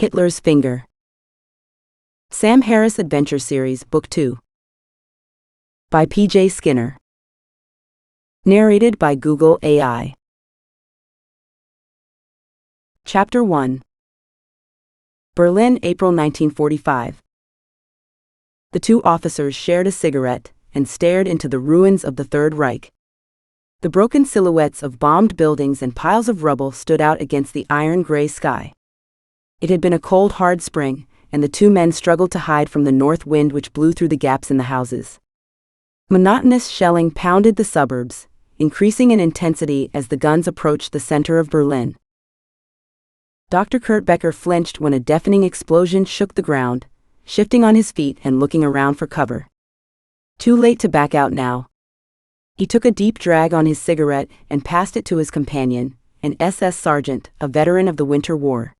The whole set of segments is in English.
Hitler's Finger. Sam Harris Adventure Series, Book 2. By P.J. Skinner. Narrated by Google AI. Chapter 1. Berlin, April 1945. The two officers shared a cigarette and stared into the ruins of the Third Reich. The broken silhouettes of bombed buildings and piles of rubble stood out against the iron-gray sky. It had been a cold, hard spring, and the two men struggled to hide from the north wind which blew through the gaps in the houses. Monotonous shelling pounded the suburbs, increasing in intensity as the guns approached the center of Berlin. Dr. Kurt Becker flinched when a deafening explosion shook the ground, shifting on his feet and looking around for cover. Too late to back out now. He took a deep drag on his cigarette and passed it to his companion, an SS sergeant, a veteran of the Winter War.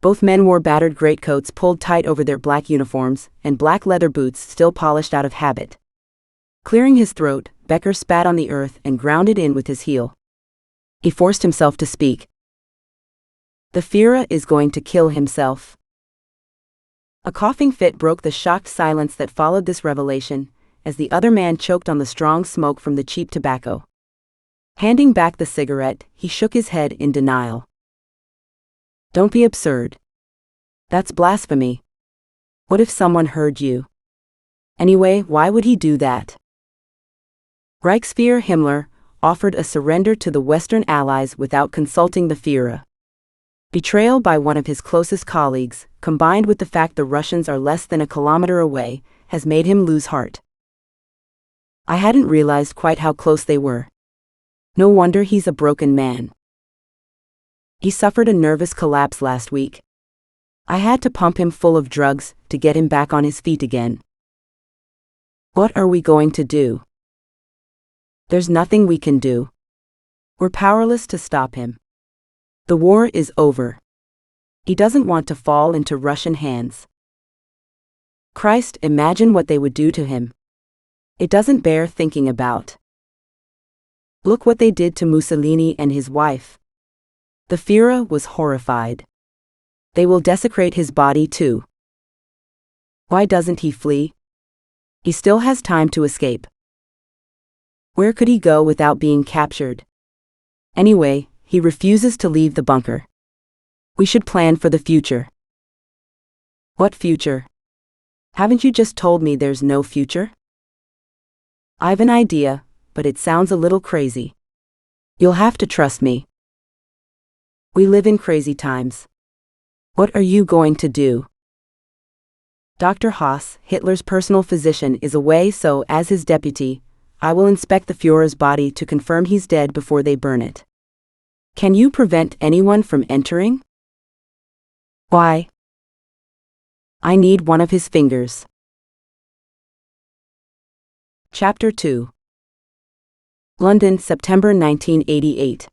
Both men wore battered greatcoats pulled tight over their black uniforms, and black leather boots still polished out of habit. Clearing his throat, Becker spat on the earth and ground it in with his heel. He forced himself to speak. The Führer is going to kill himself. A coughing fit broke the shocked silence that followed this revelation, as the other man choked on the strong smoke from the cheap tobacco. Handing back the cigarette, he shook his head in denial. Don't be absurd. That's blasphemy. What if someone heard you? Anyway, why would he do that? Reichsführer Himmler offered a surrender to the Western Allies without consulting the Führer. Betrayal by one of his closest colleagues, combined with the fact the Russians are less than a kilometer away, has made him lose heart. I hadn't realized quite how close they were. No wonder he's a broken man. He suffered a nervous collapse last week. I had to pump him full of drugs to get him back on his feet again. What are we going to do? There's nothing we can do. We're powerless to stop him. The war is over. He doesn't want to fall into Russian hands. Christ, imagine what they would do to him. It doesn't bear thinking about. Look what they did to Mussolini and his wife. The Führer was horrified. They will desecrate his body too. Why doesn't he flee? He still has time to escape. Where could he go without being captured? Anyway, he refuses to leave the bunker. We should plan for the future. What future? Haven't you just told me there's no future? I've an idea, but it sounds a little crazy. You'll have to trust me. We live in crazy times. What are you going to do? Dr. Haas, Hitler's personal physician, is away, so, as his deputy, I will inspect the Führer's body to confirm he's dead before they burn it. Can you prevent anyone from entering? Why? I need one of his fingers. Chapter 2. London, September 1988.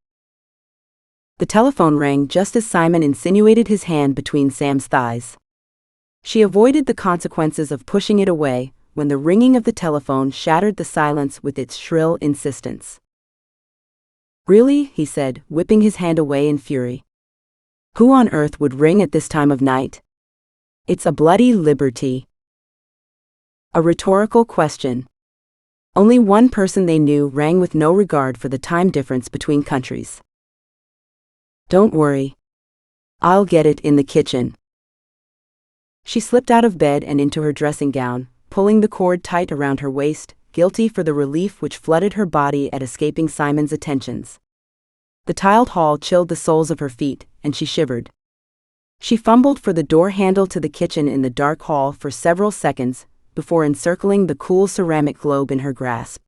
The telephone rang just as Simon insinuated his hand between Sam's thighs. She avoided the consequences of pushing it away when the ringing of the telephone shattered the silence with its shrill insistence. Really? He said, whipping his hand away in fury. Who on earth would ring at this time of night? It's a bloody liberty. A rhetorical question. Only one person they knew rang with no regard for the time difference between countries. Don't worry. I'll get it in the kitchen. She slipped out of bed and into her dressing gown, pulling the cord tight around her waist, guilty for the relief which flooded her body at escaping Simon's attentions. The tiled hall chilled the soles of her feet, and she shivered. She fumbled for the door handle to the kitchen in the dark hall for several seconds, before encircling the cool ceramic globe in her grasp.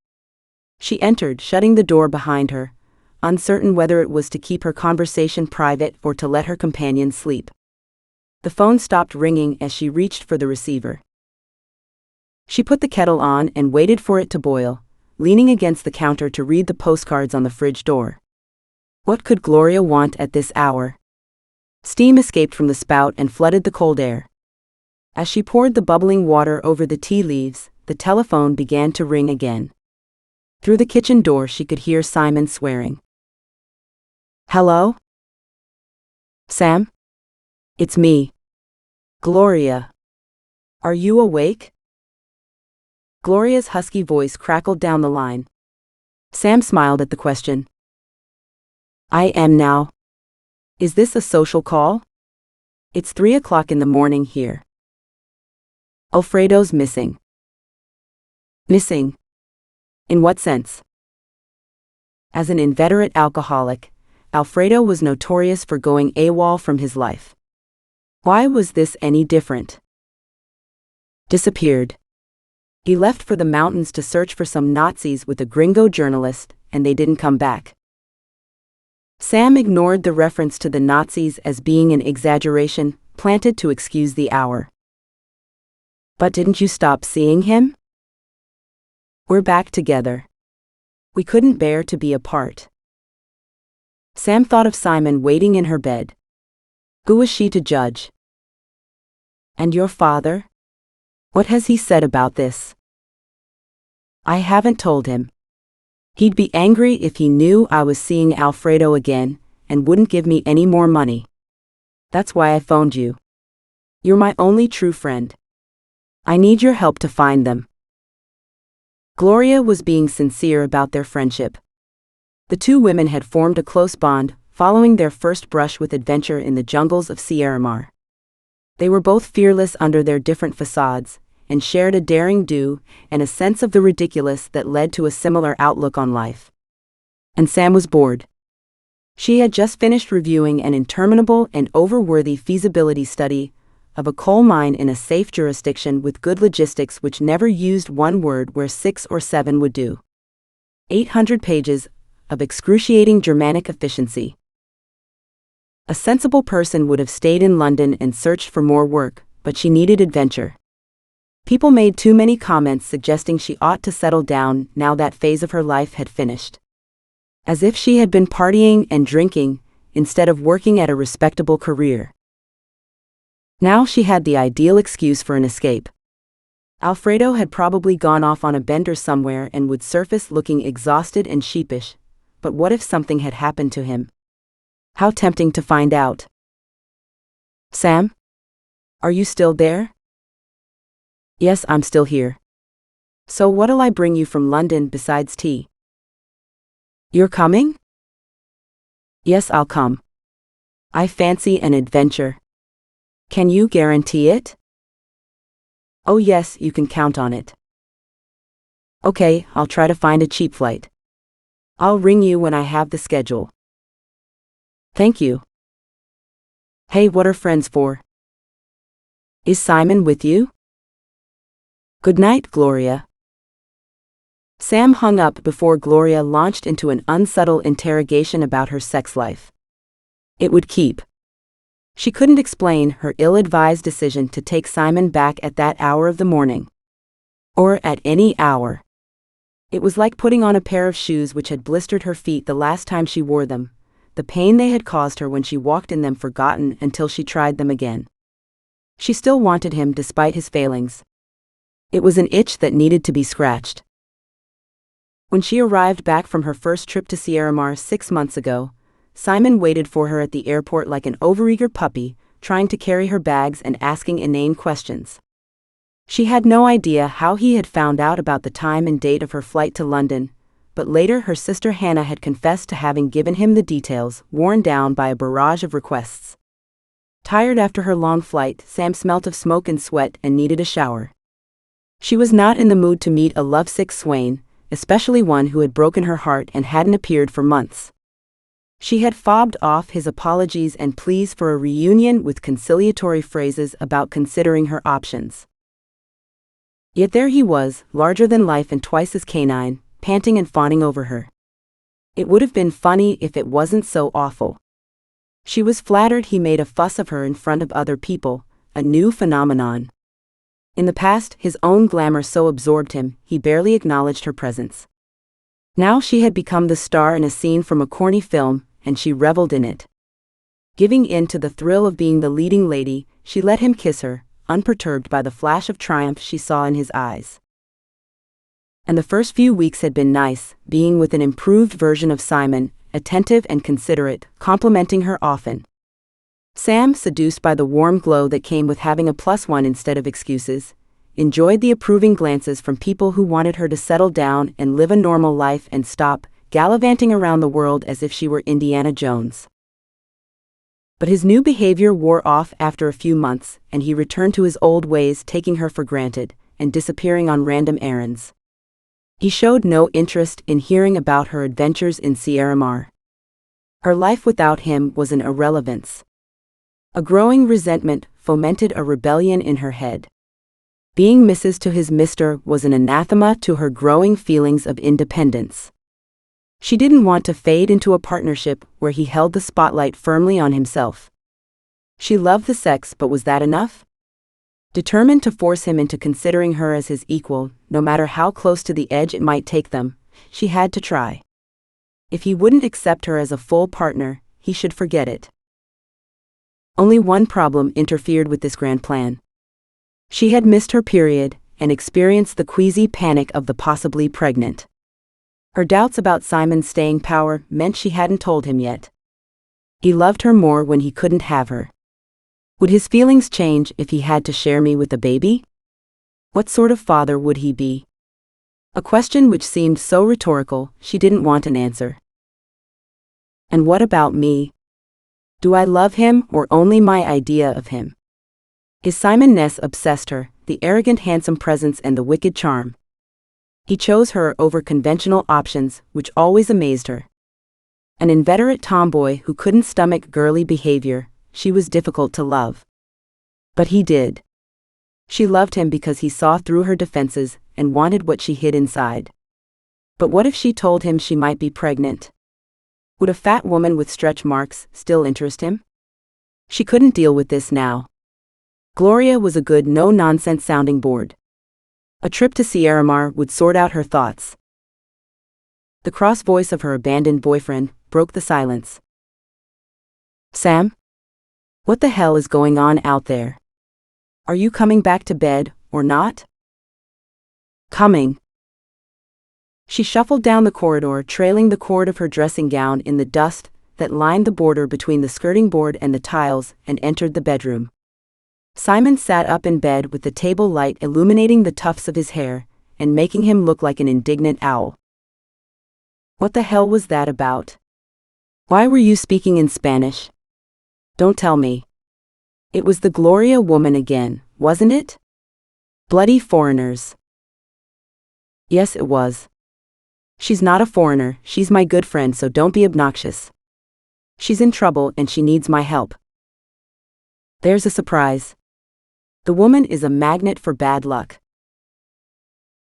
She entered, shutting the door behind her, uncertain whether it was to keep her conversation private or to let her companion sleep. The phone stopped ringing as she reached for the receiver. She put the kettle on and waited for it to boil, leaning against the counter to read the postcards on the fridge door. What could Gloria want at this hour? Steam escaped from the spout and flooded the cold air. As she poured the bubbling water over the tea leaves, the telephone began to ring again. Through the kitchen door she could hear Simon swearing. Hello? Sam? It's me. Gloria. Are you awake? Gloria's husky voice crackled down the line. Sam smiled at the question. I am now. Is this a social call? It's 3 o'clock in the morning here. Alfredo's missing. Missing? In what sense? As an inveterate alcoholic, Alfredo was notorious for going AWOL from his life. Why was this any different? Disappeared. He left for the mountains to search for some Nazis with a gringo journalist, and they didn't come back. Sam ignored the reference to the Nazis as being an exaggeration, planted to excuse the hour. But didn't you stop seeing him? We're back together. We couldn't bear to be apart. Sam thought of Simon waiting in her bed. Who was she to judge? And your father? What has he said about this? I haven't told him. He'd be angry if he knew I was seeing Alfredo again, and wouldn't give me any more money. That's why I phoned you. You're my only true friend. I need your help to find them. Gloria was being sincere about their friendship. The two women had formed a close bond, following their first brush with adventure in the jungles of Sierramar. They were both fearless under their different facades, and shared a daring do and a sense of the ridiculous that led to a similar outlook on life. And Sam was bored. She had just finished reviewing an interminable and overworthy feasibility study of a coal mine in a safe jurisdiction with good logistics which never used one word where 6 or 7 would do. 800 pages of excruciating Germanic efficiency. A sensible person would have stayed in London and searched for more work, but she needed adventure. People made too many comments suggesting she ought to settle down now that phase of her life had finished. As if she had been partying and drinking, instead of working at a respectable career. Now she had the ideal excuse for an escape. Alfredo had probably gone off on a bender somewhere and would surface looking exhausted and sheepish, but what if something had happened to him? How tempting to find out. Sam? Are you still there? Yes, I'm still here. So what'll I bring you from London besides tea? You're coming? Yes, I'll come. I fancy an adventure. Can you guarantee it? Oh yes, you can count on it. Okay, I'll try to find a cheap flight. I'll ring you when I have the schedule. Thank you. Hey, what are friends for? Is Simon with you? Good night, Gloria. Sam hung up before Gloria launched into an unsubtle interrogation about her sex life. It would keep. She couldn't explain her ill-advised decision to take Simon back at that hour of the morning. Or at any hour. It was like putting on a pair of shoes which had blistered her feet the last time she wore them, the pain they had caused her when she walked in them forgotten until she tried them again. She still wanted him despite his failings. It was an itch that needed to be scratched. When she arrived back from her first trip to Sierramar 6 months ago, Simon waited for her at the airport like an overeager puppy, trying to carry her bags and asking inane questions. She had no idea how he had found out about the time and date of her flight to London, but later her sister Hannah had confessed to having given him the details, worn down by a barrage of requests. Tired after her long flight, Sam smelt of smoke and sweat and needed a shower. She was not in the mood to meet a lovesick swain, especially one who had broken her heart and hadn't appeared for months. She had fobbed off his apologies and pleas for a reunion with conciliatory phrases about considering her options. Yet there he was, larger than life and twice as canine, panting and fawning over her. It would have been funny if it wasn't so awful. She was flattered he made a fuss of her in front of other people, a new phenomenon. In the past, his own glamour so absorbed him, he barely acknowledged her presence. Now she had become the star in a scene from a corny film, and she reveled in it. Giving in to the thrill of being the leading lady, she let him kiss her, unperturbed by the flash of triumph she saw in his eyes. And the first few weeks had been nice, being with an improved version of Simon, attentive and considerate, complimenting her often. Sam, seduced by the warm glow that came with having a +1 instead of excuses, enjoyed the approving glances from people who wanted her to settle down and live a normal life and stop gallivanting around the world as if she were Indiana Jones. But his new behavior wore off after a few months, and he returned to his old ways, taking her for granted and disappearing on random errands. He showed no interest in hearing about her adventures in Sierramar. Her life without him was an irrelevance. A growing resentment fomented a rebellion in her head. Being Mrs. to his Mr. was an anathema to her growing feelings of independence. She didn't want to fade into a partnership where he held the spotlight firmly on himself. She loved the sex, but was that enough? Determined to force him into considering her as his equal, no matter how close to the edge it might take them, she had to try. If he wouldn't accept her as a full partner, he should forget it. Only one problem interfered with this grand plan. She had missed her period and experienced the queasy panic of the possibly pregnant. Her doubts about Simon's staying power meant she hadn't told him yet. He loved her more when he couldn't have her. Would his feelings change if he had to share me with a baby? What sort of father would he be? A question which seemed so rhetorical, she didn't want an answer. And what about me? Do I love him or only my idea of him? His Simon-ness obsessed her, the arrogant handsome presence and the wicked charm. He chose her over conventional options, which always amazed her. An inveterate tomboy who couldn't stomach girly behavior, she was difficult to love. But he did. She loved him because he saw through her defenses and wanted what she hid inside. But what if she told him she might be pregnant? Would a fat woman with stretch marks still interest him? She couldn't deal with this now. Gloria was a good no-nonsense sounding board. A trip to Sierramar would sort out her thoughts. The cross voice of her abandoned boyfriend broke the silence. Sam? What the hell is going on out there? Are you coming back to bed, or not? Coming. She shuffled down the corridor, trailing the cord of her dressing gown in the dust that lined the border between the skirting board and the tiles, and entered the bedroom. Simon sat up in bed with the table light illuminating the tufts of his hair and making him look like an indignant owl. What the hell was that about? Why were you speaking in Spanish? Don't tell me. It was the Gloria woman again, wasn't it? Bloody foreigners. Yes, it was. She's not a foreigner, she's my good friend, so don't be obnoxious. She's in trouble and she needs my help. There's a surprise. The woman is a magnet for bad luck.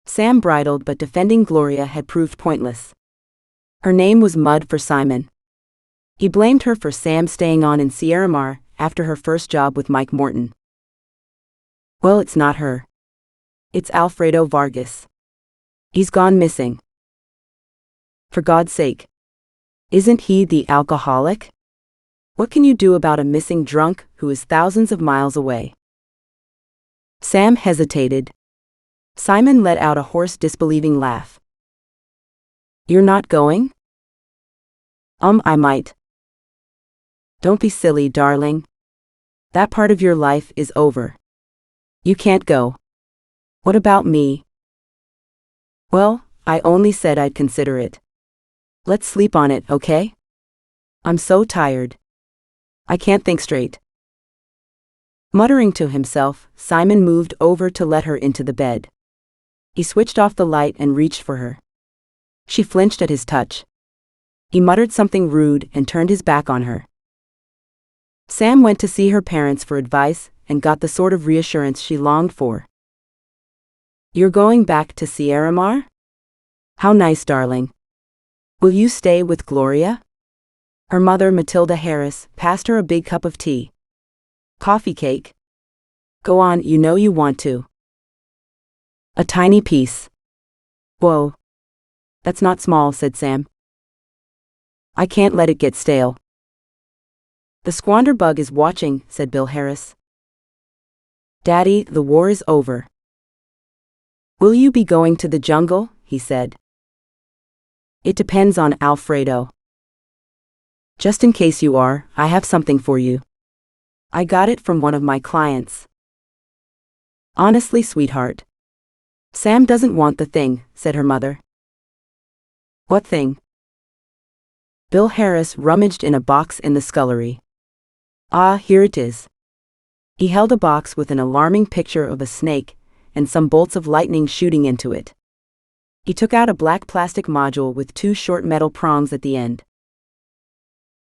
Sam bridled, but defending Gloria had proved pointless. Her name was mud for Simon. He blamed her for Sam staying on in Sierramar after her first job with Mike Morton. Well, it's not her. It's Alfredo Vargas. He's gone missing. For God's sake. Isn't he the alcoholic? What can you do about a missing drunk who is thousands of miles away? Sam hesitated. Simon let out a hoarse, disbelieving laugh. You're not going? I might. Don't be silly, darling. That part of your life is over. You can't go. What about me? Well, I only said I'd consider it. Let's sleep on it, okay? I'm so tired. I can't think straight. Muttering to himself, Simon moved over to let her into the bed. He switched off the light and reached for her. She flinched at his touch. He muttered something rude and turned his back on her. Sam went to see her parents for advice and got the sort of reassurance she longed for. You're going back to Sierramar? How nice, darling. Will you stay with Gloria? Her mother, Matilda Harris, passed her a big cup of tea. Coffee cake? Go on, you know you want to. A tiny piece. Whoa. That's not small, said Sam. I can't let it get stale. The squander bug is watching, said Bill Harris. Daddy, the war is over. Will you be going to the jungle? He said. It depends on Alfredo. Just in case you are, I have something for you. I got it from one of my clients. Honestly, sweetheart. Sam doesn't want the thing, said her mother. What thing? Bill Harris rummaged in a box in the scullery. Ah, here it is. He held a box with an alarming picture of a snake and some bolts of lightning shooting into it. He took out a black plastic module with 2 short metal prongs at the end.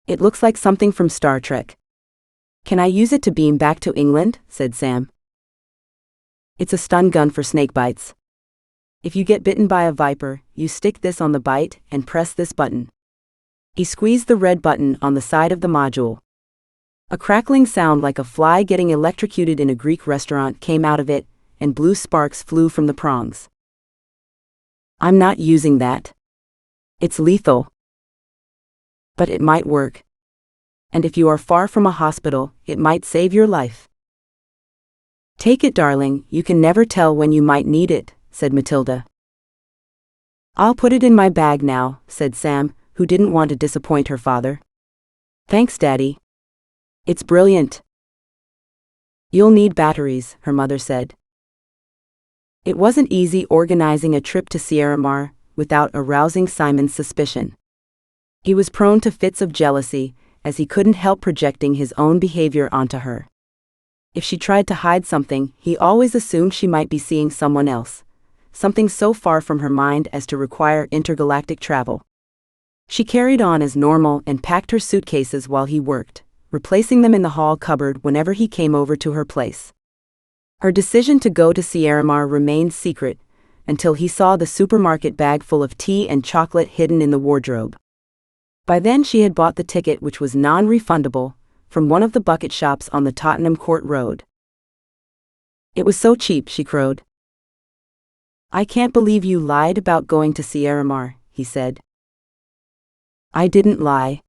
It looks like something from Star Trek. Can I use it to beam back to England? Said Sam. It's a stun gun for snake bites. If you get bitten by a viper, you stick this on the bite and press this button. He squeezed the red button on the side of the module. A crackling sound like a fly getting electrocuted in a Greek restaurant came out of it, and blue sparks flew from the prongs. I'm not using that. It's lethal. But it might work. And if you are far from a hospital, it might save your life. Take it, darling, you can never tell when you might need it, said Matilda. I'll put it in my bag now, said Sam, who didn't want to disappoint her father. Thanks, Daddy. It's brilliant. You'll need batteries, her mother said. It wasn't easy organizing a trip to Sierramar without arousing Simon's suspicion. He was prone to fits of jealousy, as he couldn't help projecting his own behavior onto her. If she tried to hide something, he always assumed she might be seeing someone else, something so far from her mind as to require intergalactic travel. She carried on as normal and packed her suitcases while he worked, replacing them in the hall cupboard whenever he came over to her place. Her decision to go to Sierramar remained secret until he saw the supermarket bag full of tea and chocolate hidden in the wardrobe. By then she had bought the ticket, which was non-refundable, from one of the bucket shops on the Tottenham Court Road. It was so cheap, she crowed. I can't believe you lied about going to Sierramar, he said. I didn't lie.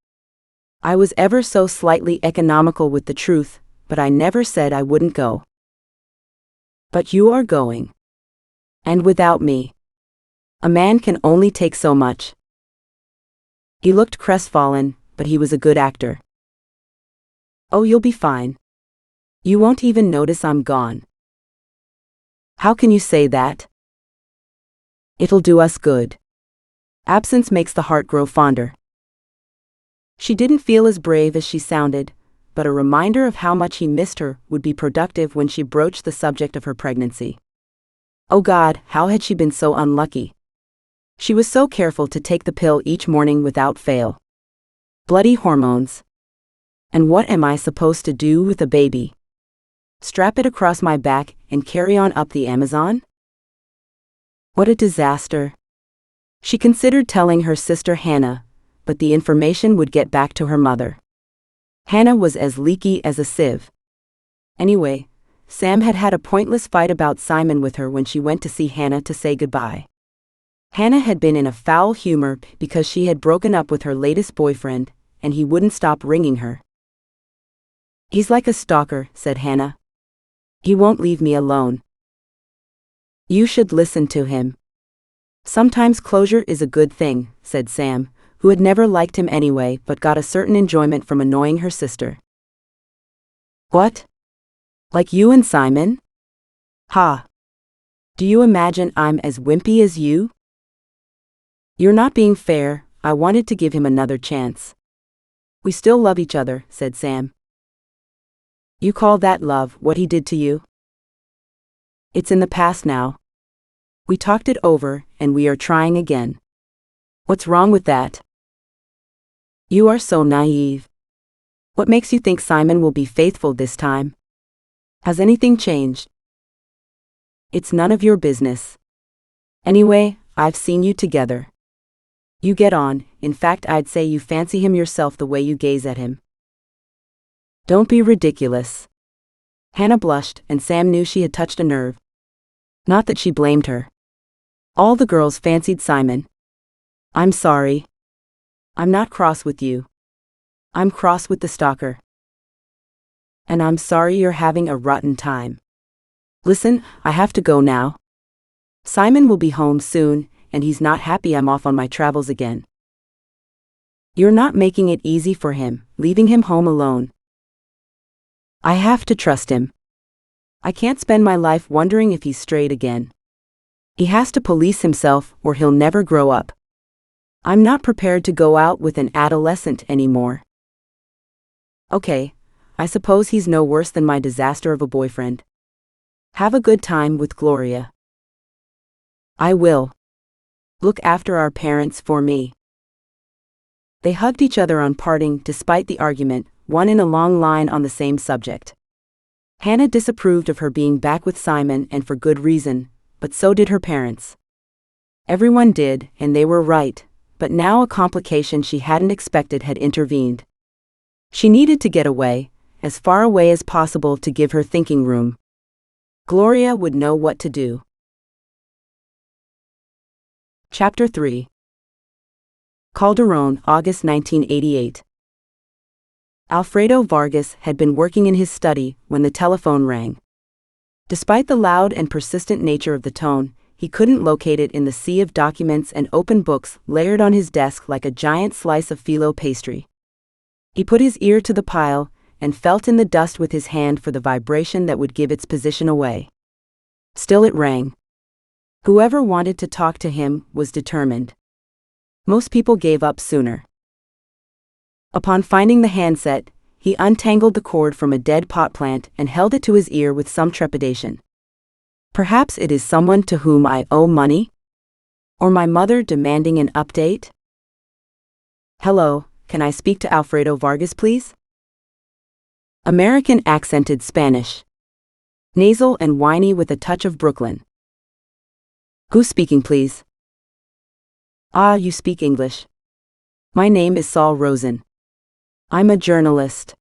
I was ever so slightly economical with the truth, but I never said I wouldn't go. But you are going. And without me. A man can only take so much. He looked crestfallen, but he was a good actor. Oh, you'll be fine. You won't even notice I'm gone. How can you say that? It'll do us good. Absence makes the heart grow fonder. She didn't feel as brave as she sounded, but a reminder of how much he missed her would be productive when she broached the subject of her pregnancy. Oh God, how had she been so unlucky? She was so careful to take the pill each morning without fail. Bloody hormones. And what am I supposed to do with a baby? Strap it across my back and carry on up the Amazon? What a disaster. She considered telling her sister Hannah, but the information would get back to her mother. Hannah was as leaky as a sieve. Anyway, Sam had had a pointless fight about Simon with her when she went to see Hannah to say goodbye. Hannah had been in a foul humor because she had broken up with her latest boyfriend, and he wouldn't stop ringing her. He's like a stalker, said Hannah. He won't leave me alone. You should listen to him. Sometimes closure is a good thing, said Sam, who had never liked him anyway but got a certain enjoyment from annoying her sister. What? Like you and Simon? Ha! Do you imagine I'm as wimpy as you? You're not being fair. I wanted to give him another chance. We still love each other, said Sam. You call that love, what he did to you? It's in the past now. We talked it over, and we are trying again. What's wrong with that? You are so naive. What makes you think Simon will be faithful this time? Has anything changed? It's none of your business. Anyway, I've seen you together. You get on. In fact, I'd say you fancy him yourself the way you gaze at him. Don't be ridiculous. Hannah blushed, and Sam knew she had touched a nerve. Not that she blamed her. All the girls fancied Simon. I'm sorry. I'm not cross with you. I'm cross with the stalker. And I'm sorry you're having a rotten time. Listen, I have to go now. Simon will be home soon, and he's not happy I'm off on my travels again. You're not making it easy for him, leaving him home alone. I have to trust him. I can't spend my life wondering if he's straight again. He has to police himself or he'll never grow up. I'm not prepared to go out with an adolescent anymore. Okay, I suppose he's no worse than my disaster of a boyfriend. Have a good time with Gloria. I will. Look after our parents for me. They hugged each other on parting despite the argument, one in a long line on the same subject. Hannah disapproved of her being back with Simon, and for good reason, but so did her parents. Everyone did, and they were right, but now a complication she hadn't expected had intervened. She needed to get away, as far away as possible, to give her thinking room. Gloria would know what to do. Chapter 3. Calderón, August 1988. Alfredo Vargas had been working in his study when the telephone rang. Despite the loud and persistent nature of the tone, he couldn't locate it in the sea of documents and open books layered on his desk like a giant slice of phyllo pastry. He put his ear to the pile and felt in the dust with his hand for the vibration that would give its position away. Still it rang. Whoever wanted to talk to him was determined. Most people gave up sooner. Upon finding the handset, he untangled the cord from a dead pot plant and held it to his ear with some trepidation. Perhaps it is someone to whom I owe money? Or my mother demanding an update? Hello, can I speak to Alfredo Vargas, please? American accented Spanish. Nasal and whiny with a touch of Brooklyn. Who's speaking, please? Ah, you speak English. My name is Saul Rosen. I'm a journalist.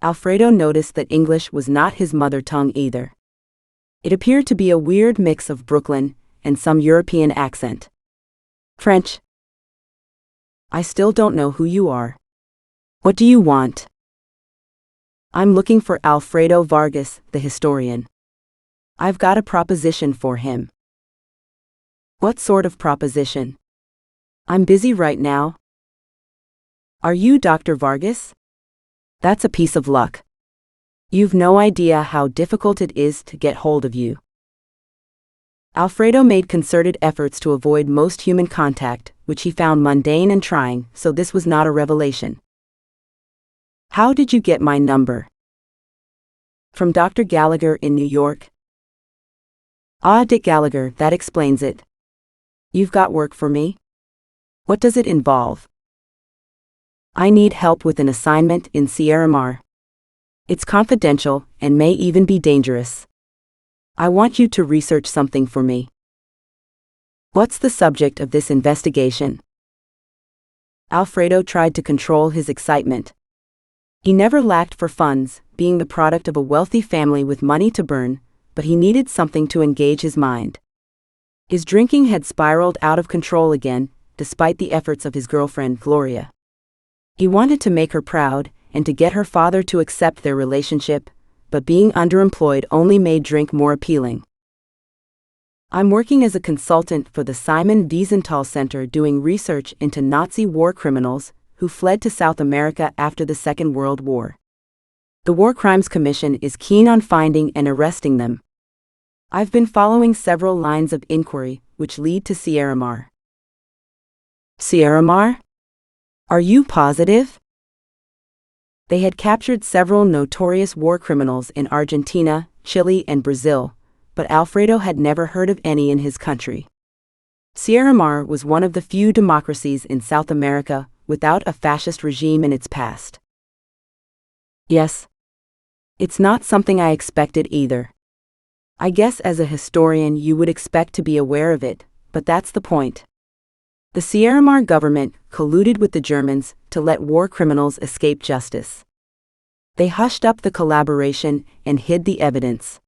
Alfredo noticed that English was not his mother tongue either. It appeared to be a weird mix of Brooklyn and some European accent. French. I still don't know who you are. What do you want? I'm looking for Alfredo Vargas, the historian. I've got a proposition for him. What sort of proposition? I'm busy right now. Are you Dr. Vargas? That's a piece of luck. You've no idea how difficult it is to get hold of you. Alfredo made concerted efforts to avoid most human contact, which he found mundane and trying, so this was not a revelation. How did you get my number? From Dr. Gallagher in New York. Ah, Dick Gallagher, that explains it. You've got work for me? What does it involve? I need help with an assignment in Sierramar. It's confidential and may even be dangerous. I want you to research something for me. What's the subject of this investigation? Alfredo tried to control his excitement. He never lacked for funds, being the product of a wealthy family with money to burn, but he needed something to engage his mind. His drinking had spiraled out of control again, despite the efforts of his girlfriend, Gloria. He wanted to make her proud, and to get her father to accept their relationship, but being underemployed only made drink more appealing. I'm working as a consultant for the Simon Wiesenthal Center doing research into Nazi war criminals who fled to South America after the Second World War. The War Crimes Commission is keen on finding and arresting them. I've been following several lines of inquiry, which lead to Sierramar. Sierramar? Are you positive? They had captured several notorious war criminals in Argentina, Chile, and Brazil, but Alfredo had never heard of any in his country. Sierramar was one of the few democracies in South America without a fascist regime in its past. Yes. It's not something I expected either. I guess as a historian you would expect to be aware of it, but that's the point. The Sierramar government colluded with the Germans to let war criminals escape justice. They hushed up the collaboration and hid the evidence.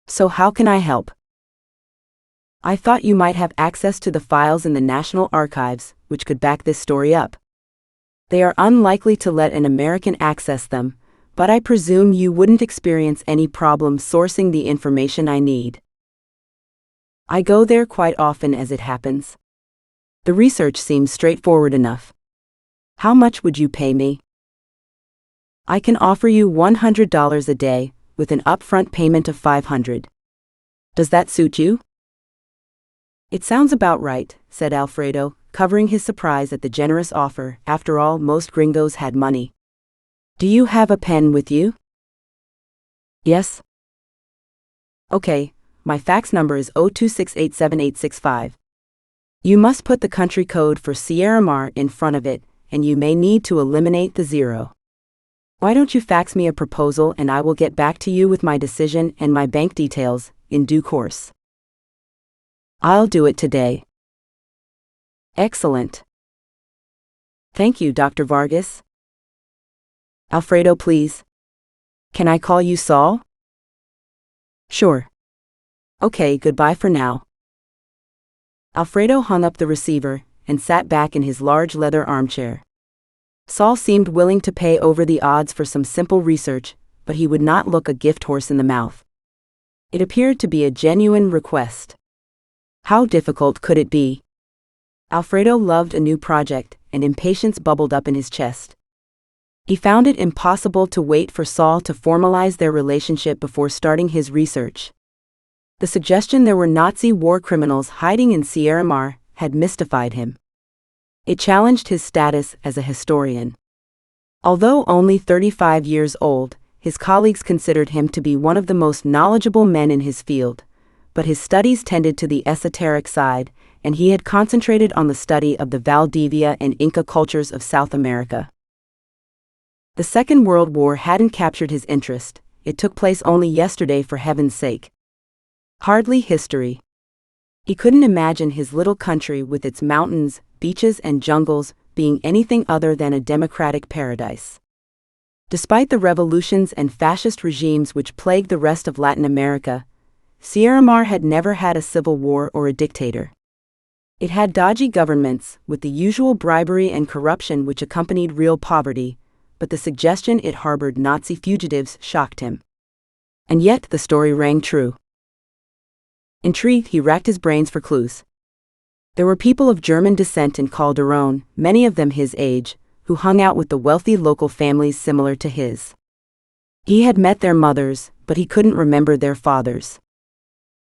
So how can I help? I thought you might have access to the files in the National Archives, which could back this story up. They are unlikely to let an American access them, but I presume you wouldn't experience any problem sourcing the information I need. I go there quite often as it happens. The research seems straightforward enough. How much would you pay me? I can offer you $100 a day, with an upfront payment of $500. Does that suit you? It sounds about right, said Alfredo, covering his surprise at the generous offer. After all, most gringos had money. Do you have a pen with you? Yes. Okay, my fax number is 026878865. You must put the country code for Sierramar in front of it, and you may need to eliminate the 0. Why don't you fax me a proposal and I will get back to you with my decision and my bank details, in due course. I'll do it today. Excellent. Thank you, Dr. Vargas. Alfredo, please. Can I call you Saul? Sure. Okay, goodbye for now. Alfredo hung up the receiver and sat back in his large leather armchair. Saul seemed willing to pay over the odds for some simple research, but he would not look a gift horse in the mouth. It appeared to be a genuine request. How difficult could it be? Alfredo loved a new project, and impatience bubbled up in his chest. He found it impossible to wait for Saul to formalize their relationship before starting his research. The suggestion there were Nazi war criminals hiding in Sierramar had mystified him. It challenged his status as a historian. Although only 35 years old, his colleagues considered him to be one of the most knowledgeable men in his field, but his studies tended to the esoteric side, and he had concentrated on the study of the Valdivia and Inca cultures of South America. The Second World War hadn't captured his interest. It took place only yesterday, for heaven's sake. Hardly history. He couldn't imagine his little country with its mountains, beaches and jungles being anything other than a democratic paradise. Despite the revolutions and fascist regimes which plagued the rest of Latin America, Sierramar had never had a civil war or a dictator. It had dodgy governments, with the usual bribery and corruption which accompanied real poverty, but the suggestion it harbored Nazi fugitives shocked him. And yet the story rang true. Intrigued, he racked his brains for clues. There were people of German descent in Calderon, many of them his age, who hung out with the wealthy local families similar to his. He had met their mothers, but he couldn't remember their fathers.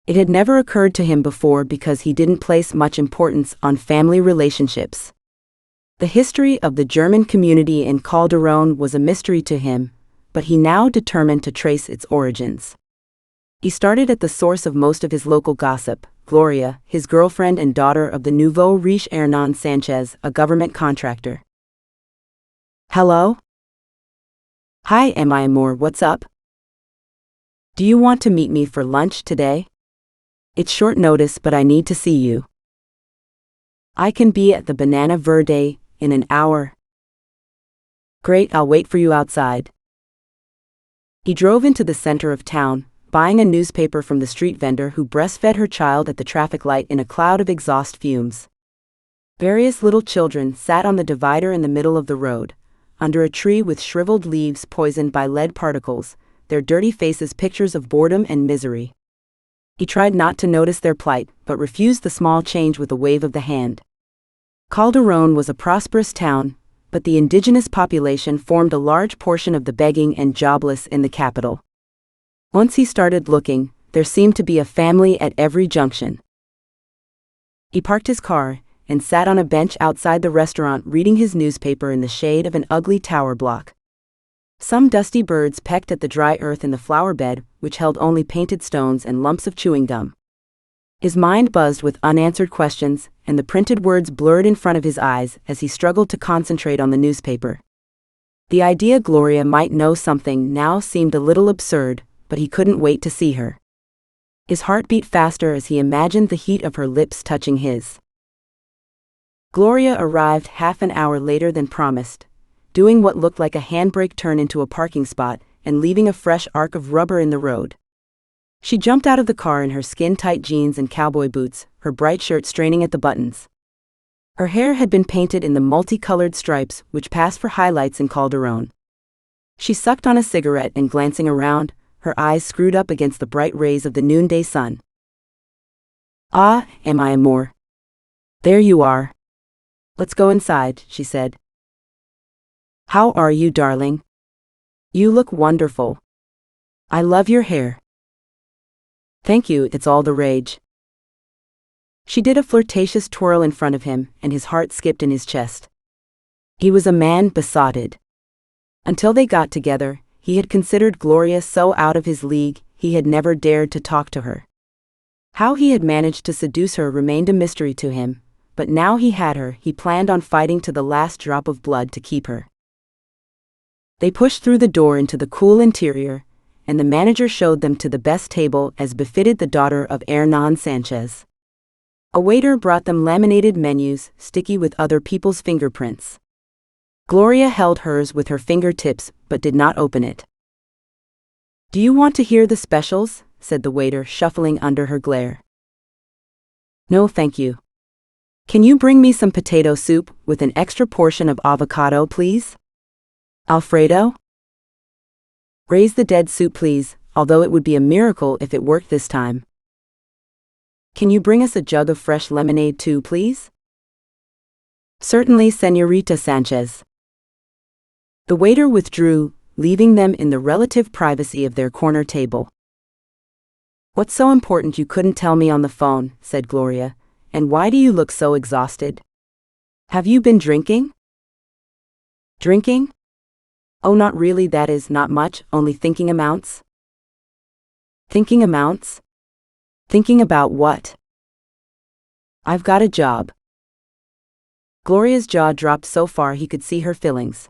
It had never occurred to him before because he didn't place much importance on family relationships. The history of the German community in Calderon was a mystery to him, but he now determined to trace its origins. He started at the source of most of his local gossip, Gloria, his girlfriend and daughter of the nouveau riche Hernan Sanchez, a government contractor. Hello? Hi, am I Amor, what's up? Do you want to meet me for lunch today? It's short notice, but I need to see you. I can be at the Banana Verde in an hour. Great, I'll wait for you outside. He drove into the center of town, buying a newspaper from the street vendor who breastfed her child at the traffic light in a cloud of exhaust fumes. Various little children sat on the divider in the middle of the road, under a tree with shriveled leaves poisoned by lead particles, their dirty faces pictures of boredom and misery. He tried not to notice their plight, but refused the small change with a wave of the hand. Calderon was a prosperous town, but the indigenous population formed a large portion of the begging and jobless in the capital. Once he started looking, there seemed to be a family at every junction. He parked his car and sat on a bench outside the restaurant reading his newspaper in the shade of an ugly tower block. Some dusty birds pecked at the dry earth in the flower bed, which held only painted stones and lumps of chewing gum. His mind buzzed with unanswered questions, and the printed words blurred in front of his eyes as he struggled to concentrate on the newspaper. The idea Gloria might know something now seemed a little absurd, but he couldn't wait to see her. His heart beat faster as he imagined the heat of her lips touching his. Gloria arrived half an hour later than promised, doing what looked like a handbrake turn into a parking spot and leaving a fresh arc of rubber in the road. She jumped out of the car in her skin-tight jeans and cowboy boots, her bright shirt straining at the buttons. Her hair had been painted in the multicolored stripes which passed for highlights in Calderon. She sucked on a cigarette and glancing around, her eyes screwed up against the bright rays of the noonday sun. Ah, am I Amor? There you are. Let's go inside, she said. How are you, darling? You look wonderful. I love your hair. Thank you, it's all the rage. She did a flirtatious twirl in front of him, and his heart skipped in his chest. He was a man besotted. Until they got together, he had considered Gloria so out of his league, he had never dared to talk to her. How he had managed to seduce her remained a mystery to him, but now he had her, he planned on fighting to the last drop of blood to keep her. They pushed through the door into the cool interior, and the manager showed them to the best table as befitted the daughter of Hernan Sanchez. A waiter brought them laminated menus, sticky with other people's fingerprints. Gloria held hers with her fingertips, but did not open it. "Do you want to hear the specials?" said the waiter, shuffling under her glare. "No, thank you. Can you bring me some potato soup, with an extra portion of avocado, please? Alfredo? Raise the dead soup, please, although it would be a miracle if it worked this time. Can you bring us a jug of fresh lemonade too, please?" "Certainly, Señorita Sanchez." The waiter withdrew, leaving them in the relative privacy of their corner table. "What's so important you couldn't tell me on the phone?" said Gloria. "And why do you look so exhausted? Have you been drinking?" "Drinking? Oh, not really, that is, not much, only thinking amounts." "Thinking amounts? Thinking about what?" "I've got a job." Gloria's jaw dropped so far he could see her fillings.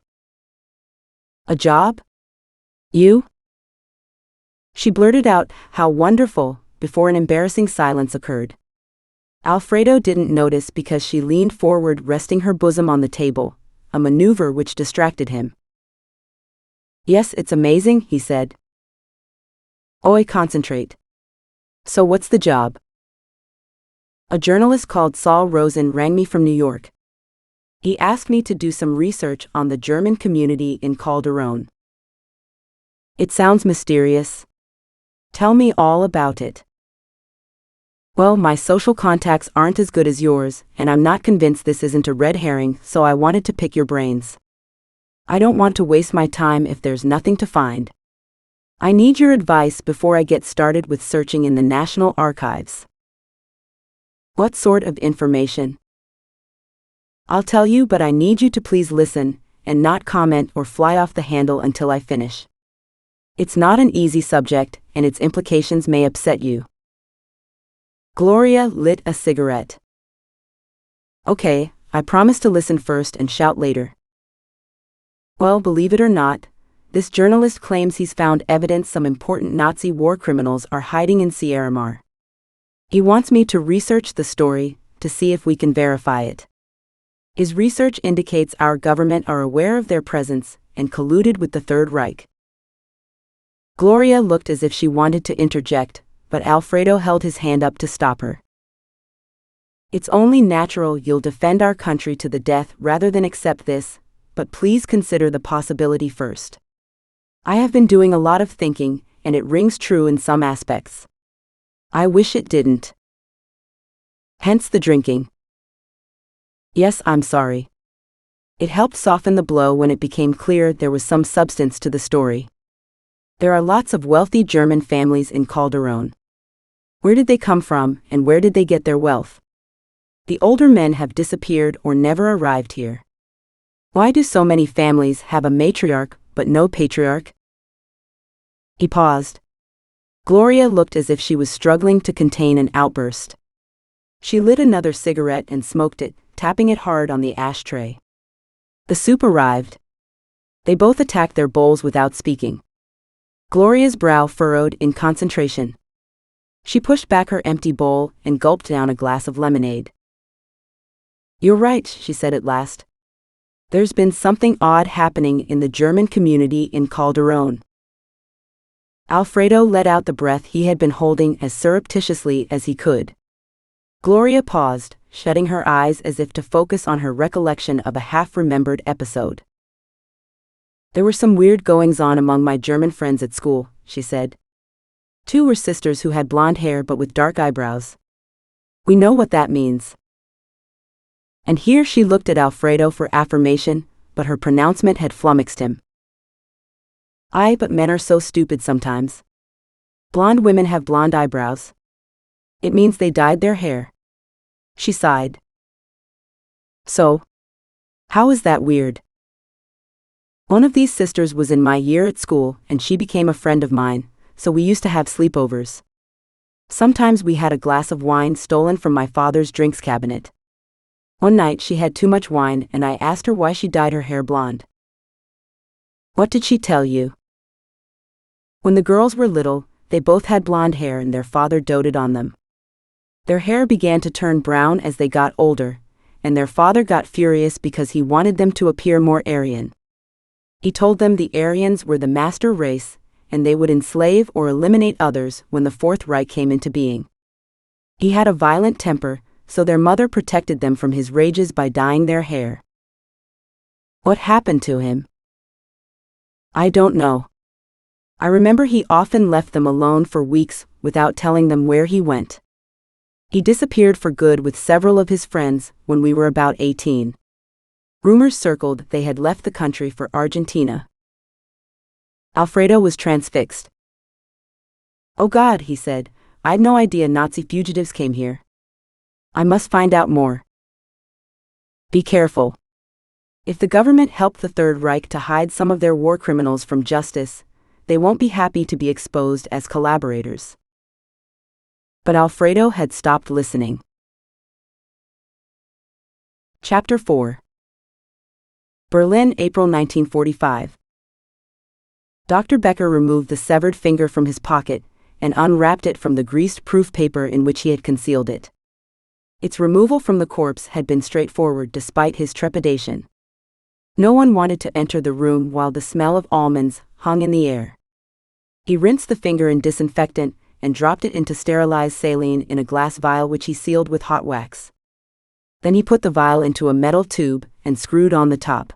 "A job? You?" She blurted out, "How wonderful," before an embarrassing silence occurred. Alfredo didn't notice because she leaned forward, resting her bosom on the table, a maneuver which distracted him. "Yes, it's amazing," he said. "Oi, concentrate. So what's the job?" "A journalist called Saul Rosen rang me from New York. He asked me to do some research on the German community in Calderon." "It sounds mysterious. Tell me all about it." "Well, my social contacts aren't as good as yours, and I'm not convinced this isn't a red herring, so I wanted to pick your brains. I don't want to waste my time if there's nothing to find. I need your advice before I get started with searching in the National Archives." "What sort of information?" "I'll tell you, but I need you to please listen, and not comment or fly off the handle until I finish. It's not an easy subject, and its implications may upset you." Gloria lit a cigarette. "Okay, I promise to listen first and shout later." "Well, believe it or not, this journalist claims he's found evidence some important Nazi war criminals are hiding in Sierramar. He wants me to research the story, to see if we can verify it. His research indicates our government are aware of their presence and colluded with the Third Reich." Gloria looked as if she wanted to interject, but Alfredo held his hand up to stop her. "It's only natural you'll defend our country to the death rather than accept this, but please consider the possibility first. I have been doing a lot of thinking, and it rings true in some aspects. I wish it didn't. Hence the drinking." "Yes, I'm sorry. It helped soften the blow when it became clear there was some substance to the story. There are lots of wealthy German families in Calderon. Where did they come from, and where did they get their wealth? The older men have disappeared or never arrived here. Why do so many families have a matriarch but no patriarch?" He paused. Gloria looked as if she was struggling to contain an outburst. She lit another cigarette and smoked it, tapping it hard on the ashtray. The soup arrived. They both attacked their bowls without speaking. Gloria's brow furrowed in concentration. She pushed back her empty bowl and gulped down a glass of lemonade. "You're right," she said at last. "There's been something odd happening in the German community in Calderon." Alfredo let out the breath he had been holding as surreptitiously as he could. Gloria paused, shutting her eyes as if to focus on her recollection of a half-remembered episode. "There were some weird goings-on among my German friends at school," she said. "Two were sisters who had blonde hair but with dark eyebrows. We know what that means." And here she looked at Alfredo for affirmation, but her pronouncement had flummoxed him. But men are so stupid sometimes. Blonde women have blonde eyebrows. It means they dyed their hair. She sighed. So? How is that weird? One of these sisters was in my year at school, and she became a friend of mine, so we used to have sleepovers. Sometimes we had a glass of wine stolen from my father's drinks cabinet. One night she had too much wine, and I asked her why she dyed her hair blonde. What did she tell you? When the girls were little, they both had blonde hair and their father doted on them. Their hair began to turn brown as they got older, and their father got furious because he wanted them to appear more Aryan. He told them the Aryans were the master race, and they would enslave or eliminate others when the Fourth Reich came into being. He had a violent temper, so their mother protected them from his rages by dyeing their hair. What happened to him? I don't know. I remember he often left them alone for weeks without telling them where he went. He disappeared for good with several of his friends when we were about 18. Rumors circled they had left the country for Argentina. Alfredo was transfixed. Oh God, he said, I'd no idea Nazi fugitives came here. I must find out more. Be careful. If the government helped the Third Reich to hide some of their war criminals from justice, they won't be happy to be exposed as collaborators. But Alfredo had stopped listening. Chapter 4. Berlin, April 1945. Dr. Becker removed the severed finger from his pocket and unwrapped it from the greased proof paper in which he had concealed it. Its removal from the corpse had been straightforward despite his trepidation. No one wanted to enter the room while the smell of almonds hung in the air. He rinsed the finger in disinfectant and dropped it into sterilized saline in a glass vial which he sealed with hot wax. Then he put the vial into a metal tube and screwed on the top.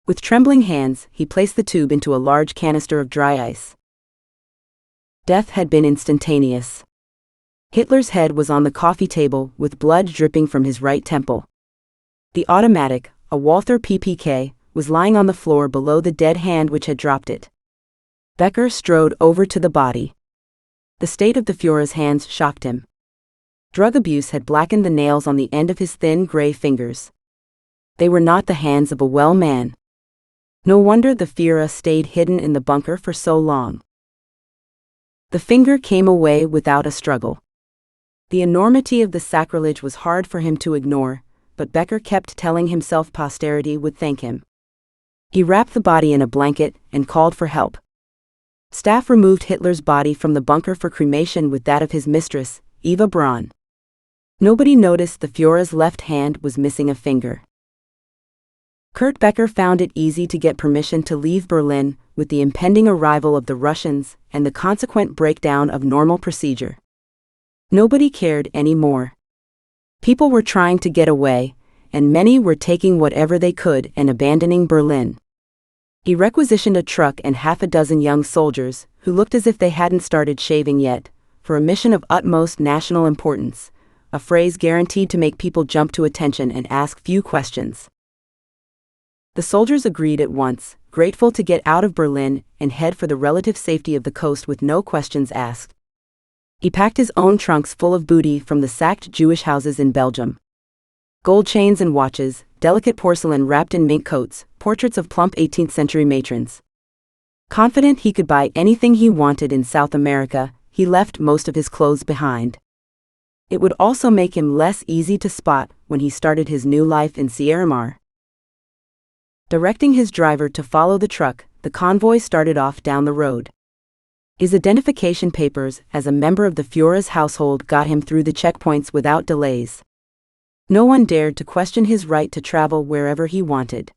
With trembling hands, he placed the tube into a large canister of dry ice. Death had been instantaneous. Hitler's head was on the coffee table with blood dripping from his right temple. The automatic, a Walther PPK, was lying on the floor below the dead hand which had dropped it. Becker strode over to the body. The state of the Führer's hands shocked him. Drug abuse had blackened the nails on the end of his thin gray fingers. They were not the hands of a well man. No wonder the Führer stayed hidden in the bunker for so long. The finger came away without a struggle. The enormity of the sacrilege was hard for him to ignore, but Becker kept telling himself posterity would thank him. He wrapped the body in a blanket and called for help. Staff removed Hitler's body from the bunker for cremation with that of his mistress, Eva Braun. Nobody noticed the Führer's left hand was missing a finger. Kurt Becker found it easy to get permission to leave Berlin with the impending arrival of the Russians and the consequent breakdown of normal procedure. Nobody cared anymore. People were trying to get away, and many were taking whatever they could and abandoning Berlin. He requisitioned a truck and half a dozen young soldiers, who looked as if they hadn't started shaving yet, for a mission of utmost national importance, a phrase guaranteed to make people jump to attention and ask few questions. The soldiers agreed at once, grateful to get out of Berlin and head for the relative safety of the coast with no questions asked. He packed his own trunks full of booty from the sacked Jewish houses in Belgium. Gold chains and watches, delicate porcelain wrapped in mink coats, portraits of plump 18th-century matrons. Confident he could buy anything he wanted in South America, he left most of his clothes behind. It would also make him less easy to spot when he started his new life in Sierramar. Directing his driver to follow the truck, the convoy started off down the road. His identification papers as a member of the Führer's household got him through the checkpoints without delays. No one dared to question his right to travel wherever he wanted.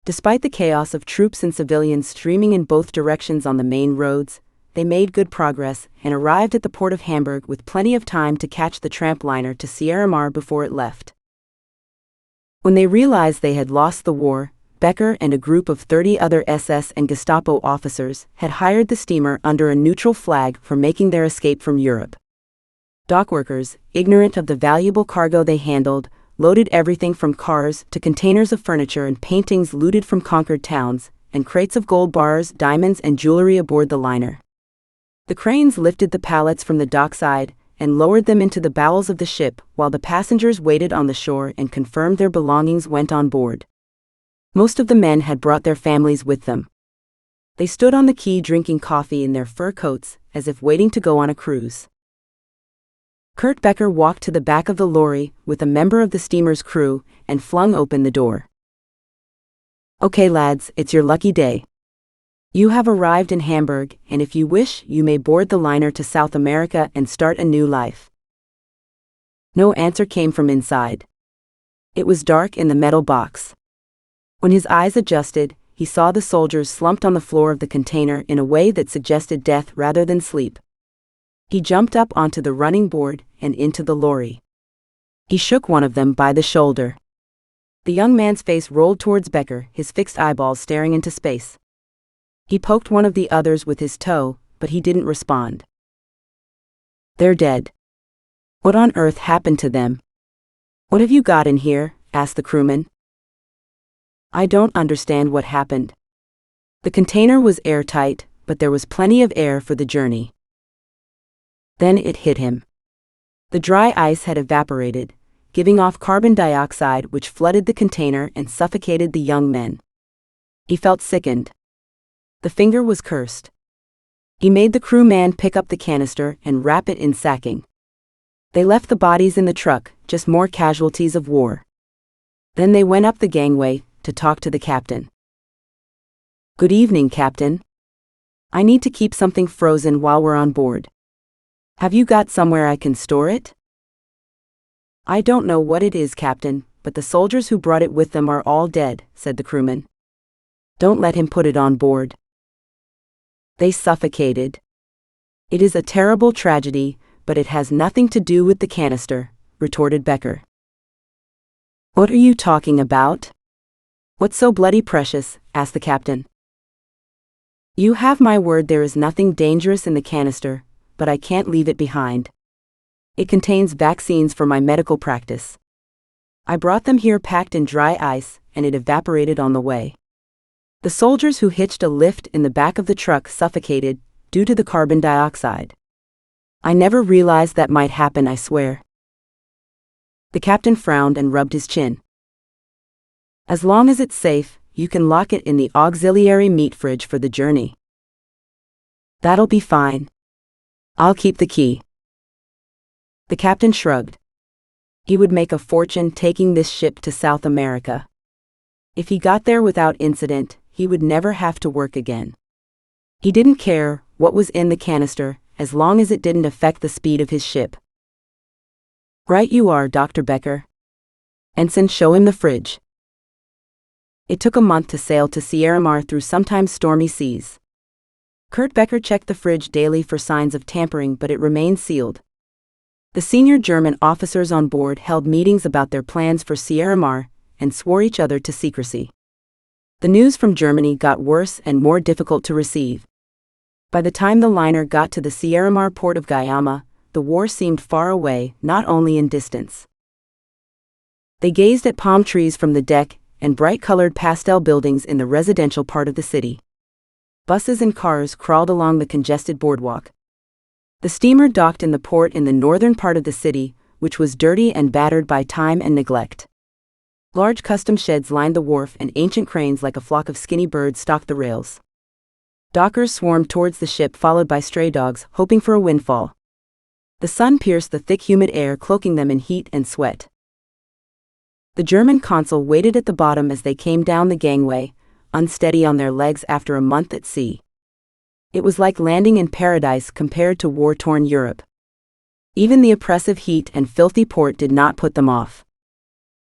Despite the chaos of troops and civilians streaming in both directions on the main roads, they made good progress and arrived at the port of Hamburg with plenty of time to catch the tramp liner to Sierramar before it left. When they realized they had lost the war, Becker and a group of 30 other SS and Gestapo officers had hired the steamer under a neutral flag for making their escape from Europe. Dockworkers, ignorant of the valuable cargo they handled, loaded everything from cars to containers of furniture and paintings looted from conquered towns, and crates of gold bars, diamonds, and jewelry aboard the liner. The cranes lifted the pallets from the dockside and lowered them into the bowels of the ship while the passengers waited on the shore and confirmed their belongings went on board. Most of the men had brought their families with them. They stood on the quay drinking coffee in their fur coats, as if waiting to go on a cruise. Kurt Becker walked to the back of the lorry with a member of the steamer's crew and flung open the door. "Okay, lads, it's your lucky day. You have arrived in Hamburg, and if you wish, you may board the liner to South America and start a new life." No answer came from inside. It was dark in the metal box. When his eyes adjusted, he saw the soldiers slumped on the floor of the container in a way that suggested death rather than sleep. He jumped up onto the running board and into the lorry. He shook one of them by the shoulder. The young man's face rolled towards Becker, his fixed eyeballs staring into space. He poked one of the others with his toe, but he didn't respond. "They're dead. What on earth happened to them?" "What have you got in here?" asked the crewman. "I don't understand what happened. The container was airtight, but there was plenty of air for the journey." Then it hit him. The dry ice had evaporated, giving off carbon dioxide which flooded the container and suffocated the young men. He felt sickened. The finger was cursed. He made the crewman pick up the canister and wrap it in sacking. They left the bodies in the truck, just more casualties of war. Then they went up the gangway to talk to the captain. "Good evening, Captain. I need to keep something frozen while we're on board. Have you got somewhere I can store it?" "I don't know what it is, Captain, but the soldiers who brought it with them are all dead," said the crewman. "Don't let him put it on board. They suffocated. It is a terrible tragedy, but it has nothing to do with the canister," retorted Becker. "What are you talking about? What's so bloody precious?" asked the captain. "You have my word there is nothing dangerous in the canister, but I can't leave it behind. It contains vaccines for my medical practice. I brought them here packed in dry ice, and it evaporated on the way. The soldiers who hitched a lift in the back of the truck suffocated due to the carbon dioxide. I never realized that might happen, I swear." The captain frowned and rubbed his chin. "As long as it's safe, you can lock it in the auxiliary meat fridge for the journey." "That'll be fine. I'll keep the key." The captain shrugged. He would make a fortune taking this ship to South America. If he got there without incident, he would never have to work again. He didn't care what was in the canister, as long as it didn't affect the speed of his ship. "Right you are, Dr. Becker. Ensign, show him the fridge." It took a month to sail to Sierramar through sometimes stormy seas. Kurt Becker checked the fridge daily for signs of tampering, but it remained sealed. The senior German officers on board held meetings about their plans for Sierramar and swore each other to secrecy. The news from Germany got worse and more difficult to receive. By the time the liner got to the Sierramar port of Guayama, the war seemed far away, not only in distance. They gazed at palm trees from the deck and bright-colored pastel buildings in the residential part of the city. Buses and cars crawled along the congested boardwalk. The steamer docked in the port in the northern part of the city, which was dirty and battered by time and neglect. Large custom sheds lined the wharf and ancient cranes like a flock of skinny birds stalked the rails. Dockers swarmed towards the ship followed by stray dogs, hoping for a windfall. The sun pierced the thick humid air, cloaking them in heat and sweat. The German consul waited at the bottom as they came down the gangway, unsteady on their legs after a month at sea. It was like landing in paradise compared to war-torn Europe. Even the oppressive heat and filthy port did not put them off.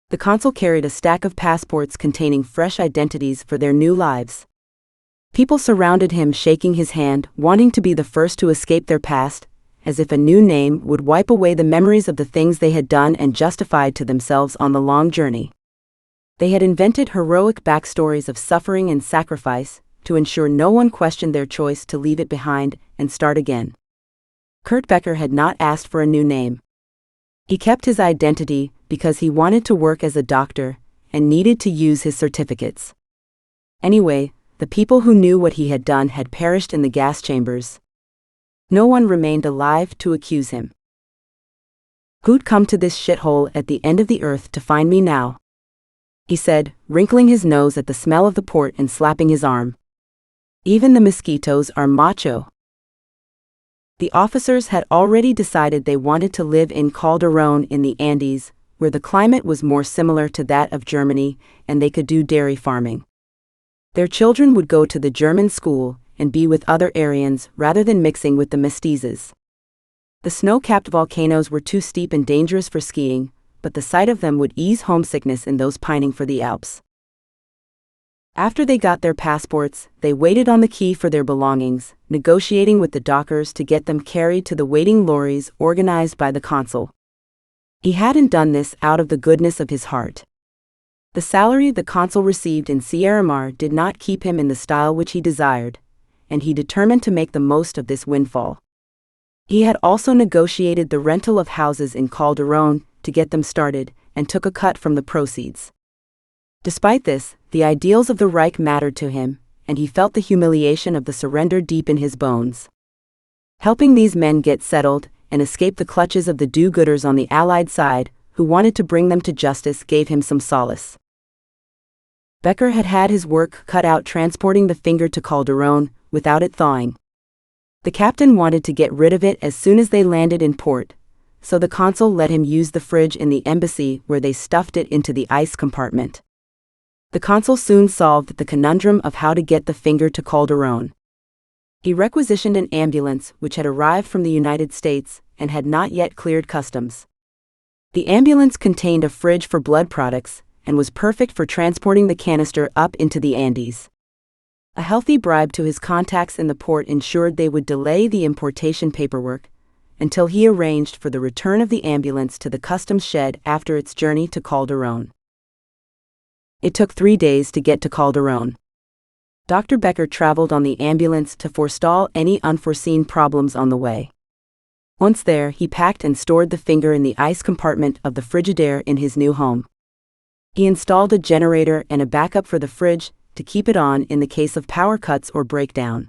The consul carried a stack of passports containing fresh identities for their new lives. People surrounded him, shaking his hand, wanting to be the first to escape their past, as if a new name would wipe away the memories of the things they had done and justified to themselves on the long journey. They had invented heroic backstories of suffering and sacrifice to ensure no one questioned their choice to leave it behind and start again. Kurt Becker had not asked for a new name. He kept his identity because he wanted to work as a doctor and needed to use his certificates. Anyway, The people who knew what he had done had perished in the gas chambers. No one remained alive to accuse him. "Who'd come to this shithole at the end of the earth to find me now?" he said, wrinkling his nose at the smell of the port and slapping his arm. "Even the mosquitoes are macho." The officers had already decided they wanted to live in Calderon in the Andes, where the climate was more similar to that of Germany, and they could do dairy farming. Their children would go to the German school and be with other Aryans rather than mixing with the mestizos. The snow-capped volcanoes were too steep and dangerous for skiing, but the sight of them would ease homesickness in those pining for the Alps. After they got their passports, they waited on the quay for their belongings, negotiating with the dockers to get them carried to the waiting lorries organized by the consul. He hadn't done this out of the goodness of his heart. The salary the consul received in Sierramar did not keep him in the style which he desired, and he determined to make the most of this windfall. He had also negotiated the rental of houses in Calderon to get them started, and took a cut from the proceeds. Despite this, the ideals of the Reich mattered to him, and he felt the humiliation of the surrender deep in his bones. Helping these men get settled and escape the clutches of the do-gooders on the Allied side, who wanted to bring them to justice, gave him some solace. Becker had had his work cut out transporting the finger to Calderon without it thawing. The captain wanted to get rid of it as soon as they landed in port, so the consul let him use the fridge in the embassy where they stuffed it into the ice compartment. The consul soon solved the conundrum of how to get the finger to Calderon. He requisitioned an ambulance which had arrived from the United States and had not yet cleared customs. The ambulance contained a fridge for blood products and was perfect for transporting the canister up into the Andes. A healthy bribe to his contacts in the port ensured they would delay the importation paperwork until he arranged for the return of the ambulance to the customs shed after its journey to Calderon. It took 3 days to get to Calderon. Dr. Becker traveled on the ambulance to forestall any unforeseen problems on the way. Once there, he packed and stored the finger in the ice compartment of the Frigidaire in his new home. He installed a generator and a backup for the fridge to keep it on in the case of power cuts or breakdown.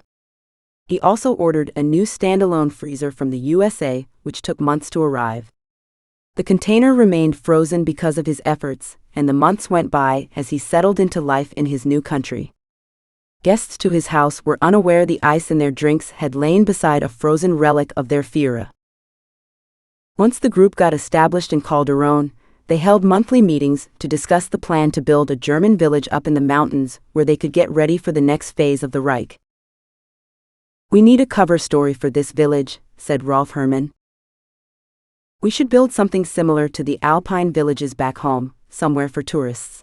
He also ordered a new standalone freezer from the USA, which took months to arrive. The container remained frozen because of his efforts, and the months went by as he settled into life in his new country. Guests to his house were unaware the ice in their drinks had lain beside a frozen relic of their Fiera. Once the group got established in Calderon, they held monthly meetings to discuss the plan to build a German village up in the mountains where they could get ready for the next phase of the Reich. "We need a cover story for this village," said Rolf Herrmann. "We should build something similar to the Alpine villages back home, somewhere for tourists.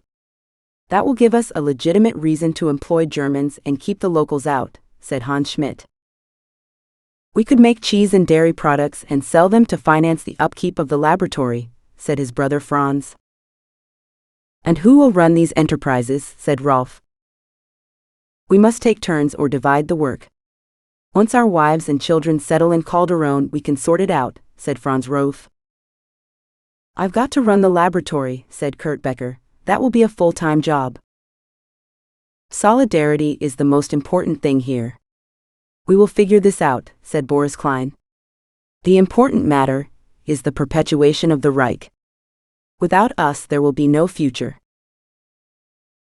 That will give us a legitimate reason to employ Germans and keep the locals out," said Hans Schmidt. "We could make cheese and dairy products and sell them to finance the upkeep of the laboratory," said his brother Franz. "And who will run these enterprises?" said Rolf. "We must take turns or divide the work. Once our wives and children settle in Calderon, we can sort it out," said Franz Rolf. "I've got to run the laboratory," said Kurt Becker. "That will be a full-time job." "Solidarity is the most important thing here. We will figure this out," said Boris Klein. "The important matter is the perpetuation of the Reich. Without us there will be no future."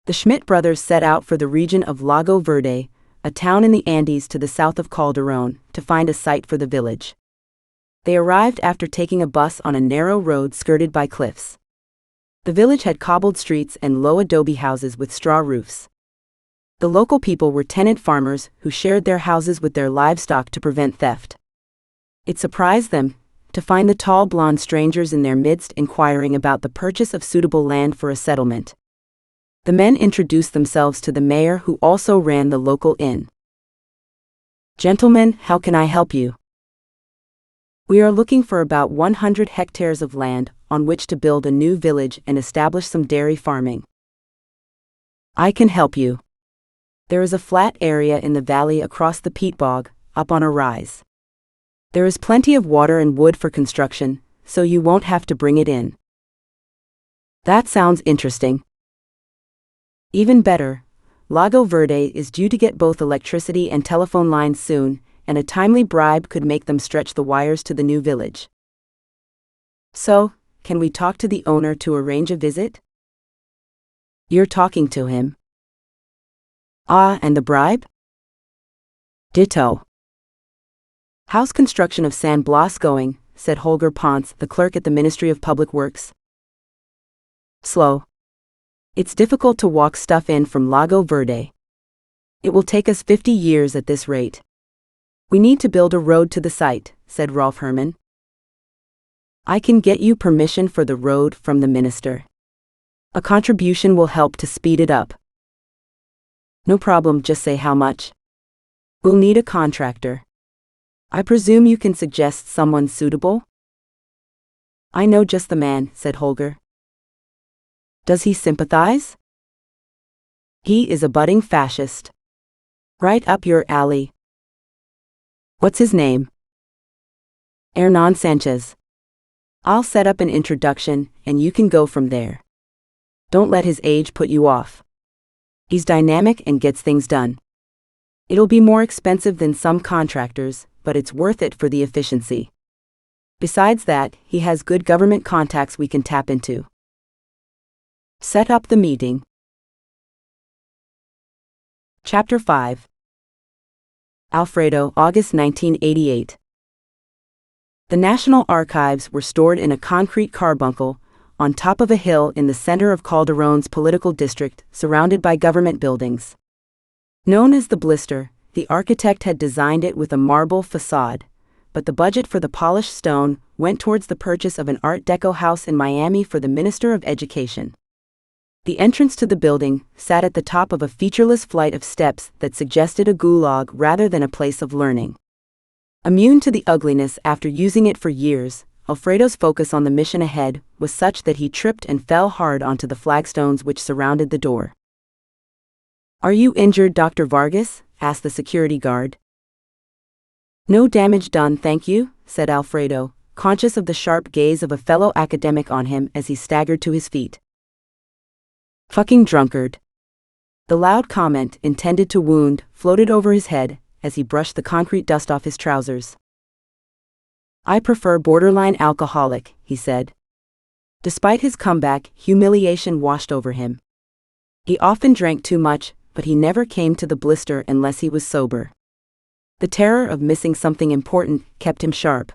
The Schmidt brothers set out for the region of Lago Verde, a town in the Andes to the south of Calderon, to find a site for the village. They arrived after taking a bus on a narrow road skirted by cliffs. The village had cobbled streets and low adobe houses with straw roofs. The local people were tenant farmers who shared their houses with their livestock to prevent theft. It surprised them to find the tall blonde strangers in their midst inquiring about the purchase of suitable land for a settlement. The men introduced themselves to the mayor, who also ran the local inn. "Gentlemen, how can I help you?" "We are looking for about 100 hectares of land on which to build a new village and establish some dairy farming." "I can help you. There is a flat area in the valley across the peat bog, up on a rise. There is plenty of water and wood for construction, so you won't have to bring it in." "That sounds interesting." "Even better, Lago Verde is due to get both electricity and telephone lines soon, and a timely bribe could make them stretch the wires to the new village. So, can we talk to the owner to arrange a visit? You're talking to him. Ah, and the bribe? Ditto. How's construction of San Blas going? Said Holger Ponce, the clerk at the Ministry of Public Works. Slow. It's difficult to walk stuff in from Lago Verde. It will take us 50 years at this rate. We need to build a road to the site, said Rolf Hermann. I can get you permission for the road from the minister. A contribution will help to speed it up. No problem, just say how much. We'll need a contractor. I presume you can suggest someone suitable? I know just the man, said Holger. Does he sympathize? He is a budding fascist. Right up your alley. What's his name? Hernan Sanchez. I'll set up an introduction, and you can go from there. Don't let his age put you off. He's dynamic and gets things done. It'll be more expensive than some contractors, but it's worth it for the efficiency. Besides that, he has good government contacts we can tap into. Set up the meeting. Chapter 5. Alfredo, August 1988. The National Archives were stored in a concrete carbuncle, on top of a hill in the center of Calderón's political district, surrounded by government buildings. Known as the Blister, the architect had designed it with a marble facade, but the budget for the polished stone went towards the purchase of an Art Deco house in Miami for the Minister of Education. The entrance to the building sat at the top of a featureless flight of steps that suggested a gulag rather than a place of learning. Immune to the ugliness after using it for years, Alfredo's focus on the mission ahead was such that he tripped and fell hard onto the flagstones which surrounded the door. Are you injured, Dr. Vargas? Asked the security guard. No damage done, thank you, said Alfredo, conscious of the sharp gaze of a fellow academic on him as he staggered to his feet. Fucking drunkard. The loud comment, intended to wound, floated over his head as he brushed the concrete dust off his trousers. I prefer borderline alcoholic, he said. Despite his comeback, humiliation washed over him. He often drank too much, but he never came to the Blister unless he was sober. The terror of missing something important kept him sharp.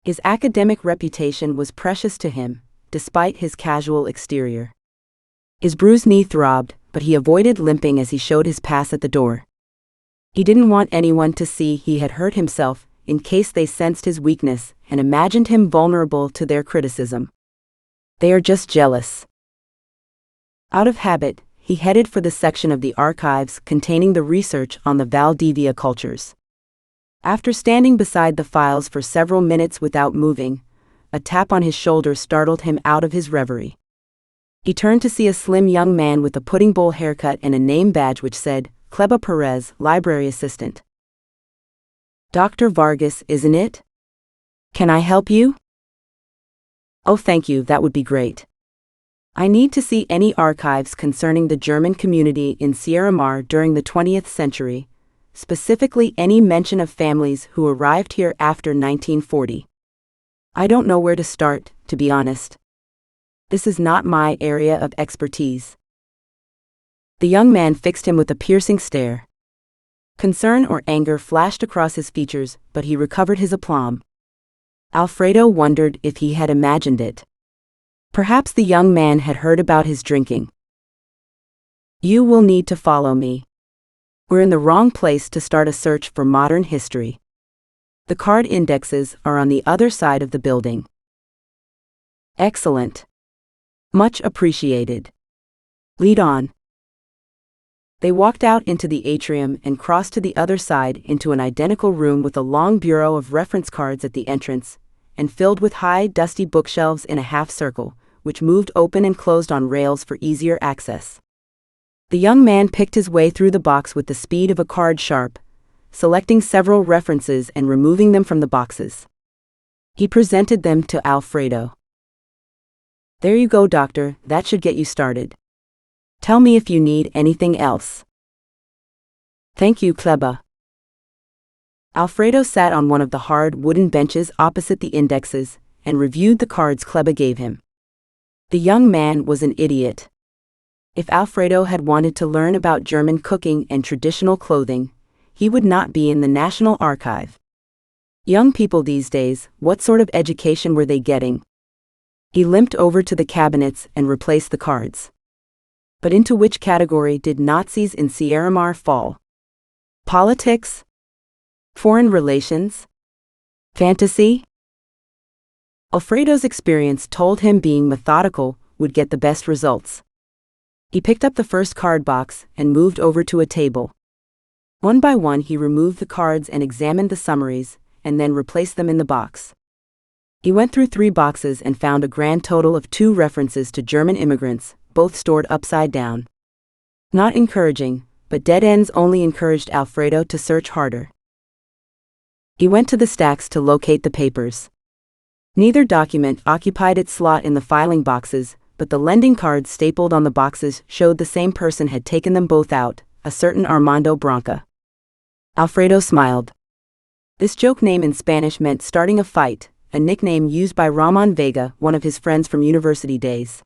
His academic reputation was precious to him, despite his casual exterior. His bruised knee throbbed, but he avoided limping as he showed his pass at the door. He didn't want anyone to see he had hurt himself, in case they sensed his weakness and imagined him vulnerable to their criticism. They are just jealous. Out of habit, he headed for the section of the archives containing the research on the Valdivia cultures. After standing beside the files for several minutes without moving, a tap on his shoulder startled him out of his reverie. He turned to see a slim young man with a pudding bowl haircut and a name badge which said, Cleba Perez, library assistant. Dr. Vargas, isn't it? Can I help you? Oh, thank you, that would be great. I need to see any archives concerning the German community in Sierramar during the 20th century, specifically any mention of families who arrived here after 1940. I don't know where to start, to be honest. This is not my area of expertise. The young man fixed him with a piercing stare. Concern or anger flashed across his features, but he recovered his aplomb. Alfredo wondered if he had imagined it. Perhaps the young man had heard about his drinking. You will need to follow me. We're in the wrong place to start a search for modern history. The card indexes are on the other side of the building. Excellent. Much appreciated. Lead on. They walked out into the atrium and crossed to the other side into an identical room with a long bureau of reference cards at the entrance, and filled with high, dusty bookshelves in a half circle, which moved open and closed on rails for easier access. The young man picked his way through the box with the speed of a card sharp, selecting several references and removing them from the boxes. He presented them to Alfredo. There you go, doctor, that should get you started. Tell me if you need anything else. Thank you, Kleba. Alfredo sat on one of the hard wooden benches opposite the indexes and reviewed the cards Kleba gave him. The young man was an idiot. If Alfredo had wanted to learn about German cooking and traditional clothing, he would not be in the National Archive. Young people these days, what sort of education were they getting? He limped over to the cabinets and replaced the cards. But into which category did Nazis in Sierramar fall? Politics? Foreign relations? Fantasy? Alfredo's experience told him being methodical would get the best results. He picked up the first card box and moved over to a table. One by one he removed the cards and examined the summaries, and then replaced them in the box. He went through 3 boxes and found a grand total of 2 references to German immigrants, both stored upside down. Not encouraging, but dead ends only encouraged Alfredo to search harder. He went to the stacks to locate the papers. Neither document occupied its slot in the filing boxes, but the lending cards stapled on the boxes showed the same person had taken them both out, a certain Armando Branca. Alfredo smiled. This joke name in Spanish meant starting a fight, a nickname used by Ramon Vega, one of his friends from university days.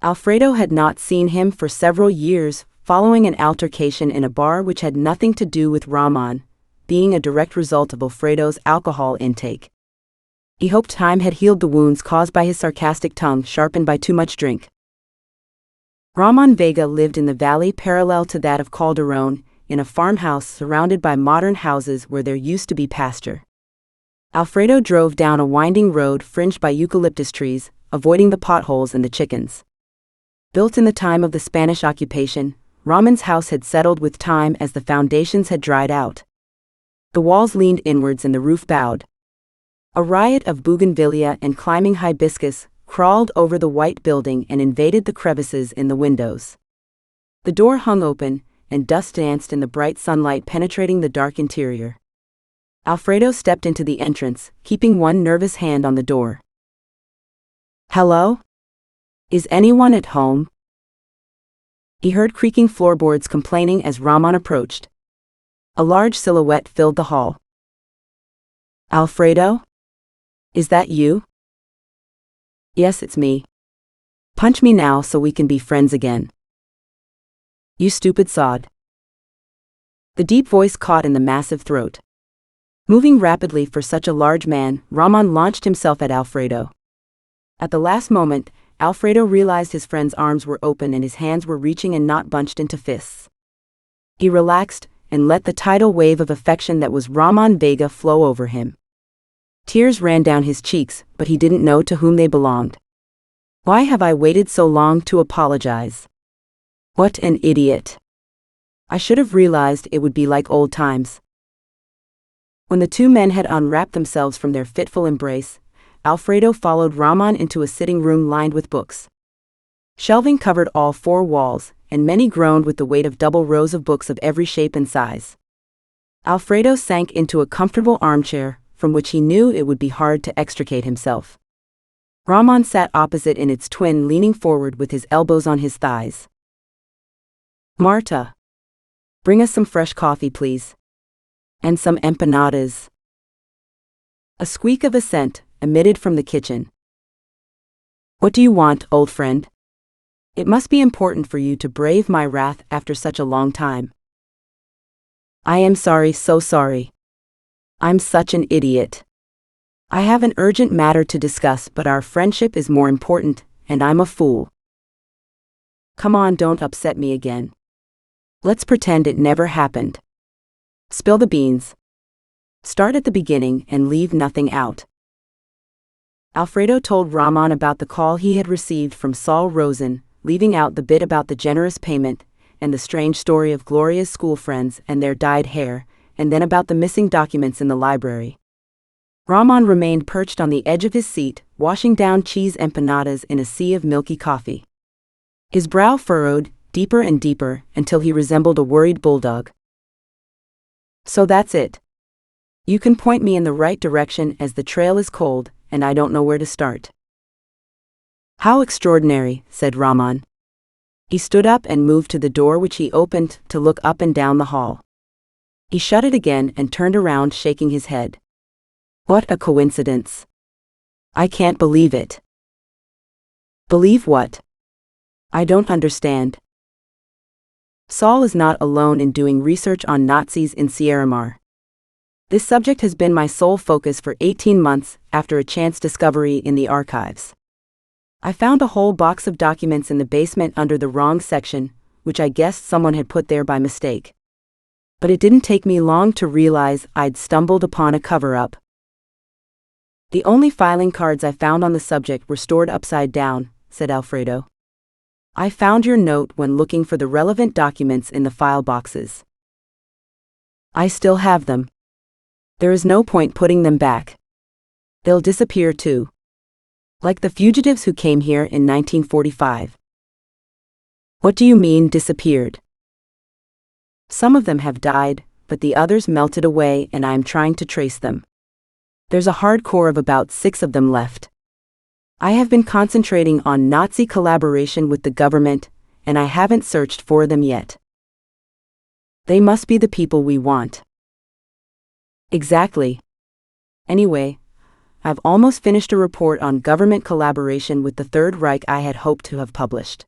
Alfredo had not seen him for several years, following an altercation in a bar which had nothing to do with Ramon, being a direct result of Alfredo's alcohol intake. He hoped time had healed the wounds caused by his sarcastic tongue sharpened by too much drink. Ramon Vega lived in the valley parallel to that of Calderon, in a farmhouse surrounded by modern houses where there used to be pasture. Alfredo drove down a winding road fringed by eucalyptus trees, avoiding the potholes and the chickens. Built in the time of the Spanish occupation, Ramon's house had settled with time as the foundations had dried out. The walls leaned inwards and the roof bowed. A riot of bougainvillea and climbing hibiscus crawled over the white building and invaded the crevices in the windows. The door hung open, and dust danced in the bright sunlight penetrating the dark interior. Alfredo stepped into the entrance, keeping one nervous hand on the door. Hello? Is anyone at home? He heard creaking floorboards complaining as Ramon approached. A large silhouette filled the hall. Alfredo? Is that you? Yes, it's me. Punch me now so we can be friends again. You stupid sod. The deep voice caught in the massive throat. Moving rapidly for such a large man, Ramon launched himself at Alfredo. At the last moment, Alfredo realized his friend's arms were open and his hands were reaching and not bunched into fists. He relaxed and let the tidal wave of affection that was Ramon Vega flow over him. Tears ran down his cheeks, but he didn't know to whom they belonged. Why have I waited so long to apologize? What an idiot. I should have realized it would be like old times. When the 2 men had unwrapped themselves from their fitful embrace, Alfredo followed Ramon into a sitting room lined with books. Shelving covered all 4 walls, and many groaned with the weight of double rows of books of every shape and size. Alfredo sank into a comfortable armchair, from which he knew it would be hard to extricate himself. Ramon sat opposite in its twin, leaning forward with his elbows on his thighs. Marta. Bring us some fresh coffee, please. And some empanadas. A squeak of assent emitted from the kitchen. What do you want, old friend? It must be important for you to brave my wrath after such a long time. I am sorry, so sorry. I'm such an idiot. I have an urgent matter to discuss, but our friendship is more important, and I'm a fool. Come on, don't upset me again. Let's pretend it never happened. Spill the beans. Start at the beginning and leave nothing out. Alfredo told Ramon about the call he had received from Saul Rosen, leaving out the bit about the generous payment, and the strange story of Gloria's school friends and their dyed hair, and then about the missing documents in the library. Ramon remained perched on the edge of his seat, washing down cheese empanadas in a sea of milky coffee. His brow furrowed, deeper and deeper, until he resembled a worried bulldog. So that's it. You can point me in the right direction as the trail is cold, and I don't know where to start. How extraordinary, said Ramon. He stood up and moved to the door, which he opened to look up and down the hall. He shut it again and turned around, shaking his head. What a coincidence. I can't believe it. Believe what? I don't understand. Saul is not alone in doing research on Nazis in Sierramar. This subject has been my sole focus for 18 months after a chance discovery in the archives. I found a whole box of documents in the basement under the wrong section, which I guessed someone had put there by mistake. But it didn't take me long to realize I'd stumbled upon a cover-up. The only filing cards I found on the subject were stored upside down, said Alfredo. I found your note when looking for the relevant documents in the file boxes. I still have them. There is no point putting them back. They'll disappear too. Like the fugitives who came here in 1945. What do you mean disappeared? Some of them have died, but the others melted away and I am trying to trace them. There's a hard core of about 6 of them left. I have been concentrating on Nazi collaboration with the government, and I haven't searched for them yet. They must be the people we want. Exactly. Anyway, I've almost finished a report on government collaboration with the Third Reich I had hoped to have published.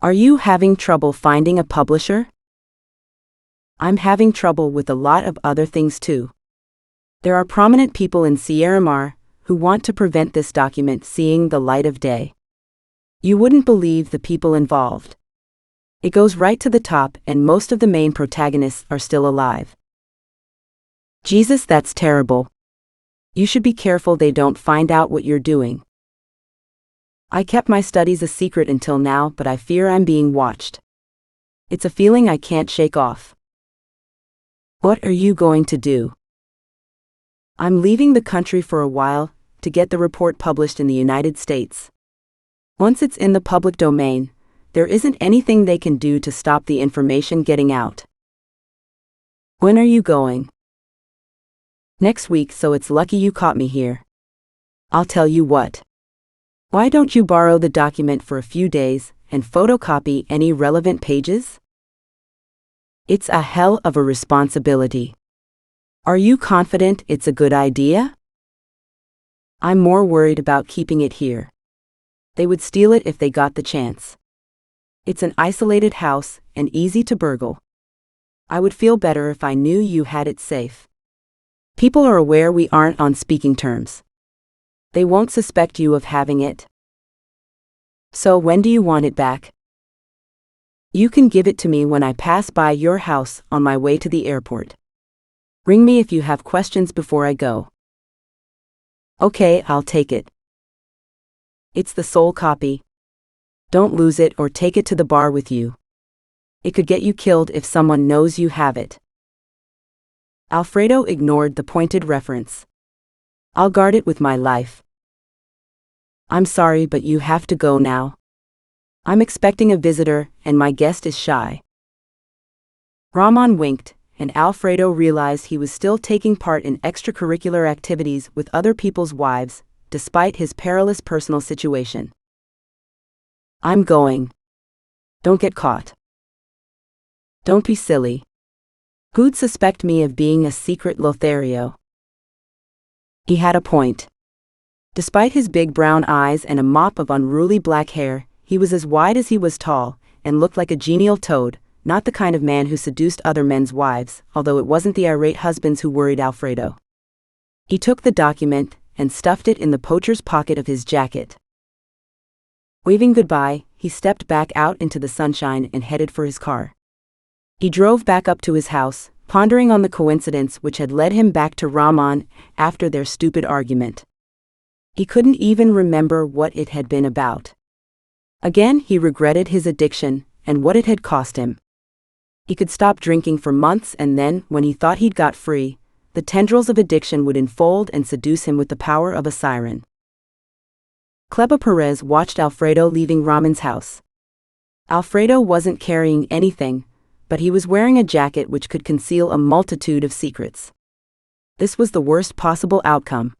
Are you having trouble finding a publisher? I'm having trouble with a lot of other things too. There are prominent people in Sierramar who want to prevent this document seeing the light of day. You wouldn't believe the people involved. It goes right to the top, and most of the main protagonists are still alive. Jesus, that's terrible. You should be careful they don't find out what you're doing. I kept my studies a secret until now, but I fear I'm being watched. It's a feeling I can't shake off. What are you going to do? I'm leaving the country for a while to get the report published in the United States. Once it's in the public domain, there isn't anything they can do to stop the information getting out. When are you going? Next week, so it's lucky you caught me here. I'll tell you what. Why don't you borrow the document for a few days and photocopy any relevant pages? It's a hell of a responsibility. Are you confident it's a good idea? I'm more worried about keeping it here. They would steal it if they got the chance. It's an isolated house and easy to burgle. I would feel better if I knew you had it safe. People are aware we aren't on speaking terms. They won't suspect you of having it. So when do you want it back? You can give it to me when I pass by your house on my way to the airport. Ring me if you have questions before I go. Okay, I'll take it. It's the sole copy. Don't lose it or take it to the bar with you. It could get you killed if someone knows you have it. Alfredo ignored the pointed reference. I'll guard it with my life. I'm sorry, but you have to go now. I'm expecting a visitor, and my guest is shy. Ramon winked, and Alfredo realized he was still taking part in extracurricular activities with other people's wives, despite his perilous personal situation. I'm going. Don't get caught. Don't be silly. Who'd suspect me of being a secret Lothario? He had a point. Despite his big brown eyes and a mop of unruly black hair, he was as wide as he was tall, and looked like a genial toad, not the kind of man who seduced other men's wives, although it wasn't the irate husbands who worried Alfredo. He took the document and stuffed it in the poacher's pocket of his jacket. Waving goodbye, he stepped back out into the sunshine and headed for his car. He drove back up to his house, pondering on the coincidence which had led him back to Ramon after their stupid argument. He couldn't even remember what it had been about. Again, he regretted his addiction and what it had cost him. He could stop drinking for months, and then, when he thought he'd got free, the tendrils of addiction would enfold and seduce him with the power of a siren. Cleba Perez watched Alfredo leaving Ramon's house. Alfredo wasn't carrying anything, but he was wearing a jacket which could conceal a multitude of secrets. This was the worst possible outcome.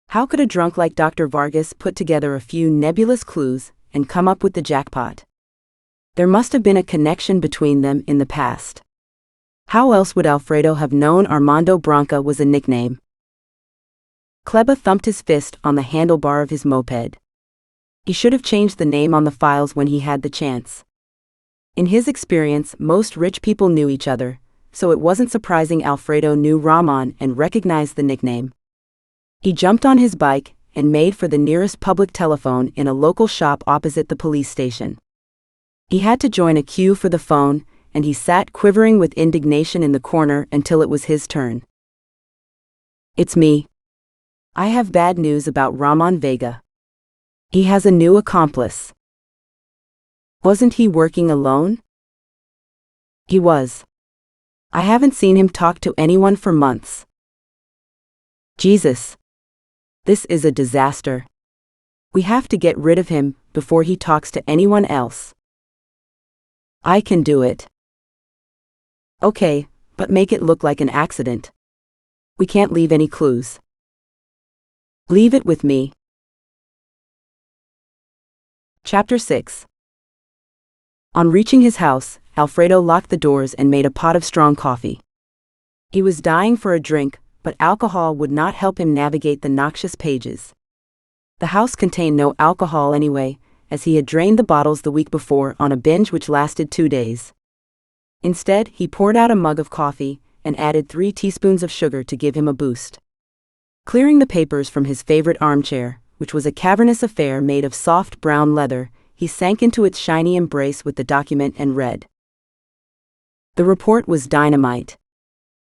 How could a drunk like Dr. Vargas put together a few nebulous clues and come up with the jackpot? There must have been a connection between them in the past. How else would Alfredo have known Armando Branca was a nickname? Kleba thumped his fist on the handlebar of his moped. He should have changed the name on the files when he had the chance. In his experience, most rich people knew each other, so it wasn't surprising Alfredo knew Ramon and recognized the nickname. He jumped on his bike and made for the nearest public telephone in a local shop opposite the police station. He had to join a queue for the phone, and he sat quivering with indignation in the corner until it was his turn. "It's me. I have bad news about Ramon Vega. He has a new accomplice." Wasn't he working alone? He was. I haven't seen him talk to anyone for months. Jesus. This is a disaster. We have to get rid of him before he talks to anyone else. I can do it. Okay, but make it look like an accident. We can't leave any clues. Leave it with me. Chapter 6. On reaching his house, Alfredo locked the doors and made a pot of strong coffee. He was dying for a drink, but alcohol would not help him navigate the noxious pages. The house contained no alcohol anyway, as he had drained the bottles the week before on a binge which lasted 2 days. Instead, he poured out a mug of coffee and added 3 teaspoons of sugar to give him a boost. Clearing the papers from his favorite armchair, which was a cavernous affair made of soft brown leather, he sank into its shiny embrace with the document and read. The report was dynamite.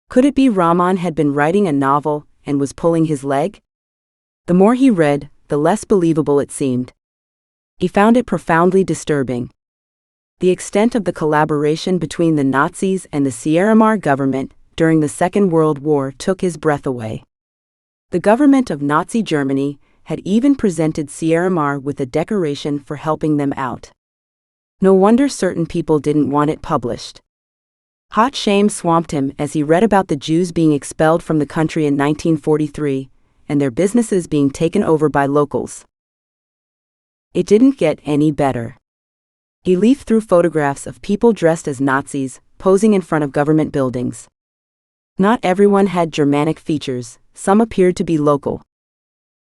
Could it be Ramon had been writing a novel and was pulling his leg? The more he read, the less believable it seemed. He found it profoundly disturbing. The extent of the collaboration between the Nazis and the Sierramar government during the Second World War took his breath away. The government of Nazi Germany had even presented Sierramar with a decoration for helping them out. No wonder certain people didn't want it published. Hot shame swamped him as he read about the Jews being expelled from the country in 1943, and their businesses being taken over by locals. It didn't get any better. He leafed through photographs of people dressed as Nazis, posing in front of government buildings. Not everyone had Germanic features, some appeared to be local.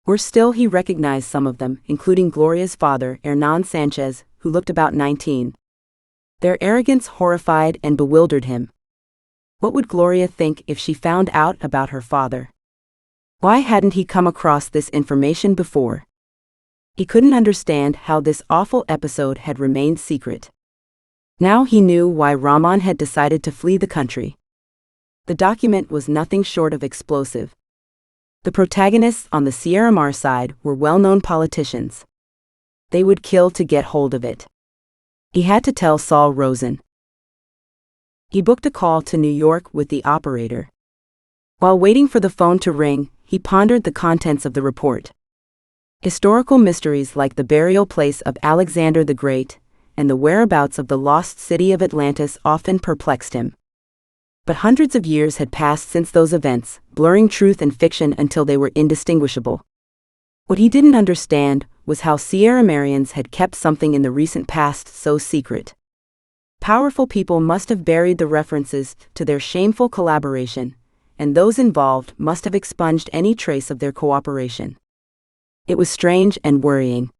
Worse still, he recognized some of them, including Gloria's father, Hernan Sanchez, who looked about 19. Their arrogance horrified and bewildered him. What would Gloria think if she found out about her father? Why hadn't he come across this information before? He couldn't understand how this awful episode had remained secret. Now he knew why Ramon had decided to flee the country. The document was nothing short of explosive. The protagonists on the Sierramar side were well-known politicians. They would kill to get hold of it. He had to tell Saul Rosen. He booked a call to New York with the operator. While waiting for the phone to ring, he pondered the contents of the report. Historical mysteries like the burial place of Alexander the Great and the whereabouts of the lost city of Atlantis often perplexed him. But hundreds of years had passed since those events, blurring truth and fiction until they were indistinguishable. What he didn't understand was how Sierramarians had kept something in the recent past so secret. Powerful people must have buried the references to their shameful collaboration, and those involved must have expunged any trace of their cooperation. It was strange and worrying.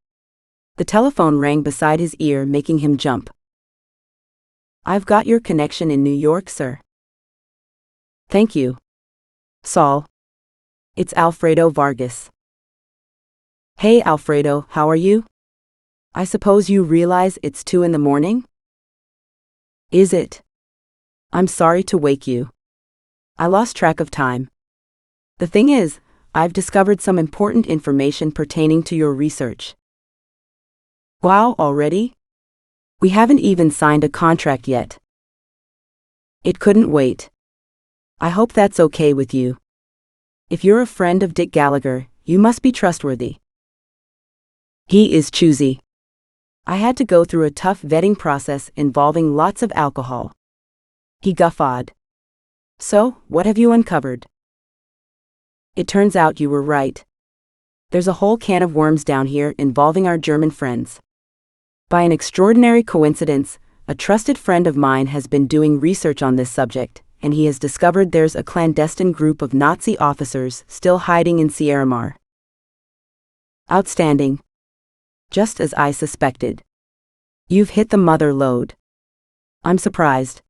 The telephone rang beside his ear, making him jump. "I've got your connection in New York, sir." "Thank you, Saul. It's Alfredo Vargas." "Hey Alfredo, how are you? I suppose you realize it's 2 in the morning? Is it? I'm sorry to wake you. I lost track of time. The thing is, I've discovered some important information pertaining to your research." "Wow, already? We haven't even signed a contract yet." "It couldn't wait. I hope that's okay with you. If you're a friend of Dick Gallagher, you must be trustworthy." "He is choosy. I had to go through a tough vetting process involving lots of alcohol." He guffawed. "So, what have you uncovered?" "It turns out you were right. There's a whole can of worms down here involving our German friends. By an extraordinary coincidence, a trusted friend of mine has been doing research on this subject, and he has discovered there's a clandestine group of Nazi officers still hiding in Sierramar. Outstanding. Just as I suspected. You've hit the mother lode. I'm surprised.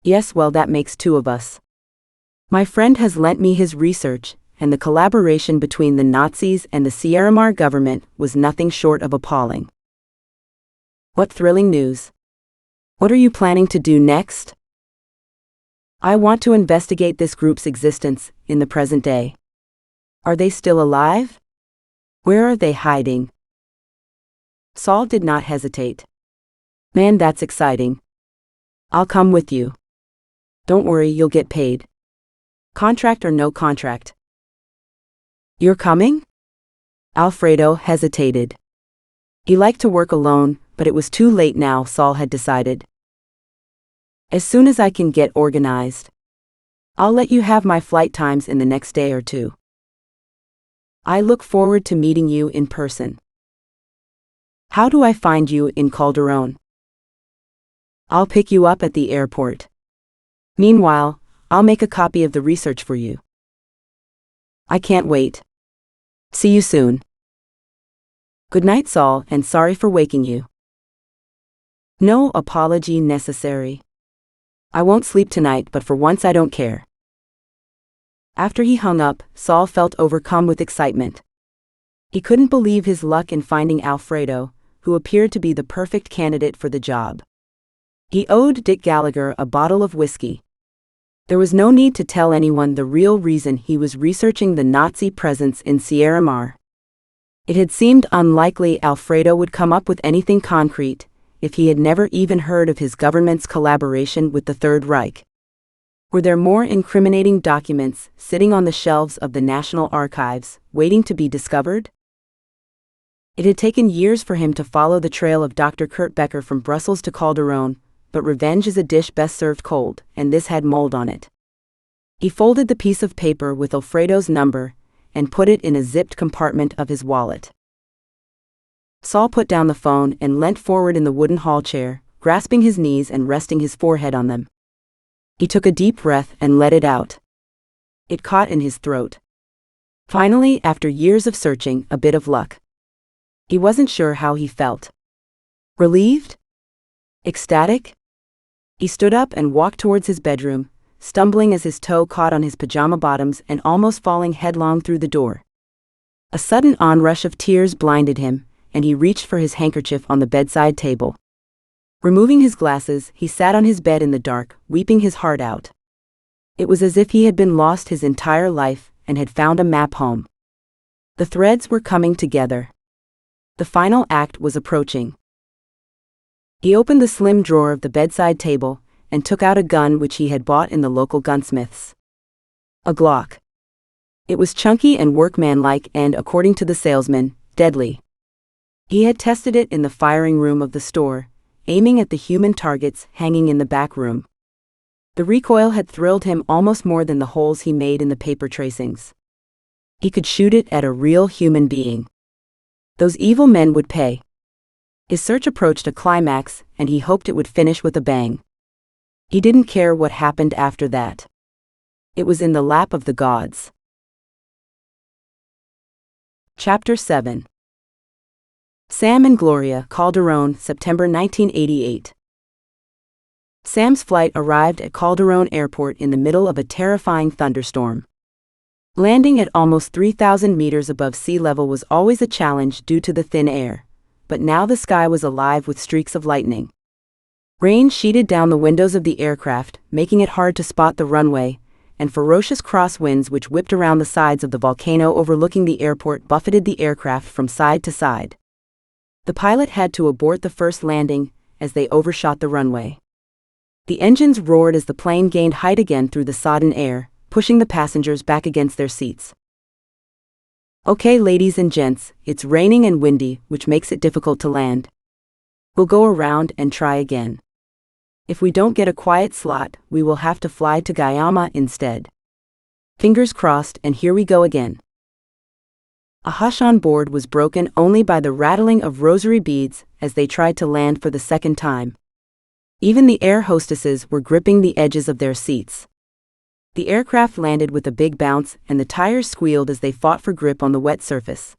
Yes, well, that makes two of us. My friend has lent me his research, and the collaboration between the Nazis and the Sierramar government was nothing short of appalling. What thrilling news. What are you planning to do next? I want to investigate this group's existence in the present day. Are they still alive? Where are they hiding? Saul did not hesitate. Man, that's exciting. I'll come with you. Don't worry, you'll get paid. Contract or no contract. You're coming? Alfredo hesitated. He liked to work alone, but it was too late now, Saul had decided. As soon as I can get organized. I'll let you have my flight times in the next day or two. I look forward to meeting you in person. How do I find you in Calderon? I'll pick you up at the airport. Meanwhile, I'll make a copy of the research for you. I can't wait. See you soon. Good night, Saul, and sorry for waking you. No apology necessary. I won't sleep tonight, but for once I don't care. After he hung up, Saul felt overcome with excitement. He couldn't believe his luck in finding Alfredo, who appeared to be the perfect candidate for the job. He owed Dick Gallagher a bottle of whiskey. There was no need to tell anyone the real reason he was researching the Nazi presence in Sierramar. It had seemed unlikely Alfredo would come up with anything concrete, if he had never even heard of his government's collaboration with the Third Reich. Were there more incriminating documents sitting on the shelves of the National Archives, waiting to be discovered? It had taken years for him to follow the trail of Dr. Kurt Becker from Brussels to Calderon, but revenge is a dish best served cold, and this had mold on it. He folded the piece of paper with Alfredo's number and put it in a zipped compartment of his wallet. Saul put down the phone and leant forward in the wooden hall chair, grasping his knees and resting his forehead on them. He took a deep breath and let it out. It caught in his throat. Finally, after years of searching, a bit of luck. He wasn't sure how he felt. Relieved? Ecstatic? He stood up and walked towards his bedroom, stumbling as his toe caught on his pajama bottoms and almost falling headlong through the door. A sudden onrush of tears blinded him, and he reached for his handkerchief on the bedside table. Removing his glasses, he sat on his bed in the dark, weeping his heart out. It was as if he had been lost his entire life and had found a map home. The threads were coming together. The final act was approaching. He opened the slim drawer of the bedside table and took out a gun which he had bought in the local gunsmith's. A Glock. It was chunky and workmanlike and, according to the salesman, deadly. He had tested it in the firing room of the store, aiming at the human targets hanging in the back room. The recoil had thrilled him almost more than the holes he made in the paper tracings. He could shoot it at a real human being. Those evil men would pay. His search approached a climax, and he hoped it would finish with a bang. He didn't care what happened after that. It was in the lap of the gods. Chapter 7. Sam and Gloria, Calderon, September 1988. Sam's flight arrived at Calderon Airport in the middle of a terrifying thunderstorm. Landing at almost 3,000 meters above sea level was always a challenge due to the thin air, but now the sky was alive with streaks of lightning. Rain sheeted down the windows of the aircraft, making it hard to spot the runway, and ferocious crosswinds which whipped around the sides of the volcano overlooking the airport buffeted the aircraft from side to side. The pilot had to abort the first landing as they overshot the runway. The engines roared as the plane gained height again through the sodden air, pushing the passengers back against their seats. Okay, ladies and gents, it's raining and windy, which makes it difficult to land. We'll go around and try again. If we don't get a quiet slot, we will have to fly to Guayama instead. Fingers crossed, and here we go again. A hush on board was broken only by the rattling of rosary beads as they tried to land for the second time. Even the air hostesses were gripping the edges of their seats. The aircraft landed with a big bounce, and the tires squealed as they fought for grip on the wet surface.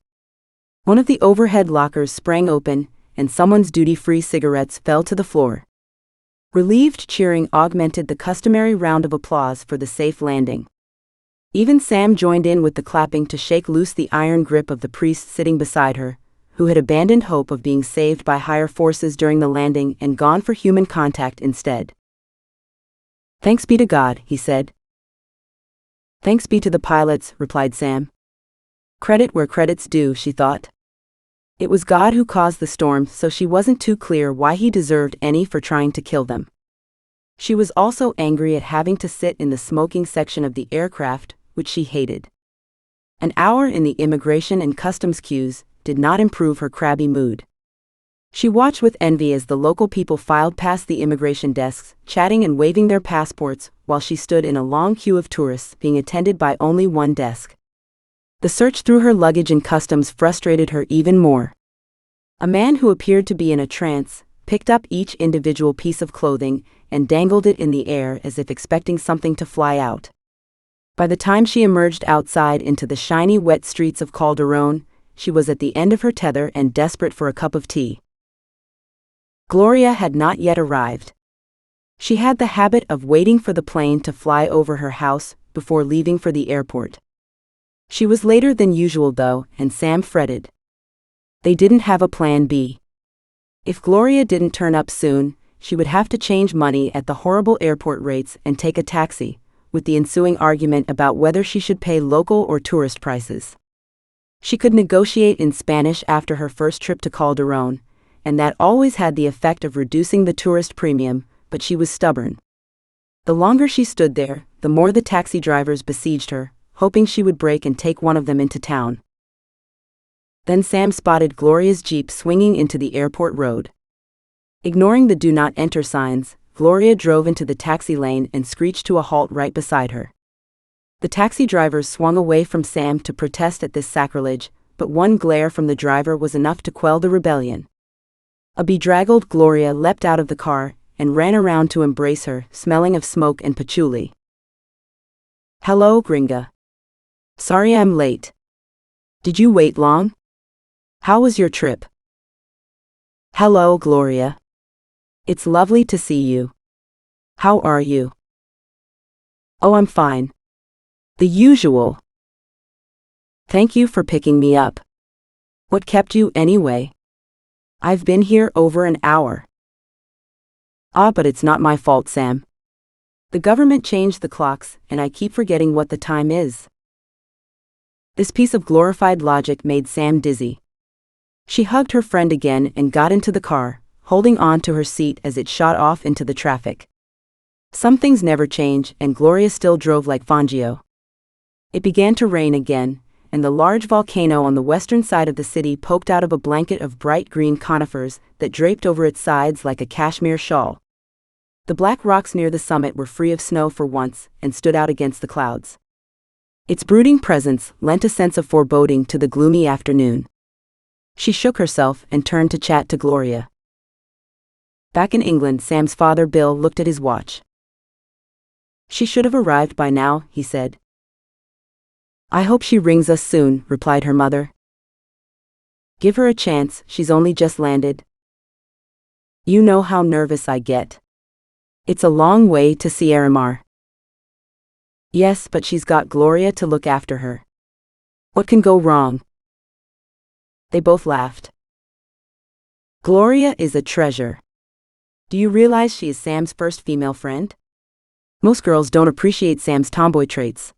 One of the overhead lockers sprang open, and someone's duty-free cigarettes fell to the floor. Relieved cheering augmented the customary round of applause for the safe landing. Even Sam joined in with the clapping to shake loose the iron grip of the priest sitting beside her, who had abandoned hope of being saved by higher forces during the landing and gone for human contact instead. "Thanks be to God," he said. "Thanks be to the pilots," replied Sam. Credit where credit's due, she thought. It was God who caused the storm, so she wasn't too clear why he deserved any for trying to kill them. She was also angry at having to sit in the smoking section of the aircraft, which she hated. An hour in the immigration and customs queues did not improve her crabby mood. She watched with envy as the local people filed past the immigration desks, chatting and waving their passports, while she stood in a long queue of tourists being attended by only one desk. The search through her luggage in customs frustrated her even more. A man who appeared to be in a trance picked up each individual piece of clothing and dangled it in the air as if expecting something to fly out. By the time she emerged outside into the shiny wet streets of Calderon, she was at the end of her tether and desperate for a cup of tea. Gloria had not yet arrived. She had the habit of waiting for the plane to fly over her house before leaving for the airport. She was later than usual though, and Sam fretted. They didn't have a plan B. If Gloria didn't turn up soon, she would have to change money at the horrible airport rates and take a taxi, with the ensuing argument about whether she should pay local or tourist prices. She could negotiate in Spanish after her first trip to Calderon, and that always had the effect of reducing the tourist premium, but she was stubborn. The longer she stood there, the more the taxi drivers besieged her, hoping she would break and take one of them into town. Then Sam spotted Gloria's Jeep swinging into the airport road. Ignoring the "Do Not Enter" signs, Gloria drove into the taxi lane and screeched to a halt right beside her. The taxi drivers swung away from Sam to protest at this sacrilege, but one glare from the driver was enough to quell the rebellion. A bedraggled Gloria leapt out of the car and ran around to embrace her, smelling of smoke and patchouli. "Hello, gringa. Sorry I'm late. Did you wait long? How was your trip?" "Hello, Gloria. It's lovely to see you. How are you?" "Oh, I'm fine. The usual. Thank you for picking me up. What kept you anyway? I've been here over an hour." "Ah, but it's not my fault, Sam. The government changed the clocks, and I keep forgetting what the time is." This piece of glorified logic made Sam dizzy. She hugged her friend again and got into the car, holding on to her seat as it shot off into the traffic. Some things never change, and Gloria still drove like Fangio. It began to rain again, and the large volcano on the western side of the city poked out of a blanket of bright green conifers that draped over its sides like a cashmere shawl. The black rocks near the summit were free of snow for once and stood out against the clouds. Its brooding presence lent a sense of foreboding to the gloomy afternoon. She shook herself and turned to chat to Gloria. Back in England, Sam's father Bill looked at his watch. "She should have arrived by now," he said. "I hope she rings us soon," replied her mother. "Give her a chance, she's only just landed. You know how nervous I get. It's a long way to Sierramar." "Yes, but she's got Gloria to look after her. What can go wrong?" They both laughed. "Gloria is a treasure. Do you realize she is Sam's first female friend? Most girls don't appreciate Sam's tomboy traits.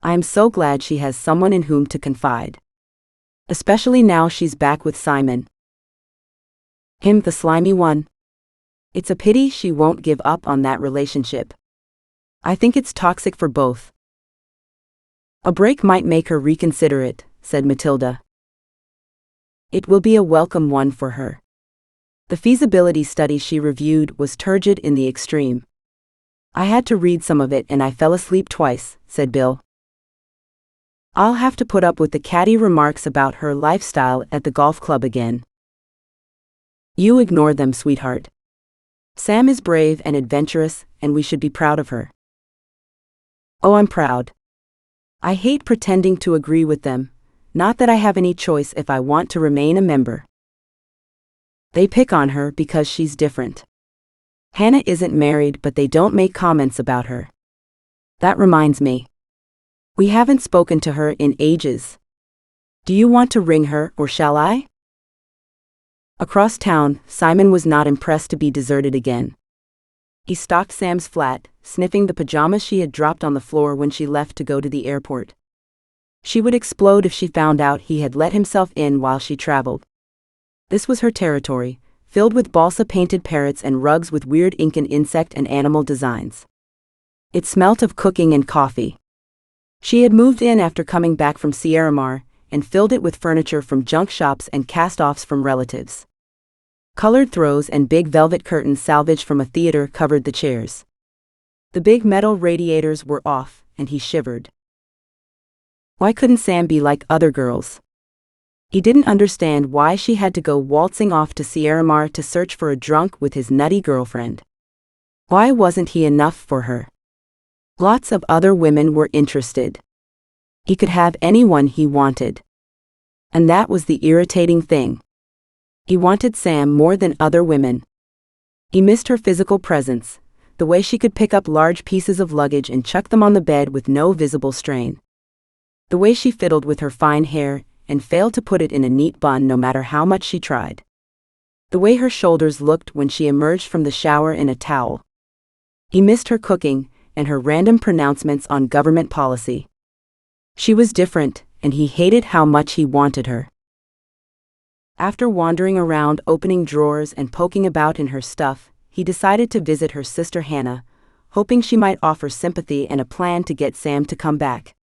I am so glad she has someone in whom to confide. Especially now she's back with Simon. Him, the slimy one. It's a pity she won't give up on that relationship. I think it's toxic for both." "A break might make her reconsider it," said Matilda. "It will be a welcome one for her." The feasibility study she reviewed was turgid in the extreme. "I had to read some of it and I fell asleep twice," said Bill. I'll have to put up with the catty remarks about her lifestyle at the golf club again. You ignore them, sweetheart. Sam is brave and adventurous, and we should be proud of her. Oh, I'm proud. I hate pretending to agree with them, not that I have any choice if I want to remain a member. They pick on her because she's different. Hannah isn't married, but they don't make comments about her. That reminds me. We haven't spoken to her in ages. Do you want to ring her, or shall I? Across town, Simon was not impressed to be deserted again. He stalked Sam's flat, sniffing the pajamas she had dropped on the floor when she left to go to the airport. She would explode if she found out he had let himself in while she traveled. This was her territory, filled with balsa-painted parrots and rugs with weird Incan insect and animal designs. It smelt of cooking and coffee. She had moved in after coming back from Sierramar, and filled it with furniture from junk shops and cast-offs from relatives. Colored throws and big velvet curtains salvaged from a theater covered the chairs. The big metal radiators were off, and he shivered. Why couldn't Sam be like other girls? He didn't understand why she had to go waltzing off to Sierramar to search for a drunk with his nutty girlfriend. Why wasn't he enough for her? Lots of other women were interested. He could have anyone he wanted. And that was the irritating thing. He wanted Sam more than other women. He missed her physical presence, the way she could pick up large pieces of luggage and chuck them on the bed with no visible strain. The way she fiddled with her fine hair and failed to put it in a neat bun no matter how much she tried. The way her shoulders looked when she emerged from the shower in a towel. He missed her cooking and her random pronouncements on government policy. She was different, and he hated how much he wanted her. After wandering around opening drawers and poking about in her stuff, he decided to visit her sister Hannah, hoping she might offer sympathy and a plan to get Sam to come back.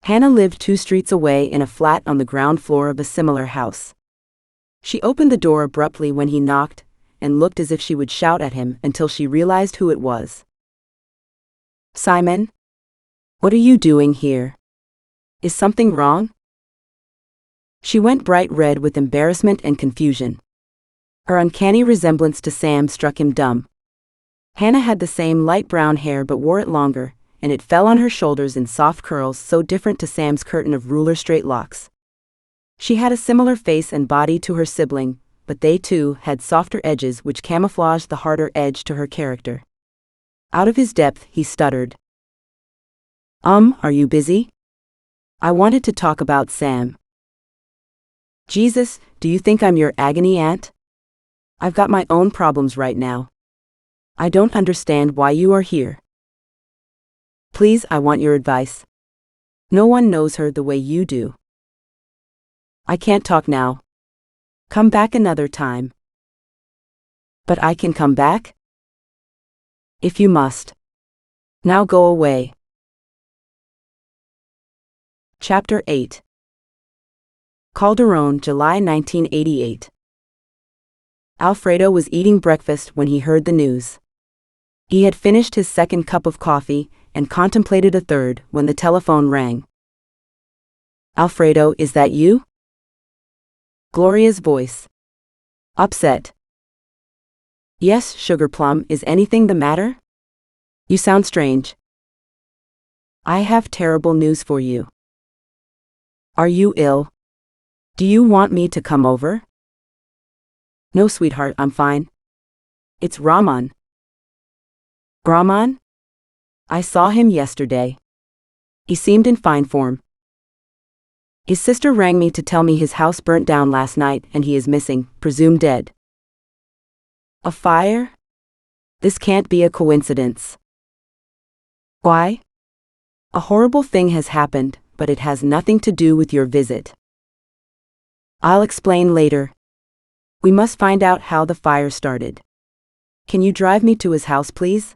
Hannah lived 2 streets away in a flat on the ground floor of a similar house. She opened the door abruptly when he knocked, and looked as if she would shout at him until she realized who it was. Simon? What are you doing here? Is something wrong? She went bright red with embarrassment and confusion. Her uncanny resemblance to Sam struck him dumb. Hannah had the same light brown hair but wore it longer, and it fell on her shoulders in soft curls so different to Sam's curtain of ruler straight locks. She had a similar face and body to her sibling, but they too had softer edges which camouflaged the harder edge to her character. Out of his depth, he stuttered. Are you busy? I wanted to talk about Sam. Jesus, do you think I'm your agony aunt? I've got my own problems right now. I don't understand why you are here. Please, I want your advice. No one knows her the way you do. I can't talk now. Come back another time. But I can come back? If you must. Now go away. Chapter 8. Calderon, July 1988. Alfredo was eating breakfast when he heard the news. He had finished his second cup of coffee and contemplated a third when the telephone rang. Alfredo, is that you? Gloria's voice. Upset. Yes, Sugar Plum, is anything the matter? You sound strange. I have terrible news for you. Are you ill? Do you want me to come over? No, sweetheart, I'm fine. It's Rahman. Rahman? I saw him yesterday. He seemed in fine form. His sister rang me to tell me his house burnt down last night and he is missing, presumed dead. A fire? This can't be a coincidence. Why? A horrible thing has happened, but it has nothing to do with your visit. I'll explain later. We must find out how the fire started. Can you drive me to his house, please?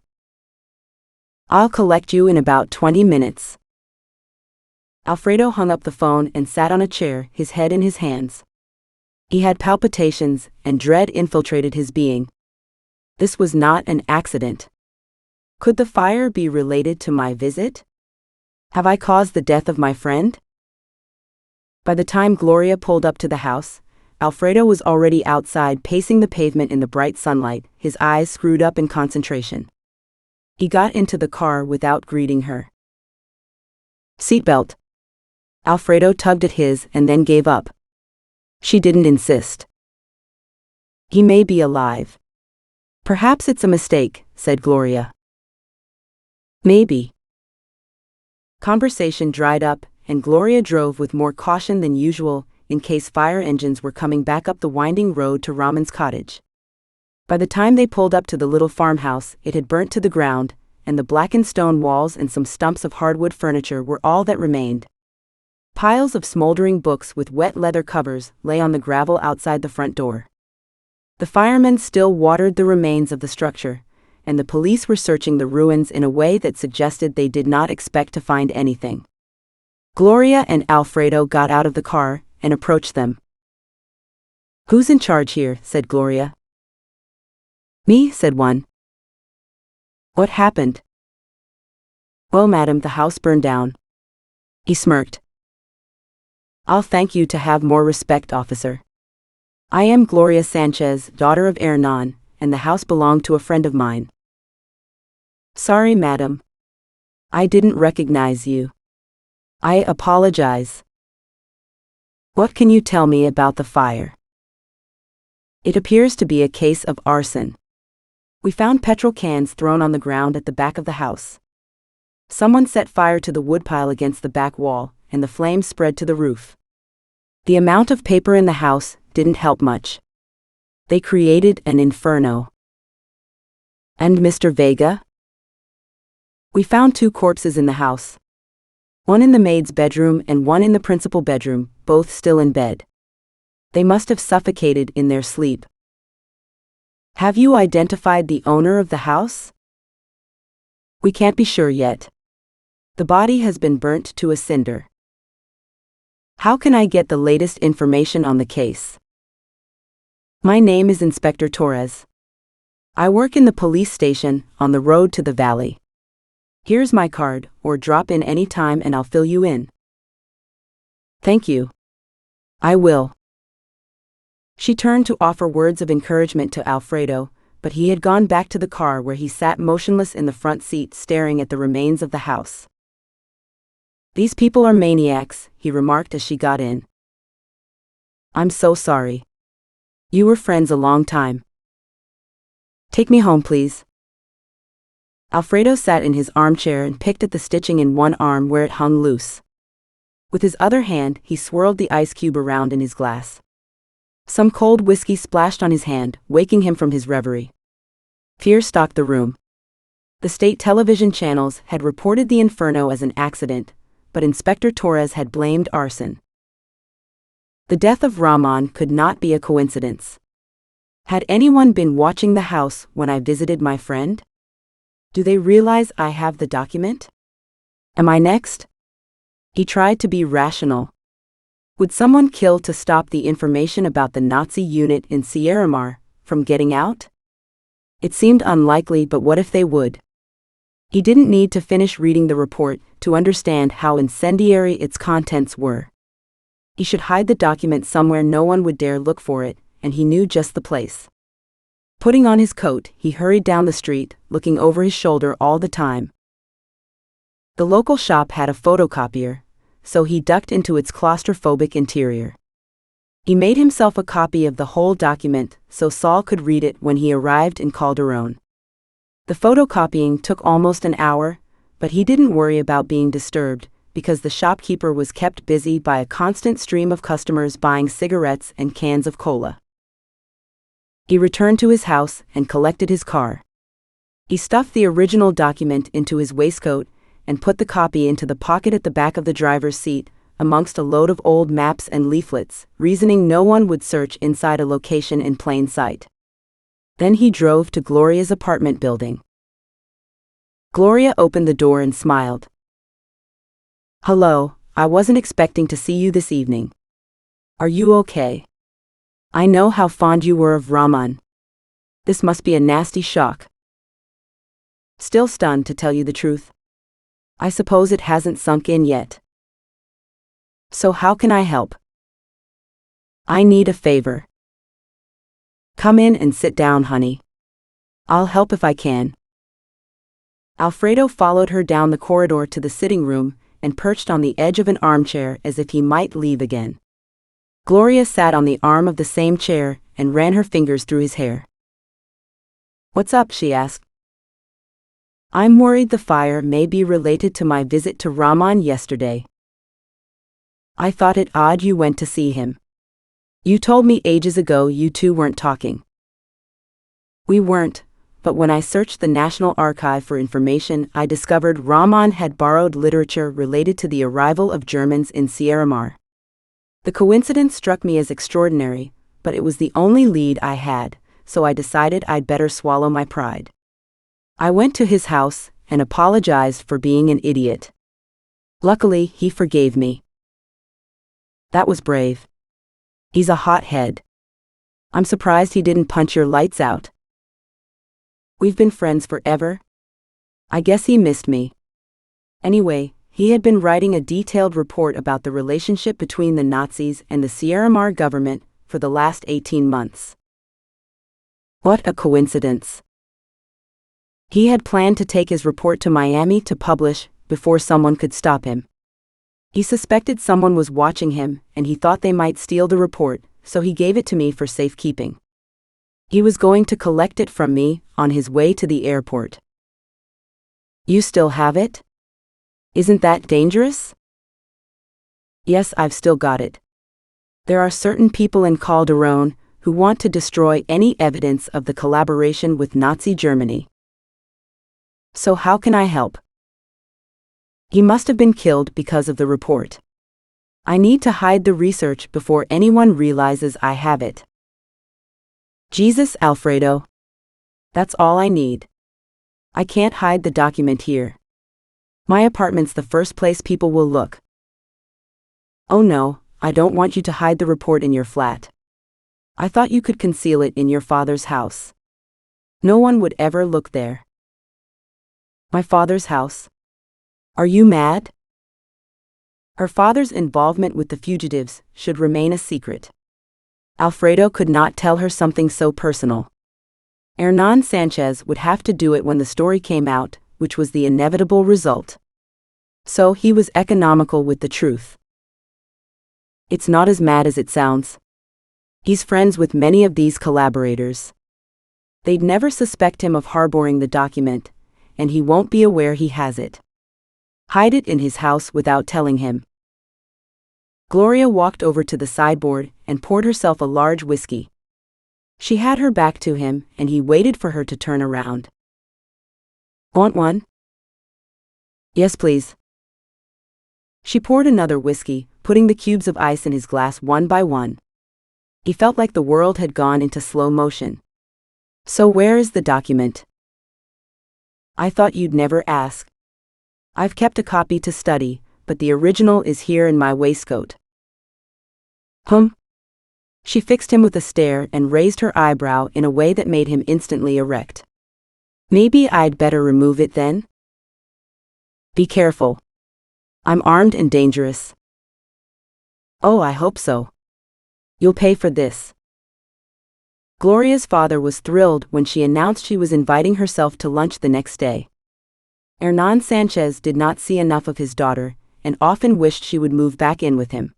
I'll collect you in about 20 minutes. Alfredo hung up the phone and sat on a chair, his head in his hands. He had palpitations, and dread infiltrated his being. This was not an accident. Could the fire be related to my visit? Have I caused the death of my friend? By the time Gloria pulled up to the house, Alfredo was already outside pacing the pavement in the bright sunlight, his eyes screwed up in concentration. He got into the car without greeting her. "Seatbelt." Alfredo tugged at his and then gave up. She didn't insist. "He may be alive." "Perhaps it's a mistake," said Gloria. "Maybe." Conversation dried up, and Gloria drove with more caution than usual, in case fire engines were coming back up the winding road to Ramon's cottage. By the time they pulled up to the little farmhouse, it had burnt to the ground, and the blackened stone walls and some stumps of hardwood furniture were all that remained. Piles of smoldering books with wet leather covers lay on the gravel outside the front door. The firemen still watered the remains of the structure, and the police were searching the ruins in a way that suggested they did not expect to find anything. Gloria and Alfredo got out of the car and approached them. "Who's in charge here?" said Gloria. "Me," said one. "What happened?" "Well, madam, the house burned down." He smirked. "I'll thank you to have more respect, officer. I am Gloria Sanchez, daughter of Hernan, and the house belonged to a friend of mine." "Sorry, madam. I didn't recognize you." "I apologize." "What can you tell me about the fire?" "It appears to be a case of arson. We found petrol cans thrown on the ground at the back of the house. Someone set fire to the woodpile against the back wall, and the flames spread to the roof. The amount of paper in the house didn't help much. They created an inferno." "And Mr. Vega?" "We found 2 corpses in the house. One in the maid's bedroom and one in the principal bedroom, both still in bed. They must have suffocated in their sleep." "Have you identified the owner of the house?" "We can't be sure yet. The body has been burnt to a cinder." "How can I get the latest information on the case?" "My name is Inspector Torres. I work in the police station on the road to the valley. Here's my card, or drop in any time and I'll fill you in." "Thank you. I will." She turned to offer words of encouragement to Alfredo, but he had gone back to the car where he sat motionless in the front seat staring at the remains of the house. "These people are maniacs," he remarked as she got in. "I'm so sorry. You were friends a long time. Take me home, please." Alfredo sat in his armchair and picked at the stitching in one arm where it hung loose. With his other hand, he swirled the ice cube around in his glass. Some cold whiskey splashed on his hand, waking him from his reverie. Fear stalked the room. The state television channels had reported the inferno as an accident, but Inspector Torres had blamed arson. The death of Ramon could not be a coincidence. Had anyone been watching the house when I visited my friend? Do they realize I have the document? Am I next? He tried to be rational. Would someone kill to stop the information about the Nazi unit in Sierramar from getting out? It seemed unlikely, but what if they would? He didn't need to finish reading the report to understand how incendiary its contents were. He should hide the document somewhere no one would dare look for it, and he knew just the place. Putting on his coat, he hurried down the street, looking over his shoulder all the time. The local shop had a photocopier, so he ducked into its claustrophobic interior. He made himself a copy of the whole document so Saul could read it when he arrived in Calderon. The photocopying took almost an hour, but he didn't worry about being disturbed, because the shopkeeper was kept busy by a constant stream of customers buying cigarettes and cans of cola. He returned to his house and collected his car. He stuffed the original document into his waistcoat and put the copy into the pocket at the back of the driver's seat, amongst a load of old maps and leaflets, reasoning no one would search inside a location in plain sight. Then he drove to Gloria's apartment building. Gloria opened the door and smiled. "Hello, I wasn't expecting to see you this evening. Are you okay? I know how fond you were of Ramon. This must be a nasty shock." "Still stunned, to tell you the truth. I suppose it hasn't sunk in yet." So how can I help? I need a favor. Come in and sit down, honey. I'll help if I can. Alfredo followed her down the corridor to the sitting room and perched on the edge of an armchair as if he might leave again. Gloria sat on the arm of the same chair and ran her fingers through his hair. What's up? She asked. I'm worried the fire may be related to my visit to Rahman yesterday. I thought it odd you went to see him. You told me ages ago you two weren't talking. We weren't, but when I searched the National Archive for information, I discovered Rahman had borrowed literature related to the arrival of Germans in Sierramar. The coincidence struck me as extraordinary, but it was the only lead I had, so I decided I'd better swallow my pride. I went to his house and apologized for being an idiot. Luckily, he forgave me. That was brave. He's a hothead. I'm surprised he didn't punch your lights out. We've been friends forever. I guess he missed me. Anyway, he had been writing a detailed report about the relationship between the Nazis and the Sierramar government for the last 18 months. What a coincidence. He had planned to take his report to Miami to publish before someone could stop him. He suspected someone was watching him, and he thought they might steal the report, so he gave it to me for safekeeping. He was going to collect it from me on his way to the airport. You still have it? Isn't that dangerous? Yes, I've still got it. There are certain people in Calderon who want to destroy any evidence of the collaboration with Nazi Germany. So how can I help? He must have been killed because of the report. I need to hide the research before anyone realizes I have it. Jesus, Alfredo. That's all I need. I can't hide the document here. My apartment's the first place people will look. Oh no, I don't want you to hide the report in your flat. I thought you could conceal it in your father's house. No one would ever look there. My father's house? Are you mad? Her father's involvement with the fugitives should remain a secret. Alfredo could not tell her something so personal. Hernan Sanchez would have to do it when the story came out, which was the inevitable result. So he was economical with the truth. It's not as mad as it sounds. He's friends with many of these collaborators. They'd never suspect him of harboring the document, and he won't be aware he has it. Hide it in his house without telling him. Gloria walked over to the sideboard and poured herself a large whiskey. She had her back to him, and he waited for her to turn around. Want one? Yes, please. She poured another whiskey, putting the cubes of ice in his glass one by one. He felt like the world had gone into slow motion. So where is the document? I thought you'd never ask. I've kept a copy to study, but the original is here in my waistcoat. She fixed him with a stare and raised her eyebrow in a way that made him instantly erect. Maybe I'd better remove it then? Be careful. I'm armed and dangerous. Oh, I hope so. You'll pay for this. Gloria's father was thrilled when she announced she was inviting herself to lunch the next day. Hernan Sanchez did not see enough of his daughter, and often wished she would move back in with him.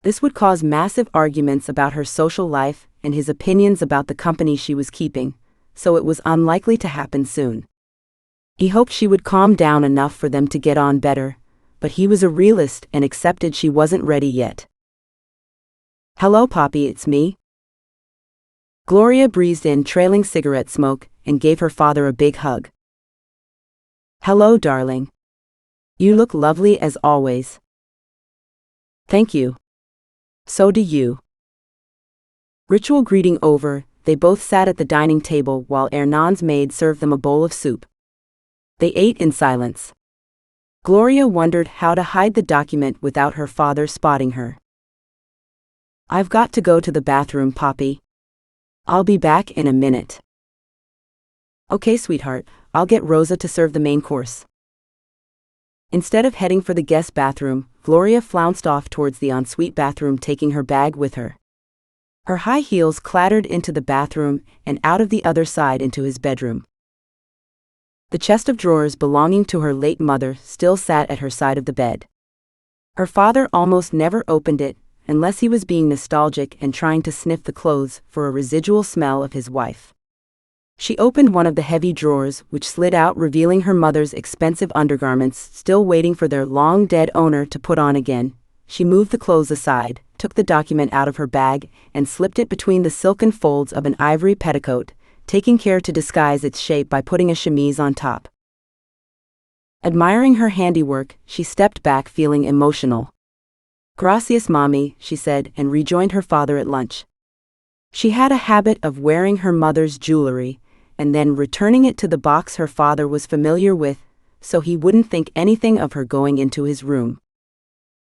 This would cause massive arguments about her social life and his opinions about the company she was keeping, so it was unlikely to happen soon. He hoped she would calm down enough for them to get on better, but he was a realist and accepted she wasn't ready yet. Hello, Poppy, it's me. Gloria breathed in trailing cigarette smoke and gave her father a big hug. Hello, darling. You look lovely as always. Thank you. So do you. Ritual greeting over, they both sat at the dining table while Hernan's maid served them a bowl of soup. They ate in silence. Gloria wondered how to hide the document without her father spotting her. I've got to go to the bathroom, Poppy. I'll be back in a minute. Okay, sweetheart, I'll get Rosa to serve the main course. Instead of heading for the guest bathroom, Gloria flounced off towards the ensuite bathroom, taking her bag with her. Her high heels clattered into the bathroom and out of the other side into his bedroom. The chest of drawers belonging to her late mother still sat at her side of the bed. Her father almost never opened it, unless he was being nostalgic and trying to sniff the clothes for a residual smell of his wife. She opened one of the heavy drawers, which slid out, revealing her mother's expensive undergarments, still waiting for their long-dead owner to put on again. She moved the clothes aside, took the document out of her bag, and slipped it between the silken folds of an ivory petticoat, taking care to disguise its shape by putting a chemise on top. Admiring her handiwork, she stepped back, feeling emotional. "Gracias, Mommy," she said, and rejoined her father at lunch. She had a habit of wearing her mother's jewelry, and then returning it to the box her father was familiar with, so he wouldn't think anything of her going into his room.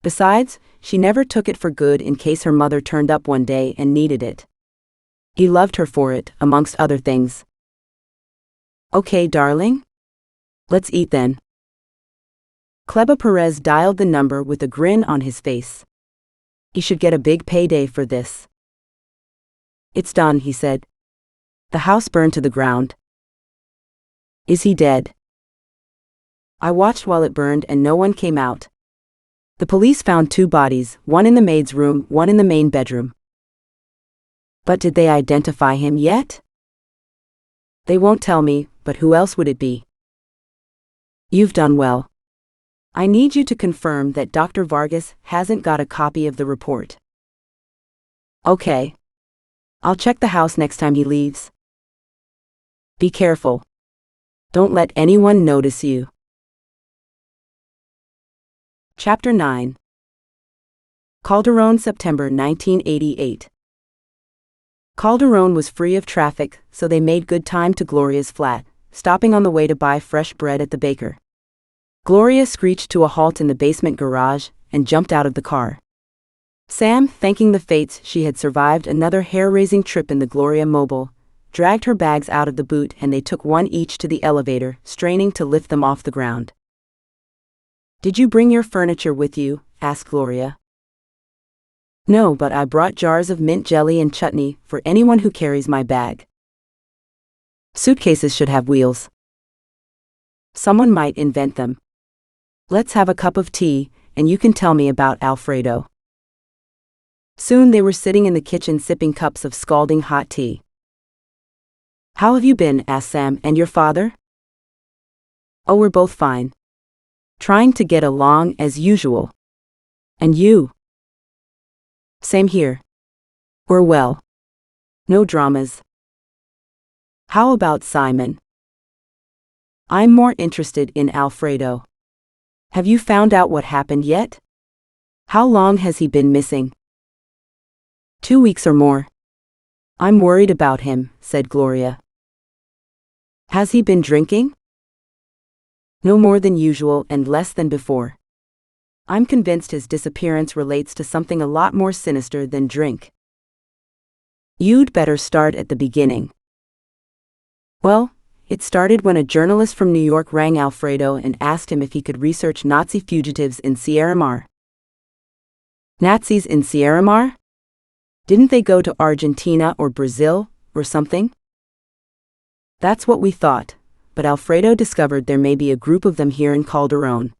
Besides, she never took it for good in case her mother turned up one day and needed it. He loved her for it, amongst other things. "Okay, darling? Let's eat then." Cleba Perez dialed the number with a grin on his face. He should get a big payday for this. "It's done," he said. "The house burned to the ground." "Is he dead?" "I watched while it burned and no one came out. The police found 2 bodies, one in the maid's room, one in the main bedroom." "But did they identify him yet?" "They won't tell me, but who else would it be?" "You've done well. I need you to confirm that Dr. Vargas hasn't got a copy of the report." "Okay. I'll check the house next time he leaves. Be careful. Don't let anyone notice you." Chapter 9. Calderon, September 1988. Calderon was free of traffic, so they made good time to Gloria's flat, stopping on the way to buy fresh bread at the baker. Gloria screeched to a halt in the basement garage and jumped out of the car. Sam, thanking the fates she had survived another hair-raising trip in the Gloria Mobile, dragged her bags out of the boot and they took one each to the elevator, straining to lift them off the ground. "Did you bring your furniture with you?" asked Gloria. "No, but I brought jars of mint jelly and chutney for anyone who carries my bag. Suitcases should have wheels. Someone might invent them. Let's have a cup of tea, and you can tell me about Alfredo." Soon they were sitting in the kitchen sipping cups of scalding hot tea. "How have you been?" asked Sam. "And your father?" "Oh, we're both fine. Trying to get along as usual. And you?" "Same here. We're well. No dramas." "How about Simon?" "I'm more interested in Alfredo. Have you found out what happened yet? How long has he been missing?" 2 weeks or more. I'm worried about him," said Gloria. "Has he been drinking?" "No more than usual and less than before. I'm convinced his disappearance relates to something a lot more sinister than drink." "You'd better start at the beginning." "Well, it started when a journalist from New York rang Alfredo and asked him if he could research Nazi fugitives in Sierramar." "Nazis in Sierramar? Didn't they go to Argentina or Brazil, or something?" "That's what we thought, but Alfredo discovered there may be a group of them here in Calderon.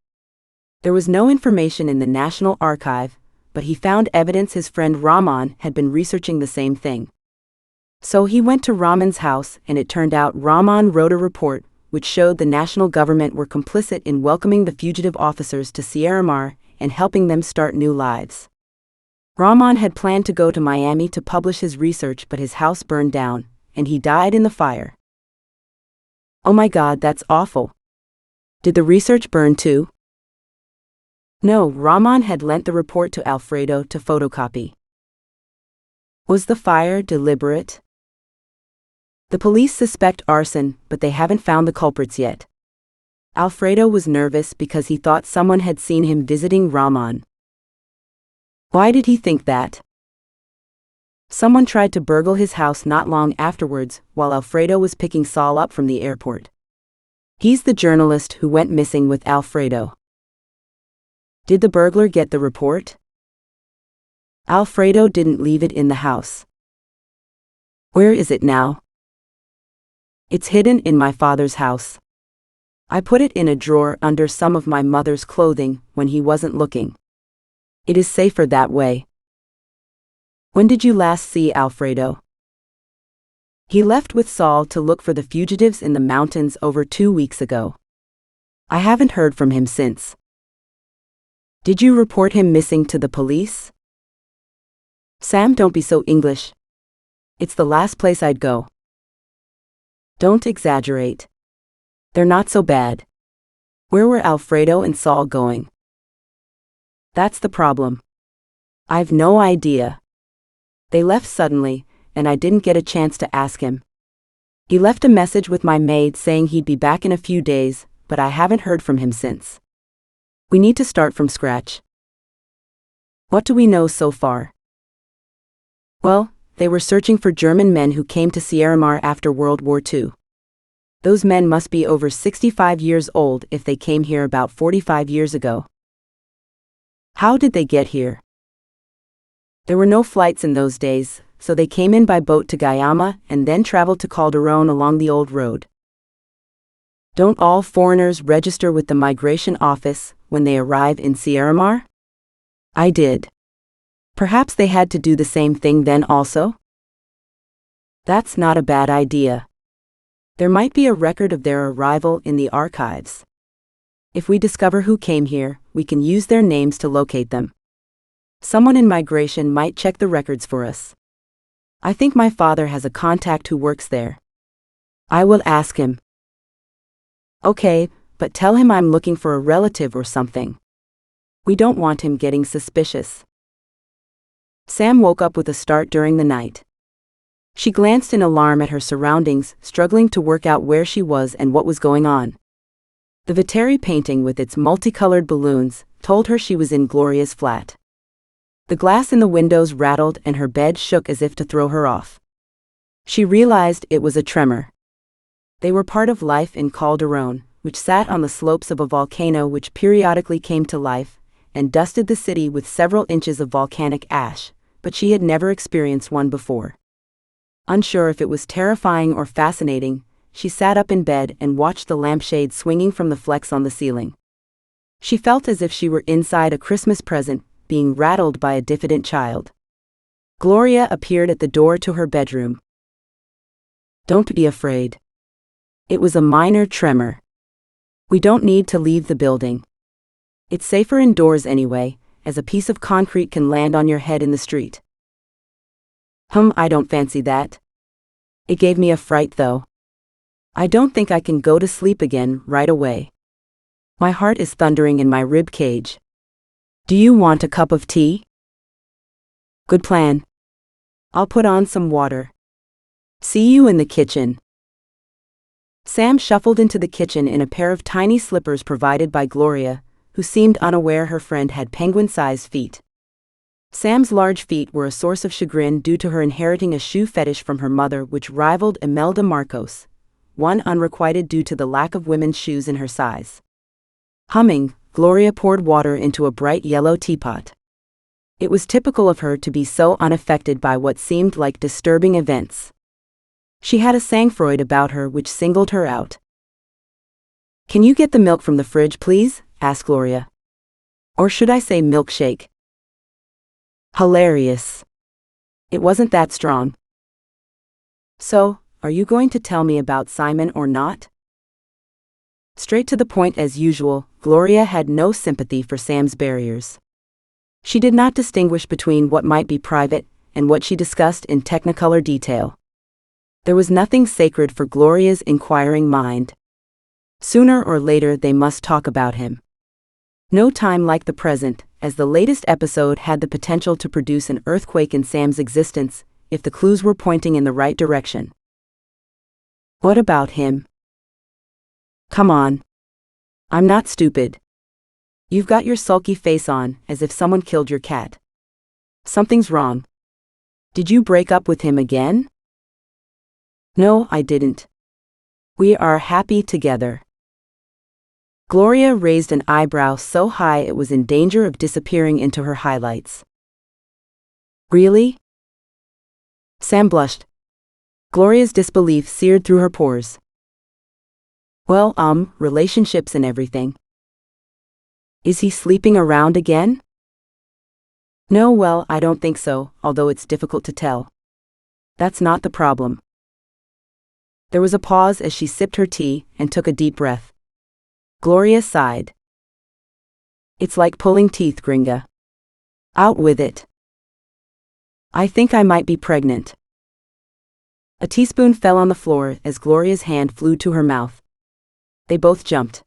There was no information in the National Archive, but he found evidence his friend Rahman had been researching the same thing. So he went to Rahman's house, and it turned out Rahman wrote a report which showed the national government were complicit in welcoming the fugitive officers to Sierramar and helping them start new lives. Rahman had planned to go to Miami to publish his research, but his house burned down, and he died in the fire." "Oh my God, that's awful. Did the research burn too?" "No, Rahman had lent the report to Alfredo to photocopy." "Was the fire deliberate?" "The police suspect arson, but they haven't found the culprits yet. Alfredo was nervous because he thought someone had seen him visiting Rahman." "Why did he think that?" "Someone tried to burgle his house not long afterwards while Alfredo was picking Saul up from the airport. He's the journalist who went missing with Alfredo." Did the burglar get the report? Alfredo didn't leave it in the house. Where is it now? It's hidden in my father's house. I put it in a drawer under some of my mother's clothing when he wasn't looking. It is safer that way. When did you last see Alfredo? He left with Saul to look for the fugitives in the mountains over 2 weeks ago. I haven't heard from him since. Did you report him missing to the police? Sam, don't be so English. It's the last place I'd go. Don't exaggerate. They're not so bad. Where were Alfredo and Saul going? That's the problem. I've no idea. They left suddenly, and I didn't get a chance to ask him. He left a message with my maid saying he'd be back in a few days, but I haven't heard from him since. We need to start from scratch. What do we know so far? Well, they were searching for German men who came to Sierramar after World War II. Those men must be over 65 years old if they came here about 45 years ago. How did they get here? There were no flights in those days, so they came in by boat to Guayama and then traveled to Calderon along the old road. Don't all foreigners register with the migration office when they arrive in Sierramar? I did. Perhaps they had to do the same thing then also? That's not a bad idea. There might be a record of their arrival in the archives. If we discover who came here, we can use their names to locate them. Someone in migration might check the records for us. I think my father has a contact who works there. I will ask him. Okay, but tell him I'm looking for a relative or something. We don't want him getting suspicious. Sam woke up with a start during the night. She glanced in alarm at her surroundings, struggling to work out where she was and what was going on. The Viteri painting with its multicolored balloons told her she was in Gloria's flat. The glass in the windows rattled and her bed shook as if to throw her off. She realized it was a tremor. They were part of life in Calderon, which sat on the slopes of a volcano which periodically came to life and dusted the city with several inches of volcanic ash, but she had never experienced one before. Unsure if it was terrifying or fascinating, she sat up in bed and watched the lampshade swinging from the flex on the ceiling. She felt as if she were inside a Christmas present, being rattled by a diffident child. Gloria appeared at the door to her bedroom. Don't be afraid. It was a minor tremor. We don't need to leave the building. It's safer indoors anyway, as a piece of concrete can land on your head in the street. I don't fancy that. It gave me a fright though. I don't think I can go to sleep again right away. My heart is thundering in my rib cage. Do you want a cup of tea? Good plan. I'll put on some water. See you in the kitchen. Sam shuffled into the kitchen in a pair of tiny slippers provided by Gloria, who seemed unaware her friend had penguin-sized feet. Sam's large feet were a source of chagrin due to her inheriting a shoe fetish from her mother which rivaled Imelda Marcos, one unrequited due to the lack of women's shoes in her size. Humming, Gloria poured water into a bright yellow teapot. It was typical of her to be so unaffected by what seemed like disturbing events. She had a sang-froid about her which singled her out. Can you get the milk from the fridge, please? Asked Gloria. Or should I say milkshake? Hilarious. It wasn't that strong. So, are you going to tell me about Simon or not? Straight to the point as usual, Gloria had no sympathy for Sam's barriers. She did not distinguish between what might be private and what she discussed in technicolor detail. There was nothing sacred for Gloria's inquiring mind. Sooner or later they must talk about him. No time like the present, as the latest episode had the potential to produce an earthquake in Sam's existence, if the clues were pointing in the right direction. What about him? Come on. I'm not stupid. You've got your sulky face on, as if someone killed your cat. Something's wrong. Did you break up with him again? No, I didn't. We are happy together. Gloria raised an eyebrow so high it was in danger of disappearing into her highlights. Really? Sam blushed. Gloria's disbelief seared through her pores. Well, relationships and everything. Is he sleeping around again? No, well, I don't think so, although it's difficult to tell. That's not the problem. There was a pause as she sipped her tea and took a deep breath. Gloria sighed. It's like pulling teeth, gringa. Out with it. I think I might be pregnant. A teaspoon fell on the floor as Gloria's hand flew to her mouth. They both jumped.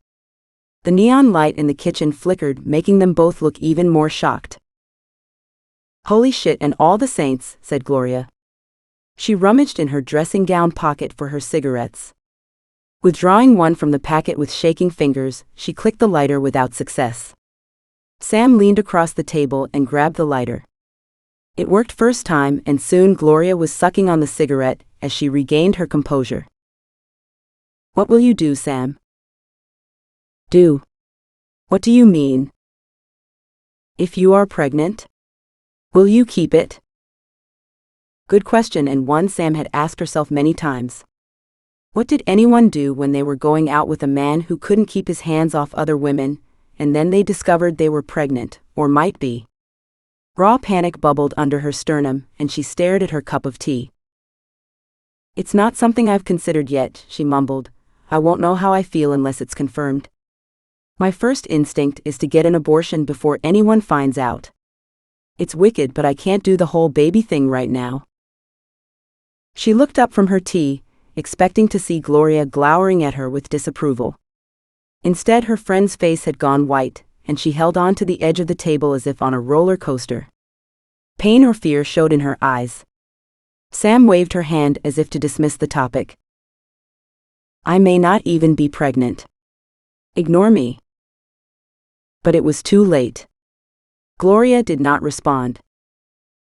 The neon light in the kitchen flickered, making them both look even more shocked. Holy shit and all the saints, said Gloria. She rummaged in her dressing gown pocket for her cigarettes. Withdrawing one from the packet with shaking fingers, she clicked the lighter without success. Sam leaned across the table and grabbed the lighter. It worked first time, and soon Gloria was sucking on the cigarette as she regained her composure. What will you do, Sam? Do? What do you mean? If you are pregnant? Will you keep it? Good question, and one Sam had asked herself many times. What did anyone do when they were going out with a man who couldn't keep his hands off other women, and then they discovered they were pregnant, or might be? Raw panic bubbled under her sternum, and she stared at her cup of tea. It's not something I've considered yet, she mumbled. I won't know how I feel unless it's confirmed. My first instinct is to get an abortion before anyone finds out. It's wicked, but I can't do the whole baby thing right now. She looked up from her tea, expecting to see Gloria glowering at her with disapproval. Instead, her friend's face had gone white, and she held on to the edge of the table as if on a roller coaster. Pain or fear showed in her eyes. Sam waved her hand as if to dismiss the topic. I may not even be pregnant. Ignore me. But it was too late. Gloria did not respond.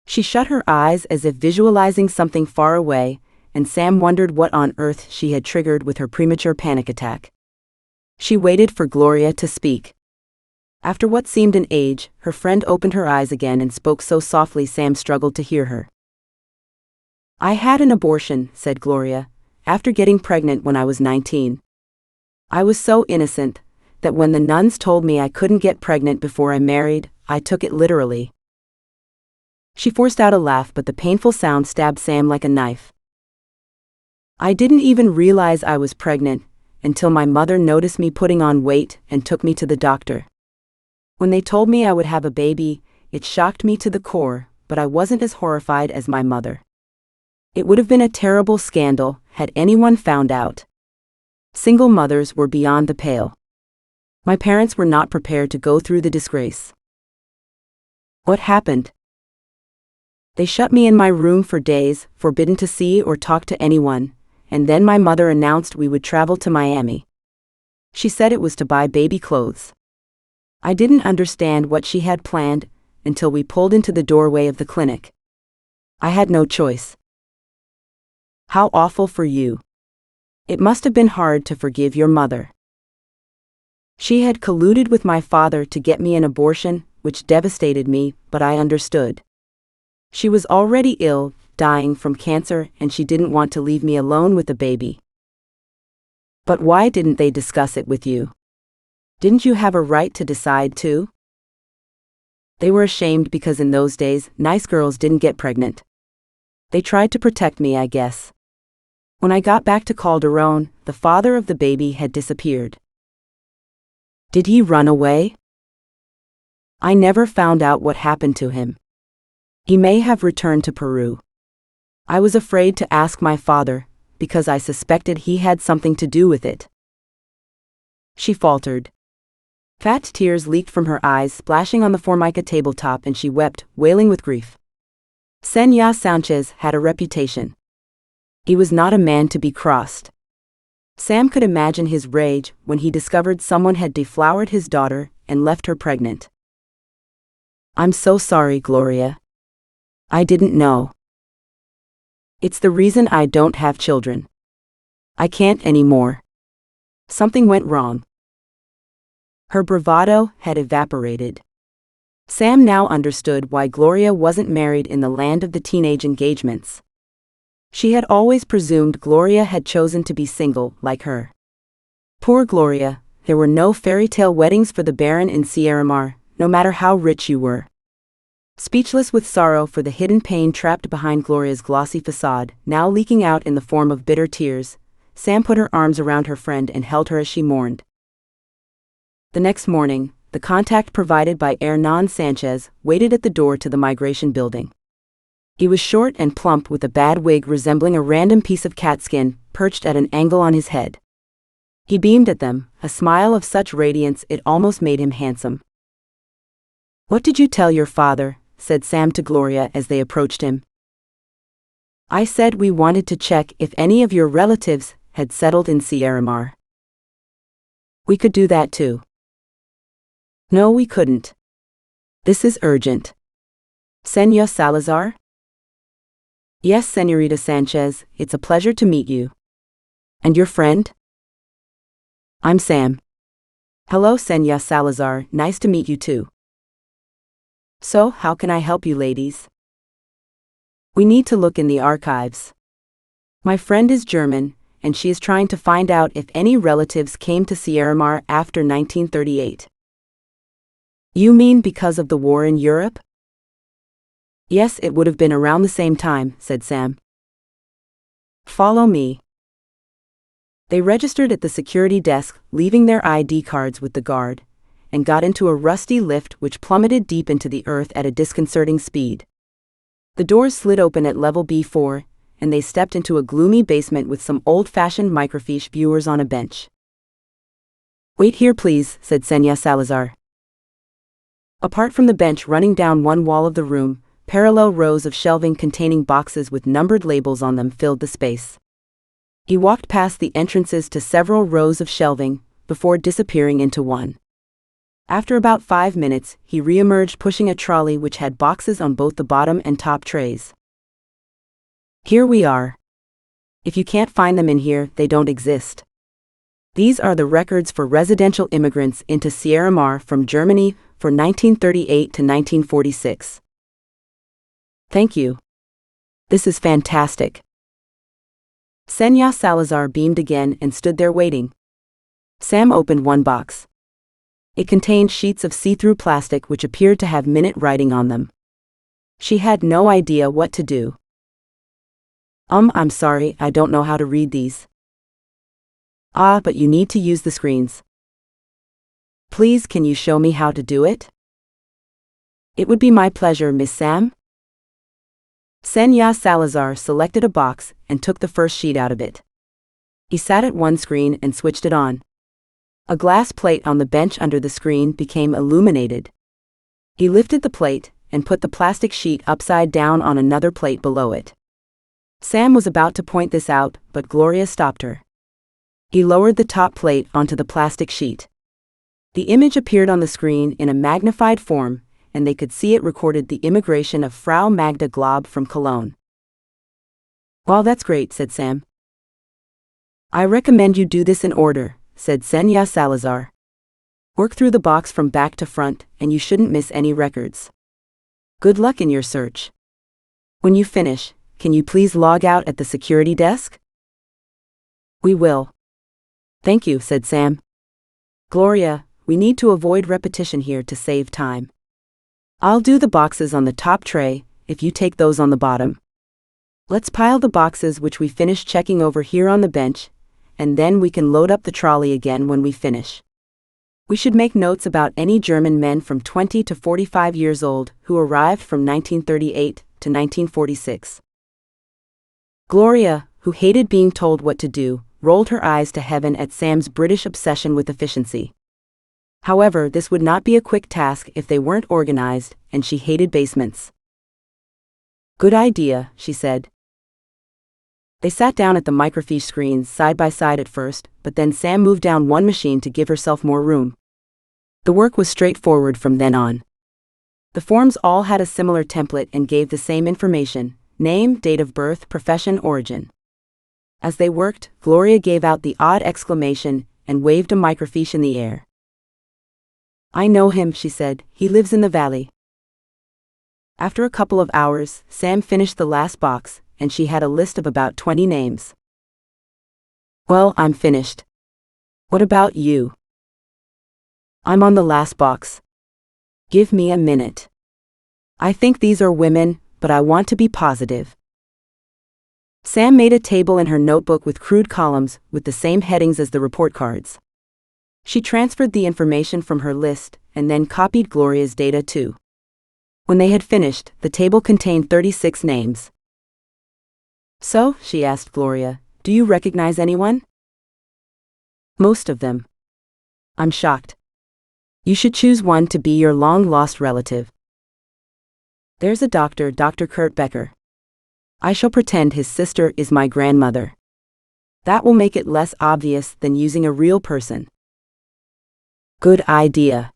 She shut her eyes as if visualizing something far away, and Sam wondered what on earth she had triggered with her premature panic attack. She waited for Gloria to speak. After what seemed an age, her friend opened her eyes again and spoke so softly Sam struggled to hear her. I had an abortion, said Gloria, after getting pregnant when I was 19. I was so innocent that when the nuns told me I couldn't get pregnant before I married, I took it literally. She forced out a laugh, but the painful sound stabbed Sam like a knife. I didn't even realize I was pregnant until my mother noticed me putting on weight and took me to the doctor. When they told me I would have a baby, it shocked me to the core, but I wasn't as horrified as my mother. It would have been a terrible scandal had anyone found out. Single mothers were beyond the pale. My parents were not prepared to go through the disgrace. What happened? They shut me in my room for days, forbidden to see or talk to anyone, and then my mother announced we would travel to Miami. She said it was to buy baby clothes. I didn't understand what she had planned until we pulled into the doorway of the clinic. I had no choice. How awful for you. It must have been hard to forgive your mother. She had colluded with my father to get me an abortion, which devastated me, but I understood. She was already ill, dying from cancer, and she didn't want to leave me alone with the baby. But why didn't they discuss it with you? Didn't you have a right to decide too? They were ashamed because in those days, nice girls didn't get pregnant. They tried to protect me, I guess. When I got back to Calderon, the father of the baby had disappeared. Did he run away? I never found out what happened to him. He may have returned to Peru. I was afraid to ask my father, because I suspected he had something to do with it. She faltered. Fat tears leaked from her eyes, splashing on the Formica tabletop, and she wept, wailing with grief. Señor Sanchez had a reputation. He was not a man to be crossed. Sam could imagine his rage when he discovered someone had deflowered his daughter and left her pregnant. I'm so sorry, Gloria. I didn't know. It's the reason I don't have children. I can't anymore. Something went wrong. Her bravado had evaporated. Sam now understood why Gloria wasn't married in the land of the teenage engagements. She had always presumed Gloria had chosen to be single, like her. Poor Gloria, there were no fairy tale weddings for the Baron in Sierramar, no matter how rich you were. Speechless with sorrow for the hidden pain trapped behind Gloria's glossy facade, now leaking out in the form of bitter tears, Sam put her arms around her friend and held her as she mourned. The next morning, the contact provided by Hernan Sanchez waited at the door to the migration building. He was short and plump with a bad wig resembling a random piece of catskin perched at an angle on his head. He beamed at them, a smile of such radiance it almost made him handsome. "What did you tell your father?" said Sam to Gloria as they approached him. "I said we wanted to check if any of your relatives had settled in Sierramar." "We could do that too." "No, we couldn't. This is urgent." "Señor Salazar?" "Yes, Señorita Sanchez, it's a pleasure to meet you." "And your friend?" "I'm Sam." "Hello, Señor Salazar, nice to meet you too." "So, how can I help you ladies?" "We need to look in the archives. My friend is German, and she is trying to find out if any relatives came to Sierramar after 1938. "You mean because of the war in Europe?" "Yes, it would have been around the same time," said Sam. "Follow me." They registered at the security desk, leaving their ID cards with the guard, and got into a rusty lift which plummeted deep into the earth at a disconcerting speed. The doors slid open at level B4, and they stepped into a gloomy basement with some old-fashioned microfiche viewers on a bench. "Wait here please," said Señor Salazar. Apart from the bench running down one wall of the room, parallel rows of shelving containing boxes with numbered labels on them filled the space. He walked past the entrances to several rows of shelving, before disappearing into one. After about 5 minutes, he re-emerged pushing a trolley which had boxes on both the bottom and top trays. "Here we are. If you can't find them in here, they don't exist. These are the records for residential immigrants into Sierramar from Germany for 1938 to 1946. "Thank you. This is fantastic." Señor Salazar beamed again and stood there waiting. Sam opened one box. It contained sheets of see-through plastic which appeared to have minute writing on them. She had no idea what to do. I'm sorry, I don't know how to read these." "Ah, but you need to use the screens." "Please, can you show me how to do it?" "It would be my pleasure, Miss Sam." Señor Salazar selected a box and took the first sheet out of it. He sat at one screen and switched it on. A glass plate on the bench under the screen became illuminated. He lifted the plate and put the plastic sheet upside down on another plate below it. Sam was about to point this out, but Gloria stopped her. He lowered the top plate onto the plastic sheet. The image appeared on the screen in a magnified form, and they could see it recorded the immigration of Frau Magda Glob from Cologne. "Well, that's great," said Sam. "I recommend you do this in order," said Señor Salazar. "Work through the box from back to front, and you shouldn't miss any records. Good luck in your search. When you finish, can you please log out at the security desk?" "We will." "Thank you," said Sam. "Gloria, we need to avoid repetition here to save time. I'll do the boxes on the top tray, if you take those on the bottom. Let's pile the boxes which we finished checking over here on the bench, and then we can load up the trolley again when we finish. We should make notes about any German men from 20 to 45 years old who arrived from 1938 to 1946. Gloria, who hated being told what to do, rolled her eyes to heaven at Sam's British obsession with efficiency. However, this would not be a quick task if they weren't organized, and she hated basements. "Good idea," she said. They sat down at the microfiche screens side by side at first, but then Sam moved down one machine to give herself more room. The work was straightforward from then on. The forms all had a similar template and gave the same information: name, date of birth, profession, origin. As they worked, Gloria gave out the odd exclamation and waved a microfiche in the air. I know him, she said. He lives in the valley. After a couple of hours, Sam finished the last box, and she had a list of about 20 names. Well, I'm finished. What about you? I'm on the last box. Give me a minute. I think these are women, but I want to be positive. Sam made a table in her notebook with crude columns with the same headings as the report cards. She transferred the information from her list and then copied Gloria's data too. When they had finished, the table contained 36 names. So, she asked Gloria, do you recognize anyone? Most of them. I'm shocked. You should choose one to be your long-lost relative. There's a doctor, Dr. Kurt Becker. I shall pretend his sister is my grandmother. That will make it less obvious than using a real person. Good idea.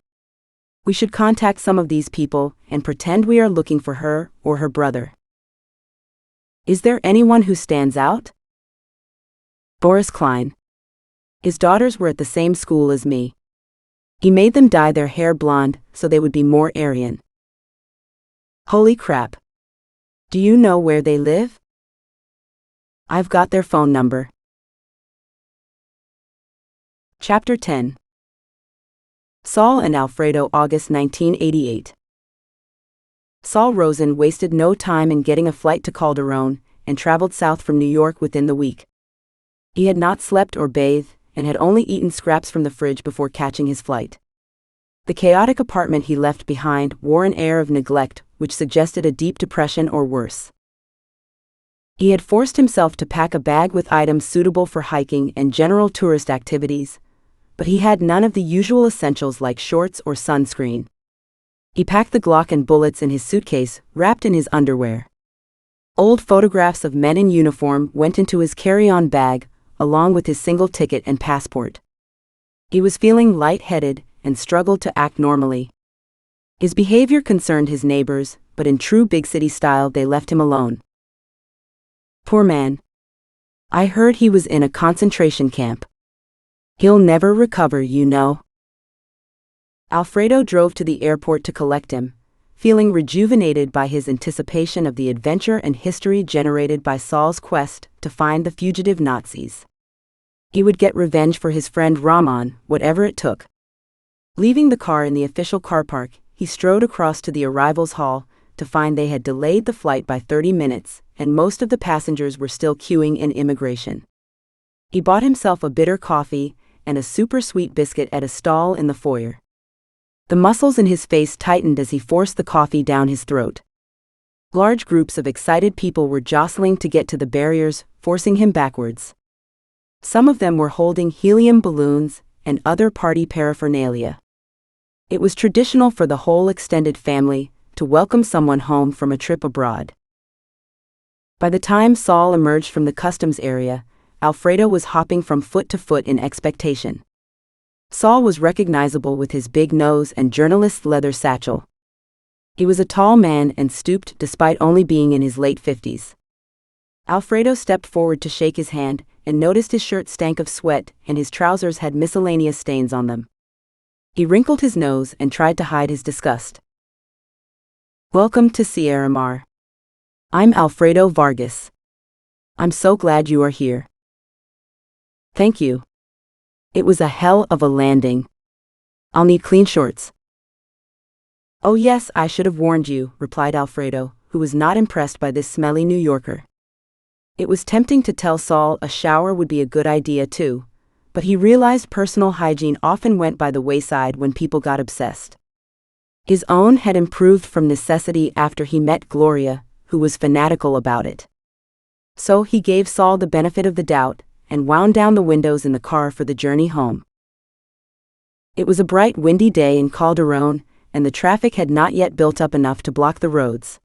We should contact some of these people and pretend we are looking for her or her brother. Is there anyone who stands out? Boris Klein. His daughters were at the same school as me. He made them dye their hair blonde so they would be more Aryan. Holy crap. Do you know where they live? I've got their phone number. Chapter 10. Saul and Alfredo, August 1988. Saul Rosen wasted no time in getting a flight to Calderon and traveled south from New York within the week. He had not slept or bathed and had only eaten scraps from the fridge before catching his flight. The chaotic apartment he left behind wore an air of neglect which suggested a deep depression or worse. He had forced himself to pack a bag with items suitable for hiking and general tourist activities, but he had none of the usual essentials like shorts or sunscreen. He packed the Glock and bullets in his suitcase, wrapped in his underwear. Old photographs of men in uniform went into his carry-on bag, along with his single ticket and passport. He was feeling light-headed and struggled to act normally. His behavior concerned his neighbors, but in true big city style they left him alone. Poor man. I heard he was in a concentration camp. He'll never recover, you know. Alfredo drove to the airport to collect him, feeling rejuvenated by his anticipation of the adventure and history generated by Saul's quest to find the fugitive Nazis. He would get revenge for his friend Rahman, whatever it took. Leaving the car in the official car park, he strode across to the arrivals hall to find they had delayed the flight by 30 minutes, and most of the passengers were still queuing in immigration. He bought himself a bitter coffee and a super sweet biscuit at a stall in the foyer. The muscles in his face tightened as he forced the coffee down his throat. Large groups of excited people were jostling to get to the barriers, forcing him backwards. Some of them were holding helium balloons and other party paraphernalia. It was traditional for the whole extended family to welcome someone home from a trip abroad. By the time Saul emerged from the customs area, Alfredo was hopping from foot to foot in expectation. Saul was recognizable with his big nose and journalist's leather satchel. He was a tall man and stooped despite only being in his late 50s. Alfredo stepped forward to shake his hand and noticed his shirt stank of sweat and his trousers had miscellaneous stains on them. He wrinkled his nose and tried to hide his disgust. Welcome to Sierramar. I'm Alfredo Vargas. I'm so glad you are here. Thank you. It was a hell of a landing. I'll need clean shorts. Oh yes, I should have warned you, replied Alfredo, who was not impressed by this smelly New Yorker. It was tempting to tell Saul a shower would be a good idea too, but he realized personal hygiene often went by the wayside when people got obsessed. His own had improved from necessity after he met Gloria, who was fanatical about it. So he gave Saul the benefit of the doubt and wound down the windows in the car for the journey home. It was a bright, windy day in Calderon, and the traffic had not yet built up enough to block the roads.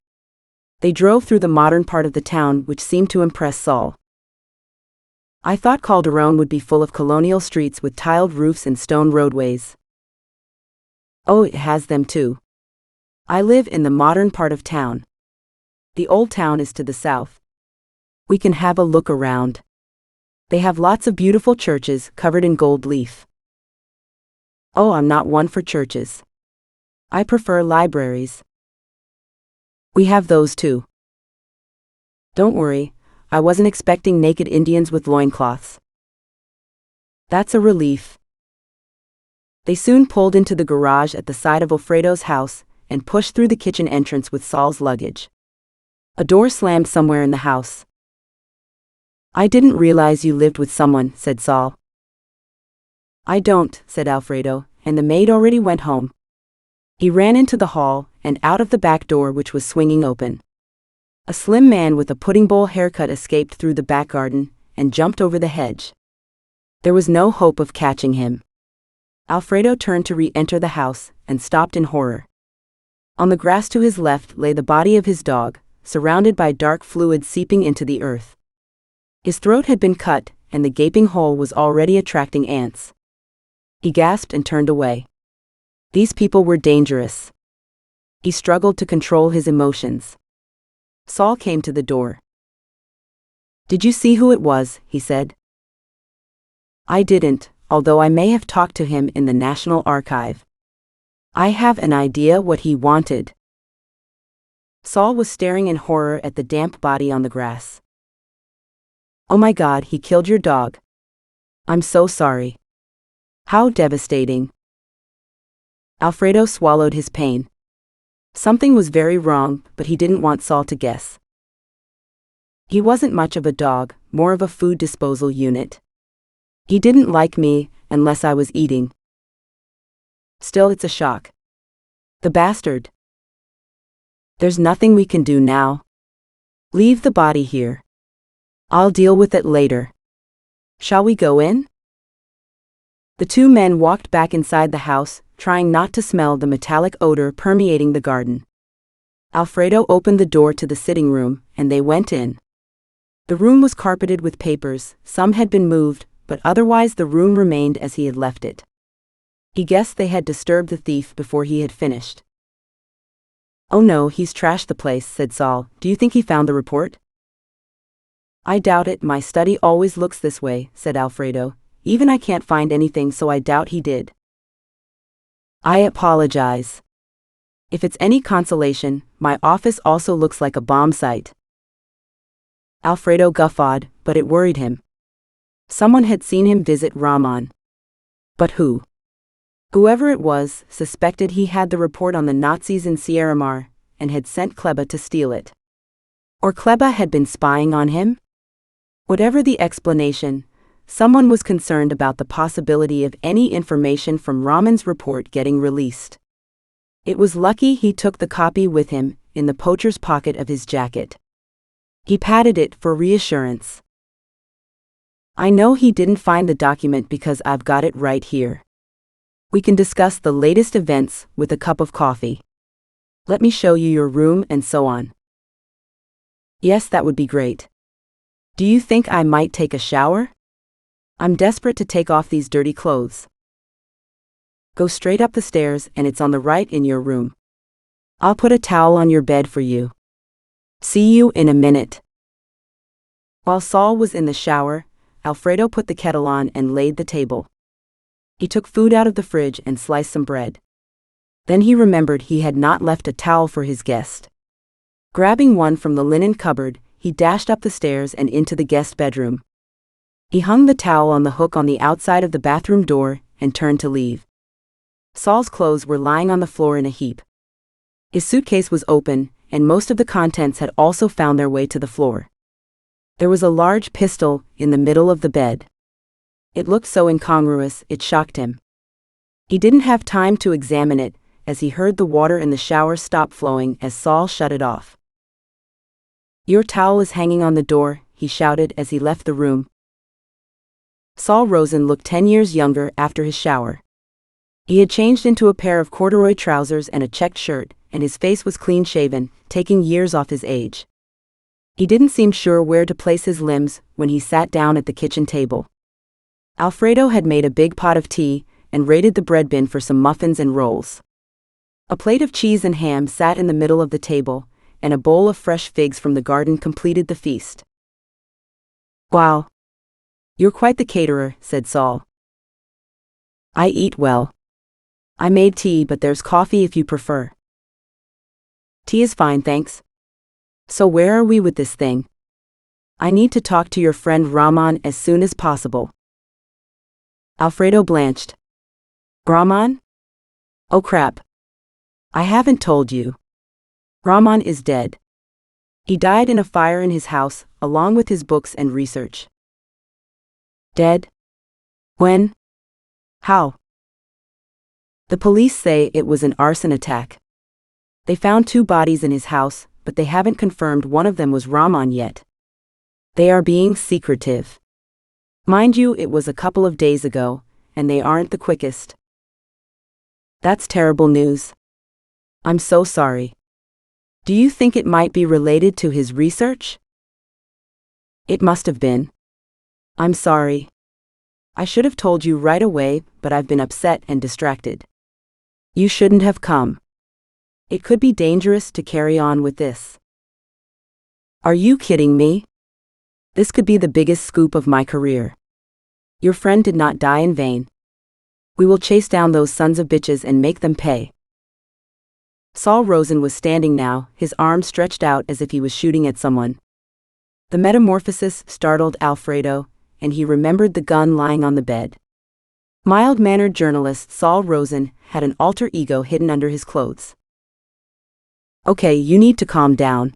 They drove through the modern part of the town, which seemed to impress Saul. I thought Calderon would be full of colonial streets with tiled roofs and stone roadways. Oh, it has them too. I live in the modern part of town. The old town is to the south. We can have a look around. They have lots of beautiful churches covered in gold leaf. Oh, I'm not one for churches. I prefer libraries. We have those too. Don't worry, I wasn't expecting naked Indians with loincloths. That's a relief. They soon pulled into the garage at the side of Alfredo's house and pushed through the kitchen entrance with Saul's luggage. A door slammed somewhere in the house. I didn't realize you lived with someone, said Saul. I don't, said Alfredo, and the maid already went home. He ran into the hall and out of the back door, which was swinging open. A slim man with a pudding bowl haircut escaped through the back garden and jumped over the hedge. There was no hope of catching him. Alfredo turned to re-enter the house and stopped in horror. On the grass to his left lay the body of his dog, surrounded by dark fluid seeping into the earth. His throat had been cut, and the gaping hole was already attracting ants. He gasped and turned away. These people were dangerous. He struggled to control his emotions. Saul came to the door. Did you see who it was? He said. I didn't, although I may have talked to him in the National Archive. I have an idea what he wanted. Saul was staring in horror at the damp body on the grass. Oh my God, he killed your dog. I'm so sorry. How devastating. Alfredo swallowed his pain. Something was very wrong, but he didn't want Saul to guess. He wasn't much of a dog, more of a food disposal unit. He didn't like me, unless I was eating. Still, it's a shock. The bastard. There's nothing we can do now. Leave the body here. I'll deal with it later. Shall we go in? The two men walked back inside the house, trying not to smell the metallic odor permeating the garden. Alfredo opened the door to the sitting room, and they went in. The room was carpeted with papers, some had been moved, but otherwise the room remained as he had left it. He guessed they had disturbed the thief before he had finished. Oh no, he's trashed the place, said Saul. Do you think he found the report? I doubt it, my study always looks this way, said Alfredo. Even I can't find anything, so I doubt he did. I apologize. If it's any consolation, my office also looks like a bomb site. Alfredo guffawed, but it worried him. Someone had seen him visit Rahman. But who? Whoever it was suspected he had the report on the Nazis in Sierramar and had sent Kleba to steal it. Or Kleba had been spying on him? Whatever the explanation, someone was concerned about the possibility of any information from Rahman's report getting released. It was lucky he took the copy with him in the poacher's pocket of his jacket. He patted it for reassurance. I know he didn't find the document because I've got it right here. We can discuss the latest events with a cup of coffee. Let me show you your room and so on. Yes, that would be great. Do you think I might take a shower? I'm desperate to take off these dirty clothes. Go straight up the stairs and it's on the right in your room. I'll put a towel on your bed for you. See you in a minute. While Saul was in the shower, Alfredo put the kettle on and laid the table. He took food out of the fridge and sliced some bread. Then he remembered he had not left a towel for his guest. Grabbing one from the linen cupboard, he dashed up the stairs and into the guest bedroom. He hung the towel on the hook on the outside of the bathroom door and turned to leave. Saul's clothes were lying on the floor in a heap. His suitcase was open, and most of the contents had also found their way to the floor. There was a large pistol in the middle of the bed. It looked so incongruous, it shocked him. He didn't have time to examine it, as he heard the water in the shower stop flowing as Saul shut it off. Your towel is hanging on the door, he shouted as he left the room. Saul Rosen looked 10 years younger after his shower. He had changed into a pair of corduroy trousers and a checked shirt, and his face was clean-shaven, taking years off his age. He didn't seem sure where to place his limbs when he sat down at the kitchen table. Alfredo had made a big pot of tea and raided the bread bin for some muffins and rolls. A plate of cheese and ham sat in the middle of the table, and a bowl of fresh figs from the garden completed the feast. Wow. You're quite the caterer, said Saul. I eat well. I made tea, but there's coffee if you prefer. Tea is fine, thanks. So where are we with this thing? I need to talk to your friend Rahman as soon as possible. Alfredo blanched. Rahman? Oh crap. I haven't told you. Rahman is dead. He died in a fire in his house, along with his books and research. Dead? When? How? The police say it was an arson attack. They found 2 bodies in his house, but they haven't confirmed one of them was Rahman yet. They are being secretive. Mind you, it was a couple of days ago, and they aren't the quickest. That's terrible news. I'm so sorry. Do you think it might be related to his research? It must have been. I'm sorry. I should have told you right away, but I've been upset and distracted. You shouldn't have come. It could be dangerous to carry on with this. Are you kidding me? This could be the biggest scoop of my career. Your friend did not die in vain. We will chase down those sons of bitches and make them pay. Saul Rosen was standing now, his arms stretched out as if he was shooting at someone. The metamorphosis startled Alfredo, and he remembered the gun lying on the bed. Mild-mannered journalist Saul Rosen had an alter ego hidden under his clothes. Okay, you need to calm down.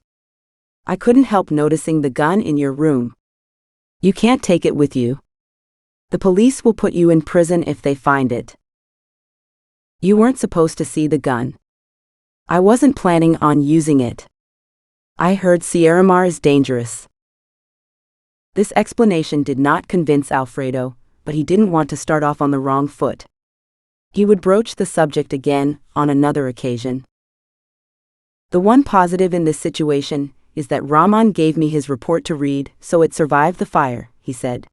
I couldn't help noticing the gun in your room. You can't take it with you. The police will put you in prison if they find it. You weren't supposed to see the gun. I wasn't planning on using it. I heard Sierramar is dangerous. This explanation did not convince Alfredo, but he didn't want to start off on the wrong foot. He would broach the subject again on another occasion. The one positive in this situation is that Rahman gave me his report to read, so it survived the fire, he said.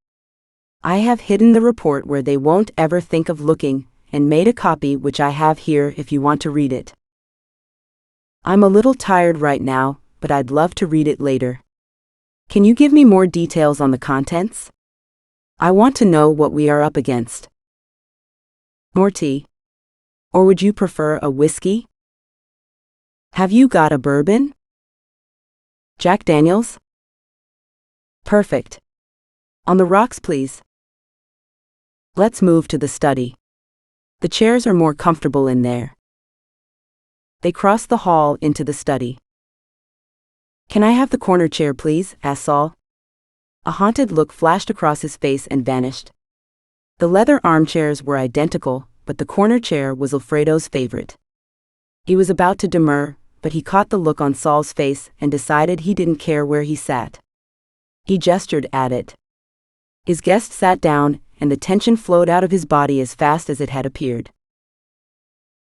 I have hidden the report where they won't ever think of looking, and made a copy which I have here if you want to read it. I'm a little tired right now, but I'd love to read it later. Can you give me more details on the contents? I want to know what we are up against. More tea? Or would you prefer a whiskey? Have you got a bourbon? Jack Daniels? Perfect. On the rocks, please. Let's move to the study. The chairs are more comfortable in there. They crossed the hall into the study. Can I have the corner chair, please? Asked Saul. A haunted look flashed across his face and vanished. The leather armchairs were identical, but the corner chair was Alfredo's favorite. He was about to demur, but he caught the look on Saul's face and decided he didn't care where he sat. He gestured at it. His guest sat down, and the tension flowed out of his body as fast as it had appeared.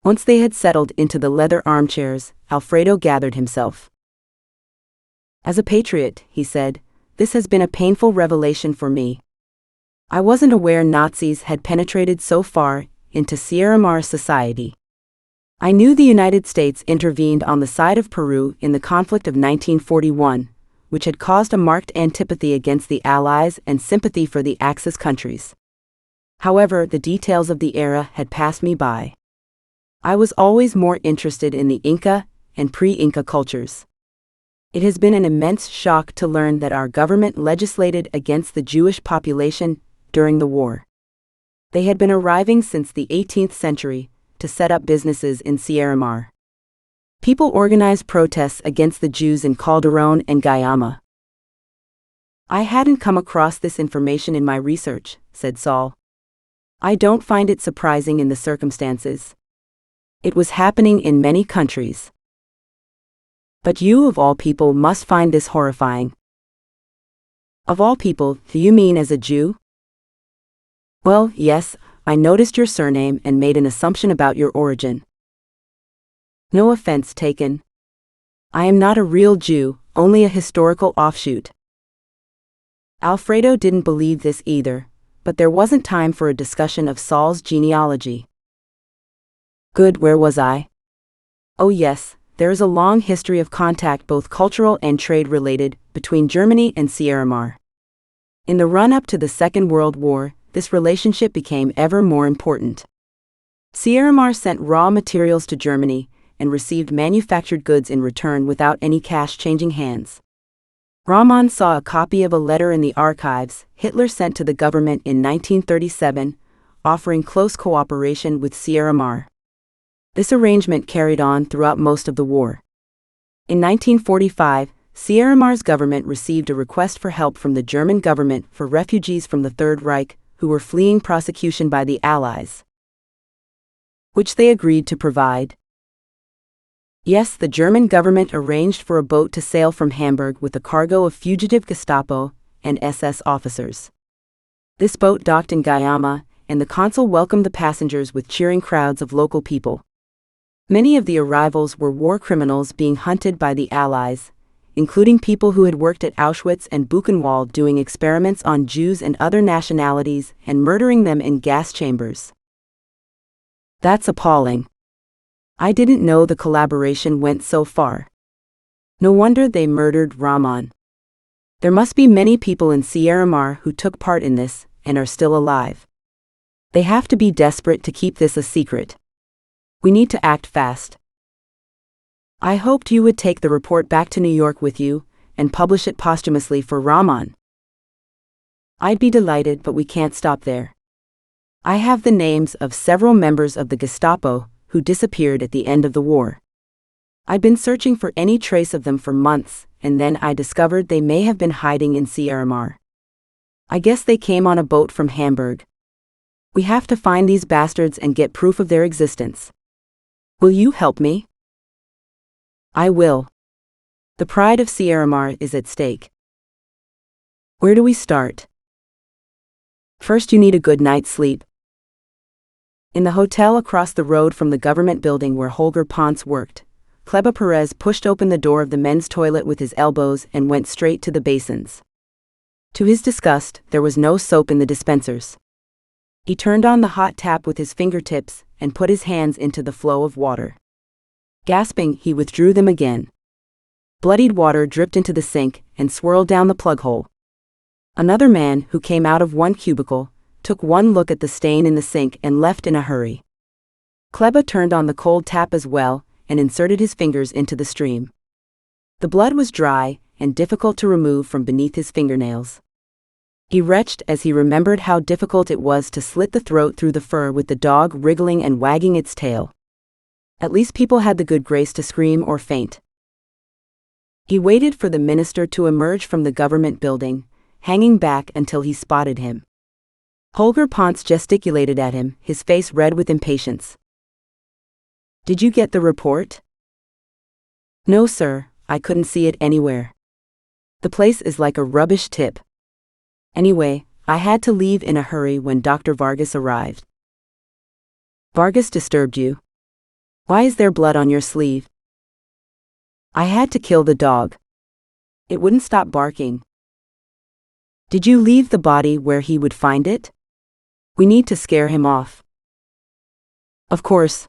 Once they had settled into the leather armchairs, Alfredo gathered himself. As a patriot, he said, this has been a painful revelation for me. I wasn't aware Nazis had penetrated so far into Sierramar society. I knew the United States intervened on the side of Peru in the conflict of 1941, which had caused a marked antipathy against the Allies and sympathy for the Axis countries. However, the details of the era had passed me by. I was always more interested in the Inca and pre-Inca cultures. It has been an immense shock to learn that our government legislated against the Jewish population during the war. They had been arriving since the 18th century to set up businesses in Sierramar. People organized protests against the Jews in Calderón and Guayama. I hadn't come across this information in my research, said Saul. I don't find it surprising in the circumstances. It was happening in many countries. But you, of all people, must find this horrifying. Of all people, do you mean as a Jew? Well, yes, I noticed your surname and made an assumption about your origin. No offense taken. I am not a real Jew, only a historical offshoot. Alfredo didn't believe this either, but there wasn't time for a discussion of Saul's genealogy. Good, where was I? Oh yes, there is a long history of contact, both cultural and trade-related, between Germany and Sierramar. In the run-up to the Second World War, this relationship became ever more important. Sierramar sent raw materials to Germany and received manufactured goods in return without any cash changing hands. Rahman saw a copy of a letter in the archives Hitler sent to the government in 1937, offering close cooperation with Sierramar. This arrangement carried on throughout most of the war. In 1945, Sierramar's government received a request for help from the German government for refugees from the Third Reich who were fleeing prosecution by the Allies, which they agreed to provide. Yes, the German government arranged for a boat to sail from Hamburg with a cargo of fugitive Gestapo and SS officers. This boat docked in Guayama, and the consul welcomed the passengers with cheering crowds of local people. Many of the arrivals were war criminals being hunted by the Allies, including people who had worked at Auschwitz and Buchenwald doing experiments on Jews and other nationalities and murdering them in gas chambers. That's appalling. I didn't know the collaboration went so far. No wonder they murdered Rahman. There must be many people in Sierramar who took part in this and are still alive. They have to be desperate to keep this a secret. We need to act fast. I hoped you would take the report back to New York with you and publish it posthumously for Rahman. I'd be delighted, but we can't stop there. I have the names of several members of the Gestapo who disappeared at the end of the war. I'd been searching for any trace of them for months, and then I discovered they may have been hiding in Sierramar. I guess they came on a boat from Hamburg. We have to find these bastards and get proof of their existence. Will you help me? I will. The pride of Sierramar is at stake. Where do we start? First, you need a good night's sleep. In the hotel across the road from the government building where Holger Ponce worked, Kleba Perez pushed open the door of the men's toilet with his elbows and went straight to the basins. To his disgust, there was no soap in the dispensers. He turned on the hot tap with his fingertips and put his hands into the flow of water. Gasping, he withdrew them again. Bloodied water dripped into the sink and swirled down the plug hole. Another man, who came out of one cubicle, took one look at the stain in the sink and left in a hurry. Kleba turned on the cold tap as well and inserted his fingers into the stream. The blood was dry and difficult to remove from beneath his fingernails. He retched as he remembered how difficult it was to slit the throat through the fur with the dog wriggling and wagging its tail. At least people had the good grace to scream or faint. He waited for the minister to emerge from the government building, hanging back until he spotted him. Holger Ponce gesticulated at him, his face red with impatience. Did you get the report? No, sir, I couldn't see it anywhere. The place is like a rubbish tip. Anyway, I had to leave in a hurry when Dr. Vargas arrived. Vargas disturbed you? Why is there blood on your sleeve? I had to kill the dog. It wouldn't stop barking. Did you leave the body where he would find it? We need to scare him off. Of course.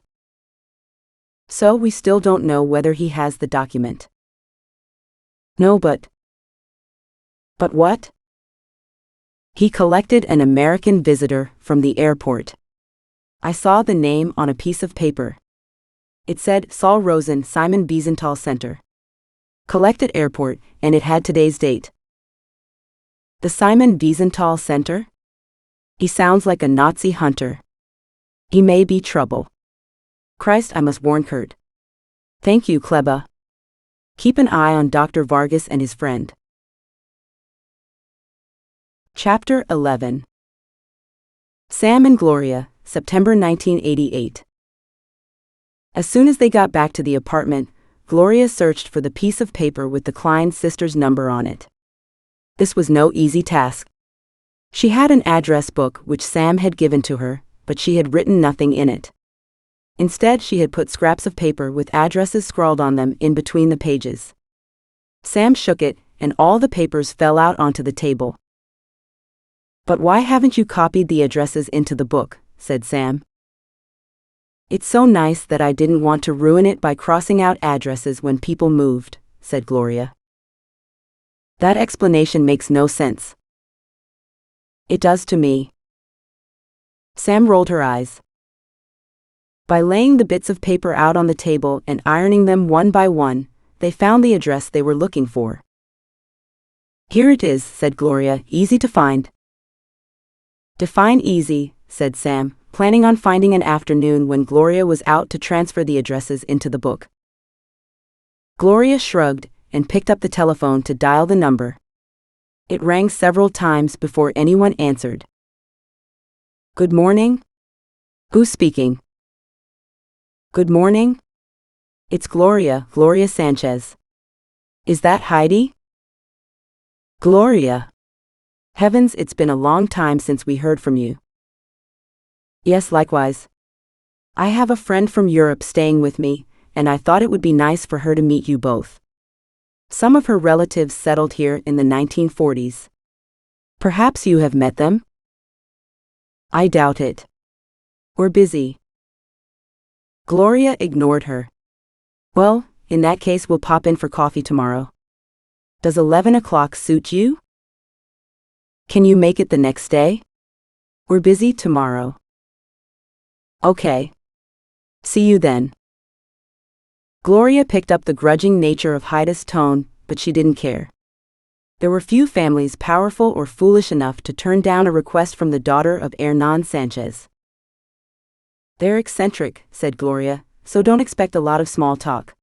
So we still don't know whether he has the document. No, but what? He collected an American visitor from the airport. I saw the name on a piece of paper. It said Saul Rosen, Simon Wiesenthal Center. Collected airport, and it had today's date. The Simon Wiesenthal Center? He sounds like a Nazi hunter. He may be trouble. Christ, I must warn Kurt. Thank you, Kleba. Keep an eye on Dr. Vargas and his friend. Chapter 11. Sam and Gloria, September 1988. As soon as they got back to the apartment, Gloria searched for the piece of paper with the Klein sisters' number on it. This was no easy task. She had an address book which Sam had given to her, but she had written nothing in it. Instead, she had put scraps of paper with addresses scrawled on them in between the pages. Sam shook it, and all the papers fell out onto the table. But why haven't you copied the addresses into the book? Said Sam. It's so nice that I didn't want to ruin it by crossing out addresses when people moved, said Gloria. That explanation makes no sense. It does to me. Sam rolled her eyes. By laying the bits of paper out on the table and ironing them one by one, they found the address they were looking for. "Here it is," said Gloria, "easy to find." "Define easy," said Sam, planning on finding an afternoon when Gloria was out to transfer the addresses into the book. Gloria shrugged and picked up the telephone to dial the number. It rang several times before anyone answered. "Good morning? Who's speaking?" "Good morning? It's Gloria Sanchez. Is that Heidi?" "Gloria. Heavens, it's been a long time since we heard from you." "Yes, likewise. I have a friend from Europe staying with me, and I thought it would be nice for her to meet you both. Some of her relatives settled here in the 1940s. Perhaps you have met them?" "I doubt it. We're busy." Gloria ignored her. "Well, in that case we'll pop in for coffee tomorrow. Does 11 o'clock suit you? Can you make it the next day? We're busy tomorrow." "Okay. See you then." Gloria picked up the grudging nature of Heidi's tone, but she didn't care. There were few families powerful or foolish enough to turn down a request from the daughter of Hernan Sanchez. "They're eccentric," said Gloria, "so don't expect a lot of small talk."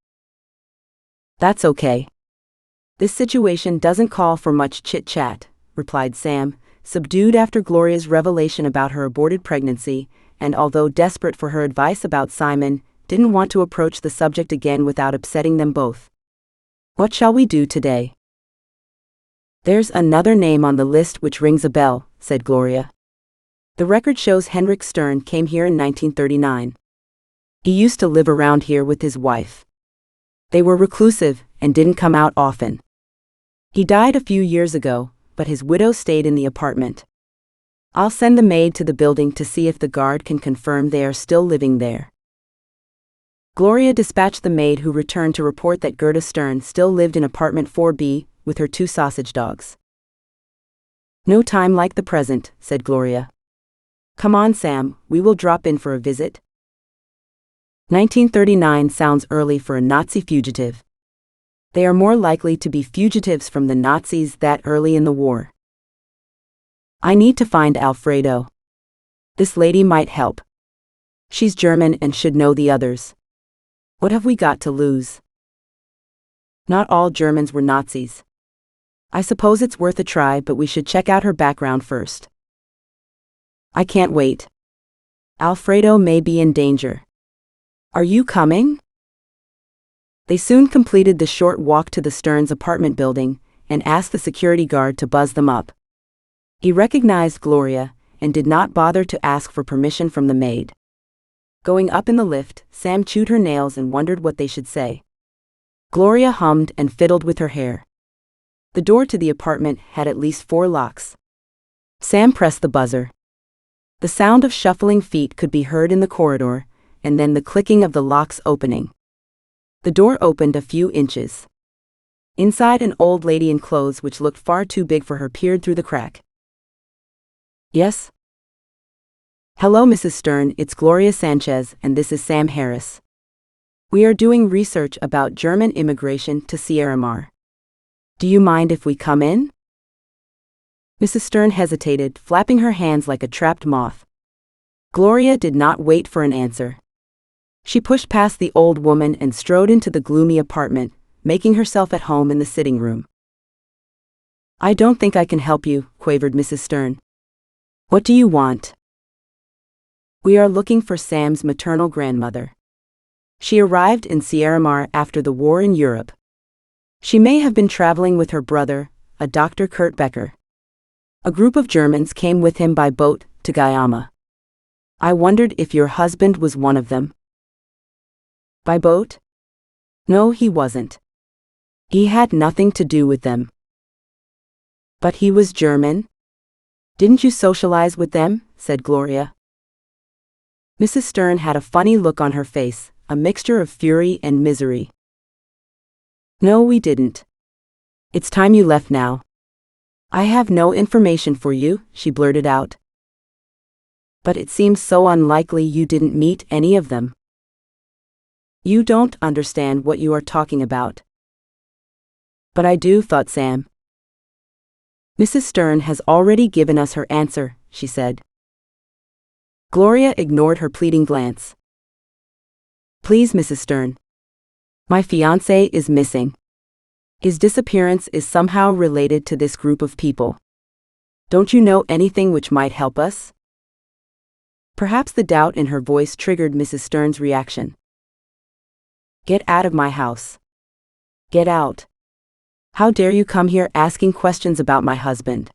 "That's okay. This situation doesn't call for much chit-chat," replied Sam, subdued after Gloria's revelation about her aborted pregnancy, and although desperate for her advice about Simon, didn't want to approach the subject again without upsetting them both. "What shall we do today?" "There's another name on the list which rings a bell," said Gloria. "The record shows Henrik Stern came here in 1939. He used to live around here with his wife. They were reclusive and didn't come out often. He died a few years ago, but his widow stayed in the apartment. I'll send the maid to the building to see if the guard can confirm they are still living there." Gloria dispatched the maid, who returned to report that Gerda Stern still lived in apartment 4B with her 2 sausage dogs. "No time like the present," said Gloria. "Come on, Sam, we will drop in for a visit." 1939 sounds early for a Nazi fugitive. They are more likely to be fugitives from the Nazis that early in the war. "I need to find Alfredo. This lady might help. She's German and should know the others. What have we got to lose?" Not all Germans were Nazis. I suppose it's worth a try, but we should check out her background first. "I can't wait. Alfredo may be in danger. Are you coming?" They soon completed the short walk to the Stearns' apartment building and asked the security guard to buzz them up. He recognized Gloria and did not bother to ask for permission from the maid. Going up in the lift, Sam chewed her nails and wondered what they should say. Gloria hummed and fiddled with her hair. The door to the apartment had at least 4 locks. Sam pressed the buzzer. The sound of shuffling feet could be heard in the corridor, and then the clicking of the locks opening. The door opened a few inches. Inside, an old lady in clothes which looked far too big for her peered through the crack. "Yes?" "Hello, Mrs. Stern, it's Gloria Sanchez, and this is Sam Harris. We are doing research about German immigration to Sierramar. Do you mind if we come in?" Mrs. Stern hesitated, flapping her hands like a trapped moth. Gloria did not wait for an answer. She pushed past the old woman and strode into the gloomy apartment, making herself at home in the sitting room. "I don't think I can help you," quavered Mrs. Stern. "What do you want?" "We are looking for Sam's maternal grandmother. She arrived in Sierramar after the war in Europe. She may have been traveling with her brother, a Dr. Kurt Becker. A group of Germans came with him by boat to Guayama. I wondered if your husband was one of them." "By boat? No, he wasn't. He had nothing to do with them." "But he was German? Didn't you socialize with them?" said Gloria. Mrs. Stern had a funny look on her face, a mixture of fury and misery. "No, we didn't. It's time you left now." "I have no information for you," she blurted out. But it seems so unlikely you didn't meet any of them. You don't understand what you are talking about. But I do, thought Sam. Mrs. Stern has already given us her answer, she said. Gloria ignored her pleading glance. Please, Mrs. Stern. My fiancé is missing. His disappearance is somehow related to this group of people. Don't you know anything which might help us? Perhaps the doubt in her voice triggered Mrs. Stern's reaction. Get out of my house. Get out. How dare you come here asking questions about my husband?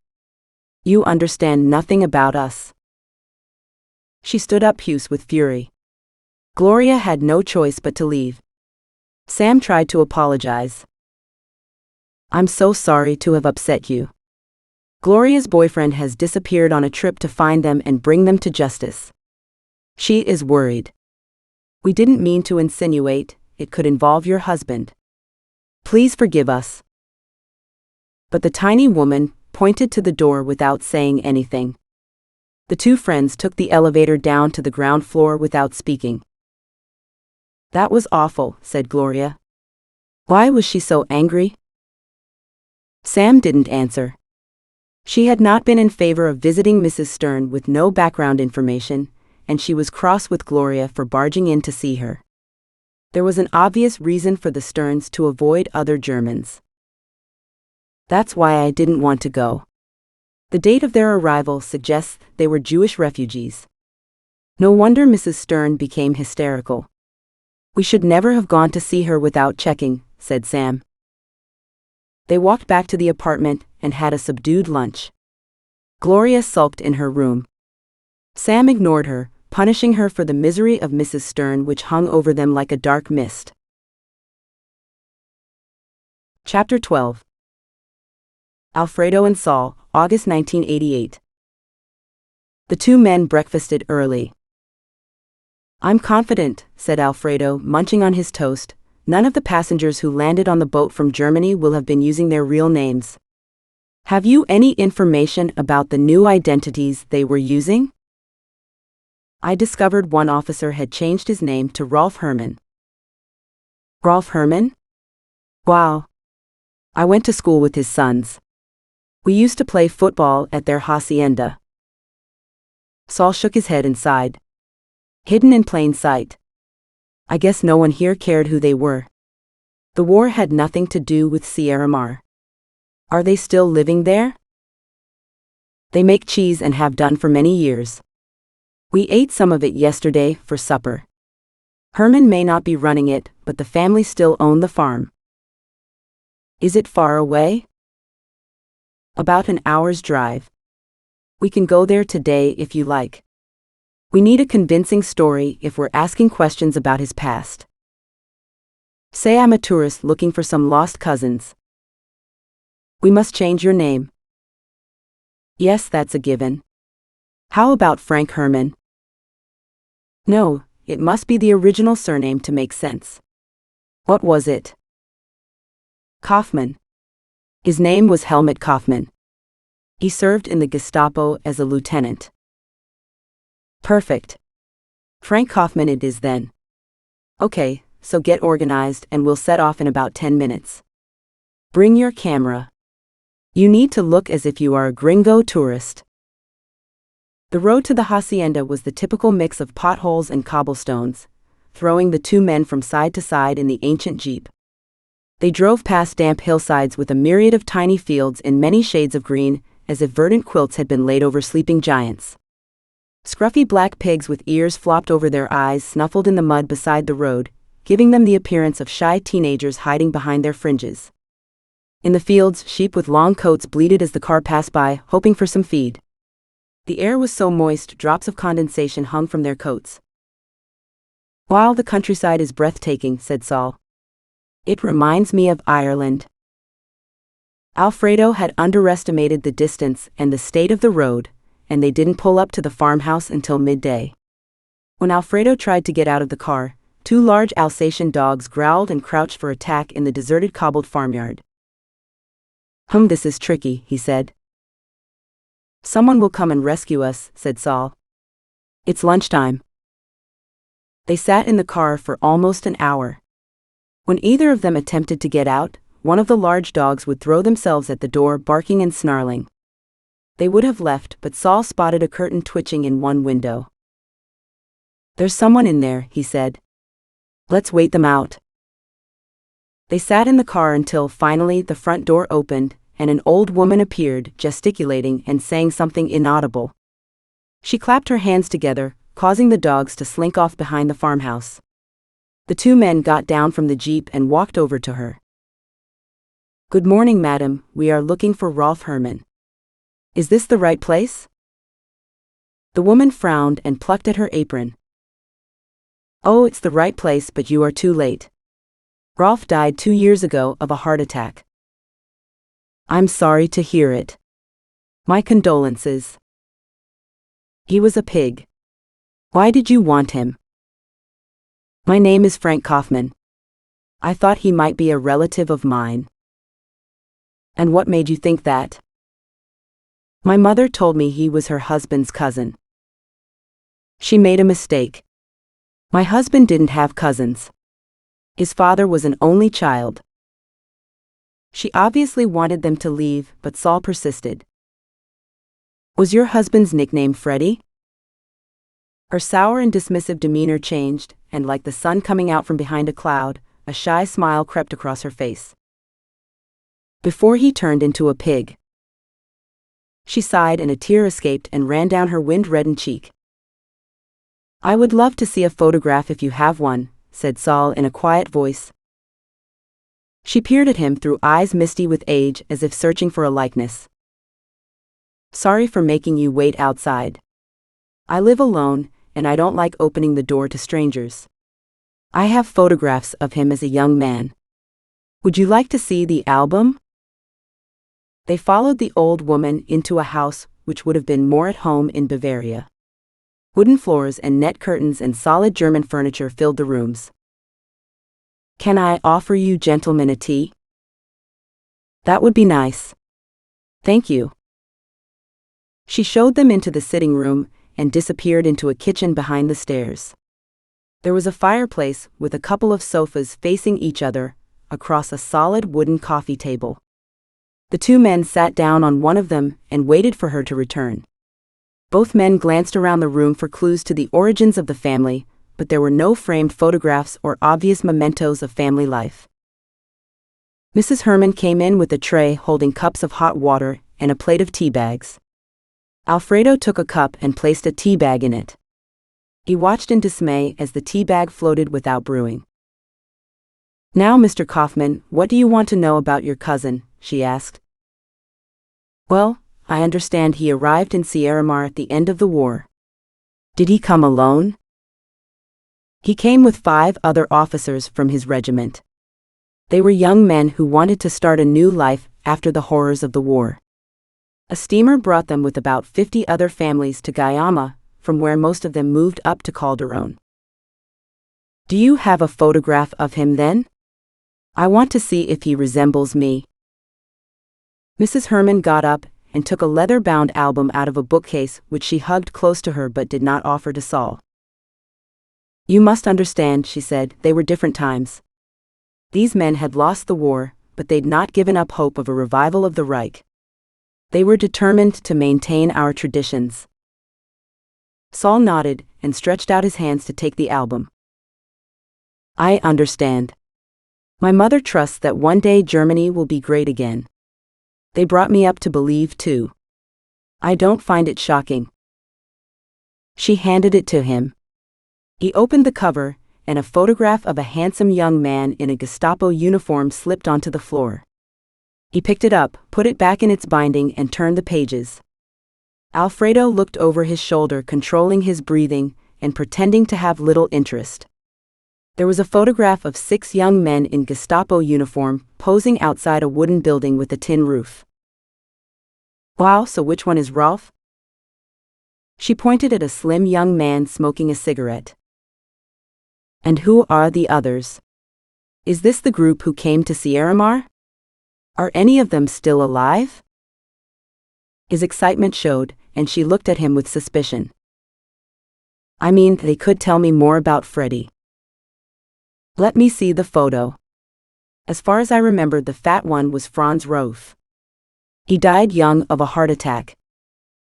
You understand nothing about us. She stood up furious with fury. Gloria had no choice but to leave. Sam tried to apologize. I'm so sorry to have upset you. Gloria's boyfriend has disappeared on a trip to find them and bring them to justice. She is worried. We didn't mean to insinuate it could involve your husband. Please forgive us. But the tiny woman pointed to the door without saying anything. The two friends took the elevator down to the ground floor without speaking. That was awful, said Gloria. Why was she so angry? Sam didn't answer. She had not been in favor of visiting Mrs. Stern with no background information, and she was cross with Gloria for barging in to see her. There was an obvious reason for the Sterns to avoid other Germans. That's why I didn't want to go. The date of their arrival suggests they were Jewish refugees. No wonder Mrs. Stern became hysterical. We should never have gone to see her without checking, said Sam. They walked back to the apartment and had a subdued lunch. Gloria sulked in her room. Sam ignored her, punishing her for the misery of Mrs. Stern which hung over them like a dark mist. Chapter 12. Alfredo and Saul, August 1988. The two men breakfasted early. I'm confident, said Alfredo, munching on his toast, none of the passengers who landed on the boat from Germany will have been using their real names. Have you any information about the new identities they were using? I discovered one officer had changed his name to Rolf Hermann. Rolf Hermann? Wow. I went to school with his sons. We used to play football at their hacienda. Saul shook his head and sighed. Hidden in plain sight. I guess no one here cared who they were. The war had nothing to do with Sierramar. Are they still living there? They make cheese and have done for many years. We ate some of it yesterday for supper. Herman may not be running it, but the family still own the farm. Is it far away? About an hour's drive. We can go there today if you like. We need a convincing story if we're asking questions about his past. Say I'm a tourist looking for some lost cousins. We must change your name. Yes, that's a given. How about Frank Herman? No, it must be the original surname to make sense. What was it? Kaufmann. His name was Helmut Kaufmann. He served in the Gestapo as a lieutenant. Perfect. Frank Kaufmann it is then. Okay, so get organized and we'll set off in about 10 minutes. Bring your camera. You need to look as if you are a gringo tourist. The road to the hacienda was the typical mix of potholes and cobblestones, throwing the two men from side to side in the ancient jeep. They drove past damp hillsides with a myriad of tiny fields in many shades of green, as if verdant quilts had been laid over sleeping giants. Scruffy black pigs with ears flopped over their eyes snuffled in the mud beside the road, giving them the appearance of shy teenagers hiding behind their fringes. In the fields, sheep with long coats bleated as the car passed by, hoping for some feed. The air was so moist, drops of condensation hung from their coats. While the countryside is breathtaking, said Saul. It reminds me of Ireland. Alfredo had underestimated the distance and the state of the road, and they didn't pull up to the farmhouse until midday. When Alfredo tried to get out of the car, two large Alsatian dogs growled and crouched for attack in the deserted cobbled farmyard. This is tricky, he said. Someone will come and rescue us, said Saul. It's lunchtime. They sat in the car for almost an hour. When either of them attempted to get out, one of the large dogs would throw themselves at the door, barking and snarling. They would have left, but Saul spotted a curtain twitching in one window. "There's someone in there," he said. "Let's wait them out." They sat in the car until finally the front door opened, and an old woman appeared, gesticulating and saying something inaudible. She clapped her hands together, causing the dogs to slink off behind the farmhouse. The two men got down from the jeep and walked over to her. "Good morning, madam. We are looking for Rolf Herman. Is this the right place?" The woman frowned and plucked at her apron. "Oh, it's the right place, but you are too late. Rolf died 2 years ago of a heart attack." "I'm sorry to hear it. My condolences. He was a pig. Why did you want him?" "My name is Frank Kaufman. I thought he might be a relative of mine." "And what made you think that?" "My mother told me he was her husband's cousin." "She made a mistake. My husband didn't have cousins. His father was an only child." She obviously wanted them to leave, but Saul persisted. "Was your husband's nickname Freddie?" Her sour and dismissive demeanor changed, and like the sun coming out from behind a cloud, a shy smile crept across her face. "Before he turned into a pig." She sighed and a tear escaped and ran down her wind-reddened cheek. "I would love to see a photograph if you have one," said Saul in a quiet voice. She peered at him through eyes misty with age, as if searching for a likeness. "Sorry for making you wait outside. I live alone, and I don't like opening the door to strangers. I have photographs of him as a young man. Would you like to see the album?" They followed the old woman into a house which would have been more at home in Bavaria. Wooden floors and net curtains and solid German furniture filled the rooms. "Can I offer you gentlemen a tea?" "That would be nice. Thank you." She showed them into the sitting room and disappeared into a kitchen behind the stairs. There was a fireplace with a couple of sofas facing each other, across a solid wooden coffee table. The two men sat down on one of them and waited for her to return. Both men glanced around the room for clues to the origins of the family, but there were no framed photographs or obvious mementos of family life. Mrs. Herman came in with a tray holding cups of hot water and a plate of tea bags. Alfredo took a cup and placed a tea bag in it. He watched in dismay as the tea bag floated without brewing. "Now, Mr. Kaufman, what do you want to know about your cousin?" she asked. "Well, I understand he arrived in Sierramar at the end of the war. Did he come alone?" "He came with 5 other officers from his regiment. They were young men who wanted to start a new life after the horrors of the war. A steamer brought them with about 50 other families to Guayama, from where most of them moved up to Calderon." "Do you have a photograph of him then? I want to see if he resembles me." Mrs. Herman got up and took a leather-bound album out of a bookcase which she hugged close to her but did not offer to Saul. "You must understand," she said, "they were different times. These men had lost the war, but they'd not given up hope of a revival of the Reich. They were determined to maintain our traditions." Saul nodded and stretched out his hands to take the album. "I understand. My mother trusts that one day Germany will be great again. They brought me up to believe too. I don't find it shocking." She handed it to him. He opened the cover, and a photograph of a handsome young man in a Gestapo uniform slipped onto the floor. He picked it up, put it back in its binding, and turned the pages. Alfredo looked over his shoulder, controlling his breathing and pretending to have little interest. There was a photograph of 6 young men in Gestapo uniform posing outside a wooden building with a tin roof. "Wow, so which one is Rolf?" She pointed at a slim young man smoking a cigarette. "And who are the others? Is this the group who came to Sierramar? Are any of them still alive?" His excitement showed, and she looked at him with suspicion. I mean, they could tell me more about Freddie. Let me see the photo. As far as I remember, the fat one was Franz Roth. He died young of a heart attack.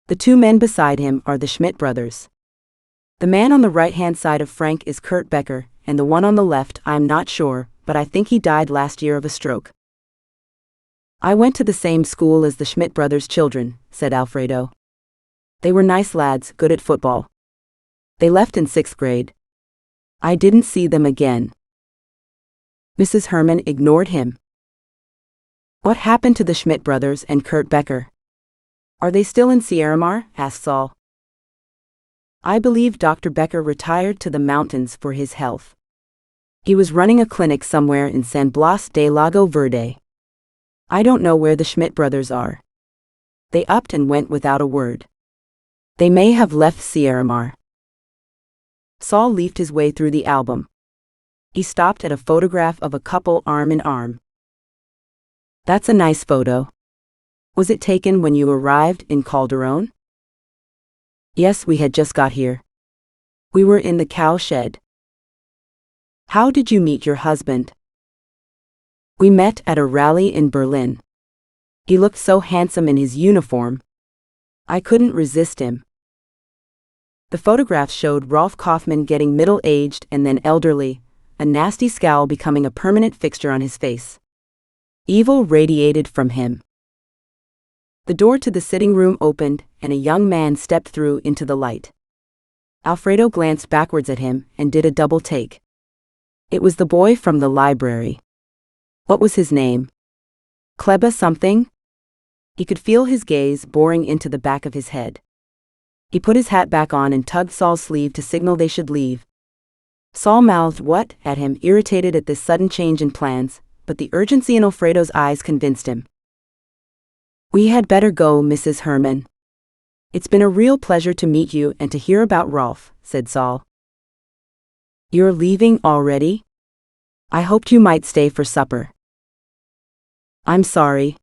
The two men beside him are the Schmidt brothers. The man on the right-hand side of Frank is Kurt Becker, and the one on the left, I'm not sure, but I think he died last year of a stroke. I went to the same school as the Schmidt brothers' children, said Alfredo. They were nice lads, good at football. They left in 6th grade. I didn't see them again. Mrs. Herman ignored him. What happened to the Schmidt brothers and Kurt Becker? Are they still in Sierramar? Asked Saul. I believe Dr. Becker retired to the mountains for his health. He was running a clinic somewhere in San Blas de Lago Verde. I don't know where the Schmidt brothers are. They upped and went without a word. They may have left Sierramar. Saul leafed his way through the album. He stopped at a photograph of a couple arm in arm. That's a nice photo. Was it taken when you arrived in Calderon? Yes, we had just got here. We were in the cow shed. How did you meet your husband? We met at a rally in Berlin. He looked so handsome in his uniform. I couldn't resist him. The photographs showed Rolf Kaufmann getting middle-aged and then elderly, a nasty scowl becoming a permanent fixture on his face. Evil radiated from him. The door to the sitting room opened, and a young man stepped through into the light. Alfredo glanced backwards at him and did a double take. It was the boy from the library. What was his name? Kleba something? He could feel his gaze boring into the back of his head. He put his hat back on and tugged Saul's sleeve to signal they should leave. Saul mouthed what at him, irritated at this sudden change in plans, but the urgency in Alfredo's eyes convinced him. We had better go, Mrs. Herman. It's been a real pleasure to meet you and to hear about Rolf, said Saul. You're leaving already? I hoped you might stay for supper. I'm sorry.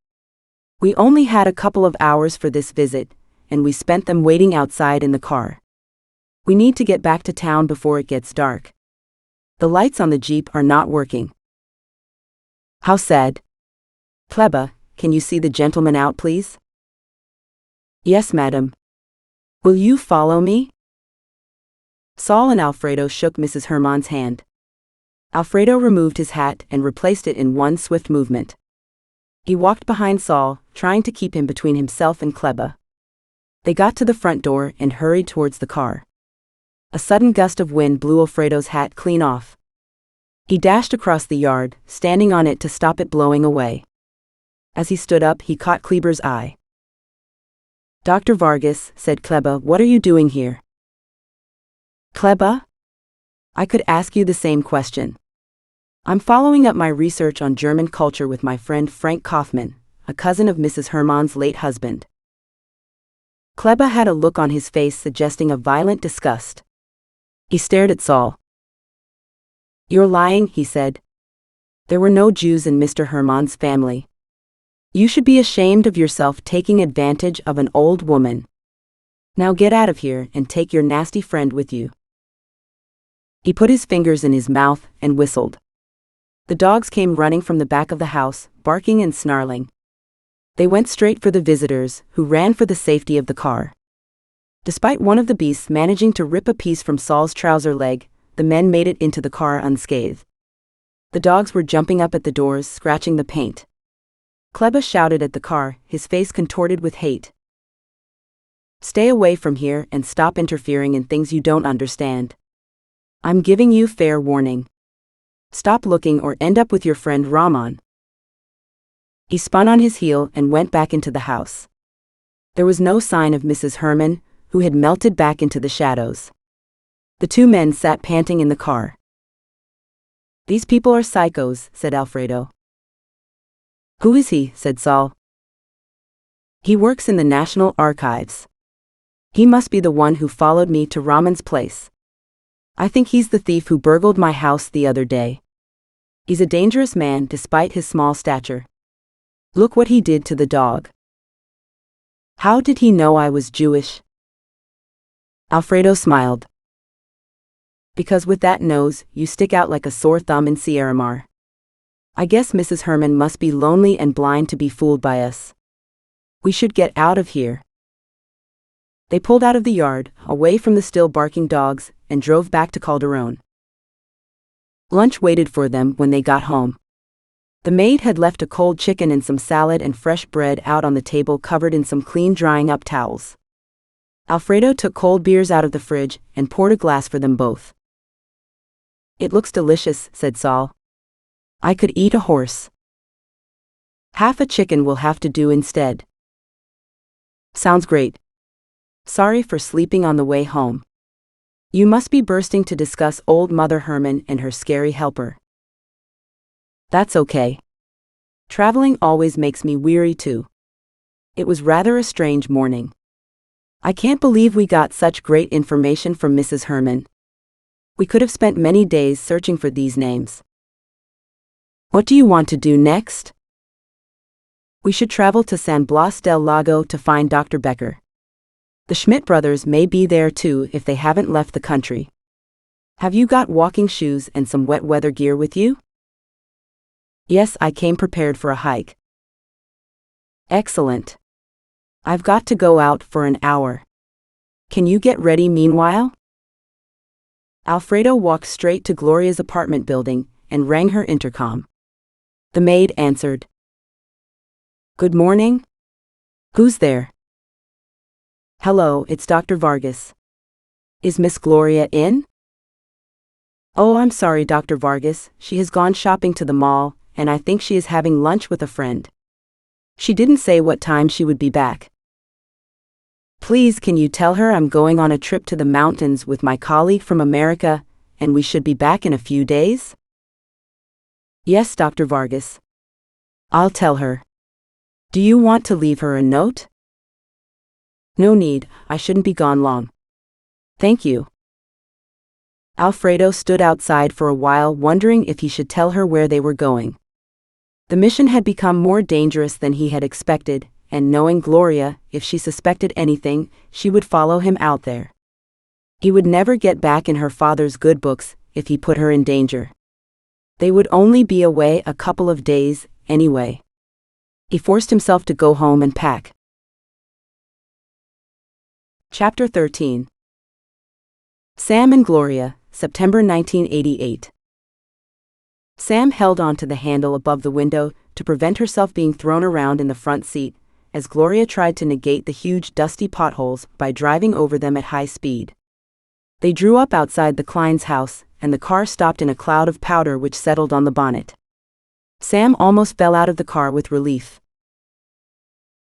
We only had a couple of hours for this visit, and we spent them waiting outside in the car. We need to get back to town before it gets dark. The lights on the Jeep are not working. How sad. Kleba, can you see the gentleman out, please? Yes, madam. Will you follow me? Saul and Alfredo shook Mrs. Herman's hand. Alfredo removed his hat and replaced it in one swift movement. He walked behind Saul, trying to keep him between himself and Kleba. They got to the front door and hurried towards the car. A sudden gust of wind blew Alfredo's hat clean off. He dashed across the yard, standing on it to stop it blowing away. As he stood up, he caught Kleber's eye. Dr. Vargas, said Kleba, what are you doing here? Kleba? I could ask you the same question. I'm following up my research on German culture with my friend Frank Kaufmann, a cousin of Mrs. Herman's late husband. Kleba had a look on his face suggesting a violent disgust. He stared at Saul. You're lying, he said. There were no Jews in Mr. Herman's family. You should be ashamed of yourself taking advantage of an old woman. Now get out of here and take your nasty friend with you. He put his fingers in his mouth and whistled. The dogs came running from the back of the house, barking and snarling. They went straight for the visitors, who ran for the safety of the car. Despite one of the beasts managing to rip a piece from Saul's trouser leg, the men made it into the car unscathed. The dogs were jumping up at the doors, scratching the paint. Kleba shouted at the car, his face contorted with hate. Stay away from here and stop interfering in things you don't understand. I'm giving you fair warning. Stop looking or end up with your friend Rahman. He spun on his heel and went back into the house. There was no sign of Mrs. Herman, who had melted back into the shadows. The two men sat panting in the car. These people are psychos, said Alfredo. Who is he? Said Saul. He works in the National Archives. He must be the one who followed me to Rahman's place. I think he's the thief who burgled my house the other day. He's a dangerous man despite his small stature. Look what he did to the dog. How did he know I was Jewish? Alfredo smiled. Because with that nose, you stick out like a sore thumb in Sierramar. I guess Mrs. Herman must be lonely and blind to be fooled by us. We should get out of here. They pulled out of the yard, away from the still barking dogs, and drove back to Calderon. Lunch waited for them when they got home. The maid had left a cold chicken and some salad and fresh bread out on the table covered in some clean drying-up towels. Alfredo took cold beers out of the fridge and poured a glass for them both. "It looks delicious," said Saul. "I could eat a horse." "Half a chicken will have to do instead." "Sounds great. Sorry for sleeping on the way home. You must be bursting to discuss old Mother Herman and her scary helper." "That's okay. Traveling always makes me weary too." It was rather a strange morning. "I can't believe we got such great information from Mrs. Herman. We could have spent many days searching for these names." "What do you want to do next?" "We should travel to San Blas del Lago to find Dr. Becker. The Schmidt brothers may be there too if they haven't left the country. Have you got walking shoes and some wet weather gear with you?" "Yes, I came prepared for a hike." "Excellent. I've got to go out for an hour. Can you get ready meanwhile?" Alfredo walked straight to Gloria's apartment building and rang her intercom. The maid answered. "Good morning. Who's there?" "Hello, it's Dr. Vargas. Is Miss Gloria in?" "Oh, I'm sorry, Dr. Vargas, she has gone shopping to the mall, and I think she is having lunch with a friend. She didn't say what time she would be back." "Please, can you tell her I'm going on a trip to the mountains with my colleague from America, and we should be back in a few days?" "Yes, Dr. Vargas. I'll tell her. Do you want to leave her a note?" "No need, I shouldn't be gone long. Thank you." Alfredo stood outside for a while wondering if he should tell her where they were going. The mission had become more dangerous than he had expected, and knowing Gloria, if she suspected anything, she would follow him out there. He would never get back in her father's good books if he put her in danger. They would only be away a couple of days, anyway. He forced himself to go home and pack. Chapter 13. Sam and Gloria, September 1988. Sam held on to the handle above the window to prevent herself being thrown around in the front seat, as Gloria tried to negate the huge dusty potholes by driving over them at high speed. They drew up outside the Klein's house, and the car stopped in a cloud of powder which settled on the bonnet. Sam almost fell out of the car with relief.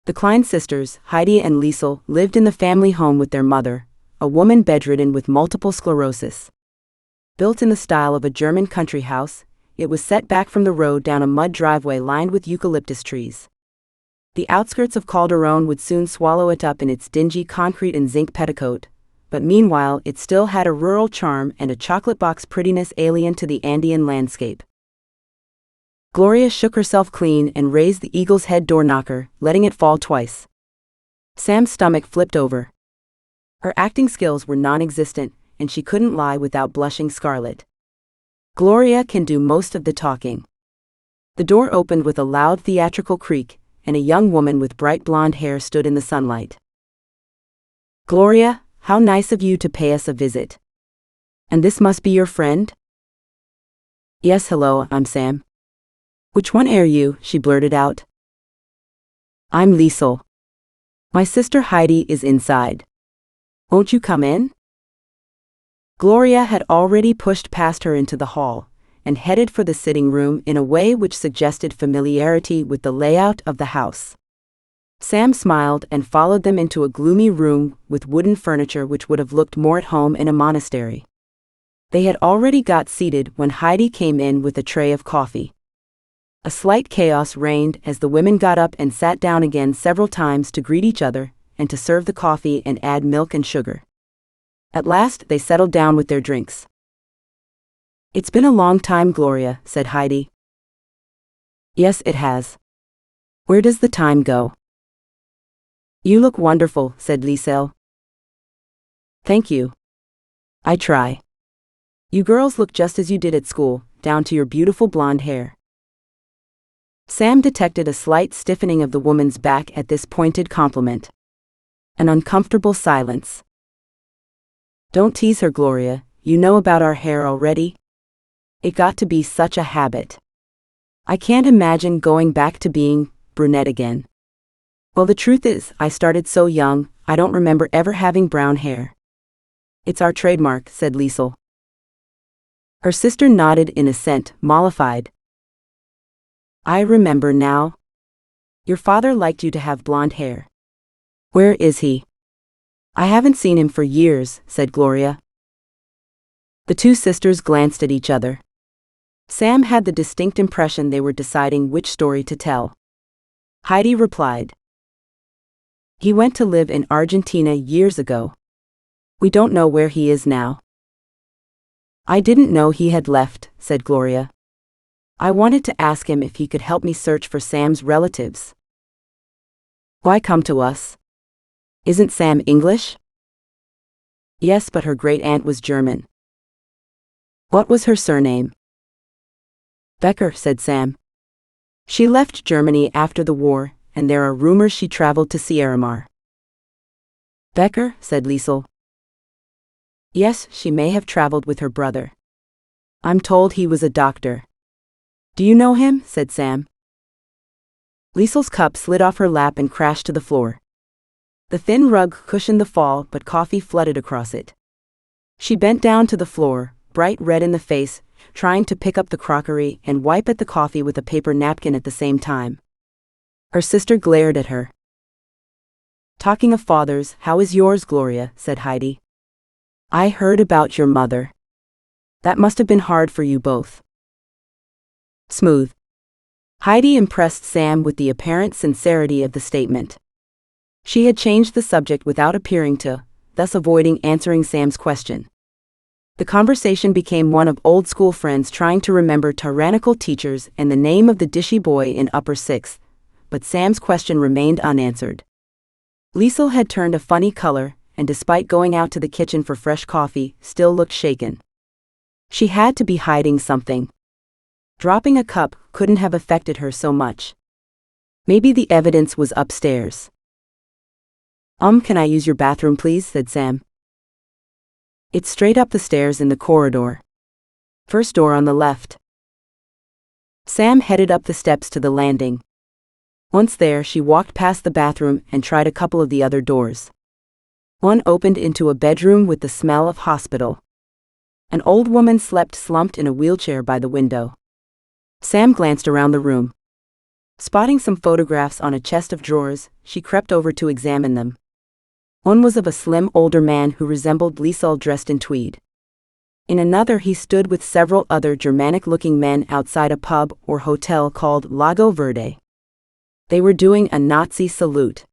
The Klein sisters, Heidi and Liesel, lived in the family home with their mother, a woman bedridden with multiple sclerosis. Built in the style of a German country house, it was set back from the road down a mud driveway lined with eucalyptus trees. The outskirts of Calderon would soon swallow it up in its dingy concrete and zinc petticoat, but meanwhile it still had a rural charm and a chocolate box prettiness alien to the Andean landscape. Gloria shook herself clean and raised the eagle's head door knocker, letting it fall twice. Sam's stomach flipped over. Her acting skills were non-existent, and she couldn't lie without blushing scarlet. Gloria can do most of the talking. The door opened with a loud theatrical creak, and a young woman with bright blonde hair stood in the sunlight. "Gloria, how nice of you to pay us a visit. And this must be your friend?" "Yes, hello, I'm Sam." "Which one are you?" she blurted out. "I'm Liesel. My sister Heidi is inside. Won't you come in?" Gloria had already pushed past her into the hall, and headed for the sitting room in a way which suggested familiarity with the layout of the house. Sam smiled and followed them into a gloomy room with wooden furniture which would have looked more at home in a monastery. They had already got seated when Heidi came in with a tray of coffee. A slight chaos reigned as the women got up and sat down again several times to greet each other, and to serve the coffee and add milk and sugar. At last they settled down with their drinks. "It's been a long time, Gloria," said Heidi. "Yes, it has. Where does the time go?" "You look wonderful," said Liesel. "Thank you. I try." You girls look just as you did at school, down to your beautiful blonde hair. Sam detected a slight stiffening of the woman's back at this pointed compliment. An uncomfortable silence. Don't tease her, Gloria, you know about our hair already? It got to be such a habit. I can't imagine going back to being brunette again. Well, the truth is, I started so young, I don't remember ever having brown hair. It's our trademark, said Liesel. Her sister nodded in assent, mollified. I remember now. Your father liked you to have blonde hair. Where is he? I haven't seen him for years, said Gloria. The two sisters glanced at each other. Sam had the distinct impression they were deciding which story to tell. Heidi replied. He went to live in Argentina years ago. We don't know where he is now. I didn't know he had left, said Gloria. I wanted to ask him if he could help me search for Sam's relatives. Why come to us? Isn't Sam English? Yes, but her great-aunt was German. What was her surname? Becker, said Sam. She left Germany after the war, and there are rumors she traveled to Sierramar. Becker, said Liesel. Yes, she may have traveled with her brother. I'm told he was a doctor. Do you know him? Said Sam. Liesel's cup slid off her lap and crashed to the floor. The thin rug cushioned the fall, but coffee flooded across it. She bent down to the floor, bright red in the face, trying to pick up the crockery and wipe at the coffee with a paper napkin at the same time. Her sister glared at her. Talking of fathers, how is yours, Gloria? Said Heidi. I heard about your mother. That must have been hard for you both. Smooth. Heidi impressed Sam with the apparent sincerity of the statement. She had changed the subject without appearing to, thus avoiding answering Sam's question. The conversation became one of old-school friends trying to remember tyrannical teachers and the name of the dishy boy in upper sixth, but Sam's question remained unanswered. Liesel had turned a funny color, and despite going out to the kitchen for fresh coffee, still looked shaken. She had to be hiding something. Dropping a cup couldn't have affected her so much. Maybe the evidence was upstairs. Can I use your bathroom, please? Said Sam. It's straight up the stairs in the corridor. First door on the left. Sam headed up the steps to the landing. Once there, she walked past the bathroom and tried a couple of the other doors. One opened into a bedroom with the smell of hospital. An old woman slept slumped in a wheelchair by the window. Sam glanced around the room. Spotting some photographs on a chest of drawers, she crept over to examine them. One was of a slim older man who resembled Liesel dressed in tweed. In another he stood with several other Germanic-looking men outside a pub or hotel called Lago Verde. They were doing a Nazi salute.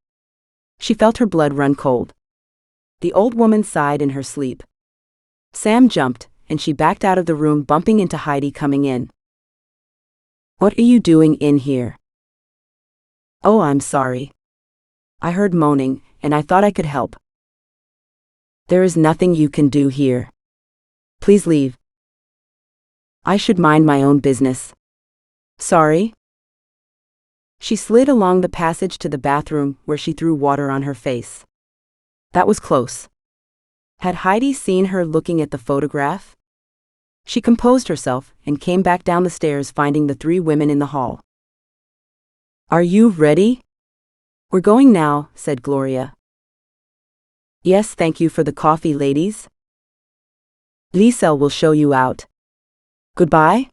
She felt her blood run cold. The old woman sighed in her sleep. Sam jumped, and she backed out of the room, bumping into Heidi coming in. What are you doing in here? Oh, I'm sorry. I heard moaning, and I thought I could help. There is nothing you can do here. Please leave. I should mind my own business. Sorry. She slid along the passage to the bathroom, where she threw water on her face. That was close. Had Heidi seen her looking at the photograph? She composed herself and came back down the stairs, finding the three women in the hall. Are you ready? We're going now, said Gloria. Yes, thank you for the coffee, ladies. Liesel will show you out. Goodbye.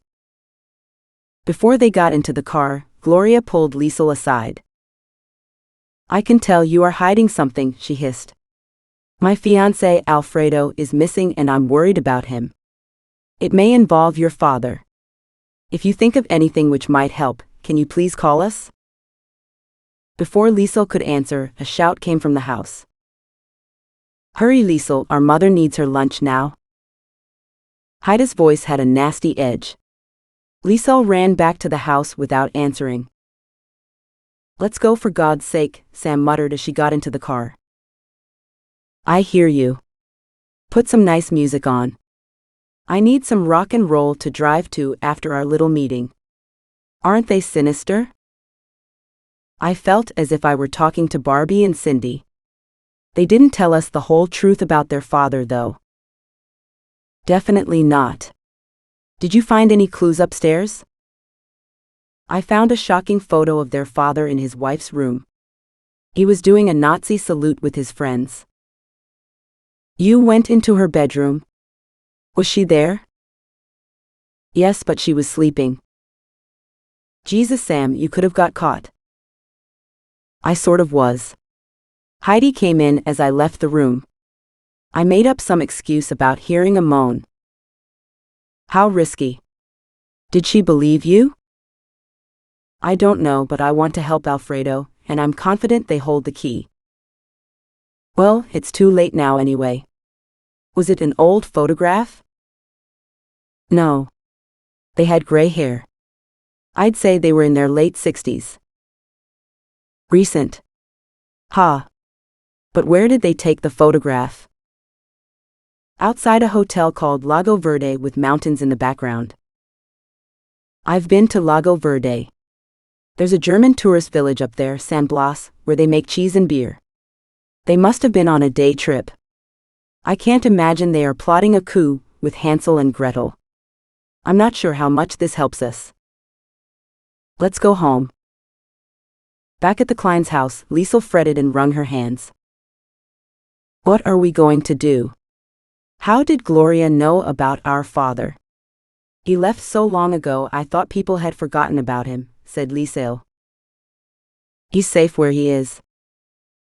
Before they got into the car, Gloria pulled Liesel aside. I can tell you are hiding something, she hissed. My fiancé Alfredo is missing and I'm worried about him. It may involve your father. If you think of anything which might help, can you please call us? Before Liesel could answer, a shout came from the house. Hurry, Liesel, our mother needs her lunch now. Heidi's voice had a nasty edge. Liesel ran back to the house without answering. Let's go, for God's sake, Sam muttered as she got into the car. I hear you. Put some nice music on. I need some rock and roll to drive to after our little meeting. Aren't they sinister? I felt as if I were talking to Barbie and Cindy. They didn't tell us the whole truth about their father, though. Definitely not. Did you find any clues upstairs? I found a shocking photo of their father in his wife's room. He was doing a Nazi salute with his friends. You went into her bedroom. Was she there? Yes, but she was sleeping. Jesus, Sam, you could have got caught. I sort of was. Heidi came in as I left the room. I made up some excuse about hearing a moan. How risky. Did she believe you? I don't know, but I want to help Alfredo, and I'm confident they hold the key. Well, it's too late now anyway. Was it an old photograph? No. They had gray hair. I'd say they were in their late 60s. Recent. Ha. But where did they take the photograph? Outside a hotel called Lago Verde with mountains in the background. I've been to Lago Verde. There's a German tourist village up there, San Blas, where they make cheese and beer. They must have been on a day trip. I can't imagine they are plotting a coup with Hansel and Gretel. I'm not sure how much this helps us. Let's go home. Back at the Klein's house, Liesel fretted and wrung her hands. What are we going to do? How did Gloria know about our father? He left so long ago I thought people had forgotten about him, said Liesel. He's safe where he is.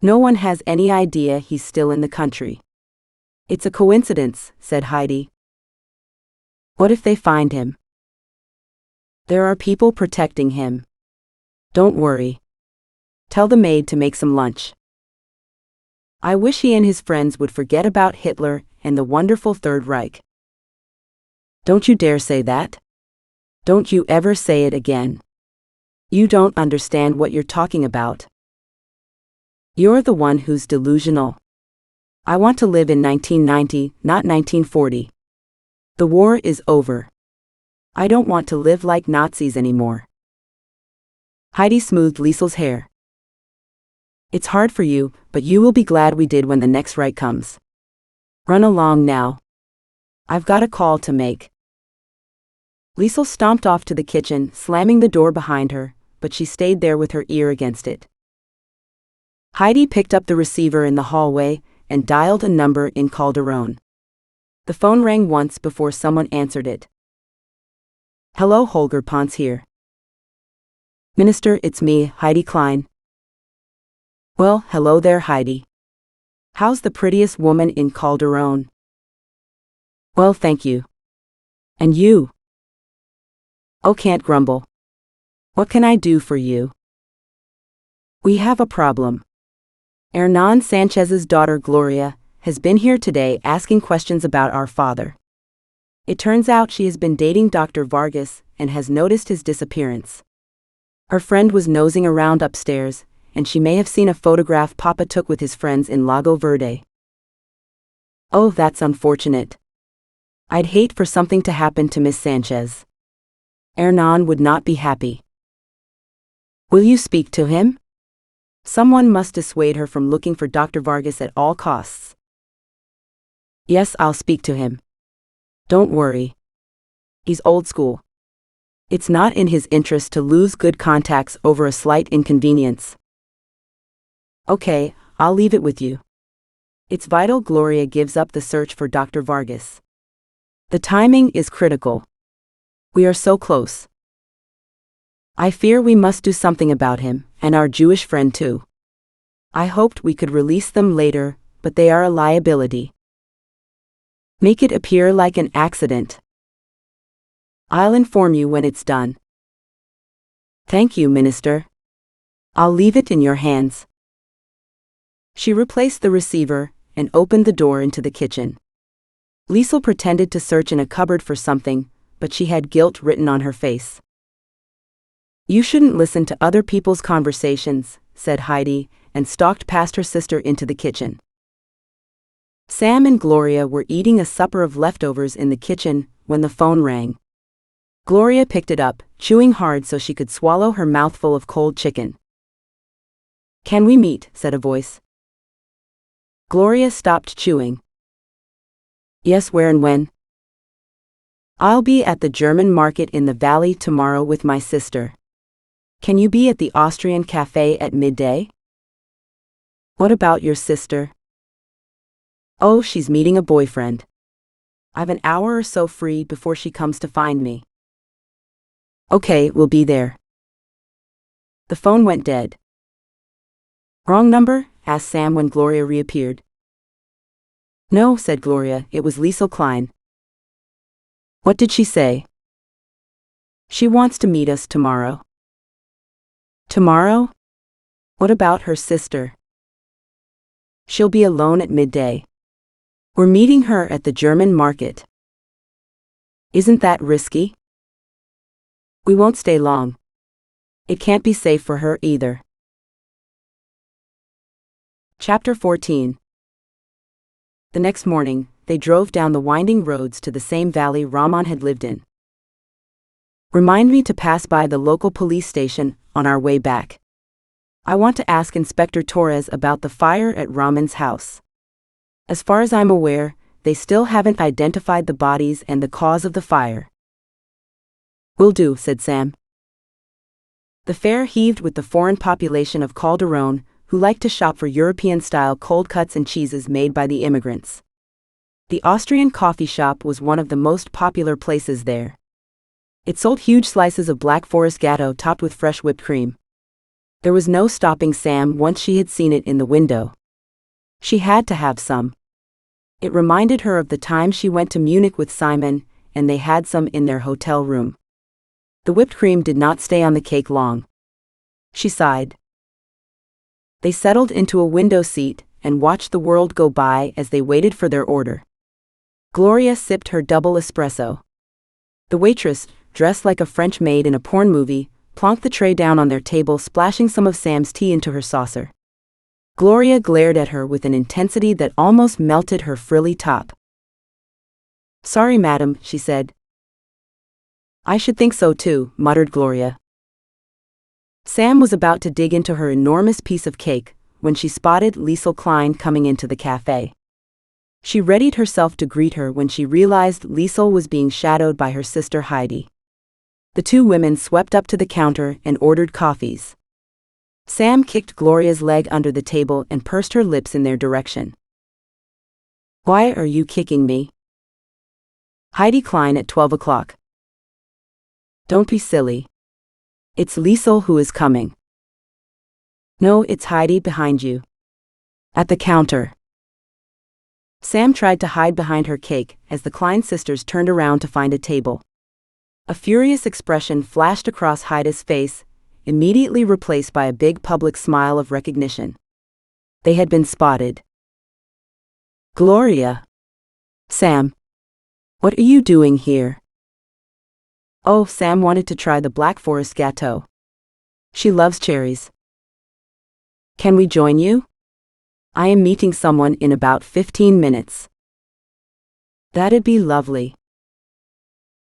No one has any idea he's still in the country. It's a coincidence, said Heidi. What if they find him? There are people protecting him. Don't worry. Tell the maid to make some lunch. I wish he and his friends would forget about Hitler and the wonderful Third Reich. Don't you dare say that. Don't you ever say it again. You don't understand what you're talking about. You're the one who's delusional. I want to live in 1990, not 1940. The war is over. I don't want to live like Nazis anymore. Heidi smoothed Liesel's hair. It's hard for you, but you will be glad we did when the next right comes. Run along now. I've got a call to make. Liesel stomped off to the kitchen, slamming the door behind her, but she stayed there with her ear against it. Heidi picked up the receiver in the hallway and dialed a number in Calderon. The phone rang once before someone answered it. Hello, Holger Ponce here. Minister, it's me, Heidi Klein. Well, hello there, Heidi. How's the prettiest woman in Calderon? Well, thank you. And you? Oh, can't grumble. What can I do for you? We have a problem. Hernan Sanchez's daughter Gloria has been here today asking questions about our father. It turns out she has been dating Dr. Vargas and has noticed his disappearance. Her friend was nosing around upstairs, and she may have seen a photograph Papa took with his friends in Lago Verde. Oh, that's unfortunate. I'd hate for something to happen to Miss Sanchez. Hernan would not be happy. Will you speak to him? Someone must dissuade her from looking for Dr. Vargas at all costs. Yes, I'll speak to him. Don't worry. He's old school. It's not in his interest to lose good contacts over a slight inconvenience. Okay, I'll leave it with you. It's vital Gloria gives up the search for Dr. Vargas. The timing is critical. We are so close. I fear we must do something about him, and our Jewish friend too. I hoped we could release them later, but they are a liability. Make it appear like an accident. I'll inform you when it's done. Thank you, Minister. I'll leave it in your hands. She replaced the receiver and opened the door into the kitchen. Liesel pretended to search in a cupboard for something, but she had guilt written on her face. You shouldn't listen to other people's conversations, said Heidi, and stalked past her sister into the kitchen. Sam and Gloria were eating a supper of leftovers in the kitchen when the phone rang. Gloria picked it up, chewing hard so she could swallow her mouthful of cold chicken. "Can we meet?" said a voice. Gloria stopped chewing. "Yes, where and when?" "I'll be at the German market in the valley tomorrow with my sister. Can you be at the Austrian cafe at midday?" "What about your sister?" "Oh, she's meeting a boyfriend. I've an hour or so free before she comes to find me." "Okay, we'll be there." The phone went dead. "Wrong number?" asked Sam when Gloria reappeared. "No," said Gloria, "it was Liesl Klein." "What did she say?" "She wants to meet us tomorrow." "Tomorrow? What about her sister?" "She'll be alone at midday. We're meeting her at the German market." "Isn't that risky?" "We won't stay long. It can't be safe for her either." Chapter 14. The next morning, they drove down the winding roads to the same valley Rahman had lived in. "Remind me to pass by the local police station on our way back. I want to ask Inspector Torres about the fire at Rahman's house. As far as I'm aware, they still haven't identified the bodies and the cause of the fire." "Will do," said Sam. The fair heaved with the foreign population of Calderon, who liked to shop for European-style cold cuts and cheeses made by the immigrants. The Austrian coffee shop was one of the most popular places there. It sold huge slices of Black Forest gâteau topped with fresh whipped cream. There was no stopping Sam once she had seen it in the window. She had to have some. It reminded her of the time she went to Munich with Simon, and they had some in their hotel room. The whipped cream did not stay on the cake long. She sighed. They settled into a window seat and watched the world go by as they waited for their order. Gloria sipped her double espresso. The waitress, dressed like a French maid in a porn movie, plonked the tray down on their table, splashing some of Sam's tea into her saucer. Gloria glared at her with an intensity that almost melted her frilly top. "Sorry, madam," she said. "I should think so too," muttered Gloria. Sam was about to dig into her enormous piece of cake when she spotted Liesl Klein coming into the cafe. She readied herself to greet her when she realized Liesl was being shadowed by her sister Heidi. The two women swept up to the counter and ordered coffees. Sam kicked Gloria's leg under the table and pursed her lips in their direction. "Why are you kicking me?" "Heidi Klein at 12 o'clock. "Don't be silly. It's Liesl who is coming." "No, it's Heidi behind you. At the counter." Sam tried to hide behind her cake as the Klein sisters turned around to find a table. A furious expression flashed across Heidi's face, immediately replaced by a big public smile of recognition. They had been spotted. "Gloria." "Sam. What are you doing here?" "Oh, Sam wanted to try the Black Forest gâteau. She loves cherries." "Can we join you? I am meeting someone in about 15 minutes. "That'd be lovely."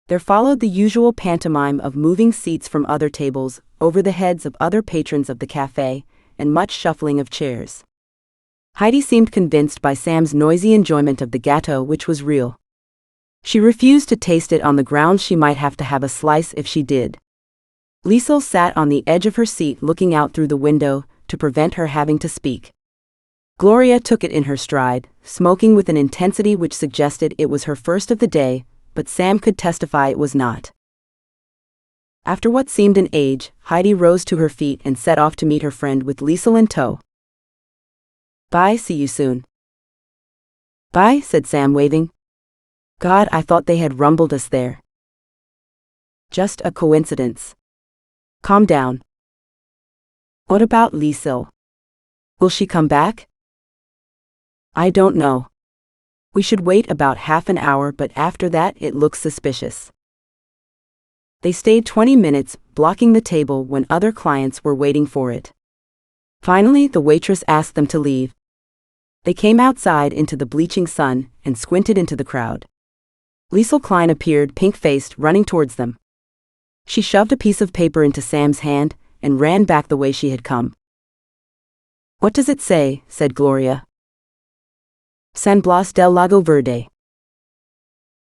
There followed the usual pantomime of moving seats from other tables, over the heads of other patrons of the cafe, and much shuffling of chairs. Heidi seemed convinced by Sam's noisy enjoyment of the gâteau, which was real. She refused to taste it on the grounds she might have to have a slice if she did. Liesl sat on the edge of her seat looking out through the window to prevent her having to speak. Gloria took it in her stride, smoking with an intensity which suggested it was her first of the day, but Sam could testify it was not. After what seemed an age, Heidi rose to her feet and set off to meet her friend with Liesl in tow. "Bye, see you soon." "Bye," said Sam, waving. "God, I thought they had rumbled us there." "Just a coincidence. Calm down." "What about Liesl? Will she come back?" "I don't know. We should wait about half an hour, but after that it looks suspicious." They stayed 20 minutes, blocking the table when other clients were waiting for it. Finally, the waitress asked them to leave. They came outside into the bleaching sun and squinted into the crowd. Liesl Klein appeared, pink-faced, running towards them. She shoved a piece of paper into Sam's hand and ran back the way she had come. "What does it say?" said Gloria. "San Blas del Lago Verde."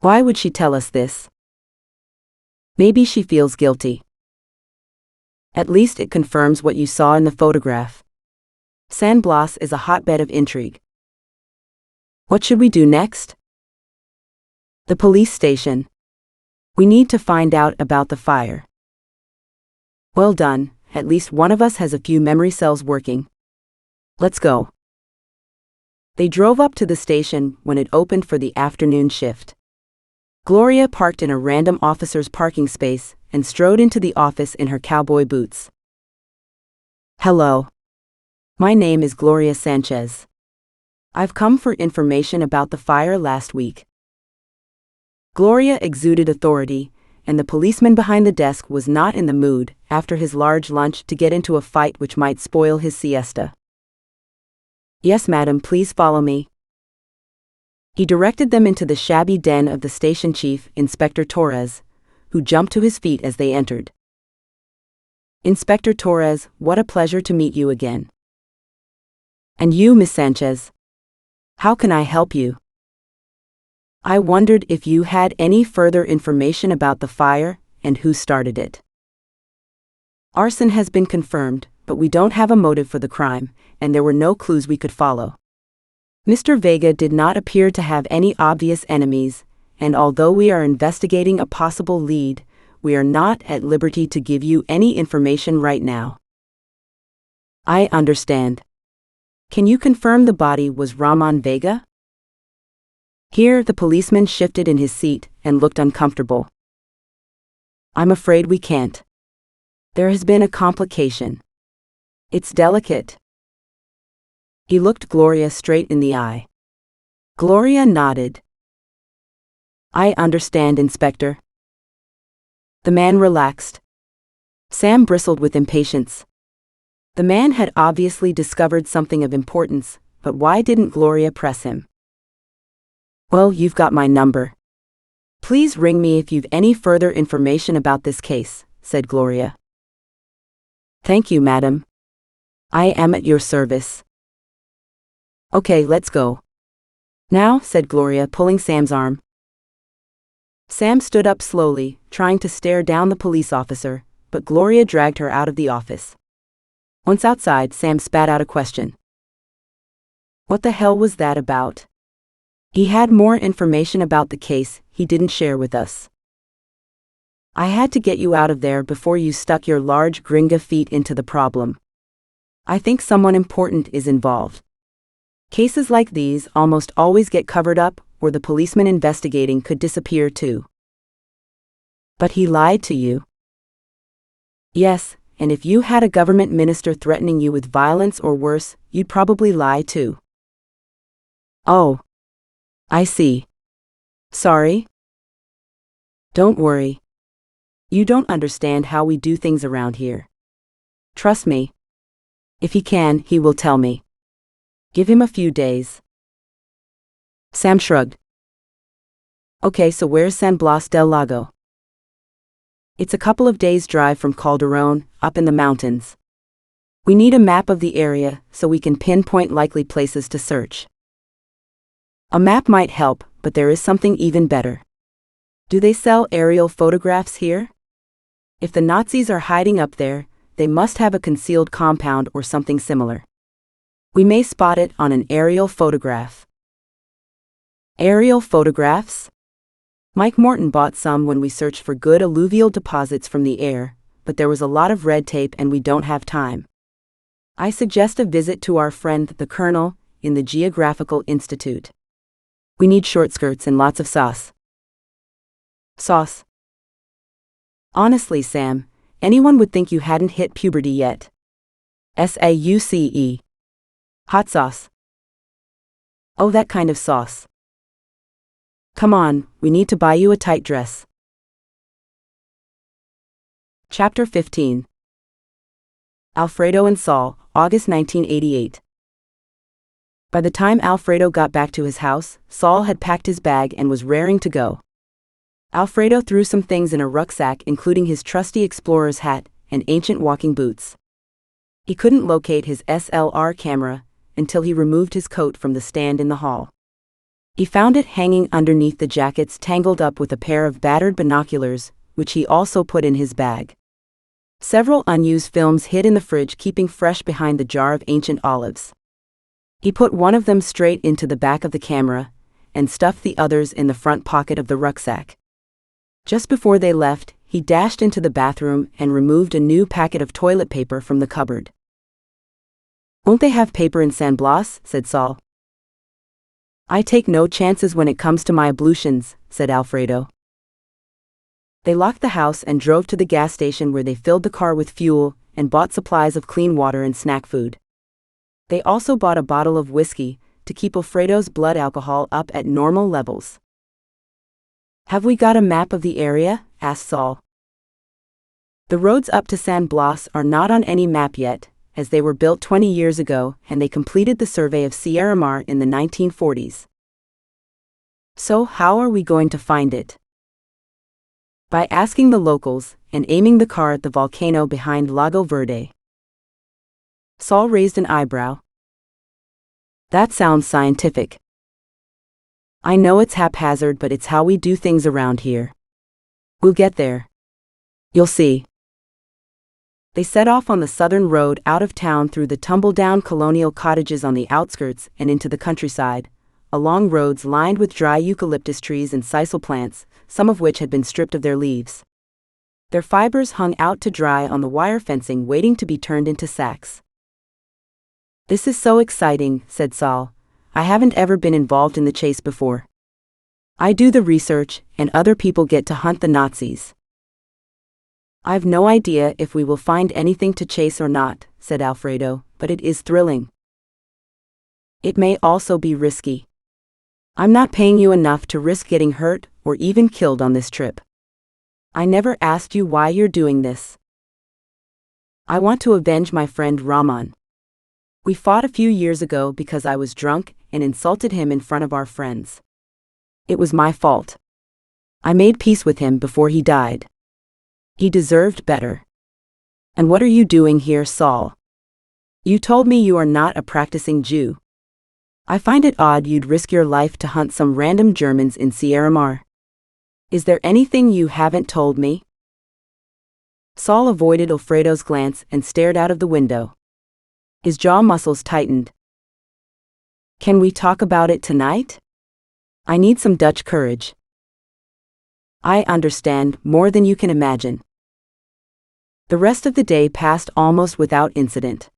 Why would she tell us this? Maybe she feels guilty. At least it confirms what you saw in the photograph. San Blas is a hotbed of intrigue. What should we do next? The police station. We need to find out about the fire. Well done, at least one of us has a few memory cells working. Let's go. They drove up to the station when it opened for the afternoon shift. Gloria parked in a random officer's parking space and strode into the office in her cowboy boots. "Hello. My name is Gloria Sanchez. I've come for information about the fire last week." Gloria exuded authority, and the policeman behind the desk was not in the mood, after his large lunch, to get into a fight which might spoil his siesta. "Yes, madam, please follow me." He directed them into the shabby den of the station chief, Inspector Torres, who jumped to his feet as they entered. "Inspector Torres, what a pleasure to meet you again. And you, Miss Sanchez. How can I help you? I wondered if you had any further information about the fire and who started it." "Arson has been confirmed, but we don't have a motive for the crime, and there were no clues we could follow. Mr. Vega did not appear to have any obvious enemies, and although we are investigating a possible lead, we are not at liberty to give you any information right now." "I understand. Can you confirm the body was Ramon Vega?" Here the policeman shifted in his seat and looked uncomfortable. "I'm afraid we can't. There has been a complication. It's delicate." He looked Gloria straight in the eye. Gloria nodded. "I understand, Inspector." The man relaxed. Sam bristled with impatience. The man had obviously discovered something of importance, but why didn't Gloria press him? "Well, you've got my number. Please ring me if you've any further information about this case," said Gloria. "Thank you, madam. I am at your service." "Okay, let's go. Now," said Gloria, pulling Sam's arm. Sam stood up slowly, trying to stare down the police officer, but Gloria dragged her out of the office. Once outside, Sam spat out a question. "What the hell was that about?" He had more information about the case he didn't share with us. "I had to get you out of there before you stuck your large gringa feet into the problem. I think someone important is involved. Cases like these almost always get covered up, or the policeman investigating could disappear too." "But he lied to you." "Yes, and if you had a government minister threatening you with violence or worse, you'd probably lie too." "Oh. I see. Sorry." "Don't worry. You don't understand how we do things around here. Trust me. If he can, he will tell me. Give him a few days." Sam shrugged. "Okay, so where's San Blas del Lago?" "It's a couple of days' drive from Calderon, up in the mountains. We need a map of the area so we can pinpoint likely places to search." "A map might help, but there is something even better. Do they sell aerial photographs here? If the Nazis are hiding up there, they must have a concealed compound or something similar. We may spot it on an aerial photograph." "Aerial photographs?" Mike Morton bought some when we searched for good alluvial deposits from the air, but there was a lot of red tape and we don't have time. I suggest a visit to our friend the Colonel in the Geographical Institute. We need short skirts and lots of sauce. Sauce? Honestly, Sam, anyone would think you hadn't hit puberty yet. SAUCE. Hot sauce. Oh, that kind of sauce. Come on, we need to buy you a tight dress. Chapter 15. Alfredo and Saul, August 1988. By the time Alfredo got back to his house, Saul had packed his bag and was raring to go. Alfredo threw some things in a rucksack, including his trusty explorer's hat and ancient walking boots. He couldn't locate his SLR camera until he removed his coat from the stand in the hall. He found it hanging underneath the jackets, tangled up with a pair of battered binoculars, which he also put in his bag. Several unused films hid in the fridge, keeping fresh behind the jar of ancient olives. He put one of them straight into the back of the camera and stuffed the others in the front pocket of the rucksack. Just before they left, he dashed into the bathroom and removed a new packet of toilet paper from the cupboard. "Won't they have paper in San Blas?" said Saul. "I take no chances when it comes to my ablutions," said Alfredo. They locked the house and drove to the gas station, where they filled the car with fuel and bought supplies of clean water and snack food. They also bought a bottle of whiskey to keep Alfredo's blood alcohol up at normal levels. "Have we got a map of the area?" asked Saul. "The roads up to San Blas are not on any map yet, as they were built 20 years ago and they completed the survey of Sierramar in the 1940s. So how are we going to find it?" "By asking the locals and aiming the car at the volcano behind Lago Verde." Saul raised an eyebrow. "That sounds scientific." "I know it's haphazard, but it's how we do things around here. We'll get there. You'll see." They set off on the southern road out of town through the tumble-down colonial cottages on the outskirts and into the countryside, along roads lined with dry eucalyptus trees and sisal plants, some of which had been stripped of their leaves. Their fibers hung out to dry on the wire fencing, waiting to be turned into sacks. "This is so exciting," said Saul. "I haven't ever been involved in the chase before. I do the research, and other people get to hunt the Nazis." "I've no idea if we will find anything to chase or not," said Alfredo, "but it is thrilling. It may also be risky. I'm not paying you enough to risk getting hurt or even killed on this trip. I never asked you why you're doing this." "I want to avenge my friend Rahman. We fought a few years ago because I was drunk and insulted him in front of our friends. It was my fault. I made peace with him before he died. He deserved better." "And what are you doing here, Saul? You told me you are not a practicing Jew. I find it odd you'd risk your life to hunt some random Germans in Sierramar. Is there anything you haven't told me?" Saul avoided Alfredo's glance and stared out of the window. His jaw muscles tightened. "Can we talk about it tonight? I need some Dutch courage." "I understand, more than you can imagine." The rest of the day passed almost without incident.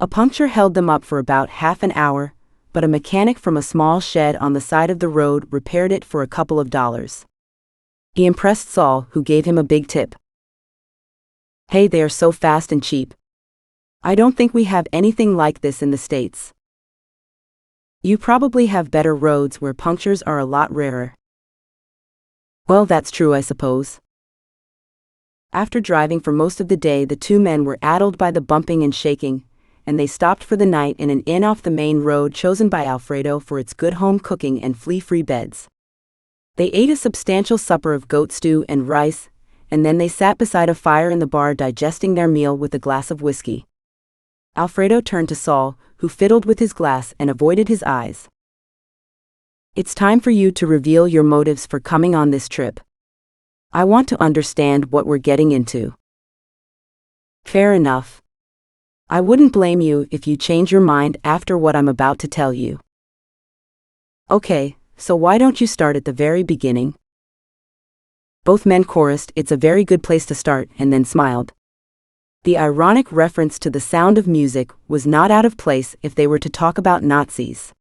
A puncture held them up for about half an hour, but a mechanic from a small shed on the side of the road repaired it for a couple of dollars. He impressed Saul, who gave him a big tip. "Hey, they are so fast and cheap. I don't think we have anything like this in the States." "You probably have better roads where punctures are a lot rarer." "Well, that's true, I suppose." After driving for most of the day, the two men were addled by the bumping and shaking, and they stopped for the night in an inn off the main road chosen by Alfredo for its good home cooking and flea-free beds. They ate a substantial supper of goat stew and rice, and then they sat beside a fire in the bar digesting their meal with a glass of whiskey. Alfredo turned to Saul, who fiddled with his glass and avoided his eyes. "It's time for you to reveal your motives for coming on this trip. I want to understand what we're getting into." "Fair enough. I wouldn't blame you if you change your mind after what I'm about to tell you." "Okay, so why don't you start at the very beginning?" Both men chorused, "It's a very good place to start," and then smiled. The ironic reference to the sound of music was not out of place if they were to talk about Nazis.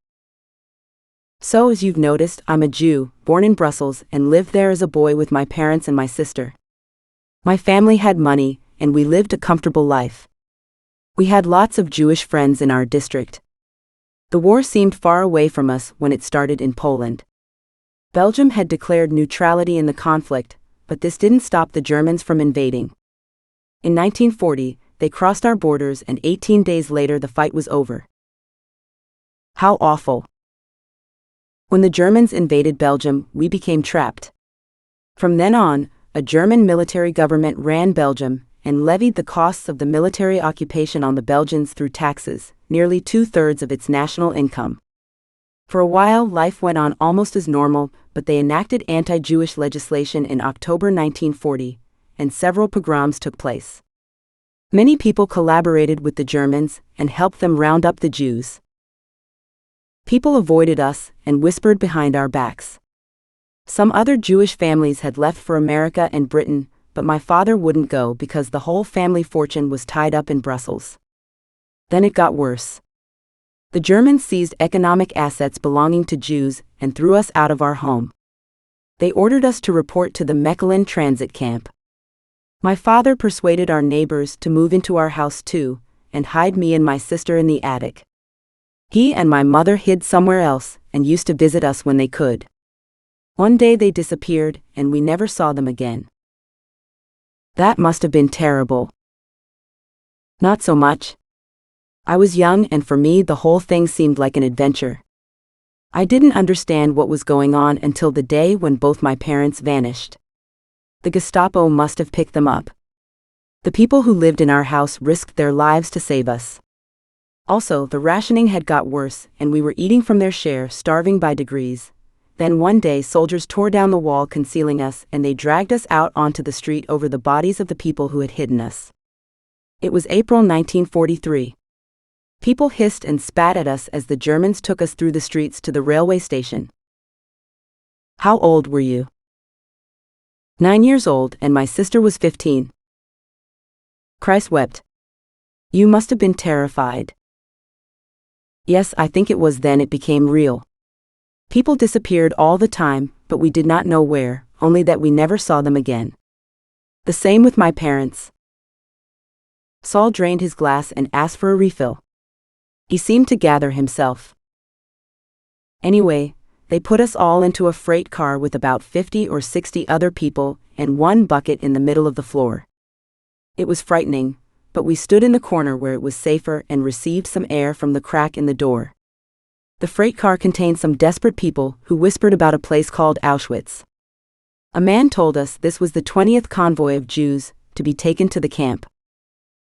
"So, as you've noticed, I'm a Jew, born in Brussels, and lived there as a boy with my parents and my sister. My family had money, and we lived a comfortable life. We had lots of Jewish friends in our district. The war seemed far away from us when it started in Poland. Belgium had declared neutrality in the conflict, but this didn't stop the Germans from invading. In 1940, they crossed our borders, and 18 days later the fight was over. How awful. When the Germans invaded Belgium, we became trapped. From then on, a German military government ran Belgium and levied the costs of the military occupation on the Belgians through taxes, nearly 2/3 of its national income. For a while, life went on almost as normal, but they enacted anti-Jewish legislation in October 1940, and several pogroms took place. Many people collaborated with the Germans and helped them round up the Jews. People avoided us and whispered behind our backs. Some other Jewish families had left for America and Britain, but my father wouldn't go because the whole family fortune was tied up in Brussels. Then it got worse. The Germans seized economic assets belonging to Jews and threw us out of our home. They ordered us to report to the Mechelen transit camp. My father persuaded our neighbors to move into our house too, and hide me and my sister in the attic. He and my mother hid somewhere else and used to visit us when they could. One day they disappeared, and we never saw them again. That must have been terrible. Not so much. I was young, and for me the whole thing seemed like an adventure. I didn't understand what was going on until the day when both my parents vanished. The Gestapo must have picked them up. The people who lived in our house risked their lives to save us. Also, the rationing had got worse, and we were eating from their share, starving by degrees. Then one day soldiers tore down the wall concealing us, and they dragged us out onto the street over the bodies of the people who had hidden us. It was April 1943. People hissed and spat at us as the Germans took us through the streets to the railway station. How old were you? 9 years old, and my sister was 15. Christ wept. You must have been terrified. Yes, I think it was. Then it became real. People disappeared all the time, but we did not know where, only that we never saw them again. The same with my parents. Saul drained his glass and asked for a refill. He seemed to gather himself. Anyway, they put us all into a freight car with about 50 or 60 other people and one bucket in the middle of the floor. It was frightening, but we stood in the corner where it was safer and received some air from the crack in the door. The freight car contained some desperate people who whispered about a place called Auschwitz. A man told us this was the 20th convoy of Jews to be taken to the camp.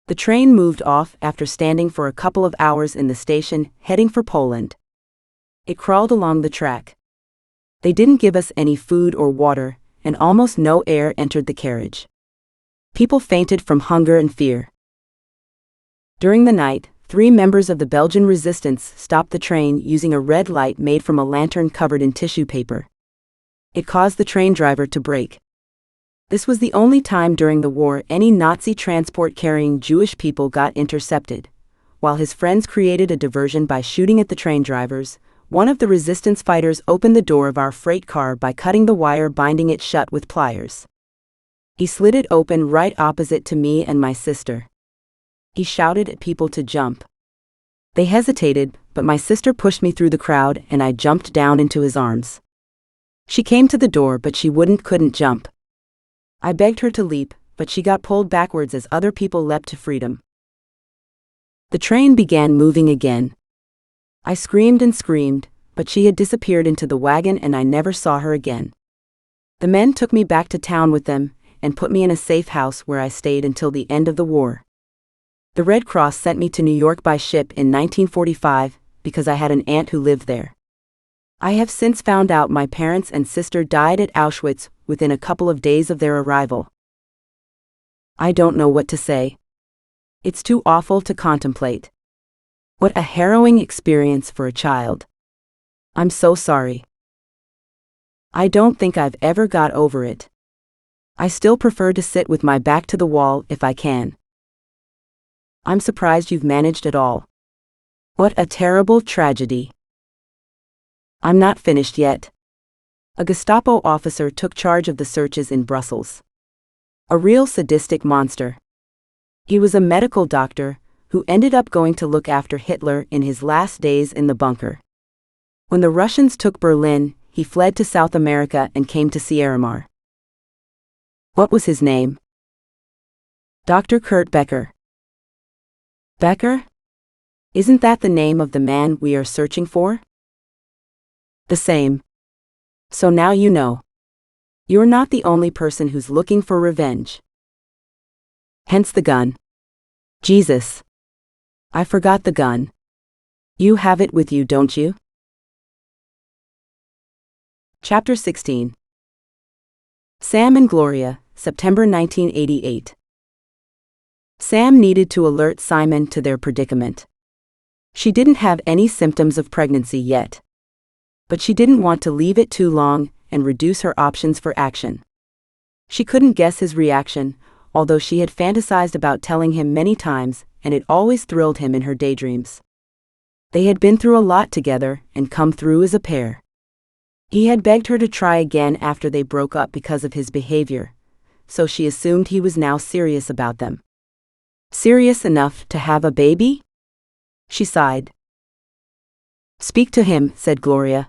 The train moved off after standing for a couple of hours in the station, heading for Poland. It crawled along the track. They didn't give us any food or water, and almost no air entered the carriage. People fainted from hunger and fear. During the night, 3 members of the Belgian resistance stopped the train using a red light made from a lantern covered in tissue paper. It caused the train driver to brake. This was the only time during the war any Nazi transport carrying Jewish people got intercepted. While his friends created a diversion by shooting at the train drivers, one of the resistance fighters opened the door of our freight car by cutting the wire binding it shut with pliers. He slid it open right opposite to me and my sister. He shouted at people to jump. They hesitated, but my sister pushed me through the crowd and I jumped down into his arms. She came to the door, but she couldn't jump. I begged her to leap, but she got pulled backwards as other people leapt to freedom. The train began moving again. I screamed and screamed, but she had disappeared into the wagon and I never saw her again. The men took me back to town with them and put me in a safe house where I stayed until the end of the war. The Red Cross sent me to New York by ship in 1945 because I had an aunt who lived there. I have since found out my parents and sister died at Auschwitz within a couple of days of their arrival. I don't know what to say. It's too awful to contemplate. What a harrowing experience for a child. I'm so sorry. I don't think I've ever got over it. I still prefer to sit with my back to the wall if I can. I'm surprised you've managed it all. What a terrible tragedy. I'm not finished yet. A Gestapo officer took charge of the searches in Brussels. A real sadistic monster. He was a medical doctor who ended up going to look after Hitler in his last days in the bunker. When the Russians took Berlin, he fled to South America and came to Sierramar. What was his name? Dr. Kurt Becker. Becker? Isn't that the name of the man we are searching for? The same. So now you know. You're not the only person who's looking for revenge. Hence the gun. Jesus. I forgot the gun. You have it with you, don't you? Chapter 16. Sam and Gloria, September 1988. Sam needed to alert Simon to their predicament. She didn't have any symptoms of pregnancy yet. But she didn't want to leave it too long and reduce her options for action. She couldn't guess his reaction, although she had fantasized about telling him many times, and it always thrilled him in her daydreams. They had been through a lot together and come through as a pair. He had begged her to try again after they broke up because of his behavior, so she assumed he was now serious about them. Serious enough to have a baby? She sighed. Speak to him, said Gloria.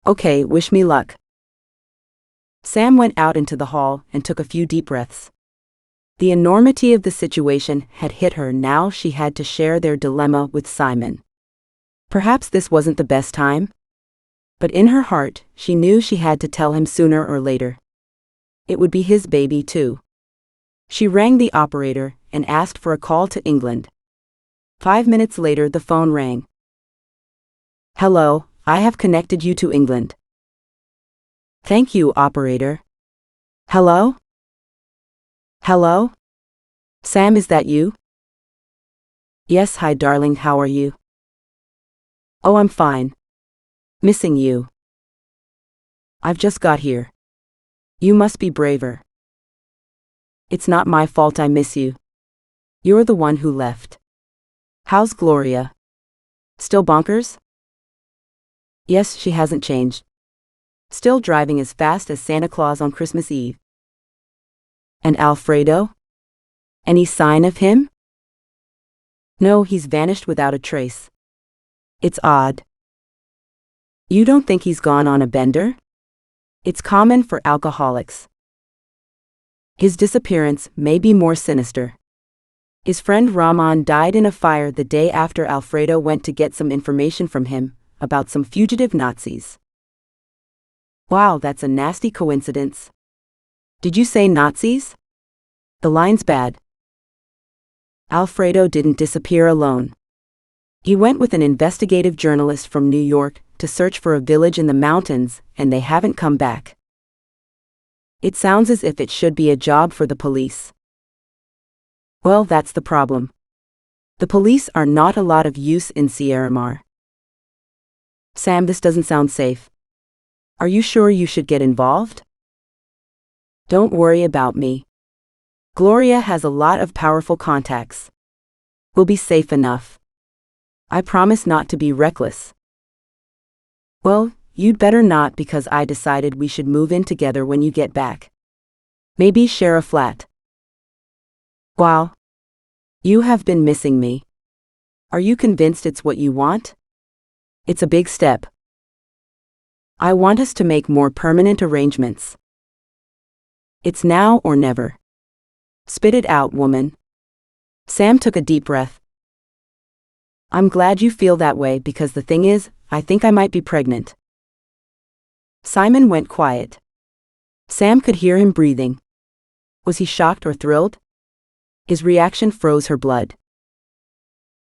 Okay, wish me luck. Sam went out into the hall and took a few deep breaths. The enormity of the situation had hit her. Now she had to share their dilemma with Simon. Perhaps this wasn't the best time? But in her heart, she knew she had to tell him sooner or later. It would be his baby too. She rang the operator and asked for a call to England. 5 minutes later the phone rang. Hello, I have connected you to England. Thank you, operator. Hello? Hello? Sam, is that you? Yes, hi darling, how are you? Oh, I'm fine. Missing you. I've just got here. You must be braver. It's not my fault I miss you. You're the one who left. How's Gloria? Still bonkers? Yes, she hasn't changed. Still driving as fast as Santa Claus on Christmas Eve. And Alfredo? Any sign of him? No, he's vanished without a trace. It's odd. You don't think he's gone on a bender? It's common for alcoholics. His disappearance may be more sinister. His friend Rahman died in a fire the day after Alfredo went to get some information from him about some fugitive Nazis. Wow, that's a nasty coincidence. Did you say Nazis? The line's bad. Alfredo didn't disappear alone. He went with an investigative journalist from New York to search for a village in the mountains, and they haven't come back. It sounds as if it should be a job for the police. Well, that's the problem. The police are not a lot of use in Sierramar. Sam, this doesn't sound safe. Are you sure you should get involved? Don't worry about me. Gloria has a lot of powerful contacts. We'll be safe enough. I promise not to be reckless. Well, you'd better not, because I decided we should move in together when you get back. Maybe share a flat. Wow. You have been missing me. Are you convinced it's what you want? It's a big step. I want us to make more permanent arrangements. It's now or never. Spit it out, woman. Sam took a deep breath. I'm glad you feel that way, because the thing is, I think I might be pregnant. Simon went quiet. Sam could hear him breathing. Was he shocked or thrilled? His reaction froze her blood.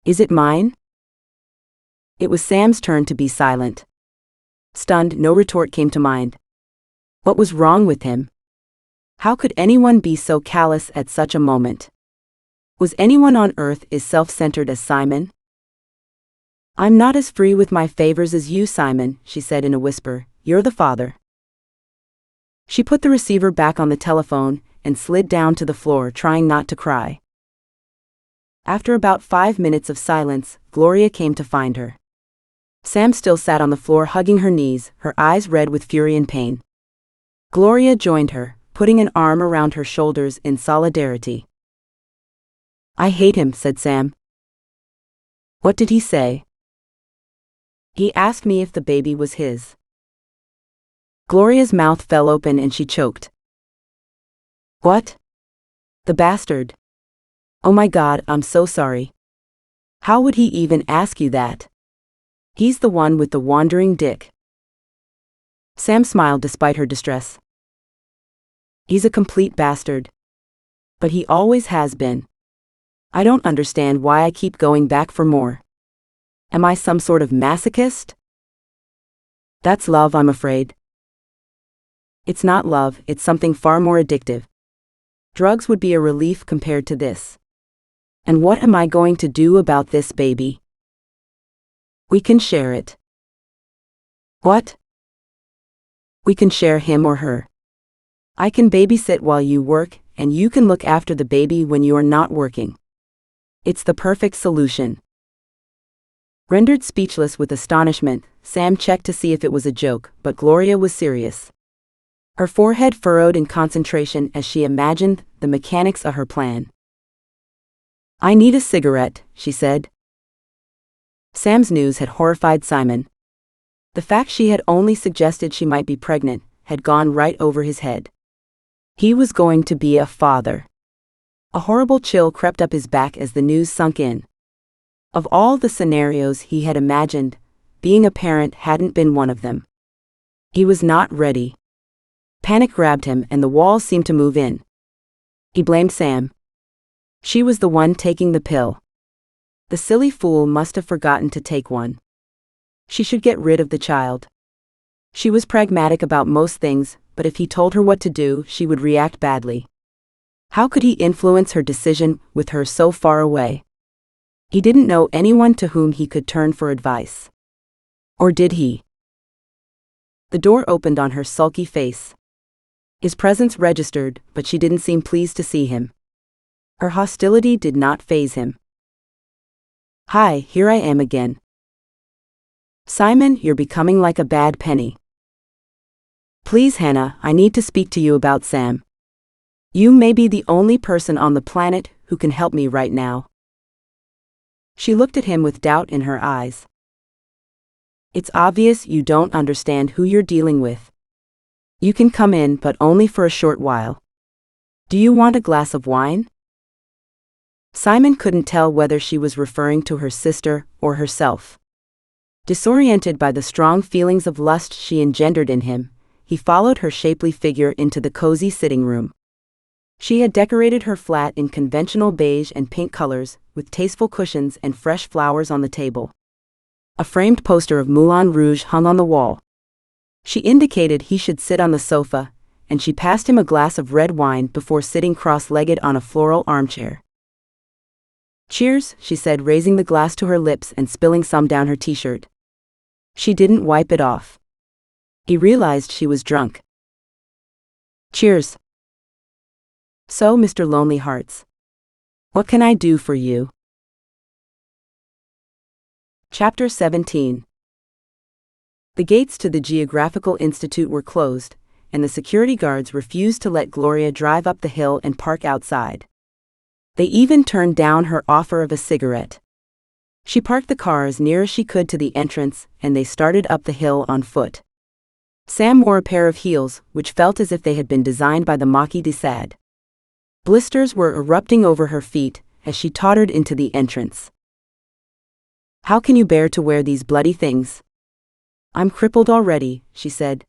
Is it mine? It was Sam's turn to be silent. Stunned, no retort came to mind. What was wrong with him? How could anyone be so callous at such a moment? Was anyone on earth as self-centered as Simon? I'm not as free with my favors as you, Simon, she said in a whisper. You're the father. She put the receiver back on the telephone and slid down to the floor, trying not to cry. After about 5 minutes of silence, Gloria came to find her. Sam still sat on the floor hugging her knees, her eyes red with fury and pain. Gloria joined her, putting an arm around her shoulders in solidarity. I hate him, said Sam. What did he say? He asked me if the baby was his. Gloria's mouth fell open and she choked. What? The bastard. Oh my God, I'm so sorry. How would he even ask you that? He's the one with the wandering dick. Sam smiled despite her distress. He's a complete bastard. But he always has been. I don't understand why I keep going back for more. Am I some sort of masochist? That's love, I'm afraid. It's not love, it's something far more addictive. Drugs would be a relief compared to this. And what am I going to do about this baby? We can share it. What? We can share him or her. I can babysit while you work, and you can look after the baby when you are not working. It's the perfect solution. Rendered speechless with astonishment, Sam checked to see if it was a joke, but Gloria was serious. Her forehead furrowed in concentration as she imagined the mechanics of her plan. I need a cigarette, she said. Sam's news had horrified Simon. The fact she had only suggested she might be pregnant had gone right over his head. He was going to be a father. A horrible chill crept up his back as the news sunk in. Of all the scenarios he had imagined, being a parent hadn't been one of them. He was not ready. Panic grabbed him and the walls seemed to move in. He blamed Sam. She was the one taking the pill. The silly fool must have forgotten to take one. She should get rid of the child. She was pragmatic about most things, but if he told her what to do, she would react badly. How could he influence her decision with her so far away? He didn't know anyone to whom he could turn for advice. Or did he? The door opened on her sulky face. His presence registered, but she didn't seem pleased to see him. Her hostility did not faze him. Hi, here I am again. Simon, you're becoming like a bad penny. Please, Hannah, I need to speak to you about Sam. You may be the only person on the planet who can help me right now. She looked at him with doubt in her eyes. It's obvious you don't understand who you're dealing with. You can come in, but only for a short while. Do you want a glass of wine? Simon couldn't tell whether she was referring to her sister or herself. Disoriented by the strong feelings of lust she engendered in him, he followed her shapely figure into the cozy sitting room. She had decorated her flat in conventional beige and pink colors, with tasteful cushions and fresh flowers on the table. A framed poster of Moulin Rouge hung on the wall. She indicated he should sit on the sofa, and she passed him a glass of red wine before sitting cross-legged on a floral armchair. Cheers, she said, raising the glass to her lips and spilling some down her t-shirt. She didn't wipe it off. He realized she was drunk. Cheers. So, Mr. Lonely Hearts, what can I do for you? Chapter 17. The gates to the Geographical Institute were closed, and the security guards refused to let Gloria drive up the hill and park outside. They even turned down her offer of a cigarette. She parked the car as near as she could to the entrance, and they started up the hill on foot. Sam wore a pair of heels, which felt as if they had been designed by the Marquis de Sade. Blisters were erupting over her feet as she tottered into the entrance. How can you bear to wear these bloody things? I'm crippled already, she said.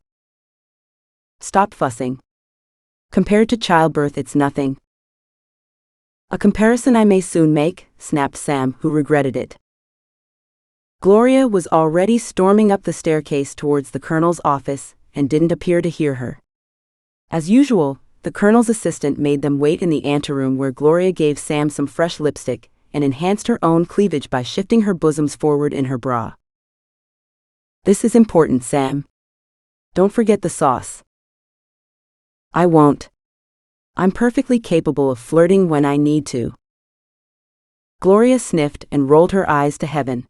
Stop fussing. Compared to childbirth, it's nothing. A comparison I may soon make, snapped Sam, who regretted it. Gloria was already storming up the staircase towards the colonel's office and didn't appear to hear her. As usual, the colonel's assistant made them wait in the anteroom where Gloria gave Sam some fresh lipstick and enhanced her own cleavage by shifting her bosoms forward in her bra. This is important, Sam. Don't forget the sauce. I won't. I'm perfectly capable of flirting when I need to. Gloria sniffed and rolled her eyes to heaven.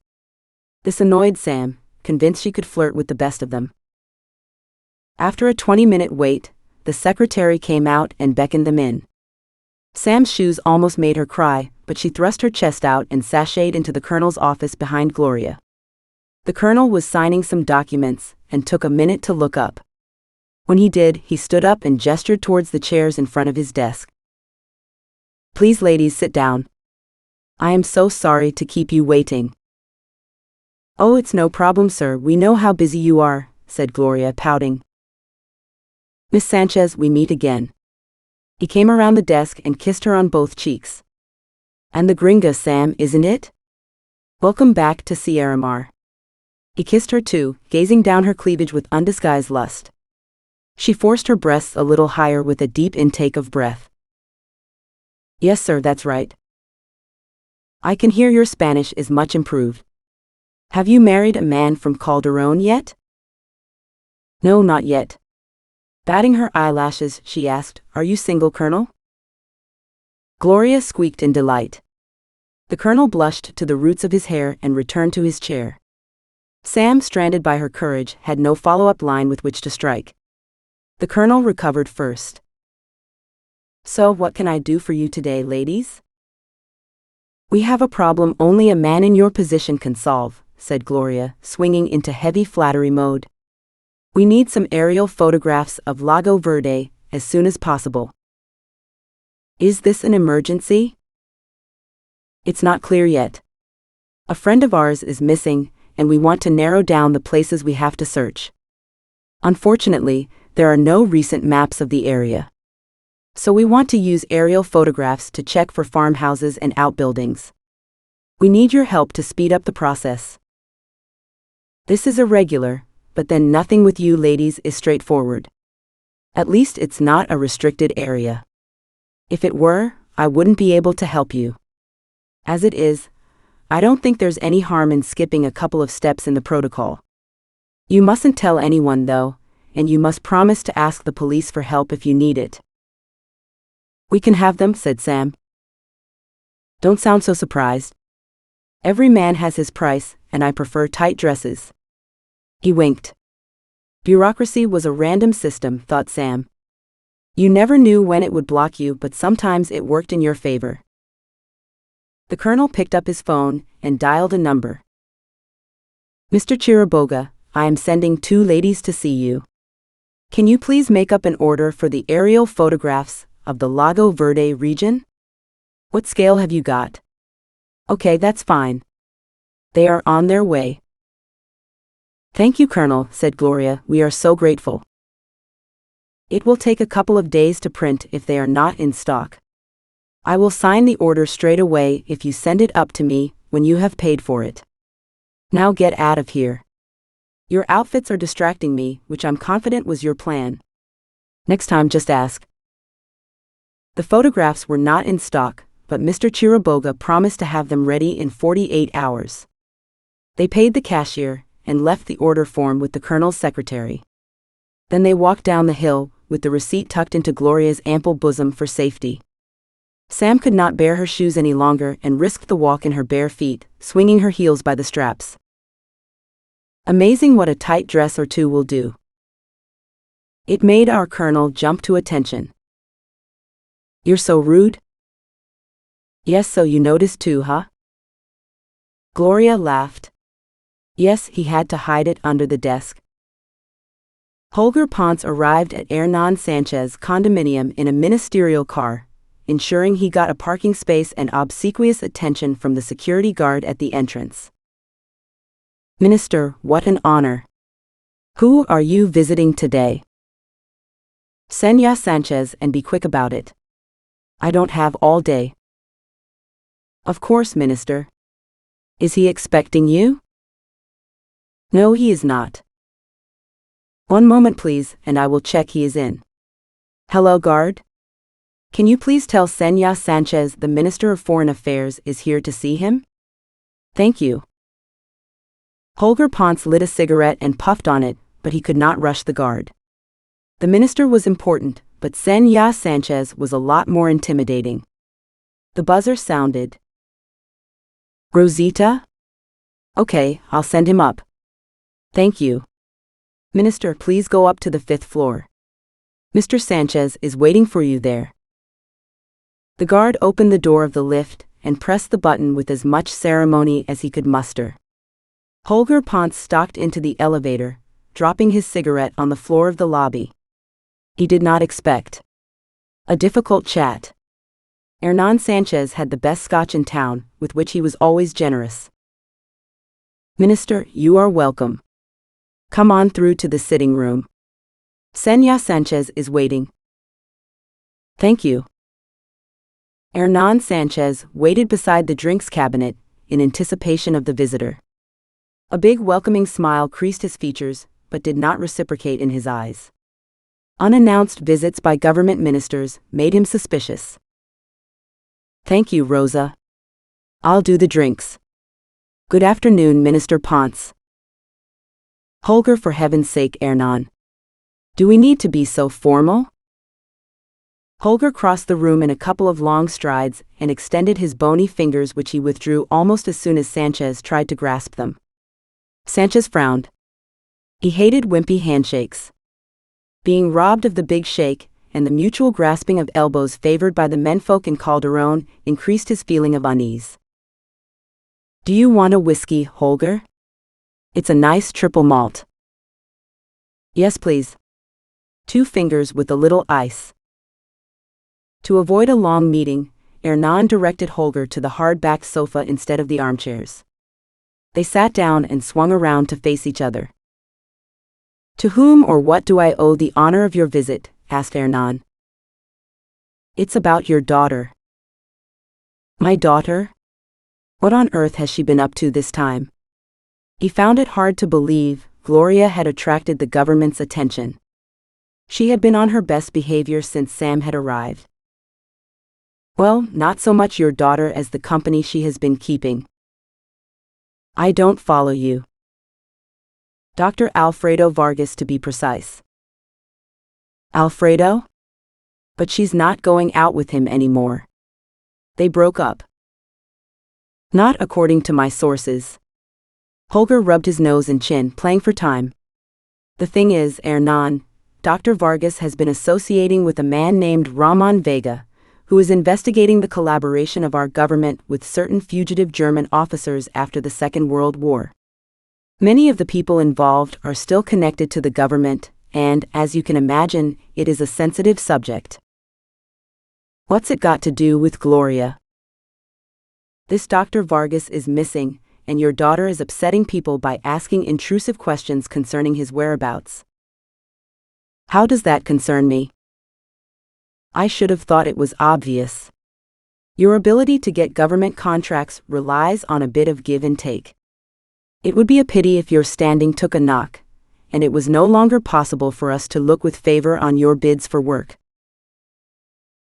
This annoyed Sam, convinced she could flirt with the best of them. After a 20-minute wait, the secretary came out and beckoned them in. Sam's shoes almost made her cry, but she thrust her chest out and sashayed into the colonel's office behind Gloria. The colonel was signing some documents and took a minute to look up. When he did, he stood up and gestured towards the chairs in front of his desk. Please, ladies, sit down. I am so sorry to keep you waiting. Oh, it's no problem, sir. We know how busy you are, said Gloria, pouting. Miss Sanchez, we meet again. He came around the desk and kissed her on both cheeks. And the gringa, Sam, isn't it? Welcome back to Sierramar. He kissed her too, gazing down her cleavage with undisguised lust. She forced her breasts a little higher with a deep intake of breath. Yes, sir, that's right. I can hear your Spanish is much improved. Have you married a man from Calderon yet? No, not yet. Batting her eyelashes, she asked, Are you single, Colonel? Gloria squeaked in delight. The Colonel blushed to the roots of his hair and returned to his chair. Sam, stranded by her courage, had no follow-up line with which to strike. The Colonel recovered first. So, what can I do for you today, ladies? We have a problem only a man in your position can solve, said Gloria, swinging into heavy flattery mode. We need some aerial photographs of Lago Verde as soon as possible. Is this an emergency? It's not clear yet. A friend of ours is missing, and we want to narrow down the places we have to search. Unfortunately, there are no recent maps of the area. So we want to use aerial photographs to check for farmhouses and outbuildings. We need your help to speed up the process. This is irregular, but then nothing with you ladies is straightforward. At least it's not a restricted area. If it were, I wouldn't be able to help you. As it is, I don't think there's any harm in skipping a couple of steps in the protocol. You mustn't tell anyone though, and you must promise to ask the police for help if you need it. We can have them, said Sam. Don't sound so surprised. Every man has his price, and I prefer tight dresses. He winked. Bureaucracy was a random system, thought Sam. You never knew when it would block you, but sometimes it worked in your favor. The Colonel picked up his phone and dialed a number. Mr. Chiriboga, I am sending 2 ladies to see you. Can you please make up an order for the aerial photographs of the Lago Verde region? What scale have you got? Okay, that's fine. They are on their way. Thank you, Colonel, said Gloria. We are so grateful. It will take a couple of days to print if they are not in stock. I will sign the order straight away if you send it up to me when you have paid for it. Now get out of here. Your outfits are distracting me, which I'm confident was your plan. Next time just ask. The photographs were not in stock, but Mr. Chiriboga promised to have them ready in 48 hours. They paid the cashier and left the order form with the Colonel's secretary. Then they walked down the hill, with the receipt tucked into Gloria's ample bosom for safety. Sam could not bear her shoes any longer and risked the walk in her bare feet, swinging her heels by the straps. Amazing what a tight dress or two will do. It made our Colonel jump to attention. You're so rude? Yes, so you noticed too, huh? Gloria laughed. Yes, he had to hide it under the desk. Holger Ponce arrived at Hernan Sanchez condominium in a ministerial car, ensuring he got a parking space and obsequious attention from the security guard at the entrance. Minister, what an honor. Who are you visiting today? Senya Sanchez, and be quick about it. I don't have all day. Of course, Minister. Is he expecting you? No, he is not. One moment please, and I will check he is in. Hello, guard. Can you please tell Senya Sanchez the Minister of Foreign Affairs is here to see him? Thank you. Holger Ponce lit a cigarette and puffed on it, but he could not rush the guard. The minister was important, but Senya Sanchez was a lot more intimidating. The buzzer sounded. Rosita? Okay, I'll send him up. Thank you. Minister, please go up to the 5th floor. Mr. Sanchez is waiting for you there. The guard opened the door of the lift and pressed the button with as much ceremony as he could muster. Holger Ponce stalked into the elevator, dropping his cigarette on the floor of the lobby. He did not expect a difficult chat. Hernan Sanchez had the best scotch in town, with which he was always generous. "Minister, you are welcome. Come on through to the sitting room. Señor Sanchez is waiting." "Thank you." Hernan Sanchez waited beside the drinks cabinet, in anticipation of the visitor. A big welcoming smile creased his features, but did not reciprocate in his eyes. Unannounced visits by government ministers made him suspicious. "Thank you, Rosa. I'll do the drinks. Good afternoon, Minister Ponce." "Holger, for heaven's sake, Hernan. Do we need to be so formal?" Holger crossed the room in a couple of long strides and extended his bony fingers, which he withdrew almost as soon as Sanchez tried to grasp them. Sanchez frowned. He hated wimpy handshakes. Being robbed of the big shake and the mutual grasping of elbows favored by the menfolk in Calderon increased his feeling of unease. "Do you want a whiskey, Holger? It's a nice triple malt." "Yes, please. 2 fingers with a little ice." To avoid a long meeting, Hernan directed Holger to the hard-backed sofa instead of the armchairs. They sat down and swung around to face each other. "To whom or what do I owe the honor of your visit?" asked Hernan. "It's about your daughter." "My daughter? What on earth has she been up to this time?" He found it hard to believe Gloria had attracted the government's attention. She had been on her best behavior since Sam had arrived. "Well, not so much your daughter as the company she has been keeping." "I don't follow you." "Dr. Alfredo Vargas, to be precise." "Alfredo? But she's not going out with him anymore. They broke up." "Not according to my sources." Holger rubbed his nose and chin, playing for time. "The thing is, Hernan, Dr. Vargas has been associating with a man named Ramon Vega, who is investigating the collaboration of our government with certain fugitive German officers after the Second World War. Many of the people involved are still connected to the government, and, as you can imagine, it is a sensitive subject." "What's it got to do with Gloria?" "This Dr. Vargas is missing, and your daughter is upsetting people by asking intrusive questions concerning his whereabouts." "How does that concern me?" "I should have thought it was obvious. Your ability to get government contracts relies on a bit of give and take. It would be a pity if your standing took a knock, and it was no longer possible for us to look with favor on your bids for work."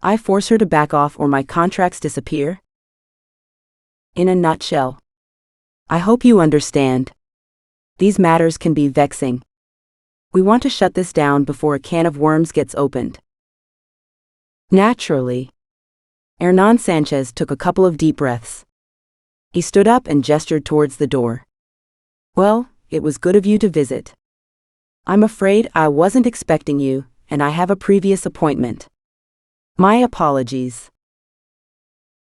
"I force her to back off or my contracts disappear?" "In a nutshell. I hope you understand. These matters can be vexing. We want to shut this down before a can of worms gets opened." "Naturally." Hernan Sanchez took a couple of deep breaths. He stood up and gestured towards the door. "Well, it was good of you to visit. I'm afraid I wasn't expecting you, and I have a previous appointment. My apologies."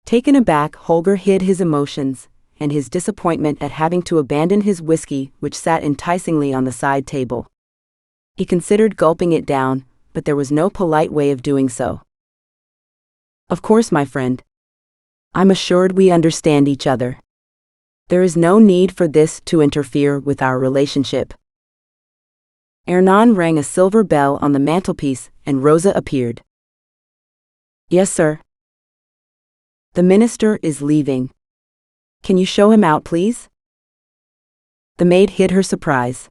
Taken aback, Holger hid his emotions and his disappointment at having to abandon his whiskey, which sat enticingly on the side table. He considered gulping it down, but there was no polite way of doing so. "Of course, my friend. I'm assured we understand each other. There is no need for this to interfere with our relationship." Hernan rang a silver bell on the mantelpiece, and Rosa appeared. "Yes, sir." "The minister is leaving. Can you show him out, please?" The maid hid her surprise.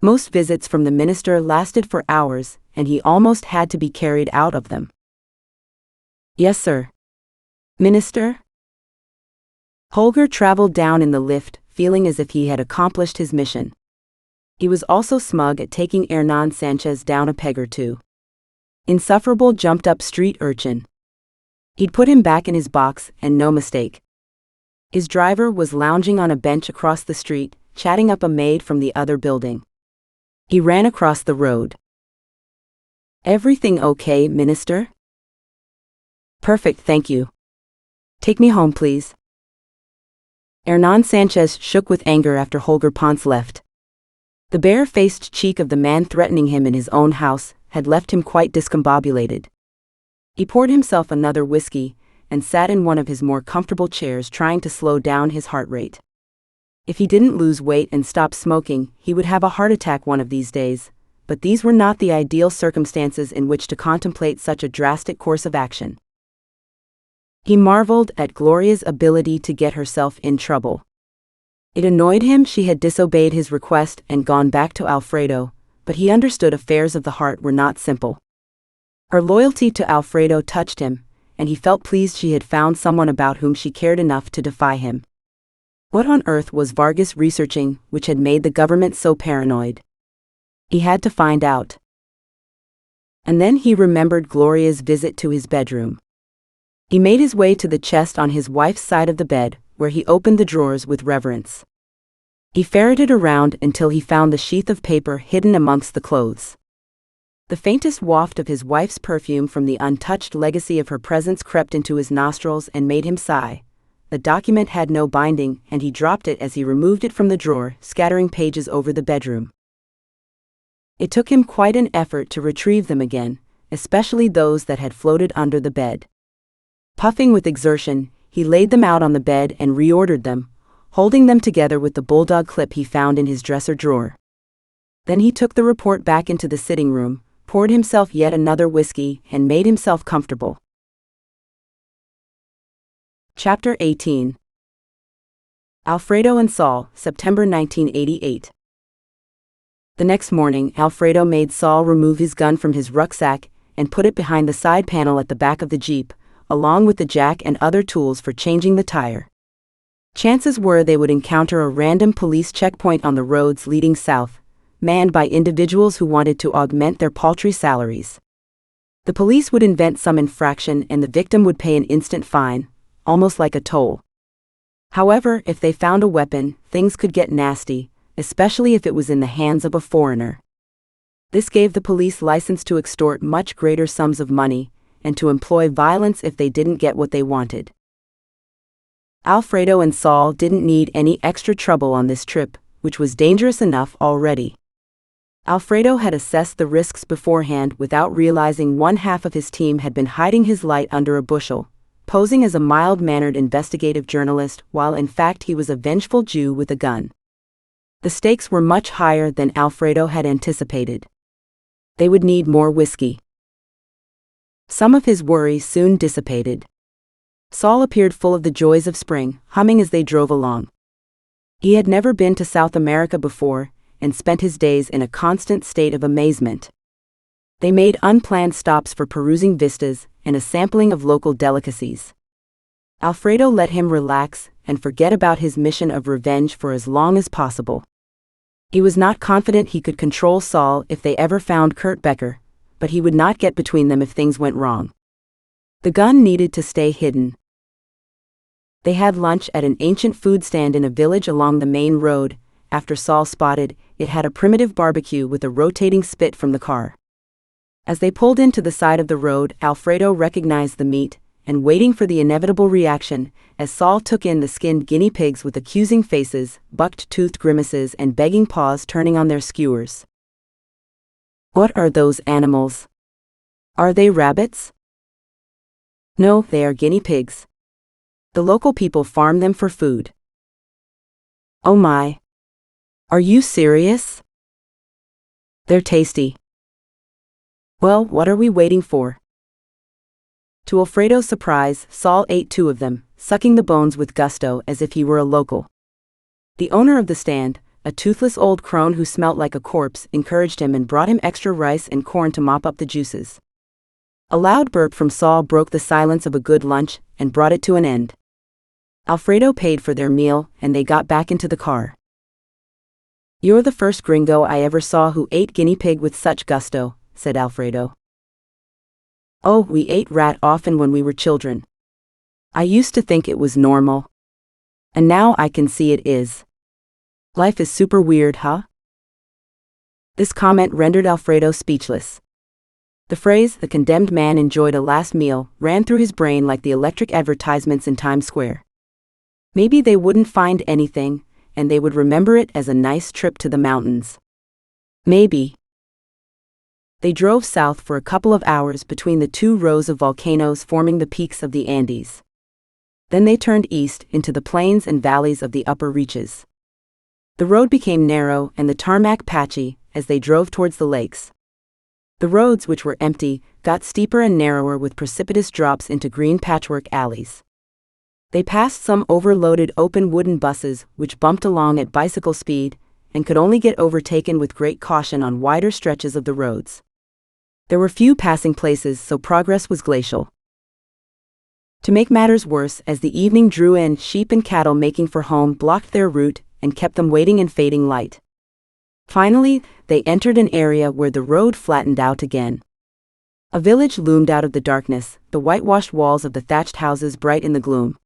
Most visits from the minister lasted for hours, and he almost had to be carried out of them. "Yes, sir." "Minister?" Holger traveled down in the lift, feeling as if he had accomplished his mission. He was also smug at taking Hernan Sanchez down a peg or two. Insufferable jumped-up street urchin. He'd put him back in his box, and no mistake. His driver was lounging on a bench across the street, chatting up a maid from the other building. He ran across the road. "Everything okay, Minister?" "Perfect, thank you. Take me home, please." Hernan Sanchez shook with anger after Holger Ponce left. The bare-faced cheek of the man threatening him in his own house had left him quite discombobulated. He poured himself another whiskey, and sat in one of his more comfortable chairs trying to slow down his heart rate. If he didn't lose weight and stop smoking, he would have a heart attack one of these days, but these were not the ideal circumstances in which to contemplate such a drastic course of action. He marveled at Gloria's ability to get herself in trouble. It annoyed him she had disobeyed his request and gone back to Alfredo, but he understood affairs of the heart were not simple. Her loyalty to Alfredo touched him, and he felt pleased she had found someone about whom she cared enough to defy him. What on earth was Vargas researching which had made the government so paranoid? He had to find out. And then he remembered Gloria's visit to his bedroom. He made his way to the chest on his wife's side of the bed, where he opened the drawers with reverence. He ferreted around until he found the sheath of paper hidden amongst the clothes. The faintest waft of his wife's perfume from the untouched legacy of her presence crept into his nostrils and made him sigh. The document had no binding, and he dropped it as he removed it from the drawer, scattering pages over the bedroom. It took him quite an effort to retrieve them again, especially those that had floated under the bed. Puffing with exertion, he laid them out on the bed and reordered them, holding them together with the bulldog clip he found in his dresser drawer. Then he took the report back into the sitting room, poured himself yet another whiskey, and made himself comfortable. Chapter 18. Alfredo and Saul, September 1988. The next morning, Alfredo made Saul remove his gun from his rucksack and put it behind the side panel at the back of the Jeep, along with the jack and other tools for changing the tire. Chances were they would encounter a random police checkpoint on the roads leading south, manned by individuals who wanted to augment their paltry salaries. The police would invent some infraction and the victim would pay an instant fine, almost like a toll. However, if they found a weapon, things could get nasty, especially if it was in the hands of a foreigner. This gave the police license to extort much greater sums of money, and to employ violence if they didn't get what they wanted. Alfredo and Saul didn't need any extra trouble on this trip, which was dangerous enough already. Alfredo had assessed the risks beforehand without realizing one half of his team had been hiding his light under a bushel, posing as a mild-mannered investigative journalist while in fact he was a vengeful Jew with a gun. The stakes were much higher than Alfredo had anticipated. They would need more whiskey. Some of his worries soon dissipated. Saul appeared full of the joys of spring, humming as they drove along. He had never been to South America before, and spent his days in a constant state of amazement. They made unplanned stops for perusing vistas and a sampling of local delicacies. Alfredo let him relax and forget about his mission of revenge for as long as possible. He was not confident he could control Saul if they ever found Kurt Becker, but he would not get between them if things went wrong. The gun needed to stay hidden. They had lunch at an ancient food stand in a village along the main road. After Saul spotted, it had a primitive barbecue with a rotating spit from the car. As they pulled into the side of the road, Alfredo recognized the meat, and waiting for the inevitable reaction, as Saul took in the skinned guinea pigs with accusing faces, bucked-toothed grimaces and begging paws turning on their skewers. What are those animals? Are they rabbits? No, they are guinea pigs. The local people farm them for food. Oh my. Are you serious? They're tasty. Well, what are we waiting for? To Alfredo's surprise, Saul ate 2 of them, sucking the bones with gusto as if he were a local. The owner of the stand, a toothless old crone who smelt like a corpse, encouraged him and brought him extra rice and corn to mop up the juices. A loud burp from Saul broke the silence of a good lunch and brought it to an end. Alfredo paid for their meal and they got back into the car. You're the first gringo I ever saw who ate guinea pig with such gusto, said Alfredo. Oh, we ate rat often when we were children. I used to think it was normal. And now I can see it is. Life is super weird, huh? This comment rendered Alfredo speechless. The phrase, "the condemned man enjoyed a last meal," ran through his brain like the electric advertisements in Times Square. Maybe they wouldn't find anything, and they would remember it as a nice trip to the mountains. Maybe. They drove south for a couple of hours between the two rows of volcanoes forming the peaks of the Andes. Then they turned east into the plains and valleys of the upper reaches. The road became narrow and the tarmac patchy as they drove towards the lakes. The roads, which were empty, got steeper and narrower with precipitous drops into green patchwork alleys. They passed some overloaded open wooden buses which bumped along at bicycle speed and could only get overtaken with great caution on wider stretches of the roads. There were few passing places, so progress was glacial. To make matters worse, as the evening drew in, sheep and cattle making for home blocked their route and kept them waiting in fading light. Finally, they entered an area where the road flattened out again. A village loomed out of the darkness, the whitewashed walls of the thatched houses bright in the gloom.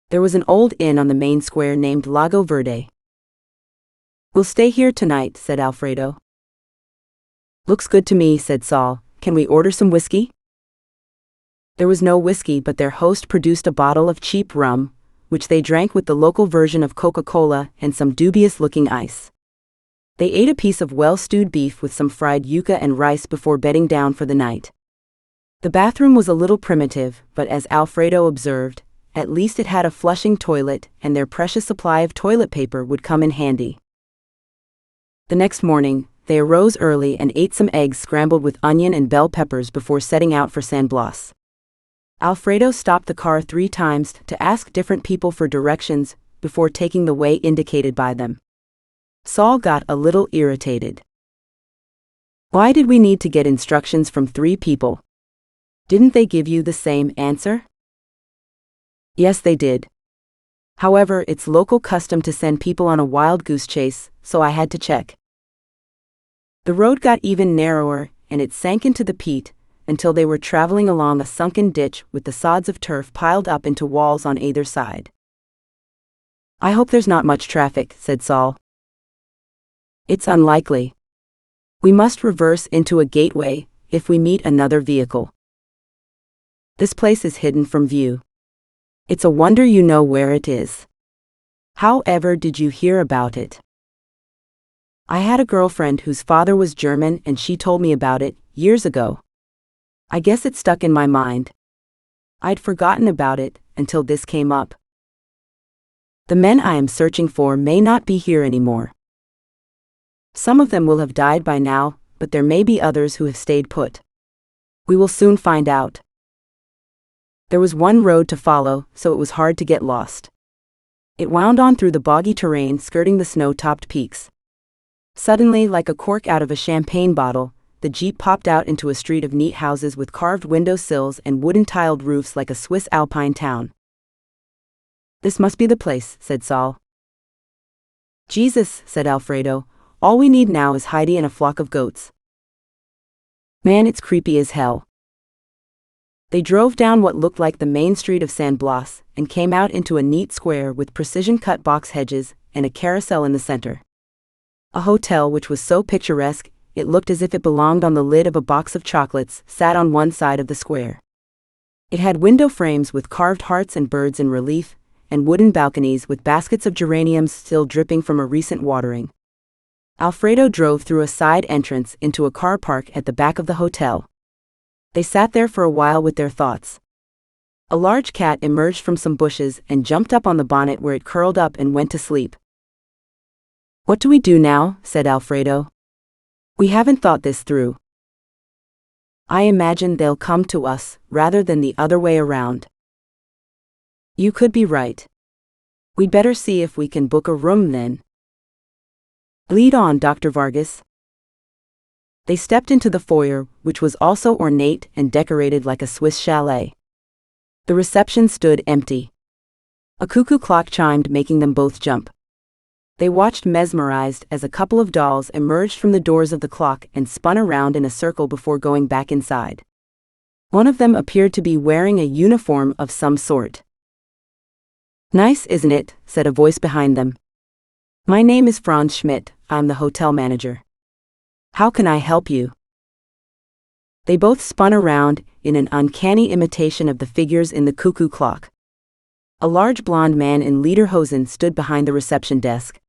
There was an old inn on the main square named Lago Verde. "We'll stay here tonight," said Alfredo. "Looks good to me," said Saul. "Can we order some whiskey?" There was no whiskey, but their host produced a bottle of cheap rum, which they drank with the local version of Coca-Cola and some dubious-looking ice. They ate a piece of well-stewed beef with some fried yuca and rice before bedding down for the night. The bathroom was a little primitive, but as Alfredo observed, at least it had a flushing toilet and their precious supply of toilet paper would come in handy. The next morning, they arose early and ate some eggs scrambled with onion and bell peppers before setting out for San Blas. Alfredo stopped the car 3 times to ask different people for directions before taking the way indicated by them. Saul got a little irritated. "Why did we need to get instructions from 3 people? Didn't they give you the same answer?" "Yes, they did. However, it's local custom to send people on a wild goose chase, so I had to check." The road got even narrower, and it sank into the peat, until they were traveling along a sunken ditch with the sods of turf piled up into walls on either side. "I hope there's not much traffic," said Saul. "It's unlikely. We must reverse into a gateway if we meet another vehicle. This place is hidden from view. It's a wonder you know where it is. How ever did you hear about it?" "I had a girlfriend whose father was German and she told me about it years ago. I guess it stuck in my mind. I'd forgotten about it until this came up. The men I am searching for may not be here anymore. Some of them will have died by now, but there may be others who have stayed put. We will soon find out." There was one road to follow, so it was hard to get lost. It wound on through the boggy terrain skirting the snow-topped peaks. Suddenly, like a cork out of a champagne bottle, the jeep popped out into a street of neat houses with carved window sills and wooden-tiled roofs like a Swiss alpine town. "This must be the place," said Saul. "Jesus," said Alfredo, "all we need now is Heidi and a flock of goats. Man, it's creepy as hell." They drove down what looked like the main street of San Blas and came out into a neat square with precision-cut box hedges and a carousel in the center. A hotel which was so picturesque, it looked as if it belonged on the lid of a box of chocolates, sat on one side of the square. It had window frames with carved hearts and birds in relief, and wooden balconies with baskets of geraniums still dripping from a recent watering. Alfredo drove through a side entrance into a car park at the back of the hotel. They sat there for a while with their thoughts. A large cat emerged from some bushes and jumped up on the bonnet where it curled up and went to sleep. "What do we do now?" said Alfredo. "We haven't thought this through. I imagine they'll come to us, rather than the other way around." "You could be right. We'd better see if we can book a room then." "Lead on, Dr. Vargas." They stepped into the foyer, which was also ornate and decorated like a Swiss chalet. The reception stood empty. A cuckoo clock chimed, making them both jump. They watched mesmerized as a couple of dolls emerged from the doors of the clock and spun around in a circle before going back inside. One of them appeared to be wearing a uniform of some sort. "Nice, isn't it?" said a voice behind them. "My name is Franz Schmidt, I'm the hotel manager. How can I help you?" They both spun around in an uncanny imitation of the figures in the cuckoo clock. A large blond man in lederhosen stood behind the reception desk.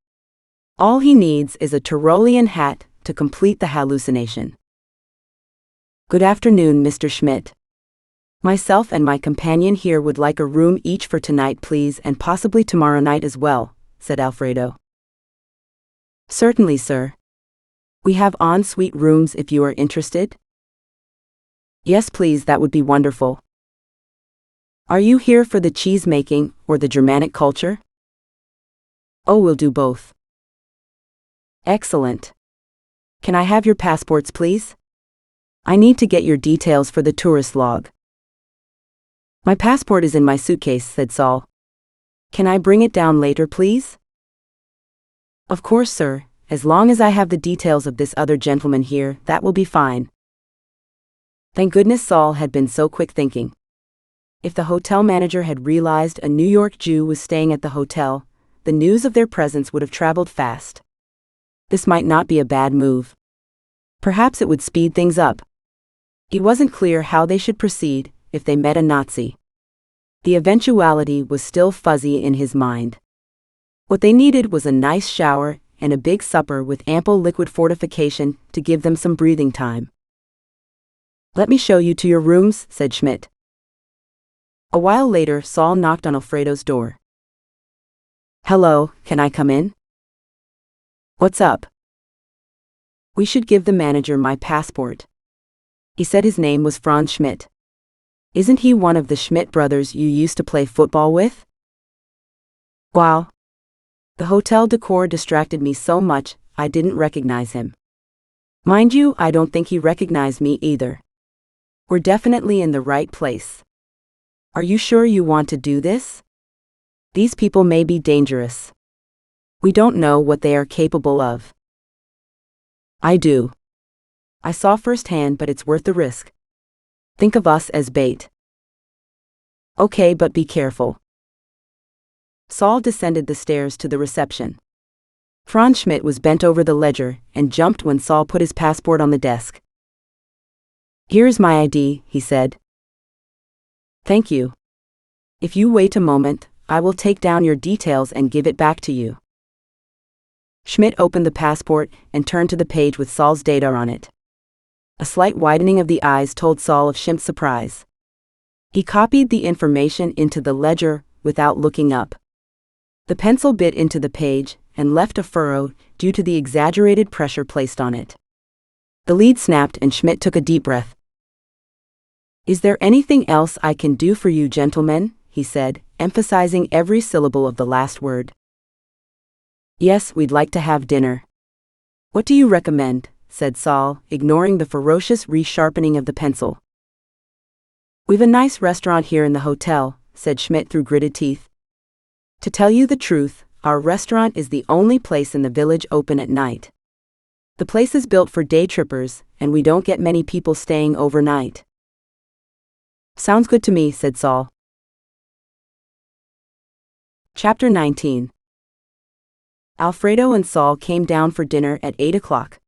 All he needs is a Tyrolean hat to complete the hallucination. Good afternoon, Mr. Schmidt. Myself and my companion here would like a room each for tonight, please, and possibly tomorrow night as well, said Alfredo. Certainly, sir. We have en-suite rooms if you are interested. Yes, please, that would be wonderful. Are you here for the cheese making or the Germanic culture? Oh, we'll do both. Excellent. Can I have your passports, please? I need to get your details for the tourist log. My passport is in my suitcase, said Saul. Can I bring it down later, please? Of course, sir. As long as I have the details of this other gentleman here, that will be fine. Thank goodness Saul had been so quick thinking. If the hotel manager had realized a New York Jew was staying at the hotel, the news of their presence would have traveled fast. This might not be a bad move. Perhaps it would speed things up. It wasn't clear how they should proceed if they met a Nazi. The eventuality was still fuzzy in his mind. What they needed was a nice shower and a big supper with ample liquid fortification to give them some breathing time. Let me show you to your rooms, said Schmidt. A while later, Saul knocked on Alfredo's door. Hello, can I come in? What's up? We should give the manager my passport. He said his name was Franz Schmidt. Isn't he one of the Schmidt brothers you used to play football with? Wow. The hotel decor distracted me so much, I didn't recognize him. Mind you, I don't think he recognized me either. We're definitely in the right place. Are you sure you want to do this? These people may be dangerous. We don't know what they are capable of. I do. I saw firsthand, but it's worth the risk. Think of us as bait. Okay, but be careful. Saul descended the stairs to the reception. Franz Schmidt was bent over the ledger and jumped when Saul put his passport on the desk. Here's my ID, he said. Thank you. If you wait a moment, I will take down your details and give it back to you. Schmidt opened the passport and turned to the page with Saul's data on it. A slight widening of the eyes told Saul of Schmidt's surprise. He copied the information into the ledger without looking up. The pencil bit into the page and left a furrow due to the exaggerated pressure placed on it. The lead snapped and Schmidt took a deep breath. Is there anything else I can do for you, gentlemen? He said, emphasizing every syllable of the last word. Yes, we'd like to have dinner. What do you recommend? Said Saul, ignoring the ferocious resharpening of the pencil. We've a nice restaurant here in the hotel, said Schmidt through gritted teeth. To tell you the truth, our restaurant is the only place in the village open at night. The place is built for day trippers, and we don't get many people staying overnight. Sounds good to me, said Saul. Chapter 19. Alfredo and Saul came down for dinner at 8 o'clock.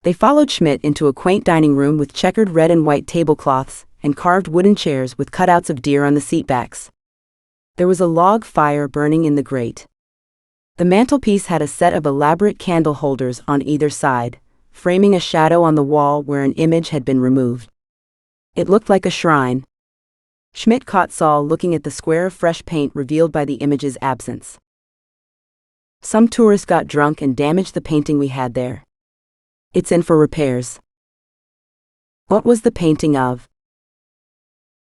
They followed Schmidt into a quaint dining room with checkered red and white tablecloths and carved wooden chairs with cutouts of deer on the seatbacks. There was a log fire burning in the grate. The mantelpiece had a set of elaborate candle holders on either side, framing a shadow on the wall where an image had been removed. It looked like a shrine. Schmidt caught Saul looking at the square of fresh paint revealed by the image's absence. Some tourist got drunk and damaged the painting we had there. It's in for repairs. What was the painting of?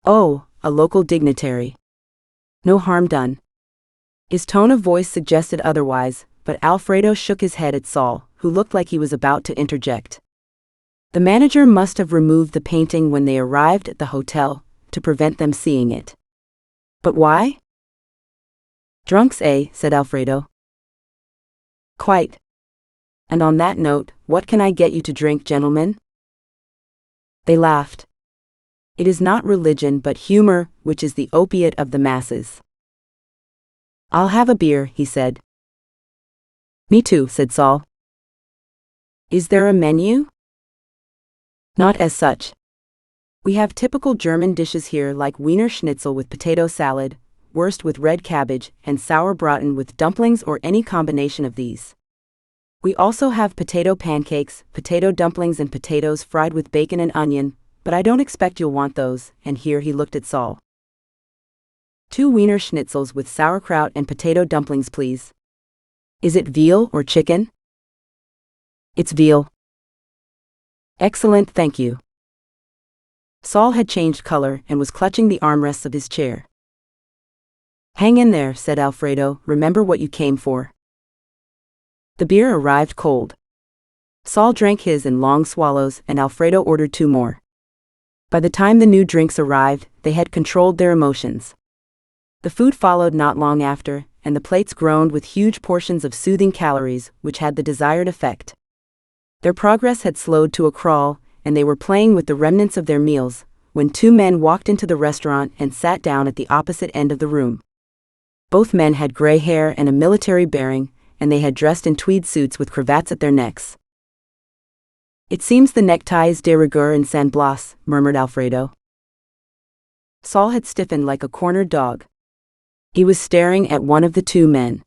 Oh, a local dignitary. No harm done. His tone of voice suggested otherwise, but Alfredo shook his head at Saul, who looked like he was about to interject. The manager must have removed the painting when they arrived at the hotel, to prevent them seeing it. But why? Drunks, eh? Said Alfredo. Quite. And on that note, what can I get you to drink, gentlemen? They laughed. It is not religion but humor which is the opiate of the masses. I'll have a beer, he said. Me too, said Saul. Is there a menu? Not as such. We have typical German dishes here like Wiener Schnitzel with potato salad, wurst with red cabbage, and sauerbraten with dumplings or any combination of these. We also have potato pancakes, potato dumplings and potatoes fried with bacon and onion, But I don't expect you'll want those, and here he looked at Saul. 2 Wiener schnitzels with sauerkraut and potato dumplings, please. Is it veal or chicken? It's veal. Excellent, thank you. Saul had changed color and was clutching the armrests of his chair. Hang in there, said Alfredo, remember what you came for. The beer arrived cold. Saul drank his in long swallows and Alfredo ordered 2 more. By the time the new drinks arrived, they had controlled their emotions. The food followed not long after, and the plates groaned with huge portions of soothing calories, which had the desired effect. Their progress had slowed to a crawl, and they were playing with the remnants of their meals, when 2 men walked into the restaurant and sat down at the opposite end of the room. Both men had gray hair and a military bearing, and they had dressed in tweed suits with cravats at their necks. It seems the neckties de rigueur in San Blas, murmured Alfredo. Saul had stiffened like a cornered dog. He was staring at one of the 2 men.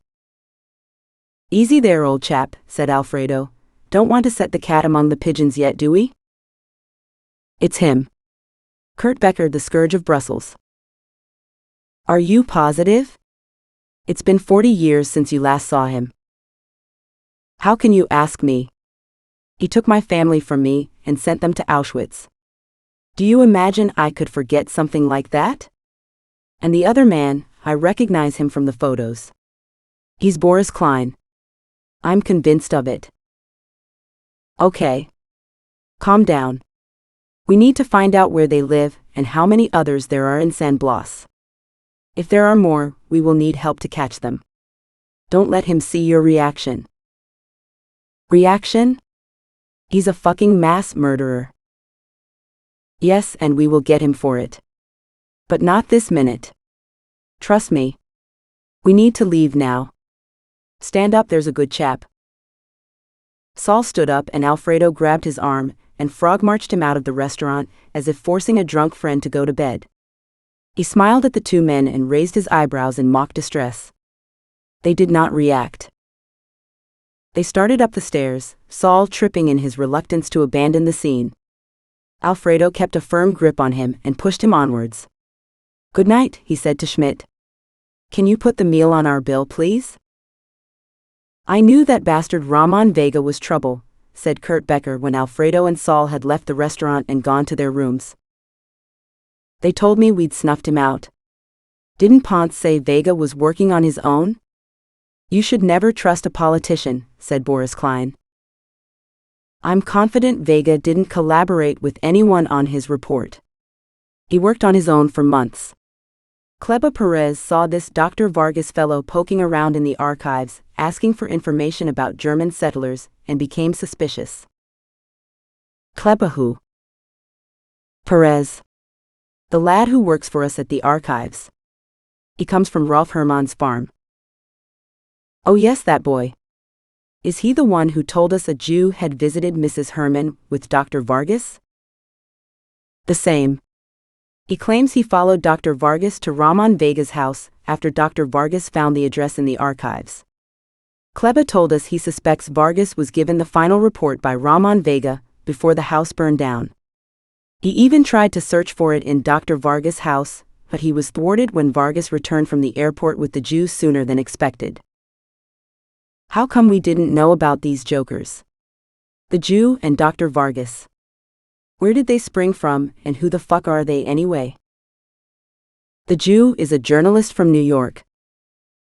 Easy there, old chap, said Alfredo. Don't want to set the cat among the pigeons yet, do we? It's him. Kurt Becker, the scourge of Brussels. Are you positive? It's been 40 years since you last saw him. How can you ask me? He took my family from me and sent them to Auschwitz. Do you imagine I could forget something like that? And the other man, I recognize him from the photos. He's Boris Klein. I'm convinced of it. Okay. Calm down. We need to find out where they live and how many others there are in San Blas. If there are more, we will need help to catch them. Don't let him see your reaction. Reaction? He's a fucking mass murderer. Yes, and we will get him for it. But not this minute. Trust me. We need to leave now. Stand up, there's a good chap. Saul stood up and Alfredo grabbed his arm, and Frog marched him out of the restaurant, as if forcing a drunk friend to go to bed. He smiled at the 2 men and raised his eyebrows in mock distress. They did not react. They started up the stairs, Saul tripping in his reluctance to abandon the scene. Alfredo kept a firm grip on him and pushed him onwards. Good night, he said to Schmidt. Can you put the meal on our bill, please? I knew that bastard Ramon Vega was trouble, said Kurt Becker when Alfredo and Saul had left the restaurant and gone to their rooms. They told me we'd snuffed him out. Didn't Ponce say Vega was working on his own? You should never trust a politician, said Boris Klein. I'm confident Vega didn't collaborate with anyone on his report. He worked on his own for months. Kleba Perez saw this Dr. Vargas fellow poking around in the archives, asking for information about German settlers, and became suspicious. Kleba who? Perez. The lad who works for us at the archives. He comes from Rolf Hermann's farm. Oh yes, that boy. Is he the one who told us a Jew had visited Mrs. Hermann with Dr. Vargas? The same. He claims he followed Dr. Vargas to Ramon Vega's house after Dr. Vargas found the address in the archives. Kleba told us he suspects Vargas was given the final report by Ramon Vega before the house burned down. He even tried to search for it in Dr. Vargas' house, but he was thwarted when Vargas returned from the airport with the Jews sooner than expected. How come we didn't know about these jokers? The Jew and Dr. Vargas. Where did they spring from, and who the fuck are they anyway? The Jew is a journalist from New York.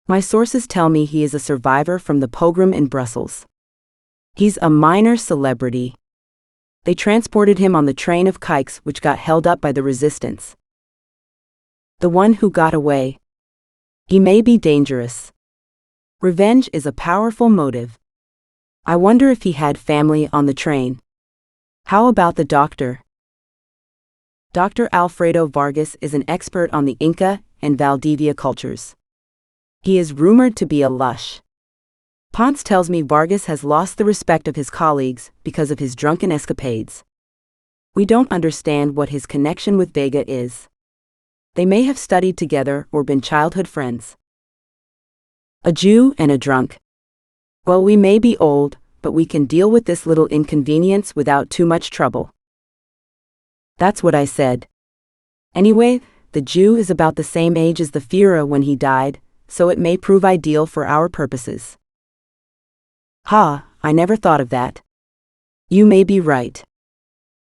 My sources tell me he is a survivor from the pogrom in Brussels. He's a minor celebrity. They transported him on the train of kikes which got held up by the resistance. The one who got away. He may be dangerous. Revenge is a powerful motive. I wonder if he had family on the train. How about the doctor? Dr. Alfredo Vargas is an expert on the Inca and Valdivia cultures. He is rumored to be a lush. Ponce tells me Vargas has lost the respect of his colleagues because of his drunken escapades. We don't understand what his connection with Vega is. They may have studied together or been childhood friends. A Jew and a drunk. Well, we may be old, but we can deal with this little inconvenience without too much trouble. That's what I said. Anyway, the Jew is about the same age as the Führer when he died, so it may prove ideal for our purposes. Ha, I never thought of that. You may be right.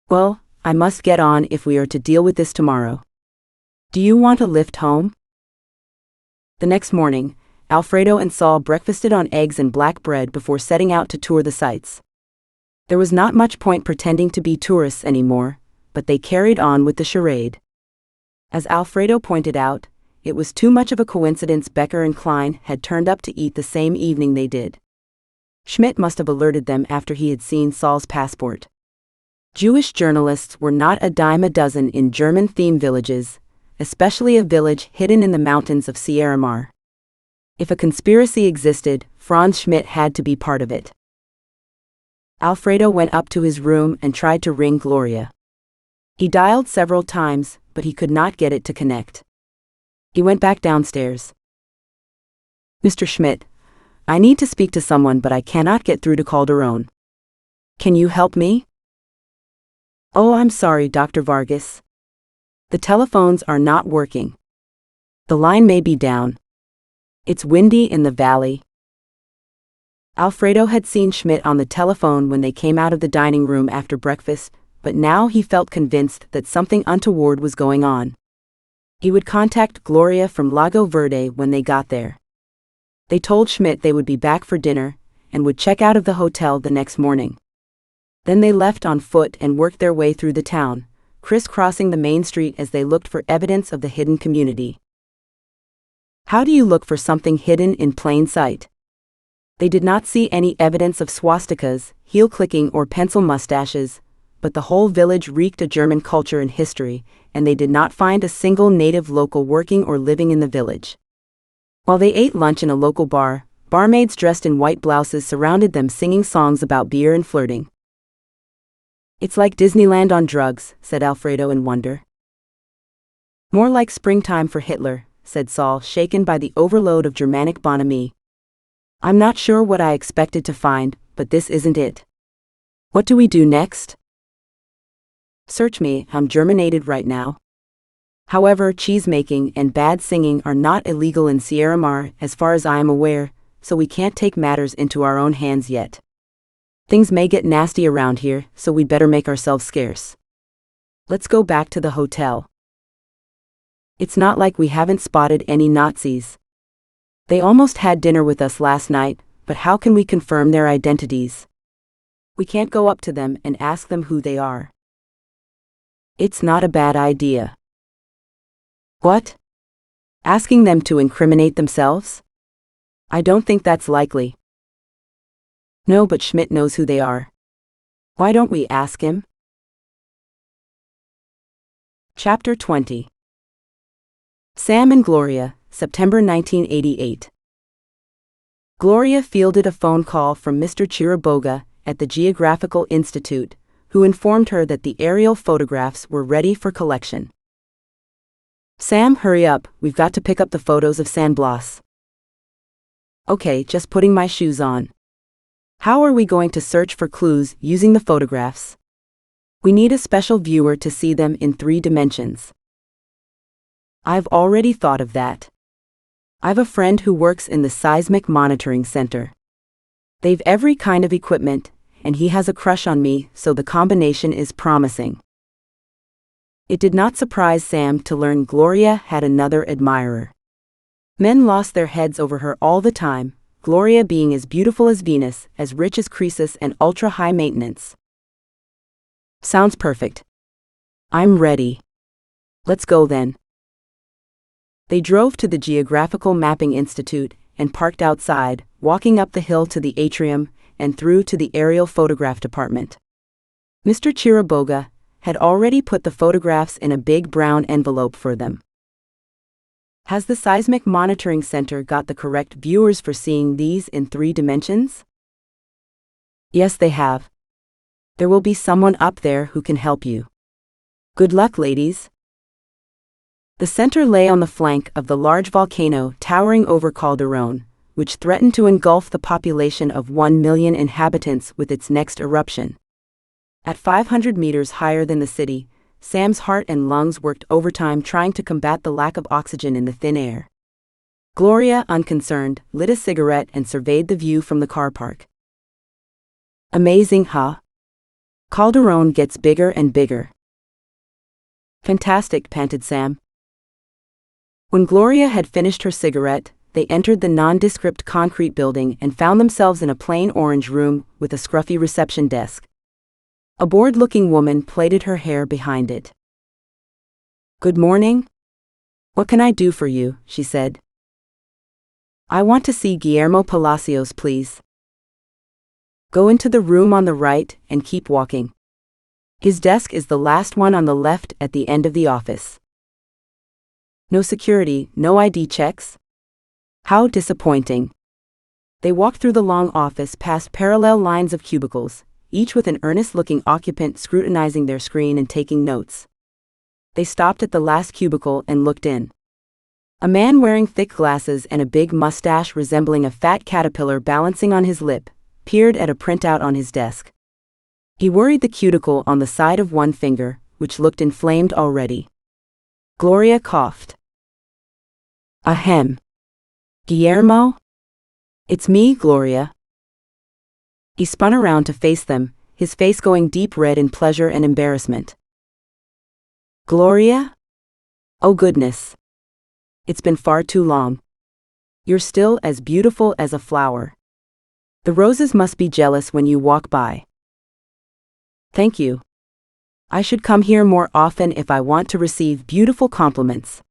Well, I must get on if we are to deal with this tomorrow. Do you want a lift home? The next morning, Alfredo and Saul breakfasted on eggs and black bread before setting out to tour the sights. There was not much point pretending to be tourists anymore, but they carried on with the charade. As Alfredo pointed out, it was too much of a coincidence Becker and Klein had turned up to eat the same evening they did. Schmidt must have alerted them after he had seen Saul's passport. Jewish journalists were not a dime a dozen in German theme villages, especially a village hidden in the mountains of Sierramar. If a conspiracy existed, Franz Schmidt had to be part of it. Alfredo went up to his room and tried to ring Gloria. He dialed several times, but he could not get it to connect. He went back downstairs. Mr. Schmidt, I need to speak to someone, but I cannot get through to Calderon. Can you help me? Oh, I'm sorry, Dr. Vargas. The telephones are not working. The line may be down. It's windy in the valley. Alfredo had seen Schmidt on the telephone when they came out of the dining room after breakfast, but now he felt convinced that something untoward was going on. He would contact Gloria from Lago Verde when they got there. They told Schmidt they would be back for dinner, and would check out of the hotel the next morning. Then they left on foot and worked their way through the town, crisscrossing the main street as they looked for evidence of the hidden community. How do you look for something hidden in plain sight? They did not see any evidence of swastikas, heel-clicking or pencil mustaches, but the whole village reeked of German culture and history, and they did not find a single native local working or living in the village. While they ate lunch in a local bar, barmaids dressed in white blouses surrounded them singing songs about beer and flirting. It's like Disneyland on drugs, said Alfredo in wonder. More like springtime for Hitler, said Saul, shaken by the overload of Germanic bonhomie. I'm not sure what I expected to find, but this isn't it. What do we do next? Search me, I'm Germanated right now. However, cheese-making and bad singing are not illegal in Sierramar as far as I am aware, so we can't take matters into our own hands yet. Things may get nasty around here, so we'd better make ourselves scarce. Let's go back to the hotel. It's not like we haven't spotted any Nazis. They almost had dinner with us last night, but how can we confirm their identities? We can't go up to them and ask them who they are. It's not a bad idea. What? Asking them to incriminate themselves? I don't think that's likely. No, but Schmidt knows who they are. Why don't we ask him? Chapter 20. Sam and Gloria, September 1988. Gloria fielded a phone call from Mr. Chiraboga at the Geographical Institute, who informed her that the aerial photographs were ready for collection. Sam, hurry up, we've got to pick up the photos of San Blas. Okay, just putting my shoes on. How are we going to search for clues using the photographs? We need a special viewer to see them in 3 dimensions. I've already thought of that. I've a friend who works in the Seismic Monitoring Center. They've every kind of equipment, and he has a crush on me, so the combination is promising. It did not surprise Sam to learn Gloria had another admirer. Men lost their heads over her all the time, Gloria being as beautiful as Venus, as rich as Croesus, and ultra-high maintenance. Sounds perfect. I'm ready. Let's go then. They drove to the Geographical Mapping Institute and parked outside, walking up the hill to the atrium and through to the aerial photograph department. Mr. Chiraboga had already put the photographs in a big brown envelope for them. Has the Seismic Monitoring Center got the correct viewers for seeing these in 3 dimensions? Yes, they have. There will be someone up there who can help you. Good luck, ladies. The center lay on the flank of the large volcano towering over Calderon, which threatened to engulf the population of 1 million inhabitants with its next eruption. At 500 meters higher than the city, Sam's heart and lungs worked overtime trying to combat the lack of oxygen in the thin air. Gloria, unconcerned, lit a cigarette and surveyed the view from the car park. Amazing, huh? Calderon gets bigger and bigger. Fantastic, panted Sam. When Gloria had finished her cigarette, they entered the nondescript concrete building and found themselves in a plain orange room with a scruffy reception desk. A bored-looking woman plaited her hair behind it. "Good morning. What can I do for you?" she said. "I want to see Guillermo Palacios, please." "Go into the room on the right and keep walking. His desk is the last one on the left at the end of the office." "No security, no ID checks? How disappointing." They walked through the long office past parallel lines of cubicles, each with an earnest-looking occupant scrutinizing their screen and taking notes. They stopped at the last cubicle and looked in. A man wearing thick glasses and a big mustache resembling a fat caterpillar balancing on his lip, peered at a printout on his desk. He worried the cuticle on the side of one finger, which looked inflamed already. Gloria coughed. "Ahem. Guillermo? It's me, Gloria." He spun around to face them, his face going deep red in pleasure and embarrassment. "Gloria? Oh goodness. It's been far too long. You're still as beautiful as a flower. The roses must be jealous when you walk by." "Thank you. I should come here more often if I want to receive beautiful compliments."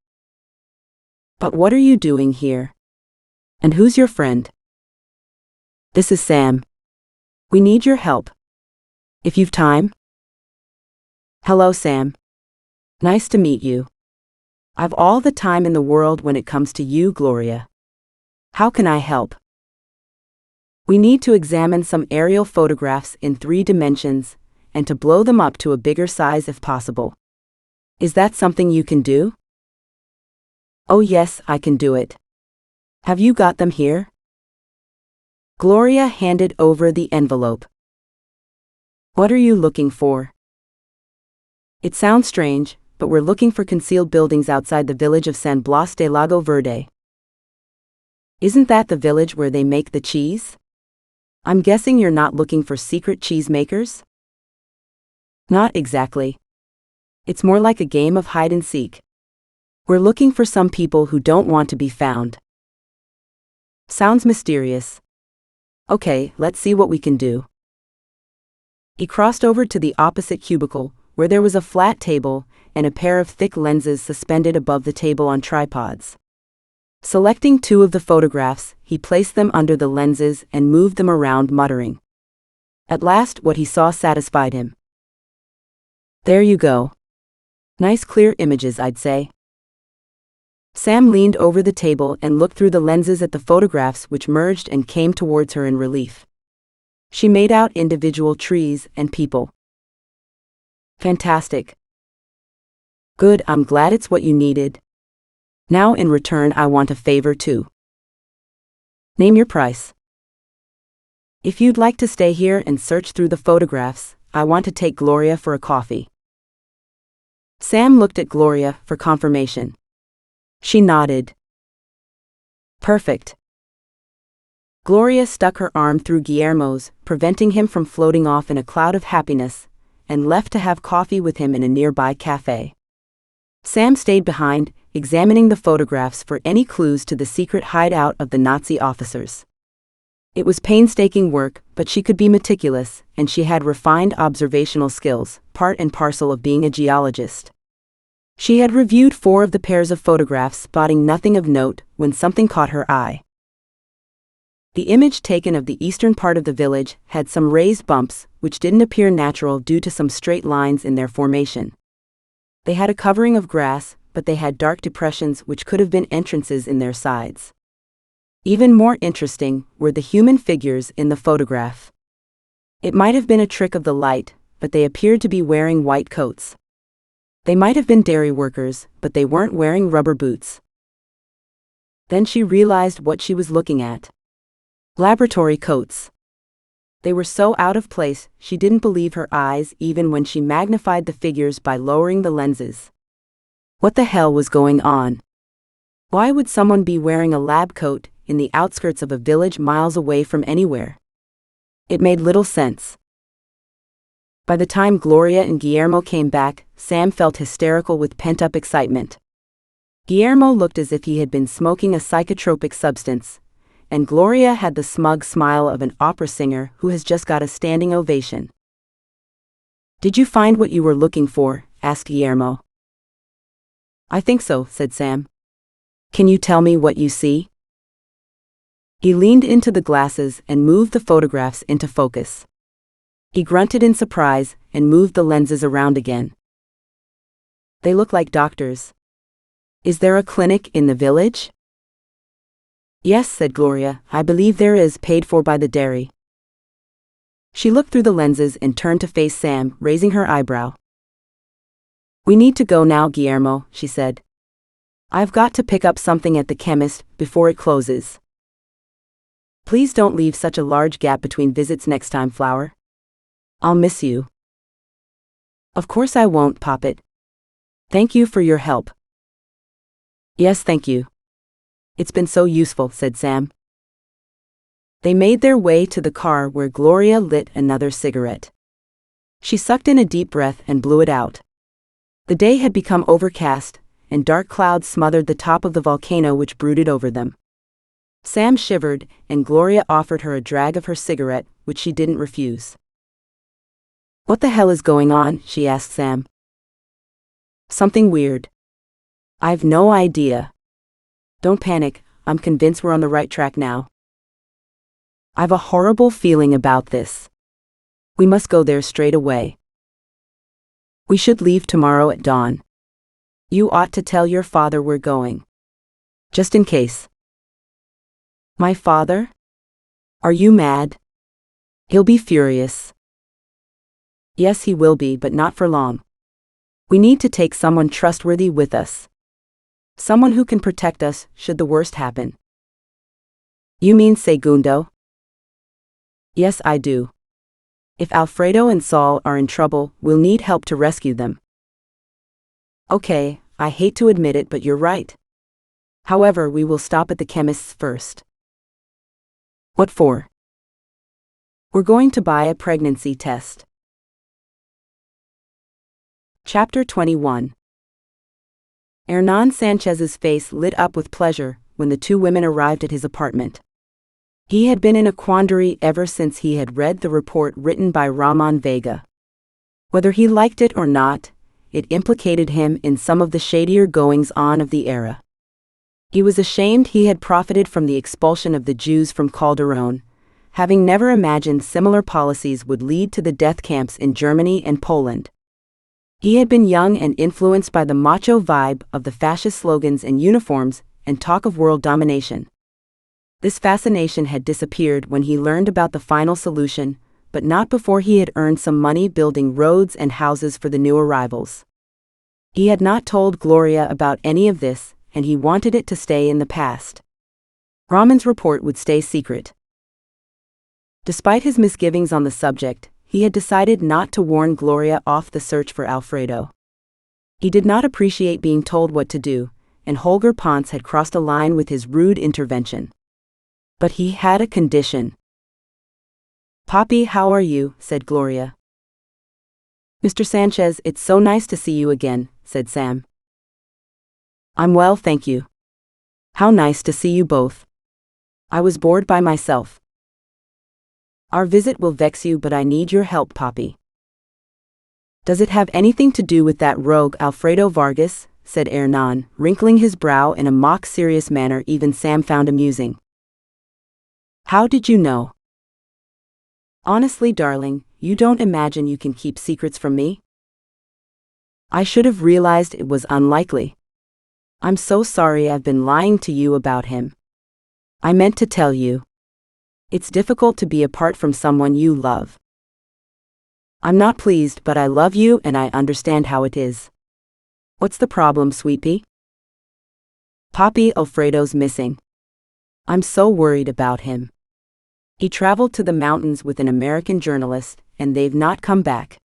"But what are you doing here? And who's your friend?" "This is Sam. We need your help. If you've time." "Hello, Sam. Nice to meet you. I've all the time in the world when it comes to you, Gloria. How can I help?" "We need to examine some aerial photographs in 3 dimensions, and to blow them up to a bigger size if possible. Is that something you can do?" "Oh yes, I can do it. Have you got them here?" Gloria handed over the envelope. "What are you looking for?" "It sounds strange, but we're looking for concealed buildings outside the village of San Blas de Lago Verde." "Isn't that the village where they make the cheese? I'm guessing you're not looking for secret cheesemakers?" "Not exactly. It's more like a game of hide and seek. We're looking for some people who don't want to be found." "Sounds mysterious. Okay, let's see what we can do." He crossed over to the opposite cubicle, where there was a flat table and a pair of thick lenses suspended above the table on tripods. Selecting 2 of the photographs, he placed them under the lenses and moved them around, muttering. At last, what he saw satisfied him. "There you go. Nice clear images, I'd say." Sam leaned over the table and looked through the lenses at the photographs, which merged and came towards her in relief. She made out individual trees and people. "Fantastic. Good, I'm glad it's what you needed. Now in return I want a favor too." "Name your price." "If you'd like to stay here and search through the photographs, I want to take Gloria for a coffee." Sam looked at Gloria for confirmation. She nodded. "Perfect." Gloria stuck her arm through Guillermo's, preventing him from floating off in a cloud of happiness, and left to have coffee with him in a nearby cafe. Sam stayed behind, examining the photographs for any clues to the secret hideout of the Nazi officers. It was painstaking work, but she could be meticulous, and she had refined observational skills, part and parcel of being a geologist. She had reviewed 4 of the pairs of photographs, spotting nothing of note, when something caught her eye. The image taken of the eastern part of the village had some raised bumps, which didn't appear natural due to some straight lines in their formation. They had a covering of grass, but they had dark depressions which could have been entrances in their sides. Even more interesting were the human figures in the photograph. It might have been a trick of the light, but they appeared to be wearing white coats. They might have been dairy workers, but they weren't wearing rubber boots. Then she realized what she was looking at. Laboratory coats. They were so out of place, she didn't believe her eyes even when she magnified the figures by lowering the lenses. What the hell was going on? Why would someone be wearing a lab coat in the outskirts of a village miles away from anywhere? It made little sense. By the time Gloria and Guillermo came back, Sam felt hysterical with pent-up excitement. Guillermo looked as if he had been smoking a psychotropic substance, and Gloria had the smug smile of an opera singer who has just got a standing ovation. "Did you find what you were looking for?" asked Guillermo. "I think so," said Sam. "Can you tell me what you see?" He leaned into the glasses and moved the photographs into focus. He grunted in surprise and moved the lenses around again. "They look like doctors. Is there a clinic in the village?" "Yes," said Gloria, "I believe there is, paid for by the dairy." She looked through the lenses and turned to face Sam, raising her eyebrow. "We need to go now, Guillermo," she said. "I've got to pick up something at the chemist before it closes. Please don't leave such a large gap between visits next time, Flower. I'll miss you." "Of course I won't, Poppet. Thank you for your help." "Yes, thank you. It's been so useful," said Sam. They made their way to the car where Gloria lit another cigarette. She sucked in a deep breath and blew it out. The day had become overcast, and dark clouds smothered the top of the volcano which brooded over them. Sam shivered, and Gloria offered her a drag of her cigarette, which she didn't refuse. "What the hell is going on?" she asked Sam. "Something weird. I've no idea. Don't panic, I'm convinced we're on the right track now. I've a horrible feeling about this. We must go there straight away. We should leave tomorrow at dawn. You ought to tell your father we're going. Just in case." "My father? Are you mad? He'll be furious." "Yes, he will be, but not for long. We need to take someone trustworthy with us. Someone who can protect us should the worst happen." "You mean Segundo?" "Yes, I do. If Alfredo and Saul are in trouble, we'll need help to rescue them." "Okay, I hate to admit it, but you're right. However, we will stop at the chemist's first." "What for?" "We're going to buy a pregnancy test." Chapter 21. Hernan Sanchez's face lit up with pleasure when the two women arrived at his apartment. He had been in a quandary ever since he had read the report written by Ramon Vega. Whether he liked it or not, it implicated him in some of the shadier goings-on of the era. He was ashamed he had profited from the expulsion of the Jews from Calderón, having never imagined similar policies would lead to the death camps in Germany and Poland. He had been young and influenced by the macho vibe of the fascist slogans and uniforms and talk of world domination. This fascination had disappeared when he learned about the final solution, but not before he had earned some money building roads and houses for the new arrivals. He had not told Gloria about any of this, and he wanted it to stay in the past. Ramon's report would stay secret. Despite his misgivings on the subject, he had decided not to warn Gloria off the search for Alfredo. He did not appreciate being told what to do, and Holger Ponce had crossed a line with his rude intervention. But he had a condition. "Poppy, how are you?" said Gloria. "Mr. Sanchez, it's so nice to see you again," said Sam. "I'm well, thank you. How nice to see you both. I was bored by myself." "Our visit will vex you, but I need your help, Poppy." "Does it have anything to do with that rogue Alfredo Vargas?" said Hernan, wrinkling his brow in a mock-serious manner even Sam found amusing. "How did you know?" "Honestly, darling, you don't imagine you can keep secrets from me?" "I should have realized it was unlikely. I'm so sorry I've been lying to you about him. I meant to tell you. It's difficult to be apart from someone you love. I'm not pleased, but I love you and I understand how it is. What's the problem, sweet pea?" "Poppy, Alfredo's missing. I'm so worried about him. He traveled to the mountains with an American journalist, and they've not come back.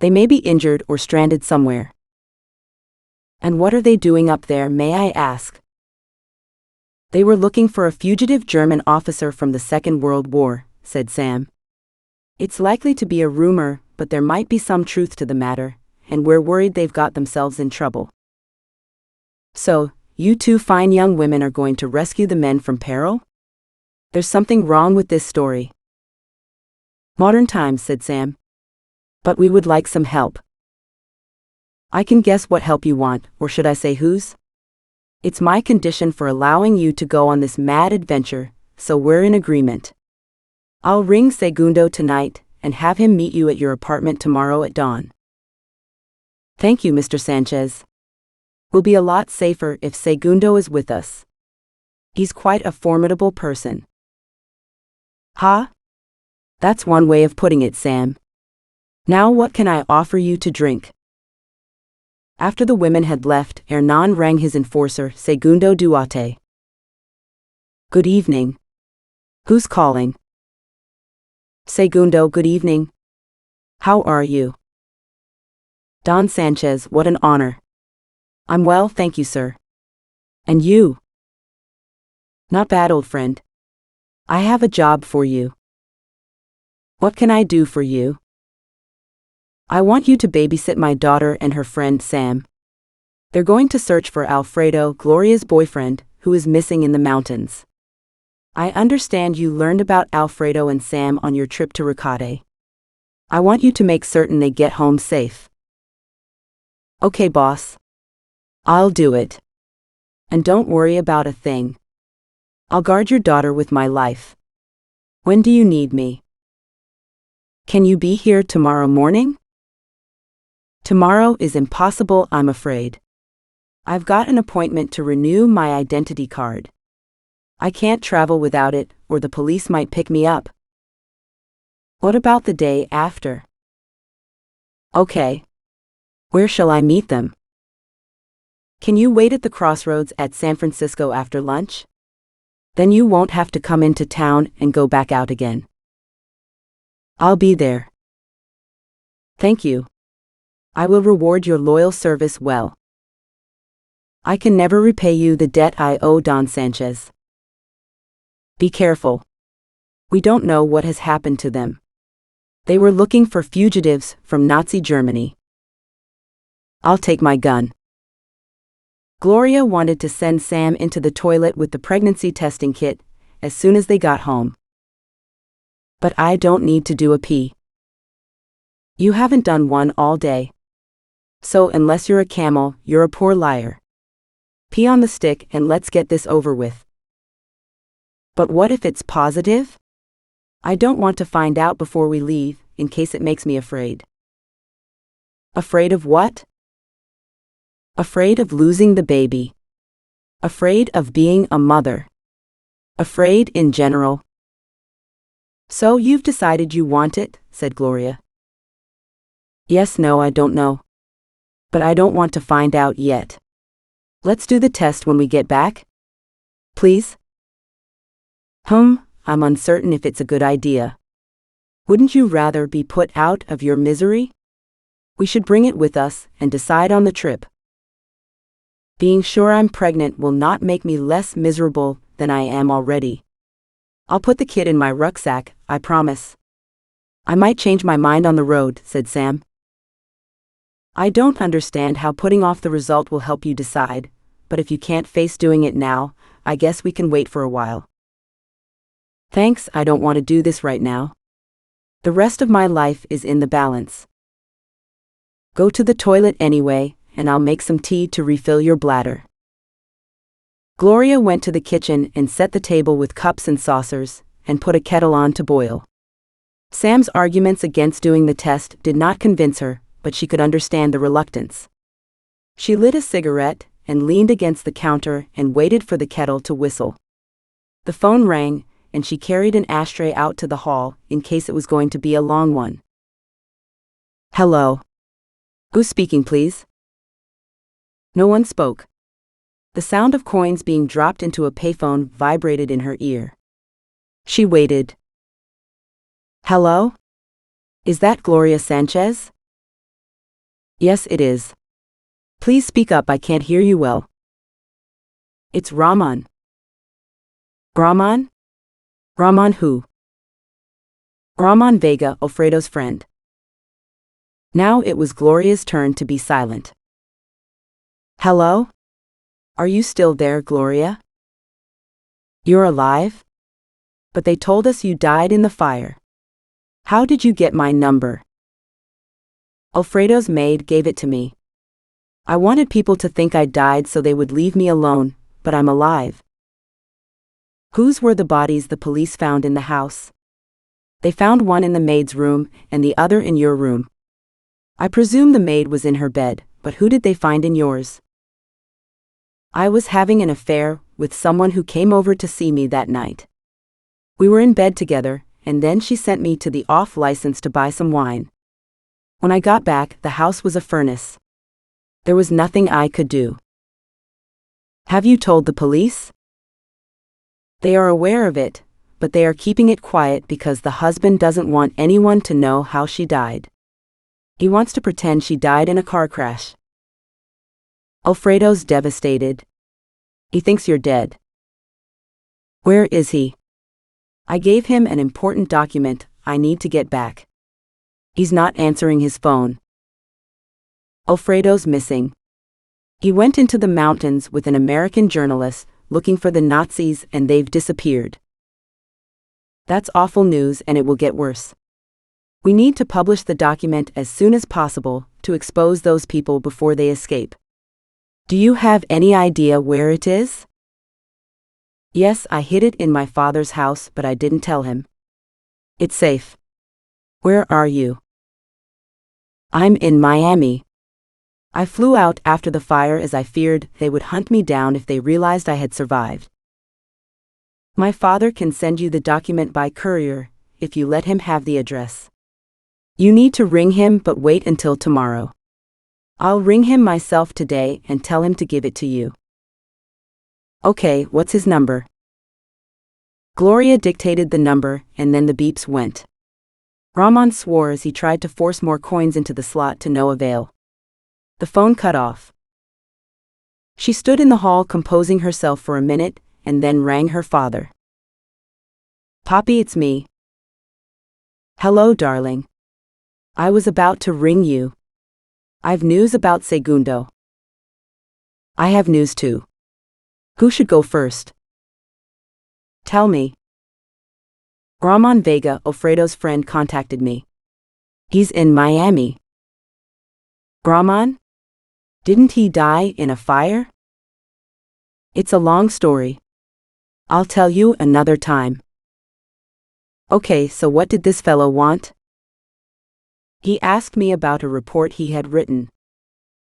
They may be injured or stranded somewhere. And what are they doing up there, may I ask? They were looking for a fugitive German officer from the Second World War, said Sam. It's likely to be a rumor, but there might be some truth to the matter, and we're worried they've got themselves in trouble. So, you two fine young women are going to rescue the men from peril? There's something wrong with this story. Modern times, said Sam. But we would like some help. I can guess what help you want, or should I say whose? It's my condition for allowing you to go on this mad adventure, so we're in agreement. I'll ring Segundo tonight, and have him meet you at your apartment tomorrow at dawn. Thank you, Mr. Sanchez. We'll be a lot safer if Segundo is with us. He's quite a formidable person. Ha? That's one way of putting it, Sam. Now what can I offer you to drink? After the women had left, Hernan rang his enforcer, Segundo Duarte. Good evening. Who's calling? Segundo, good evening. How are you? Don Sanchez, what an honor. I'm well, thank you, sir. And you? Not bad, old friend. I have a job for you. What can I do for you? I want you to babysit my daughter and her friend Sam. They're going to search for Alfredo, Gloria's boyfriend, who is missing in the mountains. I understand you learned about Alfredo and Sam on your trip to Recate. I want you to make certain they get home safe. Okay, boss. I'll do it. And don't worry about a thing. I'll guard your daughter with my life. When do you need me? Can you be here tomorrow morning? Tomorrow is impossible, I'm afraid. I've got an appointment to renew my identity card. I can't travel without it, or the police might pick me up. What about the day after? Okay. Where shall I meet them? Can you wait at the crossroads at San Francisco after lunch? Then you won't have to come into town and go back out again. I'll be there. Thank you. I will reward your loyal service well. I can never repay you the debt I owe, Don Sanchez. Be careful. We don't know what has happened to them. They were looking for fugitives from Nazi Germany. I'll take my gun. Gloria wanted to send Sam into the toilet with the pregnancy testing kit as soon as they got home. But I don't need to do a pee. You haven't done one all day. So unless you're a camel, you're a poor liar. Pee on the stick and let's get this over with. But what if it's positive? I don't want to find out before we leave, in case it makes me afraid. Afraid of what? Afraid of losing the baby. Afraid of being a mother. Afraid in general. So you've decided you want it, said Gloria. Yes, no, I don't know. But I don't want to find out yet. Let's do the test when we get back? Please? I'm uncertain if it's a good idea. Wouldn't you rather be put out of your misery? We should bring it with us and decide on the trip. Being sure I'm pregnant will not make me less miserable than I am already. I'll put the kid in my rucksack, I promise. I might change my mind on the road, said Sam. I don't understand how putting off the result will help you decide, but if you can't face doing it now, I guess we can wait for a while. Thanks, I don't want to do this right now. The rest of my life is in the balance. Go to the toilet anyway, and I'll make some tea to refill your bladder. Gloria went to the kitchen and set the table with cups and saucers, and put a kettle on to boil. Sam's arguments against doing the test did not convince her, but she could understand the reluctance. She lit a cigarette and leaned against the counter and waited for the kettle to whistle. The phone rang, and she carried an ashtray out to the hall in case it was going to be a long one. Hello. Who's speaking, please? No one spoke. The sound of coins being dropped into a payphone vibrated in her ear. She waited. Hello? Is that Gloria Sanchez? Yes, it is. Please speak up, I can't hear you well. It's Rahman. Rahman? Rahman who? Rahman Vega, Alfredo's friend. Now it was Gloria's turn to be silent. Hello? Are you still there, Gloria? You're alive? But they told us you died in the fire. How did you get my number? Alfredo's maid gave it to me. I wanted people to think I died so they would leave me alone, but I'm alive. Whose were the bodies the police found in the house? They found one in the maid's room and the other in your room. I presume the maid was in her bed, but who did they find in yours? I was having an affair with someone who came over to see me that night. We were in bed together, and then she sent me to the off-license to buy some wine. When I got back, the house was a furnace. There was nothing I could do. Have you told the police? They are aware of it, but they are keeping it quiet because the husband doesn't want anyone to know how she died. He wants to pretend she died in a car crash. Alfredo's devastated. He thinks you're dead. Where is he? I gave him an important document I need to get back. He's not answering his phone. Alfredo's missing. He went into the mountains with an American journalist looking for the Nazis and they've disappeared. That's awful news and it will get worse. We need to publish the document as soon as possible to expose those people before they escape. Do you have any idea where it is? Yes, I hid it in my father's house, but I didn't tell him. It's safe. Where are you? I'm in Miami. I flew out after the fire as I feared they would hunt me down if they realized I had survived. My father can send you the document by courier if you let him have the address. You need to ring him, but wait until tomorrow. I'll ring him myself today and tell him to give it to you. Okay, what's his number? Gloria dictated the number and then the beeps went. Rahman swore as he tried to force more coins into the slot to no avail. The phone cut off. She stood in the hall composing herself for a minute and then rang her father. Papi, it's me. Hello, darling. I was about to ring you. I've news about Segundo. I have news too. Who should go first? Tell me. Rahman Vega, Alfredo's friend, contacted me. He's in Miami. Rahman? Didn't he die in a fire? It's a long story. I'll tell you another time. Okay, so what did this fellow want? He asked me about a report he had written.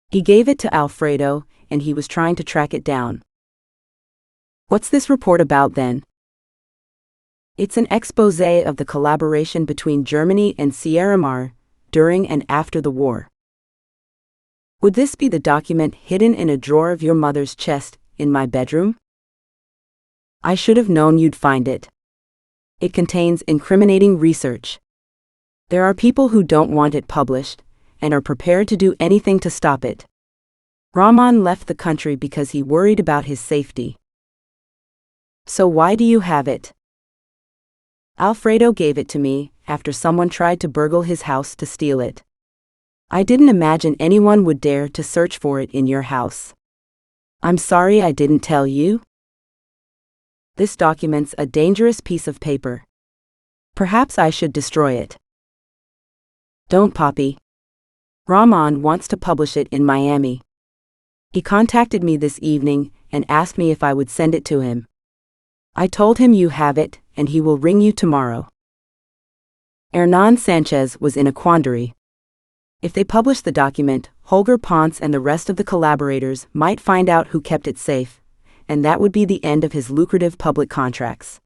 He gave it to Alfredo, and he was trying to track it down. What's this report about then? It's an exposé of the collaboration between Germany and Sierramar during and after the war. Would this be the document hidden in a drawer of your mother's chest in my bedroom? I should have known you'd find it. It contains incriminating research. There are people who don't want it published and are prepared to do anything to stop it. Rahman left the country because he worried about his safety. So why do you have it? Alfredo gave it to me after someone tried to burgle his house to steal it. I didn't imagine anyone would dare to search for it in your house. I'm sorry I didn't tell you. This document's a dangerous piece of paper. Perhaps I should destroy it. Don't, Papi. Rahman wants to publish it in Miami. He contacted me this evening and asked me if I would send it to him. I told him you have it, and he will ring you tomorrow. Hernan Sanchez was in a quandary. If they published the document, Holger Ponce and the rest of the collaborators might find out who kept it safe, and that would be the end of his lucrative public contracts.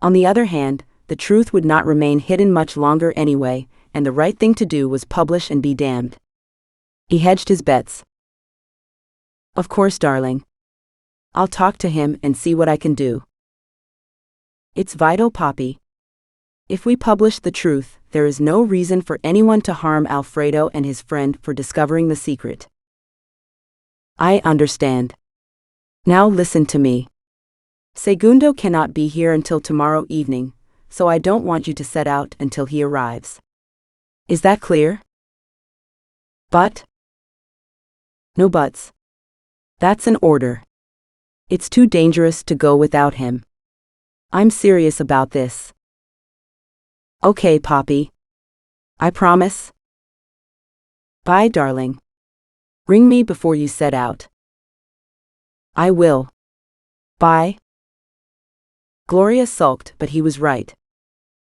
On the other hand, the truth would not remain hidden much longer anyway, and the right thing to do was publish and be damned. He hedged his bets. Of course, darling. I'll talk to him and see what I can do. It's vital, Papi. If we publish the truth, there is no reason for anyone to harm Alfredo and his friend for discovering the secret. I understand. Now listen to me. Segundo cannot be here until tomorrow evening, so I don't want you to set out until he arrives. Is that clear? But? No buts. That's an order. It's too dangerous to go without him. I'm serious about this. Okay, Poppy. I promise. Bye, darling. Ring me before you set out. I will. Bye. Gloria sulked, but he was right.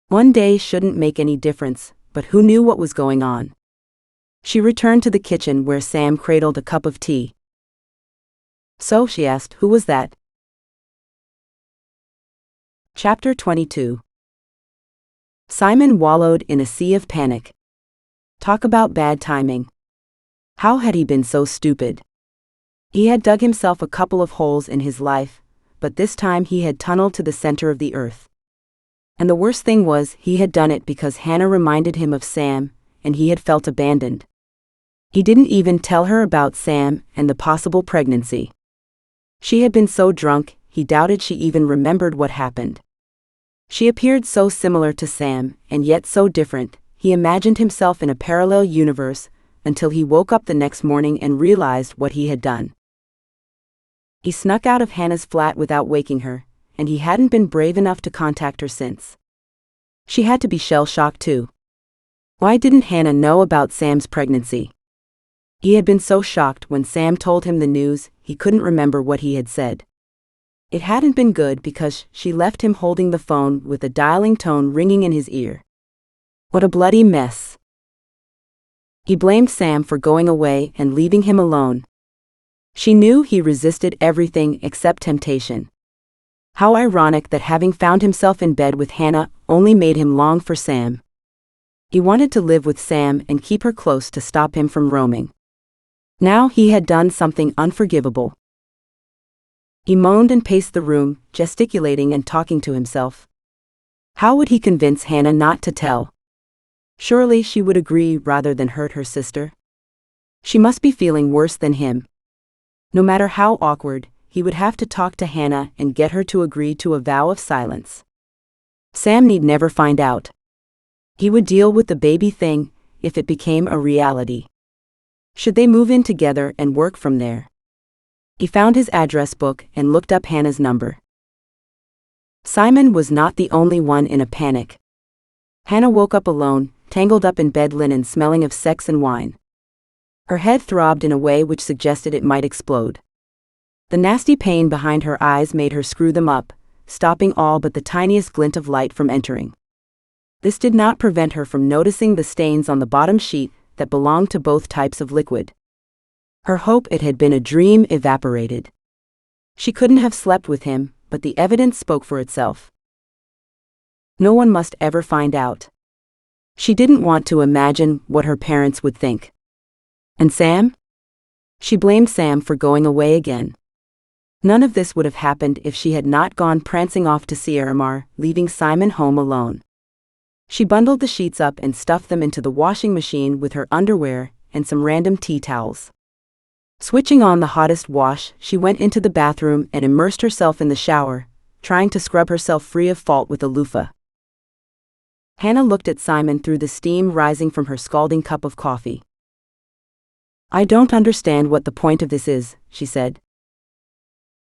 One day shouldn't make any difference, but who knew what was going on? She returned to the kitchen where Sam cradled a cup of tea. So, she asked, who was that? Chapter 22. Simon wallowed in a sea of panic. Talk about bad timing. How had he been so stupid? He had dug himself a couple of holes in his life, but this time he had tunneled to the center of the earth. And the worst thing was, he had done it because Hannah reminded him of Sam, and he had felt abandoned. He didn't even tell her about Sam and the possible pregnancy. She had been so drunk, he doubted she even remembered what happened. She appeared so similar to Sam, and yet so different. He imagined himself in a parallel universe, until he woke up the next morning and realized what he had done. He snuck out of Hannah's flat without waking her, and he hadn't been brave enough to contact her since. She had to be shell-shocked too. Why didn't Hannah know about Sam's pregnancy? He had been so shocked when Sam told him the news, he couldn't remember what he had said. It hadn't been good because she left him holding the phone with a dialing tone ringing in his ear. What a bloody mess. He blamed Sam for going away and leaving him alone. She knew he resisted everything except temptation. How ironic that having found himself in bed with Hannah only made him long for Sam. He wanted to live with Sam and keep her close to stop him from roaming. Now he had done something unforgivable. He moaned and paced the room, gesticulating and talking to himself. How would he convince Hannah not to tell? Surely she would agree rather than hurt her sister. She must be feeling worse than him. No matter how awkward, he would have to talk to Hannah and get her to agree to a vow of silence. Sam need never find out. He would deal with the baby thing if it became a reality. Should they move in together and work from there? He found his address book and looked up Hannah's number. Simon was not the only one in a panic. Hannah woke up alone, tangled up in bed linen smelling of sex and wine. Her head throbbed in a way which suggested it might explode. The nasty pain behind her eyes made her screw them up, stopping all but the tiniest glint of light from entering. This did not prevent her from noticing the stains on the bottom sheet that belonged to both types of liquid. Her hope it had been a dream evaporated. She couldn't have slept with him, but the evidence spoke for itself. No one must ever find out. She didn't want to imagine what her parents would think. And Sam? She blamed Sam for going away again. None of this would have happened if she had not gone prancing off to Sierramar, leaving Simon home alone. She bundled the sheets up and stuffed them into the washing machine with her underwear and some random tea towels. Switching on the hottest wash, she went into the bathroom and immersed herself in the shower, trying to scrub herself free of fault with a loofah. Hannah looked at Simon through the steam rising from her scalding cup of coffee. I don't understand what the point of this is, she said.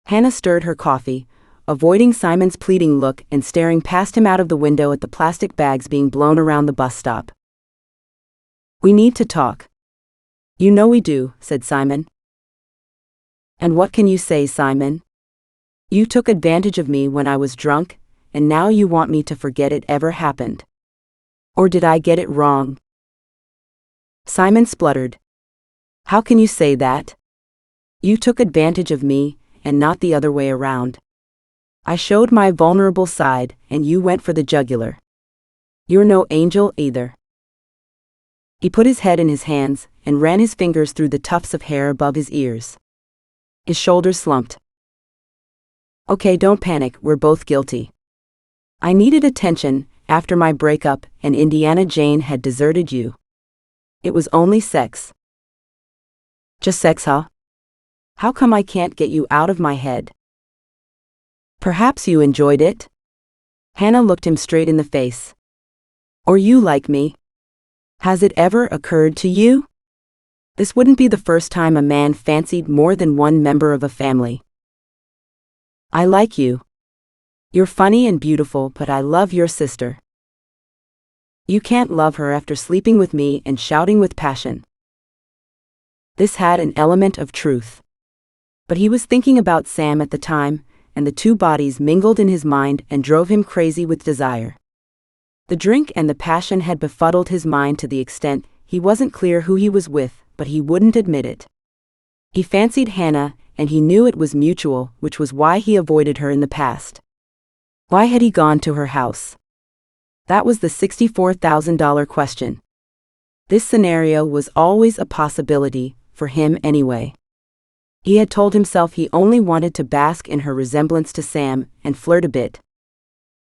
Hannah stirred her coffee, avoiding Simon's pleading look and staring past him out of the window at the plastic bags being blown around the bus stop. We need to talk. You know we do, said Simon. And what can you say, Simon? You took advantage of me when I was drunk, and now you want me to forget it ever happened. Or did I get it wrong? Simon spluttered. How can you say that? You took advantage of me, and not the other way around. I showed my vulnerable side, and you went for the jugular. You're no angel either. He put his head in his hands, and ran his fingers through the tufts of hair above his ears. His shoulders slumped. Okay, don't panic, we're both guilty. I needed attention, after my breakup and Indiana Jane had deserted you. It was only sex. Just sex, huh? How come I can't get you out of my head? Perhaps you enjoyed it? Hannah looked him straight in the face. Or you like me? Has it ever occurred to you? This wouldn't be the first time a man fancied more than one member of a family. I like you. You're funny and beautiful, but I love your sister. You can't love her after sleeping with me and shouting with passion. This had an element of truth. But he was thinking about Sam at the time, and the two bodies mingled in his mind and drove him crazy with desire. The drink and the passion had befuddled his mind to the extent he wasn't clear who he was with, but he wouldn't admit it. He fancied Hannah, and he knew it was mutual, which was why he avoided her in the past. Why had he gone to her house? That was the $64,000 question. This scenario was always a possibility, for him anyway. He had told himself he only wanted to bask in her resemblance to Sam and flirt a bit.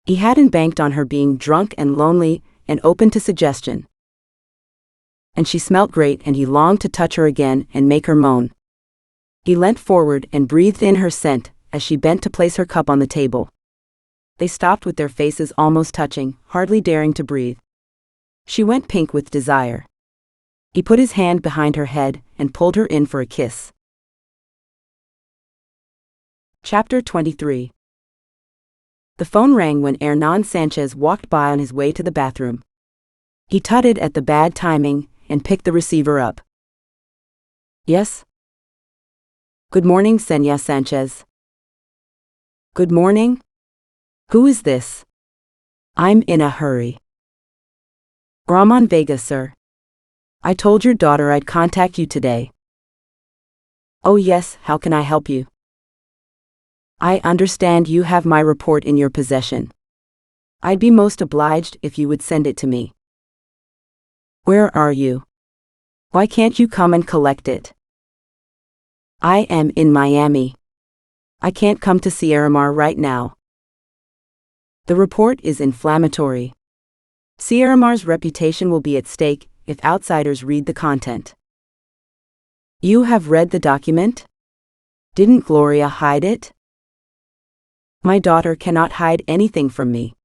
He hadn't banked on her being drunk and lonely and open to suggestion. And she smelt great, and he longed to touch her again and make her moan. He leant forward and breathed in her scent as she bent to place her cup on the table. They stopped with their faces almost touching, hardly daring to breathe. She went pink with desire. He put his hand behind her head and pulled her in for a kiss. Chapter 23. The phone rang when Hernan Sanchez walked by on his way to the bathroom. He tutted at the bad timing and picked the receiver up. Yes? Good morning, Señor Sanchez. Good morning? Who is this? I'm in a hurry. Ramon Vega, sir. I told your daughter I'd contact you today. Oh yes, how can I help you? I understand you have my report in your possession. I'd be most obliged if you would send it to me. Where are you? Why can't you come and collect it? I am in Miami. I can't come to Sierramar right now. The report is inflammatory. Sierramar's reputation will be at stake if outsiders read the content. You have read the document? Didn't Gloria hide it? My daughter cannot hide anything from me.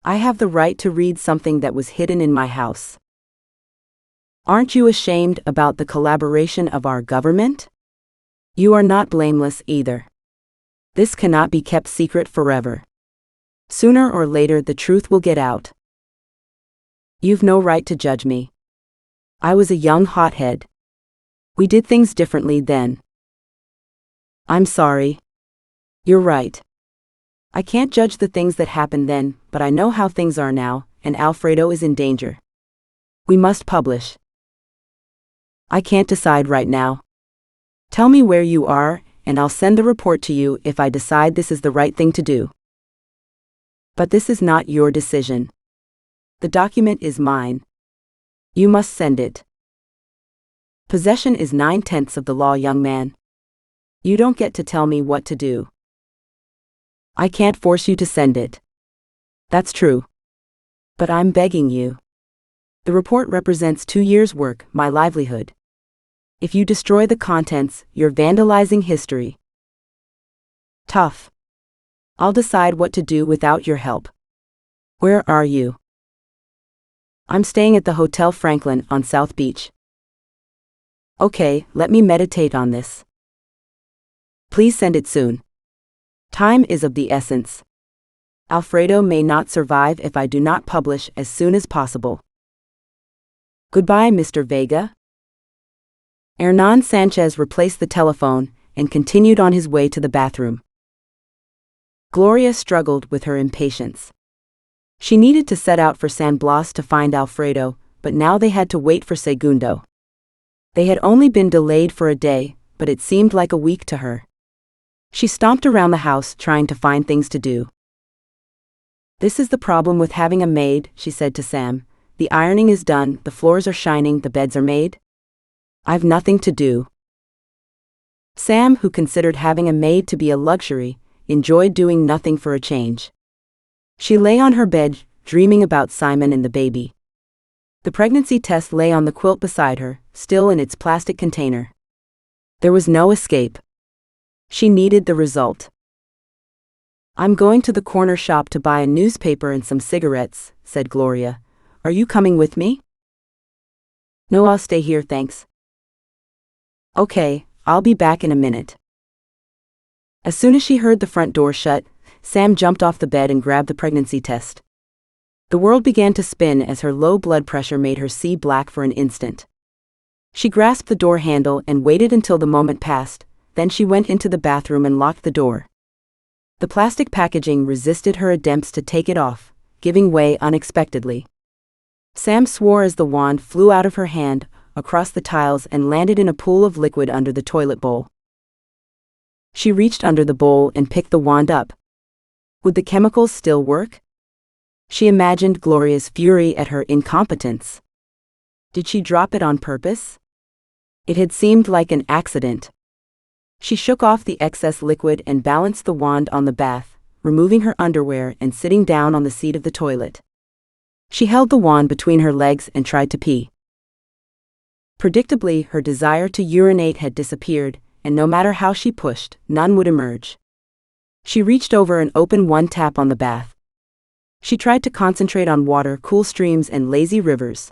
I have the right to read something that was hidden in my house. Aren't you ashamed about the collaboration of our government? You are not blameless either. This cannot be kept secret forever. Sooner or later the truth will get out. You've no right to judge me. I was a young hothead. We did things differently then. I'm sorry. You're right. I can't judge the things that happened then, but I know how things are now, and Alfredo is in danger. We must publish. I can't decide right now. Tell me where you are, and I'll send the report to you if I decide this is the right thing to do. But this is not your decision. The document is mine. You must send it. Possession is 9/10 of the law, young man. You don't get to tell me what to do. I can't force you to send it. That's true. But I'm begging you. The report represents 2 years' work, my livelihood. If you destroy the contents, you're vandalizing history. Tough. I'll decide what to do without your help. Where are you? I'm staying at the Hotel Franklin on South Beach. Okay, let me meditate on this. Please send it soon. Time is of the essence. Alfredo may not survive if I do not publish as soon as possible. Goodbye, Mr. Vega. Hernan Sanchez replaced the telephone and continued on his way to the bathroom. Gloria struggled with her impatience. She needed to set out for San Blas to find Alfredo, but now they had to wait for Segundo. They had only been delayed for a day, but it seemed like a week to her. She stomped around the house trying to find things to do. This is the problem with having a maid, she said to Sam. The ironing is done, the floors are shining, the beds are made. I've nothing to do. Sam, who considered having a maid to be a luxury, enjoyed doing nothing for a change. She lay on her bed, dreaming about Simon and the baby. The pregnancy test lay on the quilt beside her, still in its plastic container. There was no escape. She needed the result. "I'm going to the corner shop to buy a newspaper and some cigarettes," said Gloria. "Are you coming with me?" "No, I'll stay here, thanks." "Okay, I'll be back in a minute." As soon as she heard the front door shut, Sam jumped off the bed and grabbed the pregnancy test. The world began to spin as her low blood pressure made her see black for an instant. She grasped the door handle and waited until the moment passed, then she went into the bathroom and locked the door. The plastic packaging resisted her attempts to take it off, giving way unexpectedly. Sam swore as the wand flew out of her hand, across the tiles and landed in a pool of liquid under the toilet bowl. She reached under the bowl and picked the wand up. Would the chemicals still work? She imagined Gloria's fury at her incompetence. Did she drop it on purpose? It had seemed like an accident. She shook off the excess liquid and balanced the wand on the bath, removing her underwear and sitting down on the seat of the toilet. She held the wand between her legs and tried to pee. Predictably, her desire to urinate had disappeared, and no matter how she pushed, none would emerge. She reached over and opened one tap on the bath. She tried to concentrate on water, cool streams, and lazy rivers.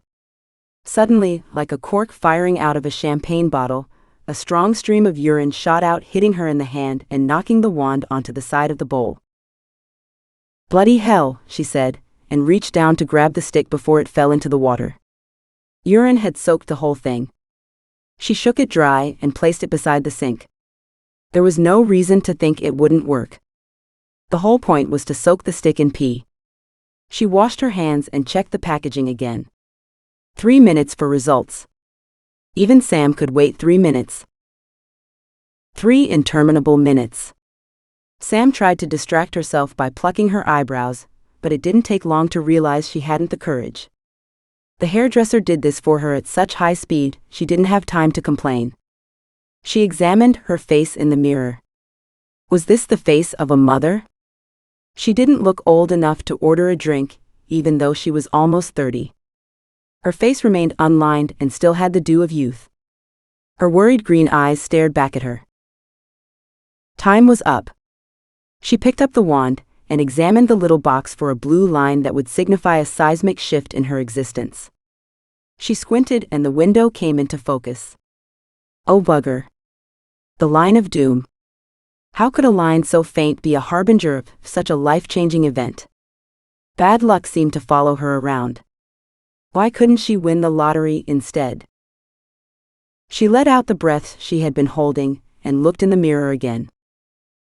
Suddenly, like a cork firing out of a champagne bottle, a strong stream of urine shot out, hitting her in the hand and knocking the wand onto the side of the bowl. "Bloody hell," she said, and reached down to grab the stick before it fell into the water. Urine had soaked the whole thing. She shook it dry and placed it beside the sink. There was no reason to think it wouldn't work. The whole point was to soak the stick in pee. She washed her hands and checked the packaging again. 3 minutes for results. Even Sam could wait 3 minutes. 3 interminable minutes. Sam tried to distract herself by plucking her eyebrows, but it didn't take long to realize she hadn't the courage. The hairdresser did this for her at such high speed, she didn't have time to complain. She examined her face in the mirror. Was this the face of a mother? She didn't look old enough to order a drink, even though she was almost 30. Her face remained unlined and still had the dew of youth. Her worried green eyes stared back at her. Time was up. She picked up the wand and examined the little box for a blue line that would signify a seismic shift in her existence. She squinted and the window came into focus. Oh bugger. The line of doom. How could a line so faint be a harbinger of such a life-changing event? Bad luck seemed to follow her around. Why couldn't she win the lottery instead? She let out the breath she had been holding and looked in the mirror again.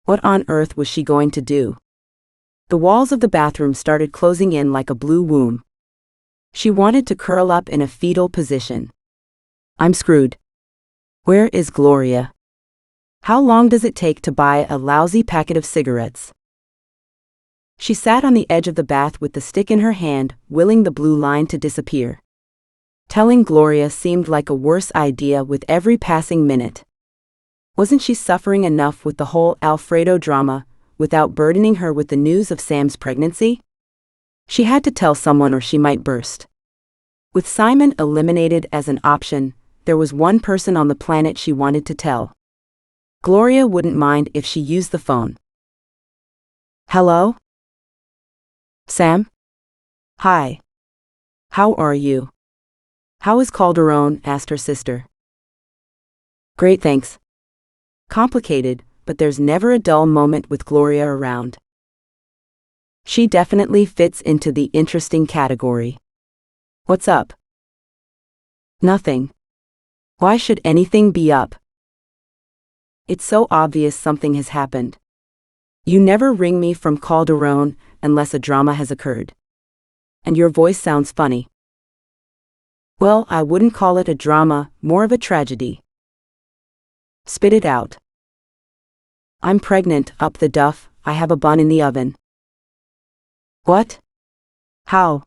What on earth was she going to do? The walls of the bathroom started closing in like a blue womb. She wanted to curl up in a fetal position. I'm screwed. Where is Gloria? How long does it take to buy a lousy packet of cigarettes? She sat on the edge of the bath with the stick in her hand, willing the blue line to disappear. Telling Gloria seemed like a worse idea with every passing minute. Wasn't she suffering enough with the whole Alfredo drama, without burdening her with the news of Sam's pregnancy? She had to tell someone or she might burst. With Simon eliminated as an option, there was one person on the planet she wanted to tell. Gloria wouldn't mind if she used the phone. Hello? Sam? Hi. How are you? How is Calderon? Asked her sister. Great, thanks. Complicated, but there's never a dull moment with Gloria around. She definitely fits into the interesting category. What's up? Nothing. Why should anything be up? It's so obvious something has happened. You never ring me from Calderon unless a drama has occurred. And your voice sounds funny. Well, I wouldn't call it a drama, more of a tragedy. Spit it out. I'm pregnant, up the duff, I have a bun in the oven. What? How?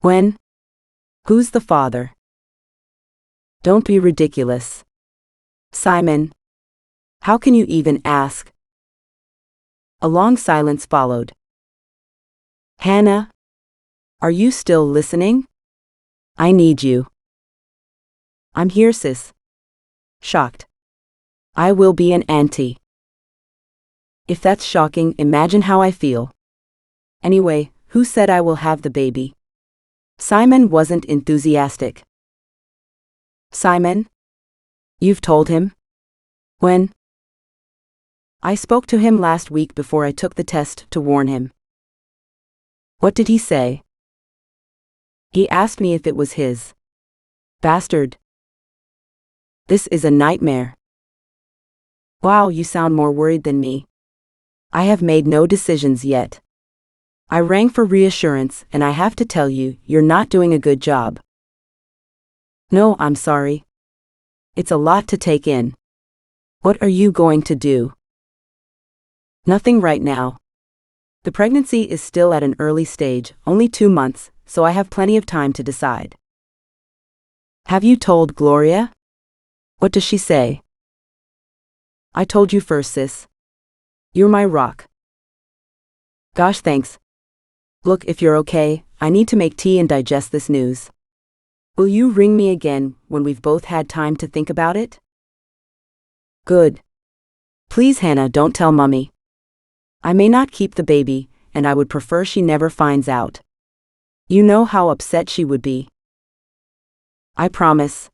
When? Who's the father? Don't be ridiculous. Simon. How can you even ask? A long silence followed. Hannah? Are you still listening? I need you. I'm here, sis. Shocked. I will be an auntie. If that's shocking, imagine how I feel. Anyway, who said I will have the baby? Simon wasn't enthusiastic. Simon? You've told him? When? I spoke to him last week before I took the test to warn him. What did he say? He asked me if it was his. Bastard. This is a nightmare. Wow, you sound more worried than me. I have made no decisions yet. I rang for reassurance, and I have to tell you, you're not doing a good job. No, I'm sorry. It's a lot to take in. What are you going to do? Nothing right now. The pregnancy is still at an early stage, only 2 months, so I have plenty of time to decide. Have you told Gloria? What does she say? I told you first, sis. You're my rock. Gosh, thanks. Look, if you're okay, I need to make tea and digest this news. Will you ring me again when we've both had time to think about it? Good. Please, Hannah, don't tell Mummy. I may not keep the baby, and I would prefer she never finds out. You know how upset she would be. I promise.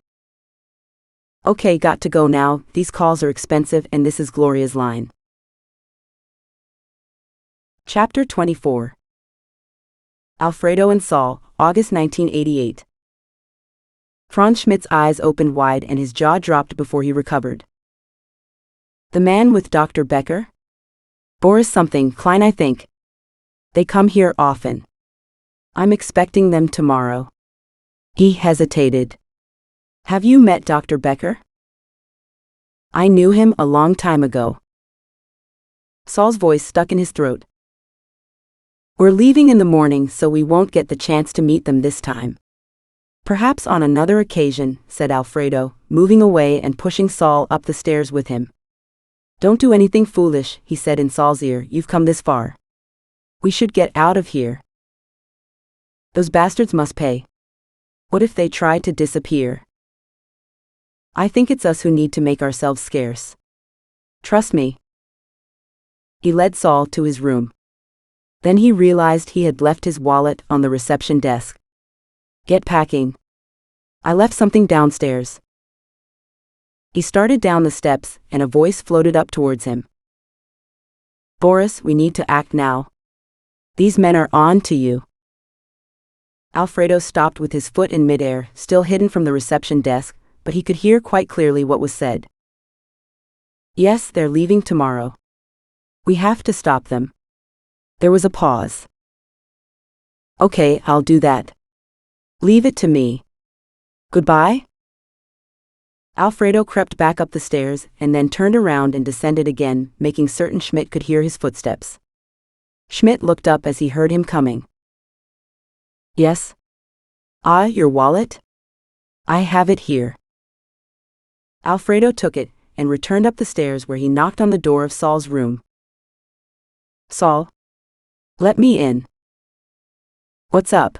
Okay, got to go now. These calls are expensive, and this is Gloria's line. Chapter 24. Alfredo and Saul, August 1988. Franz Schmidt's eyes opened wide and his jaw dropped before he recovered. The man with Dr. Becker? Boris something, Klein, I think. They come here often. I'm expecting them tomorrow. He hesitated. Have you met Dr. Becker? I knew him a long time ago. Saul's voice stuck in his throat. We're leaving in the morning, so we won't get the chance to meet them this time. Perhaps on another occasion, said Alfredo, moving away and pushing Saul up the stairs with him. Don't do anything foolish, he said in Saul's ear. You've come this far. We should get out of here. Those bastards must pay. What if they try to disappear? I think it's us who need to make ourselves scarce. Trust me. He led Saul to his room. Then he realized he had left his wallet on the reception desk. Get packing. I left something downstairs. He started down the steps, and a voice floated up towards him. Boris, we need to act now. These men are on to you. Alfredo stopped with his foot in midair, still hidden from the reception desk, but he could hear quite clearly what was said. Yes, they're leaving tomorrow. We have to stop them. There was a pause. Okay, I'll do that. Leave it to me. Goodbye? Alfredo crept back up the stairs and then turned around and descended again, making certain Schmidt could hear his footsteps. Schmidt looked up as he heard him coming. Yes? Ah, your wallet? I have it here. Alfredo took it and returned up the stairs where he knocked on the door of Saul's room. Saul? Let me in. What's up?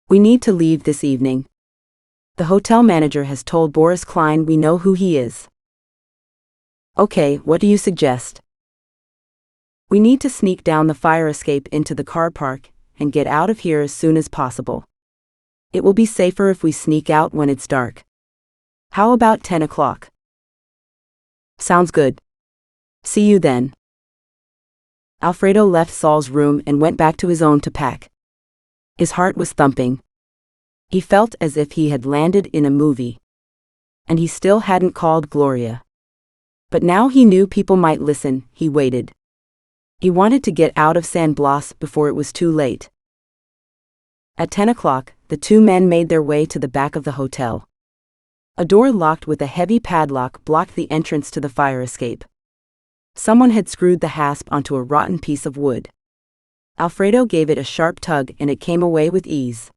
We need to leave this evening. The hotel manager has told Boris Klein we know who he is. Okay, what do you suggest? We need to sneak down the fire escape into the car park and get out of here as soon as possible. It will be safer if we sneak out when it's dark. How about 10 o'clock? Sounds good. See you then. Alfredo left Saul's room and went back to his own to pack. His heart was thumping. He felt as if he had landed in a movie. And he still hadn't called Gloria. But now he knew people might listen. He waited. He wanted to get out of San Blas before it was too late. At 10 o'clock, the two men made their way to the back of the hotel. A door locked with a heavy padlock blocked the entrance to the fire escape. Someone had screwed the hasp onto a rotten piece of wood. Alfredo gave it a sharp tug and it came away with ease.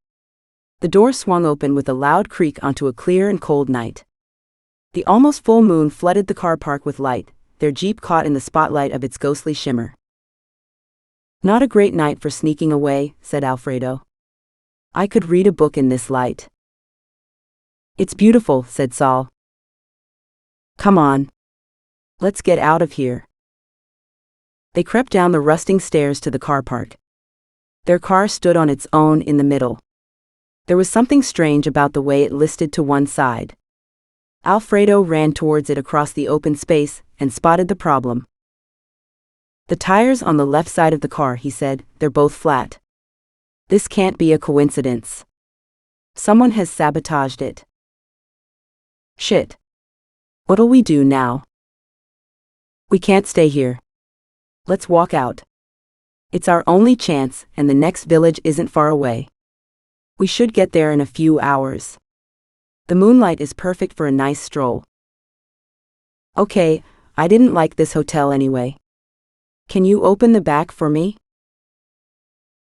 The door swung open with a loud creak onto a clear and cold night. The almost full moon flooded the car park with light, their jeep caught in the spotlight of its ghostly shimmer. Not a great night for sneaking away, said Alfredo. I could read a book in this light. It's beautiful, said Saul. Come on. Let's get out of here. They crept down the rusting stairs to the car park. Their car stood on its own in the middle. There was something strange about the way it listed to one side. Alfredo ran towards it across the open space and spotted the problem. The tires on the left side of the car, he said, they're both flat. This can't be a coincidence. Someone has sabotaged it. Shit. What'll we do now? We can't stay here. Let's walk out. It's our only chance, and the next village isn't far away. We should get there in a few hours. The moonlight is perfect for a nice stroll. Okay, I didn't like this hotel anyway. Can you open the back for me?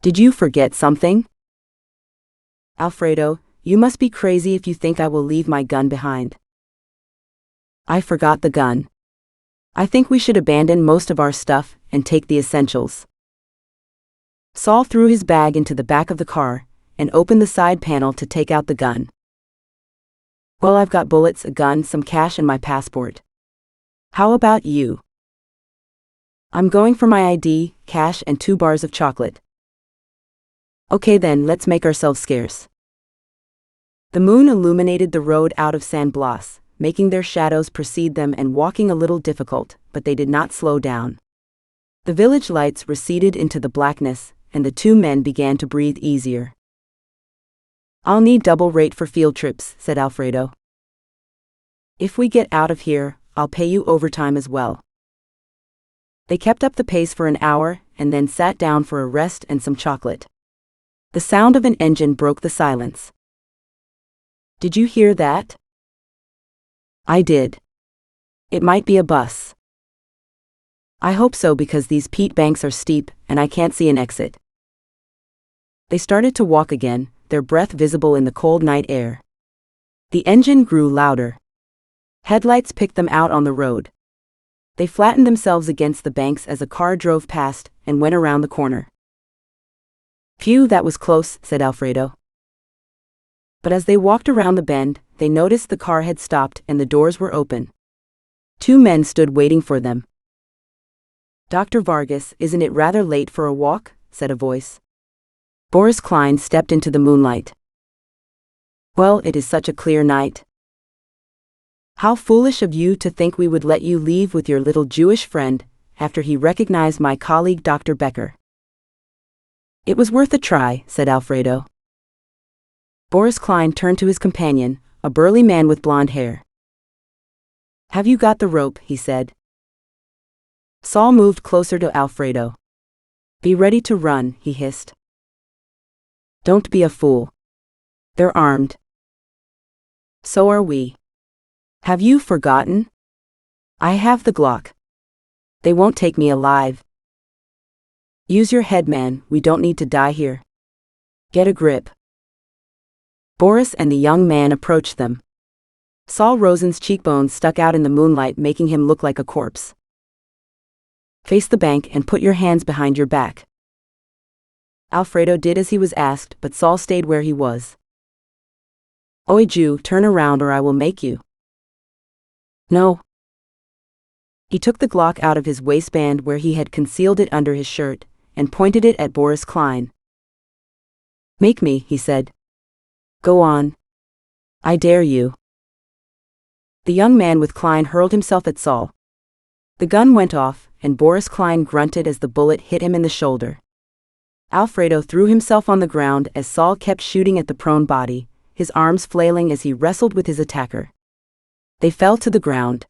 Did you forget something? Alfredo, you must be crazy if you think I will leave my gun behind. I forgot the gun. I think we should abandon most of our stuff and take the essentials. Saul threw his bag into the back of the car and opened the side panel to take out the gun. Well, I've got bullets, a gun, some cash, and my passport. How about you? I'm going for my ID, cash, and 2 bars of chocolate. Okay then, let's make ourselves scarce. The moon illuminated the road out of San Blas, making their shadows precede them and walking a little difficult, but they did not slow down. The village lights receded into the blackness, and the 2 men began to breathe easier. I'll need double rate for field trips, said Alfredo. If we get out of here, I'll pay you overtime as well. They kept up the pace for an hour, and then sat down for a rest and some chocolate. The sound of an engine broke the silence. Did you hear that? I did. It might be a bus. I hope so, because these peat banks are steep, and I can't see an exit. They started to walk again, their breath visible in the cold night air. The engine grew louder. Headlights picked them out on the road. They flattened themselves against the banks as a car drove past and went around the corner. Phew, that was close, said Alfredo. But as they walked around the bend, they noticed the car had stopped and the doors were open. 2 men stood waiting for them. Dr. Vargas, isn't it rather late for a walk? Said a voice. Boris Klein stepped into the moonlight. Well, it is such a clear night. How foolish of you to think we would let you leave with your little Jewish friend, after he recognized my colleague Dr. Becker. It was worth a try, said Alfredo. Boris Klein turned to his companion, a burly man with blonde hair. Have you got the rope? He said. Saul moved closer to Alfredo. Be ready to run, he hissed. Don't be a fool. They're armed. So are we. Have you forgotten? I have the Glock. They won't take me alive. Use your head, man, we don't need to die here. Get a grip. Boris and the young man approached them. Saul Rosen's cheekbones stuck out in the moonlight, making him look like a corpse. Face the bank and put your hands behind your back. Alfredo did as he was asked, but Saul stayed where he was. Oi, Jew, turn around or I will make you. No. He took the Glock out of his waistband where he had concealed it under his shirt, and pointed it at Boris Klein. Make me, he said. Go on. I dare you. The young man with Klein hurled himself at Saul. The gun went off, and Boris Klein grunted as the bullet hit him in the shoulder. Alfredo threw himself on the ground as Saul kept shooting at the prone body, his arms flailing as he wrestled with his attacker. They fell to the ground.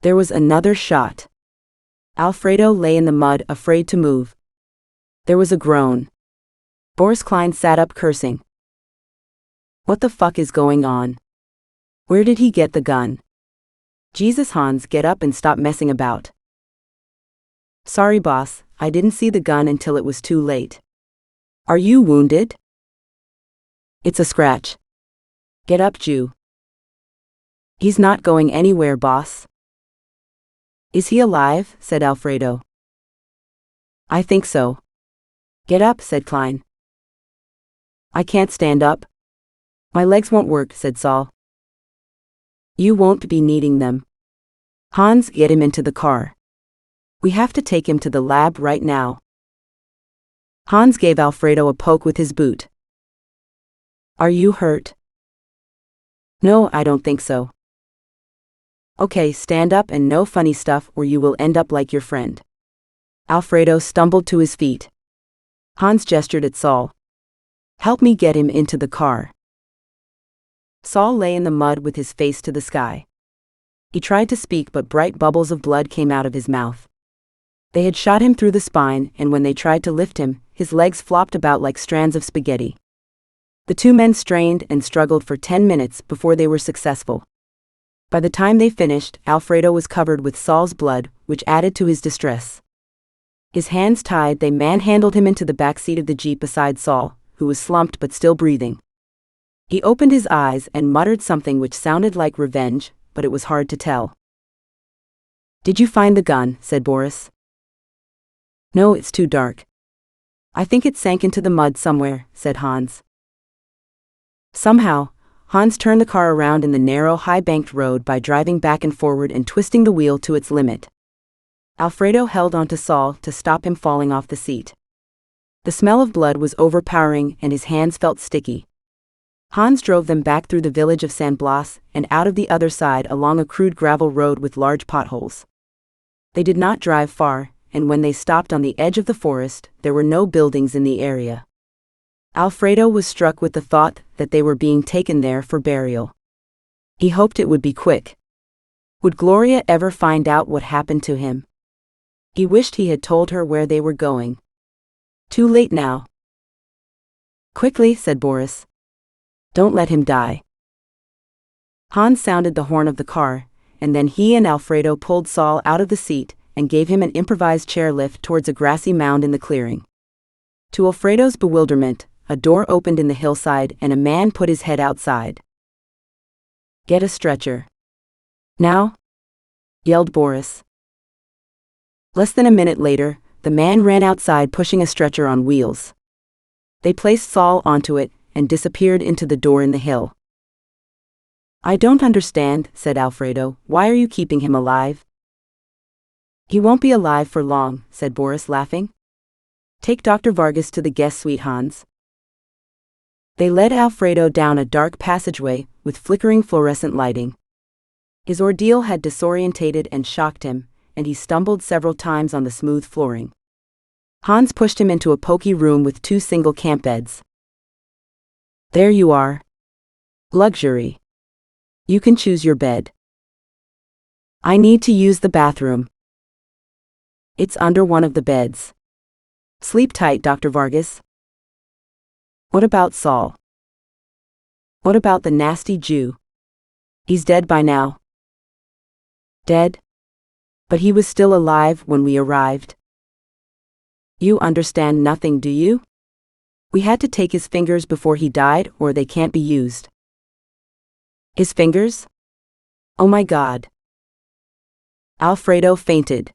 There was another shot. Alfredo lay in the mud, afraid to move. There was a groan. Boris Klein sat up, cursing. What the fuck is going on? Where did he get the gun? Jesus, Hans, get up and stop messing about. Sorry, boss, I didn't see the gun until it was too late. Are you wounded? It's a scratch. Get up, Jew. He's not going anywhere, boss. Is he alive? Said Alfredo. I think so. Get up, said Klein. I can't stand up. My legs won't work, said Saul. You won't be needing them. Hans, get him into the car. We have to take him to the lab right now. Hans gave Alfredo a poke with his boot. Are you hurt? No, I don't think so. Okay, stand up and no funny stuff or you will end up like your friend. Alfredo stumbled to his feet. Hans gestured at Saul. Help me get him into the car. Saul lay in the mud with his face to the sky. He tried to speak but bright bubbles of blood came out of his mouth. They had shot him through the spine and when they tried to lift him, his legs flopped about like strands of spaghetti. The two men strained and struggled for 10 minutes before they were successful. By the time they finished, Alfredo was covered with Saul's blood, which added to his distress. His hands tied, they manhandled him into the back seat of the jeep beside Saul, who was slumped but still breathing. He opened his eyes and muttered something which sounded like revenge, but it was hard to tell. Did you find the gun? Said Boris. No, it's too dark. I think it sank into the mud somewhere, said Hans. Somehow, Hans turned the car around in the narrow, high-banked road by driving back and forward and twisting the wheel to its limit. Alfredo held onto Saul to stop him falling off the seat. The smell of blood was overpowering and his hands felt sticky. Hans drove them back through the village of San Blas and out of the other side along a crude gravel road with large potholes. They did not drive far, and when they stopped on the edge of the forest, there were no buildings in the area. Alfredo was struck with the thought that they were being taken there for burial. He hoped it would be quick. Would Gloria ever find out what happened to him? He wished he had told her where they were going. Too late now. Quickly, said Boris. Don't let him die. Hans sounded the horn of the car, and then he and Alfredo pulled Saul out of the seat and gave him an improvised chairlift towards a grassy mound in the clearing. To Alfredo's bewilderment, a door opened in the hillside and a man put his head outside. Get a stretcher. Now? Yelled Boris. Less than a minute later, the man ran outside pushing a stretcher on wheels. They placed Saul onto it and disappeared into the door in the hill. I don't understand, said Alfredo. Why are you keeping him alive? He won't be alive for long, said Boris, laughing. Take Dr. Vargas to the guest suite, Hans. They led Alfredo down a dark passageway with flickering fluorescent lighting. His ordeal had disorientated and shocked him, and he stumbled several times on the smooth flooring. Hans pushed him into a poky room with 2 single camp beds. There you are. Luxury. You can choose your bed. I need to use the bathroom. It's under one of the beds. Sleep tight, Dr. Vargas. What about Saul? What about the nasty Jew? He's dead by now. Dead? But he was still alive when we arrived. You understand nothing, do you? We had to take his fingers before he died or they can't be used. His fingers? Oh my God. Alfredo fainted.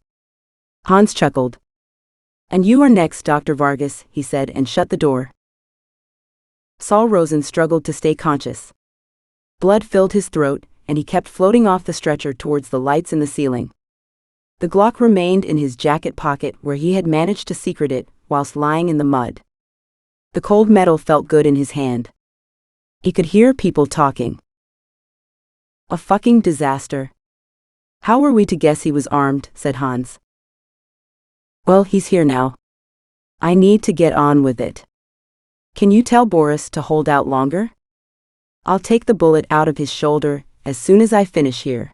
Hans chuckled. And you are next, Dr. Vargas, he said and shut the door. Saul Rosen struggled to stay conscious. Blood filled his throat, and he kept floating off the stretcher towards the lights in the ceiling. The Glock remained in his jacket pocket where he had managed to secret it whilst lying in the mud. The cold metal felt good in his hand. He could hear people talking. A fucking disaster. How were we to guess he was armed, said Hans. Well, he's here now. I need to get on with it. Can you tell Boris to hold out longer? I'll take the bullet out of his shoulder as soon as I finish here.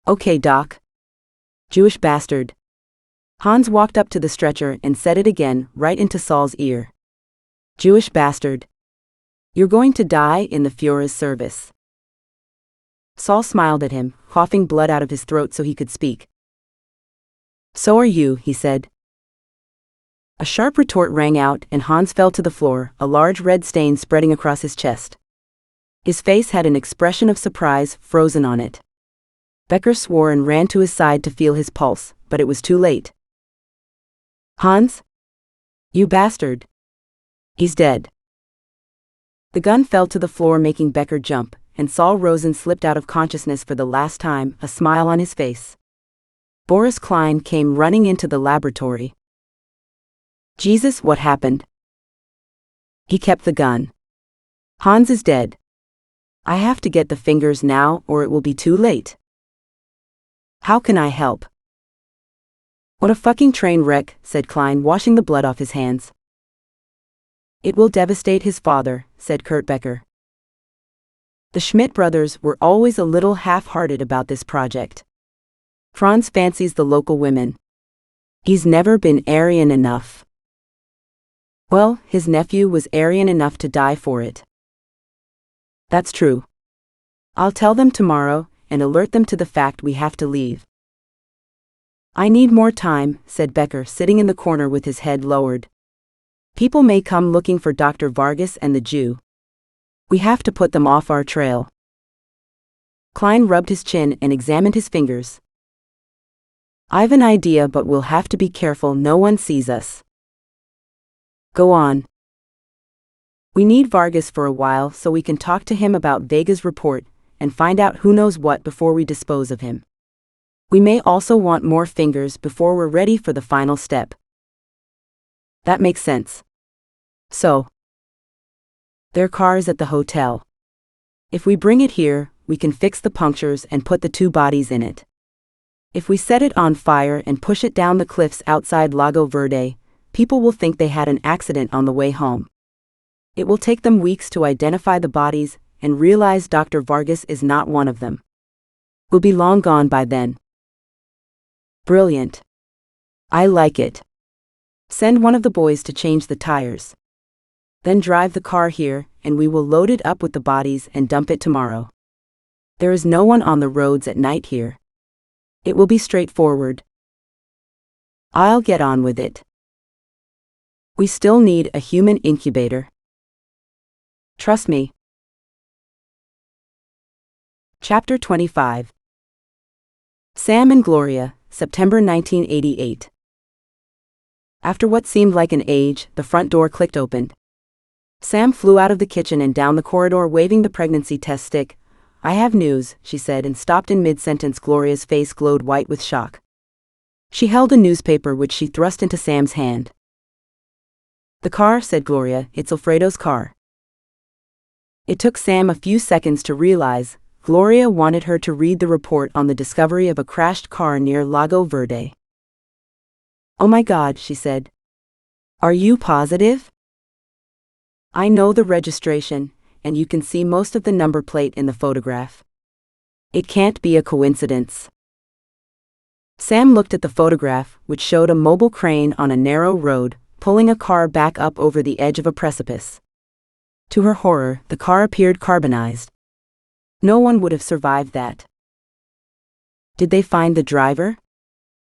Okay, Doc. Jewish bastard. Hans walked up to the stretcher and said it again, right into Saul's ear. Jewish bastard. You're going to die in the Führer's service. Saul smiled at him, coughing blood out of his throat so he could speak. So are you, he said. A sharp retort rang out and Hans fell to the floor, a large red stain spreading across his chest. His face had an expression of surprise frozen on it. Becker swore and ran to his side to feel his pulse, but it was too late. Hans? You bastard. He's dead. The gun fell to the floor, making Becker jump, and Saul Rosen slipped out of consciousness for the last time, a smile on his face. Boris Klein came running into the laboratory. Jesus, what happened? He kept the gun. Hans is dead. I have to get the fingers now or it will be too late. How can I help? What a fucking train wreck, said Klein, washing the blood off his hands. It will devastate his father, said Kurt Becker. The Schmidt brothers were always a little half-hearted about this project. Franz fancies the local women. He's never been Aryan enough. Well, his nephew was Aryan enough to die for it. That's true. I'll tell them tomorrow and alert them to the fact we have to leave. I need more time, said Becker, sitting in the corner with his head lowered. People may come looking for Dr. Vargas and the Jew. We have to put them off our trail. Klein rubbed his chin and examined his fingers. I've an idea, but we'll have to be careful no one sees us. Go on. We need Vargas for a while so we can talk to him about Vega's report and find out who knows what before we dispose of him. We may also want more fingers before we're ready for the final step. That makes sense. So, their car is at the hotel. If we bring it here, we can fix the punctures and put the 2 bodies in it. If we set it on fire and push it down the cliffs outside Lago Verde, people will think they had an accident on the way home. It will take them weeks to identify the bodies and realize Dr. Vargas is not one of them. We'll be long gone by then. Brilliant. I like it. Send one of the boys to change the tires. Then drive the car here, and we will load it up with the bodies and dump it tomorrow. There is no one on the roads at night here. It will be straightforward. I'll get on with it. We still need a human incubator. Trust me. Chapter 25. Sam and Gloria, September 1988. After what seemed like an age, the front door clicked open. Sam flew out of the kitchen and down the corridor waving the pregnancy test stick. I have news, she said, and stopped in mid-sentence. Gloria's face glowed white with shock. She held a newspaper which she thrust into Sam's hand. The car, said Gloria, it's Alfredo's car. It took Sam a few seconds to realize Gloria wanted her to read the report on the discovery of a crashed car near Lago Verde. Oh my God, she said. Are you positive? I know the registration, and you can see most of the number plate in the photograph. It can't be a coincidence. Sam looked at the photograph, which showed a mobile crane on a narrow road, pulling a car back up over the edge of a precipice. To her horror, the car appeared carbonized. No one would have survived that. Did they find the driver?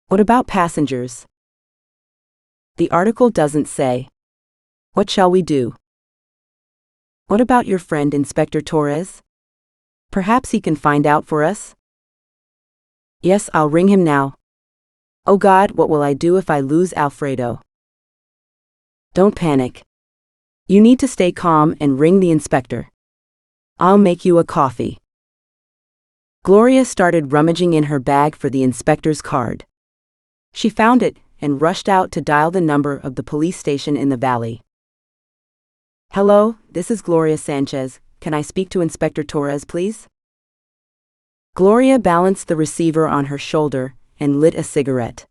What about passengers? The article doesn't say. What shall we do? What about your friend Inspector Torres? Perhaps he can find out for us? Yes, I'll ring him now. Oh God, what will I do if I lose Alfredo? Don't panic. You need to stay calm and ring the inspector. I'll make you a coffee. Gloria started rummaging in her bag for the inspector's card. She found it and rushed out to dial the number of the police station in the valley. Hello, this is Gloria Sanchez. Can I speak to Inspector Torres, please? Gloria balanced the receiver on her shoulder and lit a cigarette.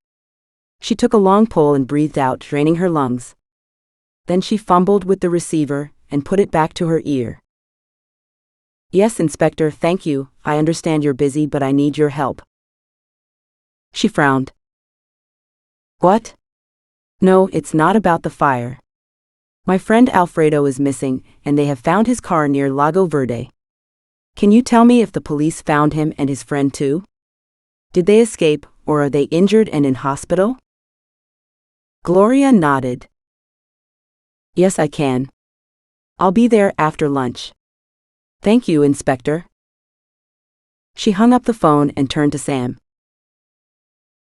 She took a long pull and breathed out, draining her lungs. Then she fumbled with the receiver and put it back to her ear. Yes, Inspector, thank you. I understand you're busy, but I need your help. She frowned. What? No, it's not about the fire. My friend Alfredo is missing, and they have found his car near Lago Verde. Can you tell me if the police found him and his friend too? Did they escape, or are they injured and in hospital? Gloria nodded. Yes, I can. I'll be there after lunch. Thank you, Inspector. She hung up the phone and turned to Sam.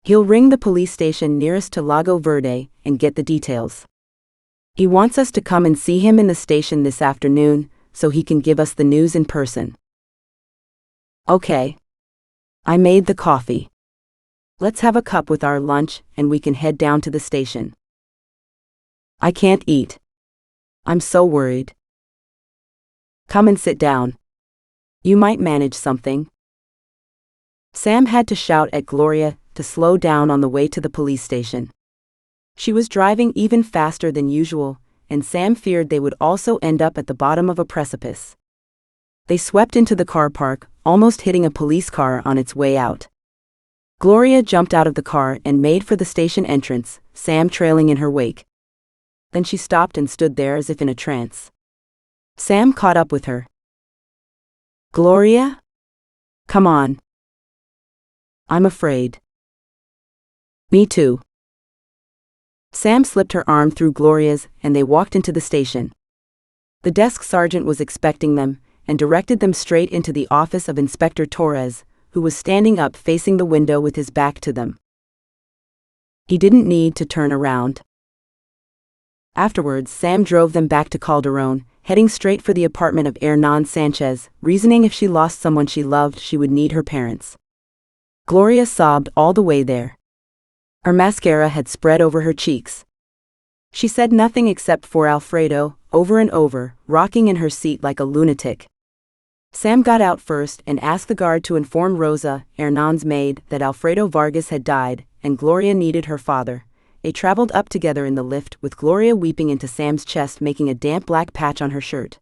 He'll ring the police station nearest to Lago Verde and get the details. He wants us to come and see him in the station this afternoon, so he can give us the news in person. Okay. I made the coffee. Let's have a cup with our lunch and we can head down to the station. I can't eat. I'm so worried. Come and sit down. You might manage something. Sam had to shout at Gloria to slow down on the way to the police station. She was driving even faster than usual, and Sam feared they would also end up at the bottom of a precipice. They swept into the car park, almost hitting a police car on its way out. Gloria jumped out of the car and made for the station entrance, Sam trailing in her wake. Then she stopped and stood there as if in a trance. Sam caught up with her. Gloria? Come on. I'm afraid. Me too. Sam slipped her arm through Gloria's and they walked into the station. The desk sergeant was expecting them and directed them straight into the office of Inspector Torres, who was standing up facing the window with his back to them. He didn't need to turn around. Afterwards, Sam drove them back to Calderon, heading straight for the apartment of Hernan Sanchez, reasoning if she lost someone she loved, she would need her parents. Gloria sobbed all the way there. Her mascara had spread over her cheeks. She said nothing except for Alfredo, over and over, rocking in her seat like a lunatic. Sam got out first and asked the guard to inform Rosa, Hernan's maid, that Alfredo Vargas had died, and Gloria needed her father. They traveled up together in the lift, with Gloria weeping into Sam's chest, making a damp black patch on her shirt.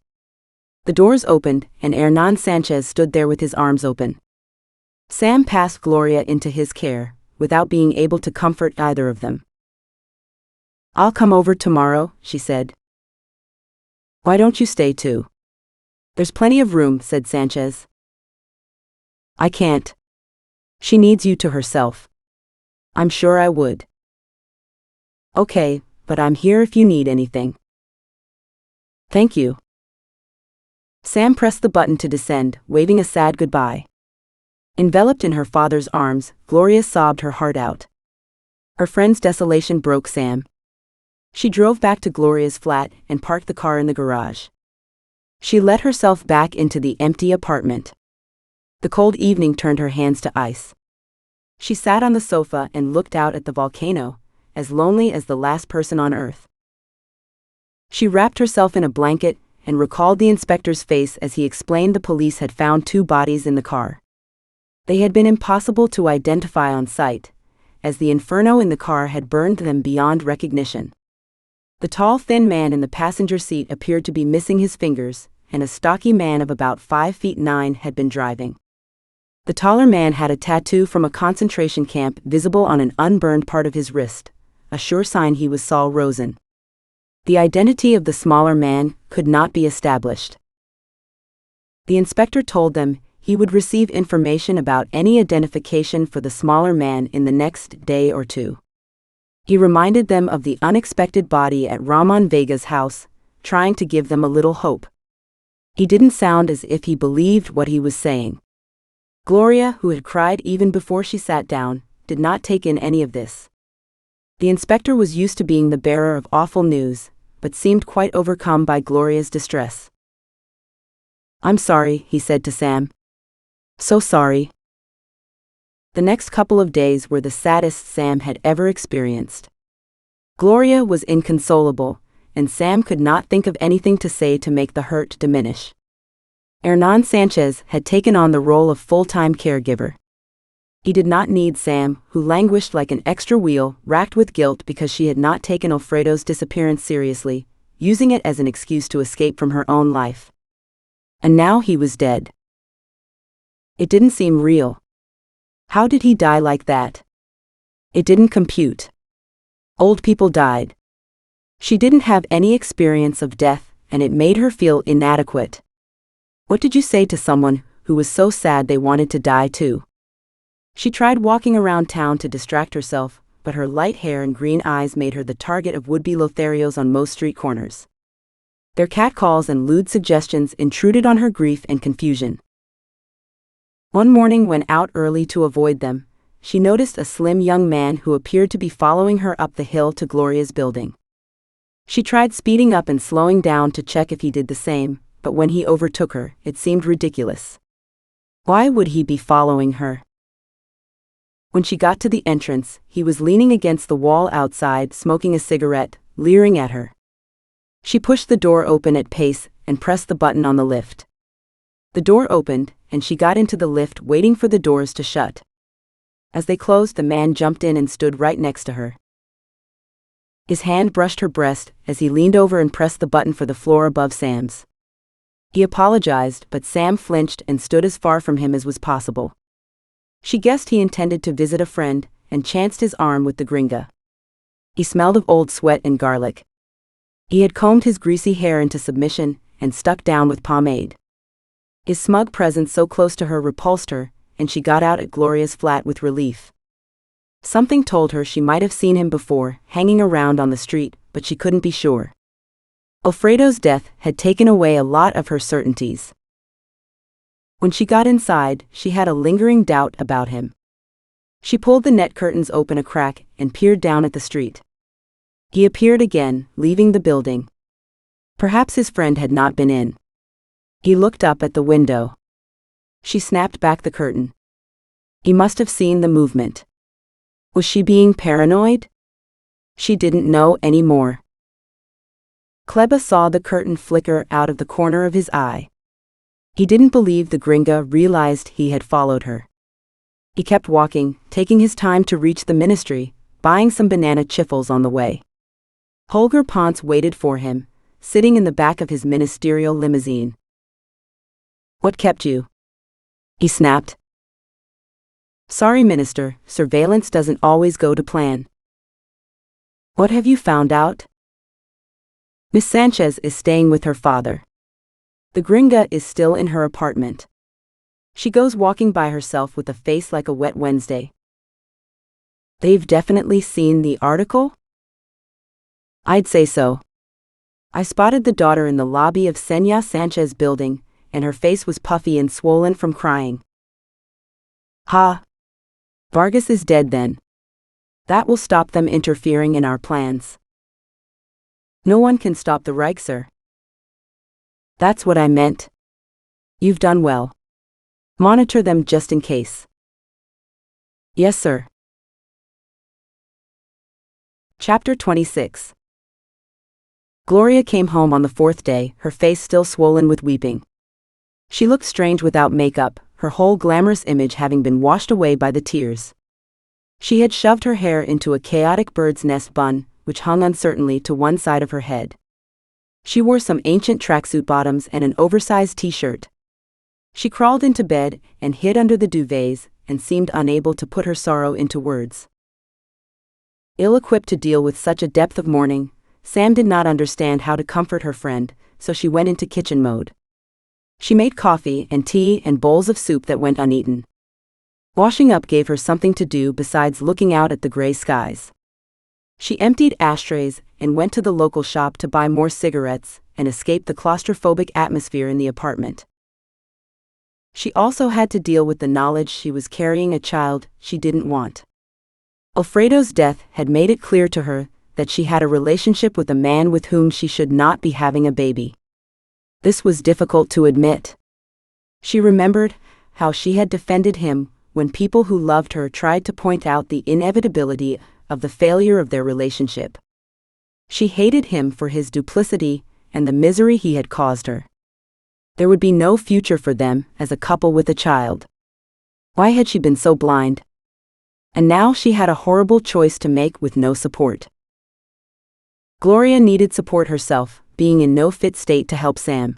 The doors opened, and Hernan Sanchez stood there with his arms open. Sam passed Gloria into his care, without being able to comfort either of them. I'll come over tomorrow, she said. Why don't you stay too? There's plenty of room, said Sanchez. I can't. She needs you to herself. I'm sure I would. Okay, but I'm here if you need anything. Thank you. Sam pressed the button to descend, waving a sad goodbye. Enveloped in her father's arms, Gloria sobbed her heart out. Her friend's desolation broke Sam. She drove back to Gloria's flat and parked the car in the garage. She let herself back into the empty apartment. The cold evening turned her hands to ice. She sat on the sofa and looked out at the volcano, as lonely as the last person on earth. She wrapped herself in a blanket and recalled the inspector's face as he explained the police had found 2 bodies in the car. They had been impossible to identify on sight, as the inferno in the car had burned them beyond recognition. The tall, thin man in the passenger seat appeared to be missing his fingers, and a stocky man of about 5'9" had been driving. The taller man had a tattoo from a concentration camp visible on an unburned part of his wrist, a sure sign he was Saul Rosen. The identity of the smaller man could not be established. The inspector told them he would receive information about any identification for the smaller man in the next day or 2. He reminded them of the unexpected body at Ramon Vega's house, trying to give them a little hope. He didn't sound as if he believed what he was saying. Gloria, who had cried even before she sat down, did not take in any of this. The inspector was used to being the bearer of awful news, but seemed quite overcome by Gloria's distress. I'm sorry, he said to Sam. So sorry. The next couple of days were the saddest Sam had ever experienced. Gloria was inconsolable, and Sam could not think of anything to say to make the hurt diminish. Hernan Sanchez had taken on the role of full-time caregiver. He did not need Sam, who languished like an extra wheel, racked with guilt because she had not taken Alfredo's disappearance seriously, using it as an excuse to escape from her own life. And now he was dead. It didn't seem real. How did he die like that? It didn't compute. Old people died. She didn't have any experience of death, and it made her feel inadequate. What did you say to someone who was so sad they wanted to die too? She tried walking around town to distract herself, but her light hair and green eyes made her the target of would-be Lotharios on most street corners. Their catcalls and lewd suggestions intruded on her grief and confusion. One morning, when out early to avoid them, she noticed a slim young man who appeared to be following her up the hill to Gloria's building. She tried speeding up and slowing down to check if he did the same, but when he overtook her, it seemed ridiculous. Why would he be following her? When she got to the entrance, he was leaning against the wall outside, smoking a cigarette, leering at her. She pushed the door open at pace and pressed the button on the lift. The door opened, and she got into the lift, waiting for the doors to shut. As they closed, the man jumped in and stood right next to her. His hand brushed her breast as he leaned over and pressed the button for the floor above Sam's. He apologized, but Sam flinched and stood as far from him as was possible. She guessed he intended to visit a friend, and chanced his arm with the gringa. He smelled of old sweat and garlic. He had combed his greasy hair into submission and stuck down with pomade. His smug presence so close to her repulsed her, and she got out at Gloria's flat with relief. Something told her she might have seen him before, hanging around on the street, but she couldn't be sure. Alfredo's death had taken away a lot of her certainties. When she got inside, she had a lingering doubt about him. She pulled the net curtains open a crack and peered down at the street. He appeared again, leaving the building. Perhaps his friend had not been in. He looked up at the window. She snapped back the curtain. He must have seen the movement. Was she being paranoid? She didn't know anymore. Kleba saw the curtain flicker out of the corner of his eye. He didn't believe the gringa realized he had followed her. He kept walking, taking his time to reach the ministry, buying some banana chiffles on the way. Holger Ponce waited for him, sitting in the back of his ministerial limousine. "What kept you?" he snapped. "Sorry, Minister, surveillance doesn't always go to plan." "What have you found out?" "Miss Sanchez is staying with her father. The gringa is still in her apartment. She goes walking by herself with a face like a wet Wednesday." "They've definitely seen the article?" "I'd say so. I spotted the daughter in the lobby of Senya Sanchez building, and her face was puffy and swollen from crying." "Ha! Vargas is dead then. That will stop them interfering in our plans." "No one can stop the Reich, sir." "That's what I meant. You've done well. Monitor them just in case." "Yes, sir." Chapter 26. Gloria came home on the fourth day, her face still swollen with weeping. She looked strange without makeup, her whole glamorous image having been washed away by the tears. She had shoved her hair into a chaotic bird's nest bun, which hung uncertainly to one side of her head. She wore some ancient tracksuit bottoms and an oversized t-shirt. She crawled into bed and hid under the duvets and seemed unable to put her sorrow into words. Ill-equipped to deal with such a depth of mourning, Sam did not understand how to comfort her friend, so she went into kitchen mode. She made coffee and tea and bowls of soup that went uneaten. Washing up gave her something to do besides looking out at the gray skies. She emptied ashtrays and went to the local shop to buy more cigarettes and escape the claustrophobic atmosphere in the apartment. She also had to deal with the knowledge she was carrying a child she didn't want. Alfredo's death had made it clear to her that she had a relationship with a man with whom she should not be having a baby. This was difficult to admit. She remembered how she had defended him when people who loved her tried to point out the inevitability of the failure of their relationship. She hated him for his duplicity and the misery he had caused her. There would be no future for them as a couple with a child. Why had she been so blind? And now she had a horrible choice to make with no support. Gloria needed support herself, being in no fit state to help Sam.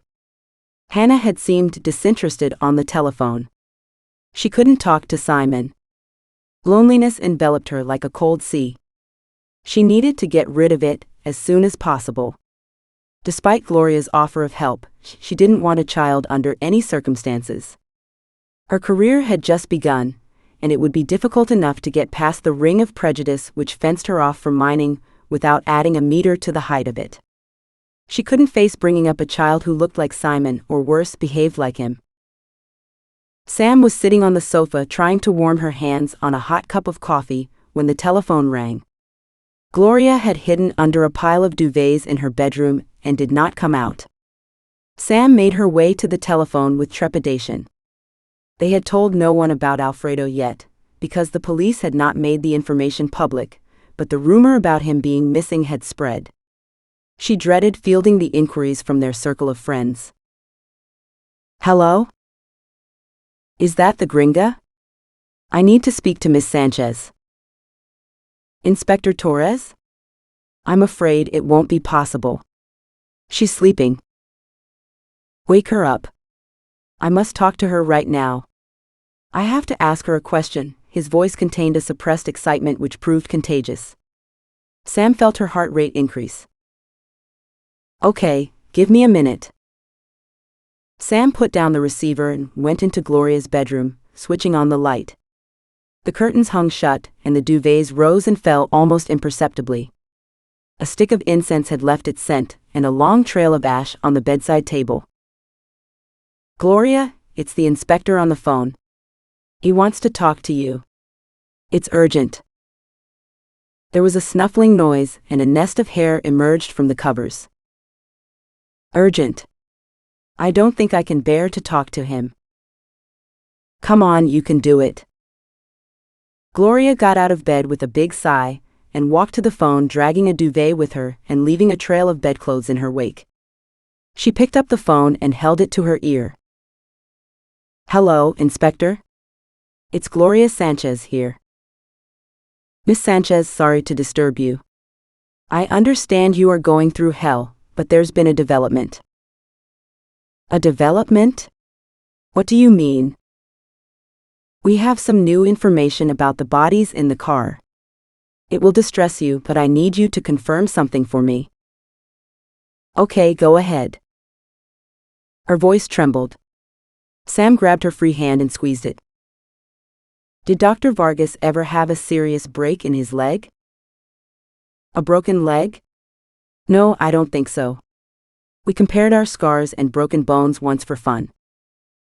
Hannah had seemed disinterested on the telephone. She couldn't talk to Simon. Loneliness enveloped her like a cold sea. She needed to get rid of it as soon as possible. Despite Gloria's offer of help, she didn't want a child under any circumstances. Her career had just begun, and it would be difficult enough to get past the ring of prejudice which fenced her off from mining without adding a meter to the height of it. She couldn't face bringing up a child who looked like Simon or worse, behaved like him. Sam was sitting on the sofa trying to warm her hands on a hot cup of coffee when the telephone rang. Gloria had hidden under a pile of duvets in her bedroom and did not come out. Sam made her way to the telephone with trepidation. They had told no one about Alfredo yet, because the police had not made the information public, but the rumor about him being missing had spread. She dreaded fielding the inquiries from their circle of friends. "Hello? Is that the gringa? I need to speak to Miss Sanchez." "Inspector Torres? I'm afraid it won't be possible. She's sleeping." "Wake her up. I must talk to her right now. I have to ask her a question." His voice contained a suppressed excitement which proved contagious. Sam felt her heart rate increase. "Okay, give me a minute." Sam put down the receiver and went into Gloria's bedroom, switching on the light. The curtains hung shut, and the duvets rose and fell almost imperceptibly. A stick of incense had left its scent, and a long trail of ash on the bedside table. "Gloria, it's the inspector on the phone. He wants to talk to you. It's urgent." There was a snuffling noise, and a nest of hair emerged from the covers. "Urgent? I don't think I can bear to talk to him." "Come on, you can do it." Gloria got out of bed with a big sigh, and walked to the phone, dragging a duvet with her and leaving a trail of bedclothes in her wake. She picked up the phone and held it to her ear. "Hello, Inspector. It's Gloria Sanchez here." "Miss Sanchez, sorry to disturb you. I understand you are going through hell, but there's been a development." "A development? What do you mean?" "We have some new information about the bodies in the car. It will distress you, but I need you to confirm something for me." "Okay, go ahead." Her voice trembled. Sam grabbed her free hand and squeezed it. "Did Dr. Vargas ever have a serious break in his leg?" "A broken leg? No, I don't think so. We compared our scars and broken bones once for fun.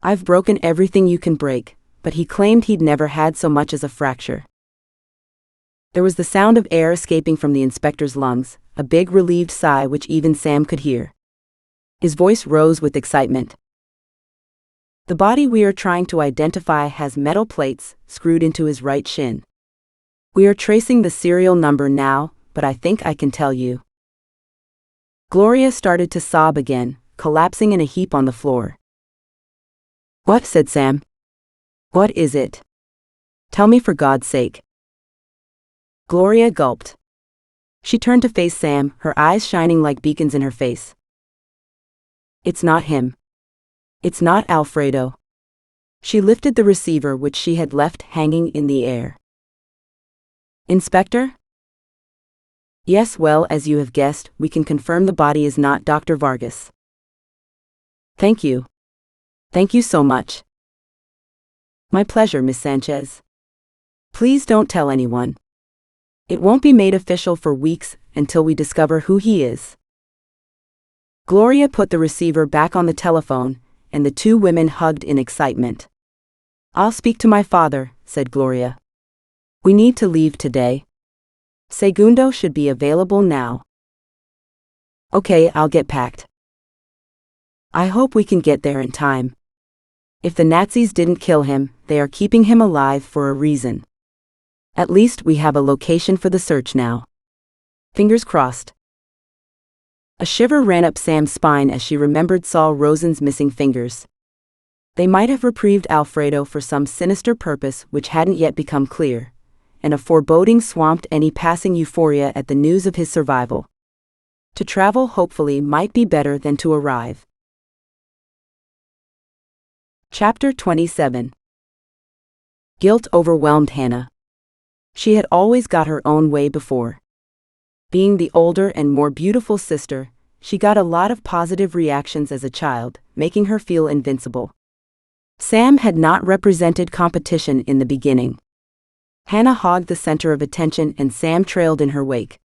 I've broken everything you can break, but he claimed he'd never had so much as a fracture." There was the sound of air escaping from the inspector's lungs, a big relieved sigh which even Sam could hear. His voice rose with excitement. "The body we are trying to identify has metal plates screwed into his right shin. We are tracing the serial number now, but I think I can tell you." Gloria started to sob again, collapsing in a heap on the floor. "What?" said Sam. "What is it? Tell me for God's sake." Gloria gulped. She turned to face Sam, her eyes shining like beacons in her face. "It's not him. It's not Alfredo." She lifted the receiver which she had left hanging in the air. "Inspector?" "Yes, well, as you have guessed, we can confirm the body is not Dr. Vargas." "Thank you. Thank you so much." "My pleasure, Miss Sanchez. Please don't tell anyone. It won't be made official for weeks until we discover who he is." Gloria put the receiver back on the telephone, and the two women hugged in excitement. "I'll speak to my father," said Gloria. "We need to leave today. Segundo should be available now." "Okay, I'll get packed. I hope we can get there in time. If the Nazis didn't kill him, they are keeping him alive for a reason. At least we have a location for the search now. Fingers crossed." A shiver ran up Sam's spine as she remembered Saul Rosen's missing fingers. They might have reprieved Alfredo for some sinister purpose which hadn't yet become clear, and a foreboding swamped any passing euphoria at the news of his survival. To travel hopefully might be better than to arrive. Chapter 27. Guilt overwhelmed Hannah. She had always got her own way before. Being the older and more beautiful sister, she got a lot of positive reactions as a child, making her feel invincible. Sam had not represented competition in the beginning. Hannah hogged the center of attention and Sam trailed in her wake.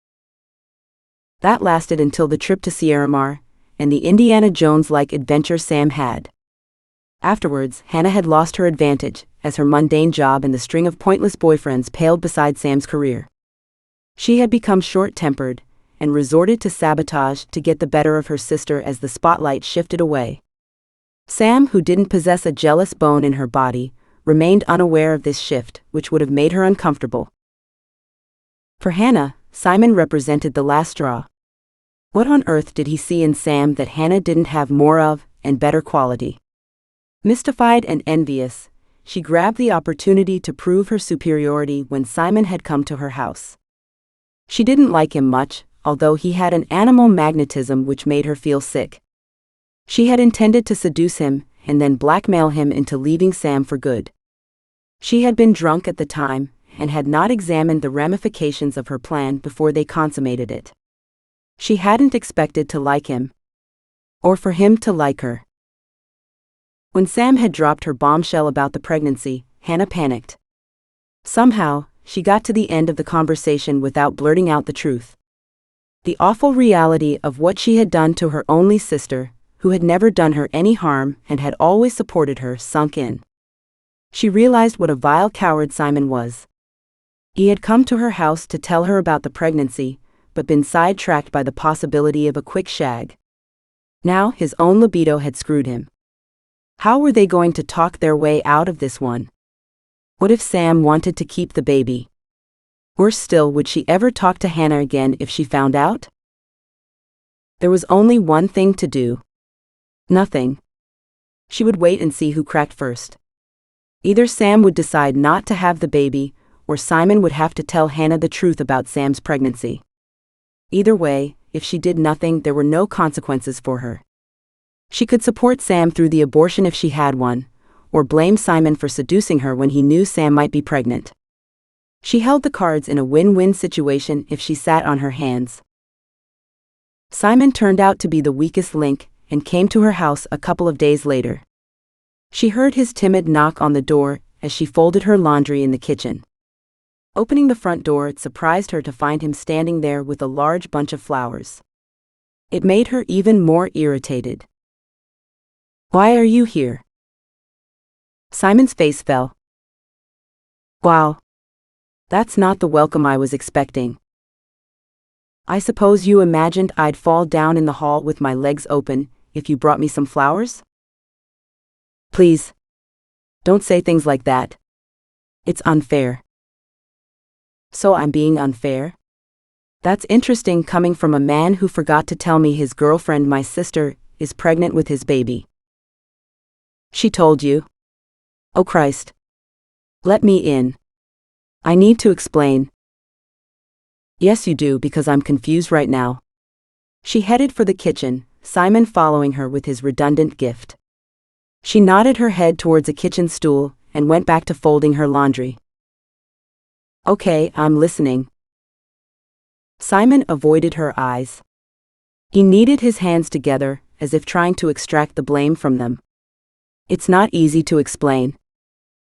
That lasted until the trip to Sierramar, and the Indiana Jones-like adventure Sam had. Afterwards, Hannah had lost her advantage, as her mundane job and the string of pointless boyfriends paled beside Sam's career. She had become short-tempered and resorted to sabotage to get the better of her sister as the spotlight shifted away. Sam, who didn't possess a jealous bone in her body, remained unaware of this shift, which would have made her uncomfortable. For Hannah, Simon represented the last straw. What on earth did he see in Sam that Hannah didn't have more of, and better quality? Mystified and envious, she grabbed the opportunity to prove her superiority when Simon had come to her house. She didn't like him much, although he had an animal magnetism which made her feel sick. She had intended to seduce him and then blackmail him into leaving Sam for good. She had been drunk at the time and had not examined the ramifications of her plan before they consummated it. She hadn't expected to like him, or for him to like her. When Sam had dropped her bombshell about the pregnancy, Hannah panicked. Somehow, she got to the end of the conversation without blurting out the truth. The awful reality of what she had done to her only sister, who had never done her any harm and had always supported her, sunk in. She realized what a vile coward Simon was. He had come to her house to tell her about the pregnancy, but been sidetracked by the possibility of a quick shag. Now his own libido had screwed him. How were they going to talk their way out of this one? What if Sam wanted to keep the baby? Worse still, would she ever talk to Hannah again if she found out? There was only one thing to do. Nothing. She would wait and see who cracked first. Either Sam would decide not to have the baby, or Simon would have to tell Hannah the truth about Sam's pregnancy. Either way, if she did nothing, there were no consequences for her. She could support Sam through the abortion if she had one, or blame Simon for seducing her when he knew Sam might be pregnant. She held the cards in a win-win situation if she sat on her hands. Simon turned out to be the weakest link and came to her house a couple of days later. She heard his timid knock on the door as she folded her laundry in the kitchen. Opening the front door, it surprised her to find him standing there with a large bunch of flowers. It made her even more irritated. "Why are you here?" Simon's face fell. "Wow. That's not the welcome I was expecting. I suppose you imagined I'd fall down in the hall with my legs open if you brought me some flowers?" "Please. Don't say things like that. It's unfair." "So I'm being unfair? That's interesting coming from a man who forgot to tell me his girlfriend, my sister, is pregnant with his baby." "She told you?" "Oh Christ. Let me in. I need to explain." "Yes you do, because I'm confused right now." She headed for the kitchen, Simon following her with his redundant gift. She nodded her head towards a kitchen stool and went back to folding her laundry. "Okay, I'm listening." Simon avoided her eyes. He kneaded his hands together, as if trying to extract the blame from them. "It's not easy to explain.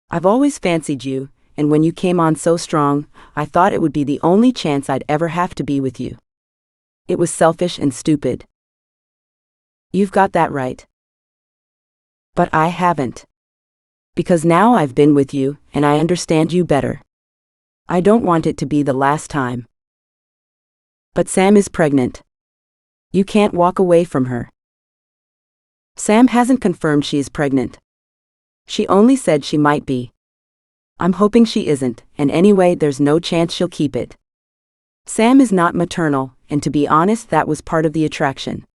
I've always fancied you, and when you came on so strong, I thought it would be the only chance I'd ever have to be with you. It was selfish and stupid." "You've got that right. But I haven't. Because now I've been with you, and I understand you better. I don't want it to be the last time." "But Sam is pregnant. You can't walk away from her." "Sam hasn't confirmed she is pregnant. She only said she might be. I'm hoping she isn't, and anyway there's no chance she'll keep it. Sam is not maternal, and to be honest that was part of the attraction.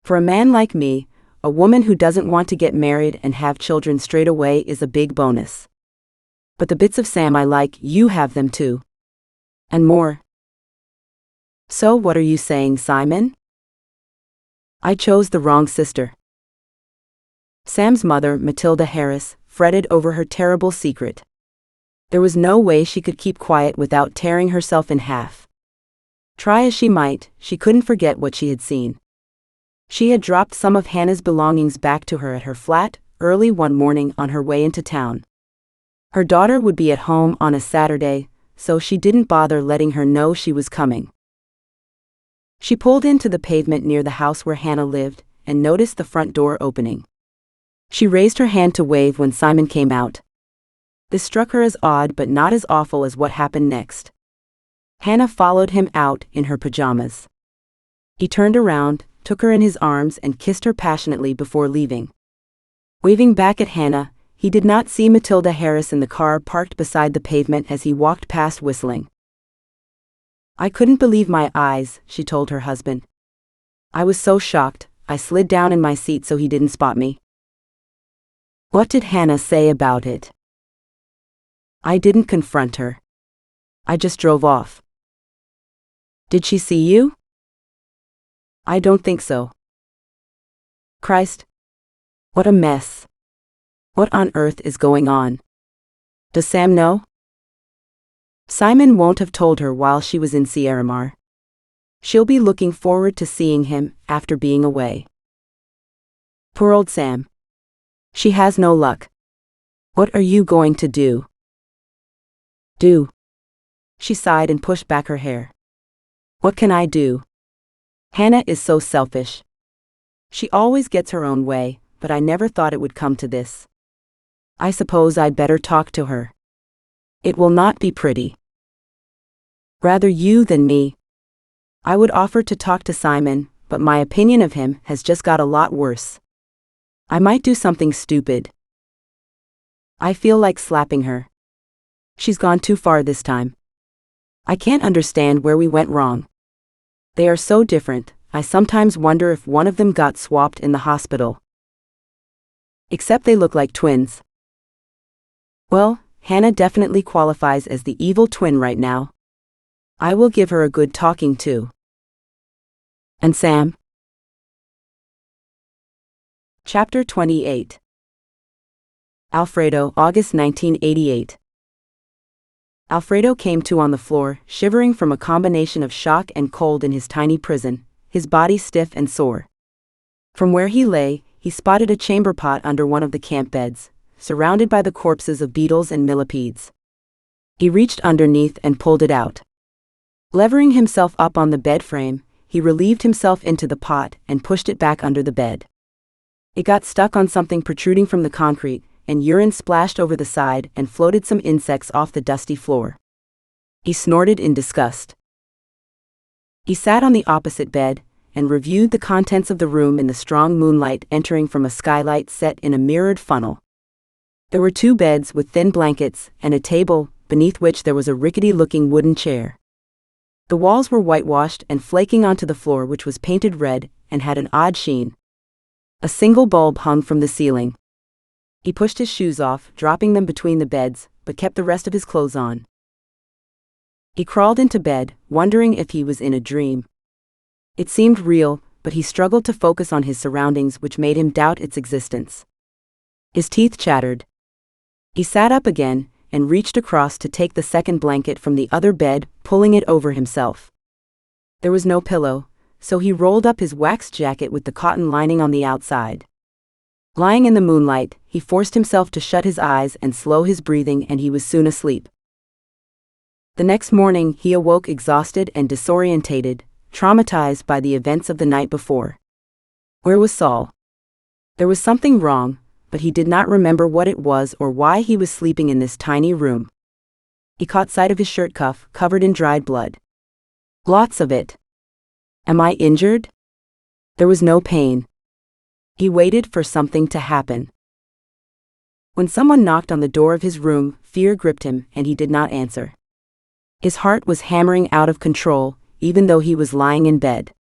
For a man like me, a woman who doesn't want to get married and have children straight away is a big bonus. But the bits of Sam I like, you have them too. And more." "So what are you saying, Simon?" "I chose the wrong sister." Sam's mother, Matilda Harris, fretted over her terrible secret. There was no way she could keep quiet without tearing herself in half. Try as she might, she couldn't forget what she had seen. She had dropped some of Hannah's belongings back to her at her flat, early one morning on her way into town. Her daughter would be at home on a Saturday, so she didn't bother letting her know she was coming. She pulled into the pavement near the house where Hannah lived, and noticed the front door opening. She raised her hand to wave when Simon came out. This struck her as odd but not as awful as what happened next. Hannah followed him out in her pajamas. He turned around, took her in his arms and kissed her passionately before leaving. Waving back at Hannah, he did not see Matilda Harris in the car parked beside the pavement as he walked past whistling. "I couldn't believe my eyes," she told her husband. "I was so shocked, I slid down in my seat so he didn't spot me." What did Hannah say about it? "I didn't confront her. I just drove off." "Did she see you?" "I don't think so." Christ. What a mess. What on earth is going on? Does Sam know? Simon won't have told her while she was in Sierramar. She'll be looking forward to seeing him after being away. Poor old Sam. She has no luck. What are you going to do? Do. She sighed and pushed back her hair. What can I do? Hannah is so selfish. She always gets her own way, but I never thought it would come to this. I suppose I'd better talk to her. It will not be pretty. Rather you than me. I would offer to talk to Simon, but my opinion of him has just got a lot worse. I might do something stupid. I feel like slapping her. She's gone too far this time. I can't understand where we went wrong. They are so different, I sometimes wonder if one of them got swapped in the hospital. Except they look like twins. Well, Hannah definitely qualifies as the evil twin right now. I will give her a good talking to. And Sam? Chapter 28. Alfredo, August 1988. Alfredo came to on the floor, shivering from a combination of shock and cold in his tiny prison, his body stiff and sore. From where he lay, he spotted a chamber pot under one of the camp beds, surrounded by the corpses of beetles and millipedes. He reached underneath and pulled it out. Levering himself up on the bed frame, he relieved himself into the pot and pushed it back under the bed. It got stuck on something protruding from the concrete, and urine splashed over the side and floated some insects off the dusty floor. He snorted in disgust. He sat on the opposite bed and reviewed the contents of the room in the strong moonlight entering from a skylight set in a mirrored funnel. There were 2 beds with thin blankets and a table, beneath which there was a rickety-looking wooden chair. The walls were whitewashed and flaking onto the floor, which was painted red and had an odd sheen. A single bulb hung from the ceiling. He pushed his shoes off, dropping them between the beds, but kept the rest of his clothes on. He crawled into bed, wondering if he was in a dream. It seemed real, but he struggled to focus on his surroundings, which made him doubt its existence. His teeth chattered. He sat up again and reached across to take the second blanket from the other bed, pulling it over himself. There was no pillow, so he rolled up his wax jacket with the cotton lining on the outside. Lying in the moonlight, he forced himself to shut his eyes and slow his breathing, and he was soon asleep. The next morning, he awoke exhausted and disorientated, traumatized by the events of the night before. Where was Saul? There was something wrong, but he did not remember what it was or why he was sleeping in this tiny room. He caught sight of his shirt cuff, covered in dried blood. Lots of it. Am I injured? There was no pain. He waited for something to happen. When someone knocked on the door of his room, fear gripped him, and he did not answer. His heart was hammering out of control, even though he was lying in bed.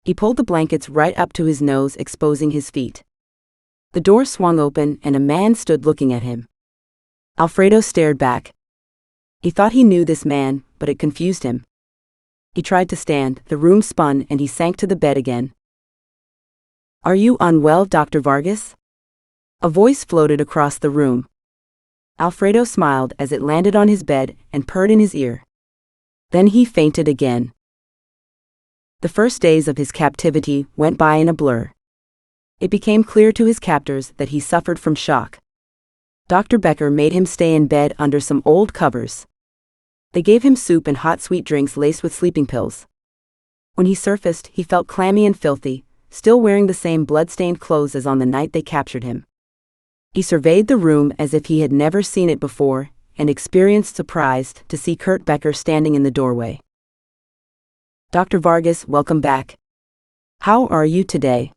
He pulled the blankets right up to his nose, exposing his feet. The door swung open, and a man stood looking at him. Alfredo stared back. He thought he knew this man, but it confused him. He tried to stand, the room spun, and he sank to the bed again. Are you unwell, Dr. Vargas? A voice floated across the room. Alfredo smiled as it landed on his bed and purred in his ear. Then he fainted again. The first days of his captivity went by in a blur. It became clear to his captors that he suffered from shock. Dr. Becker made him stay in bed under some old covers. They gave him soup and hot sweet drinks laced with sleeping pills. When he surfaced, he felt clammy and filthy, still wearing the same blood-stained clothes as on the night they captured him. He surveyed the room as if he had never seen it before, and experienced surprise to see Kurt Becker standing in the doorway. "Dr. Vargas, welcome back. How are you today?"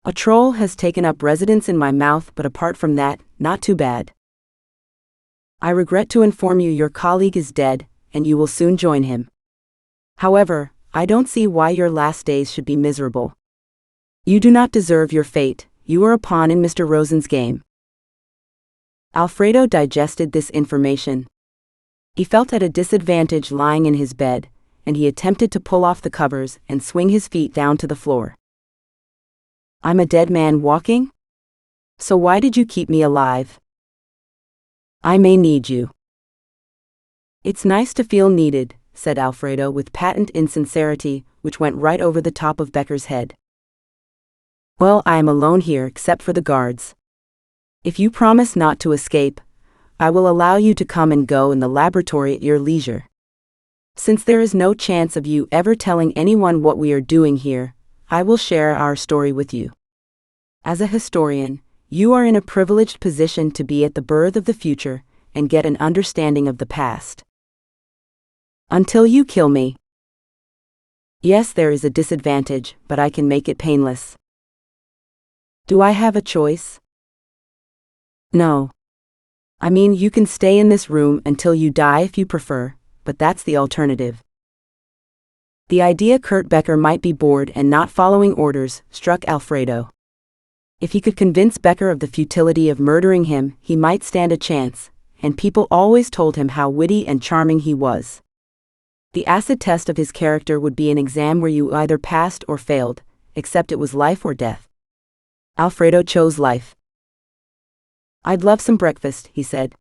"A troll has taken up residence in my mouth, but apart from that, not too bad. I regret to inform you your colleague is dead, and you will soon join him. However, I don't see why your last days should be miserable. You do not deserve your fate, you are a pawn in Mr. Rosen's game." Alfredo digested this information. He felt at a disadvantage lying in his bed, and he attempted to pull off the covers and swing his feet down to the floor. "I'm a dead man walking? So why did you keep me alive? I may need you." "It's nice to feel needed," said Alfredo with patent insincerity, which went right over the top of Becker's head. "Well, I am alone here except for the guards. If you promise not to escape, I will allow you to come and go in the laboratory at your leisure. Since there is no chance of you ever telling anyone what we are doing here, I will share our story with you. As a historian, you are in a privileged position to be at the birth of the future and get an understanding of the past. Until you kill me. Yes, there is a disadvantage, but I can make it painless. Do I have a choice? No. I mean, you can stay in this room until you die if you prefer, but that's the alternative." The idea Kurt Becker might be bored and not following orders struck Alfredo. If he could convince Becker of the futility of murdering him, he might stand a chance, and people always told him how witty and charming he was. The acid test of his character would be an exam where you either passed or failed, except it was life or death. Alfredo chose life. "I'd love some breakfast," he said.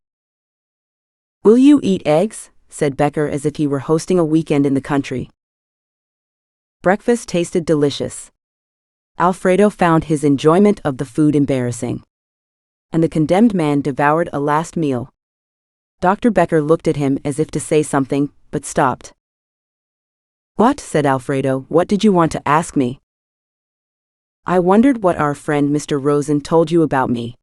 "Will you eat eggs?" said Becker as if he were hosting a weekend in the country. Breakfast tasted delicious. Alfredo found his enjoyment of the food embarrassing. And the condemned man devoured a last meal. Dr. Becker looked at him as if to say something, but stopped. "What?" said Alfredo. "What did you want to ask me?" "I wondered what our friend Mr. Rosen told you about me.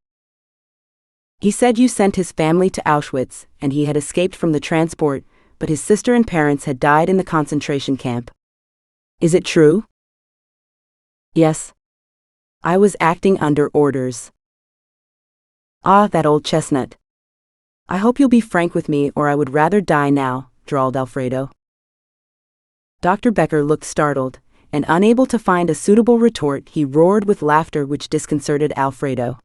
He said you sent his family to Auschwitz, and he had escaped from the transport, but his sister and parents had died in the concentration camp. Is it true?" "Yes. I was acting under orders." "Ah, that old chestnut. I hope you'll be frank with me, or I would rather die now," drawled Alfredo. Dr. Becker looked startled, and unable to find a suitable retort, he roared with laughter which disconcerted Alfredo.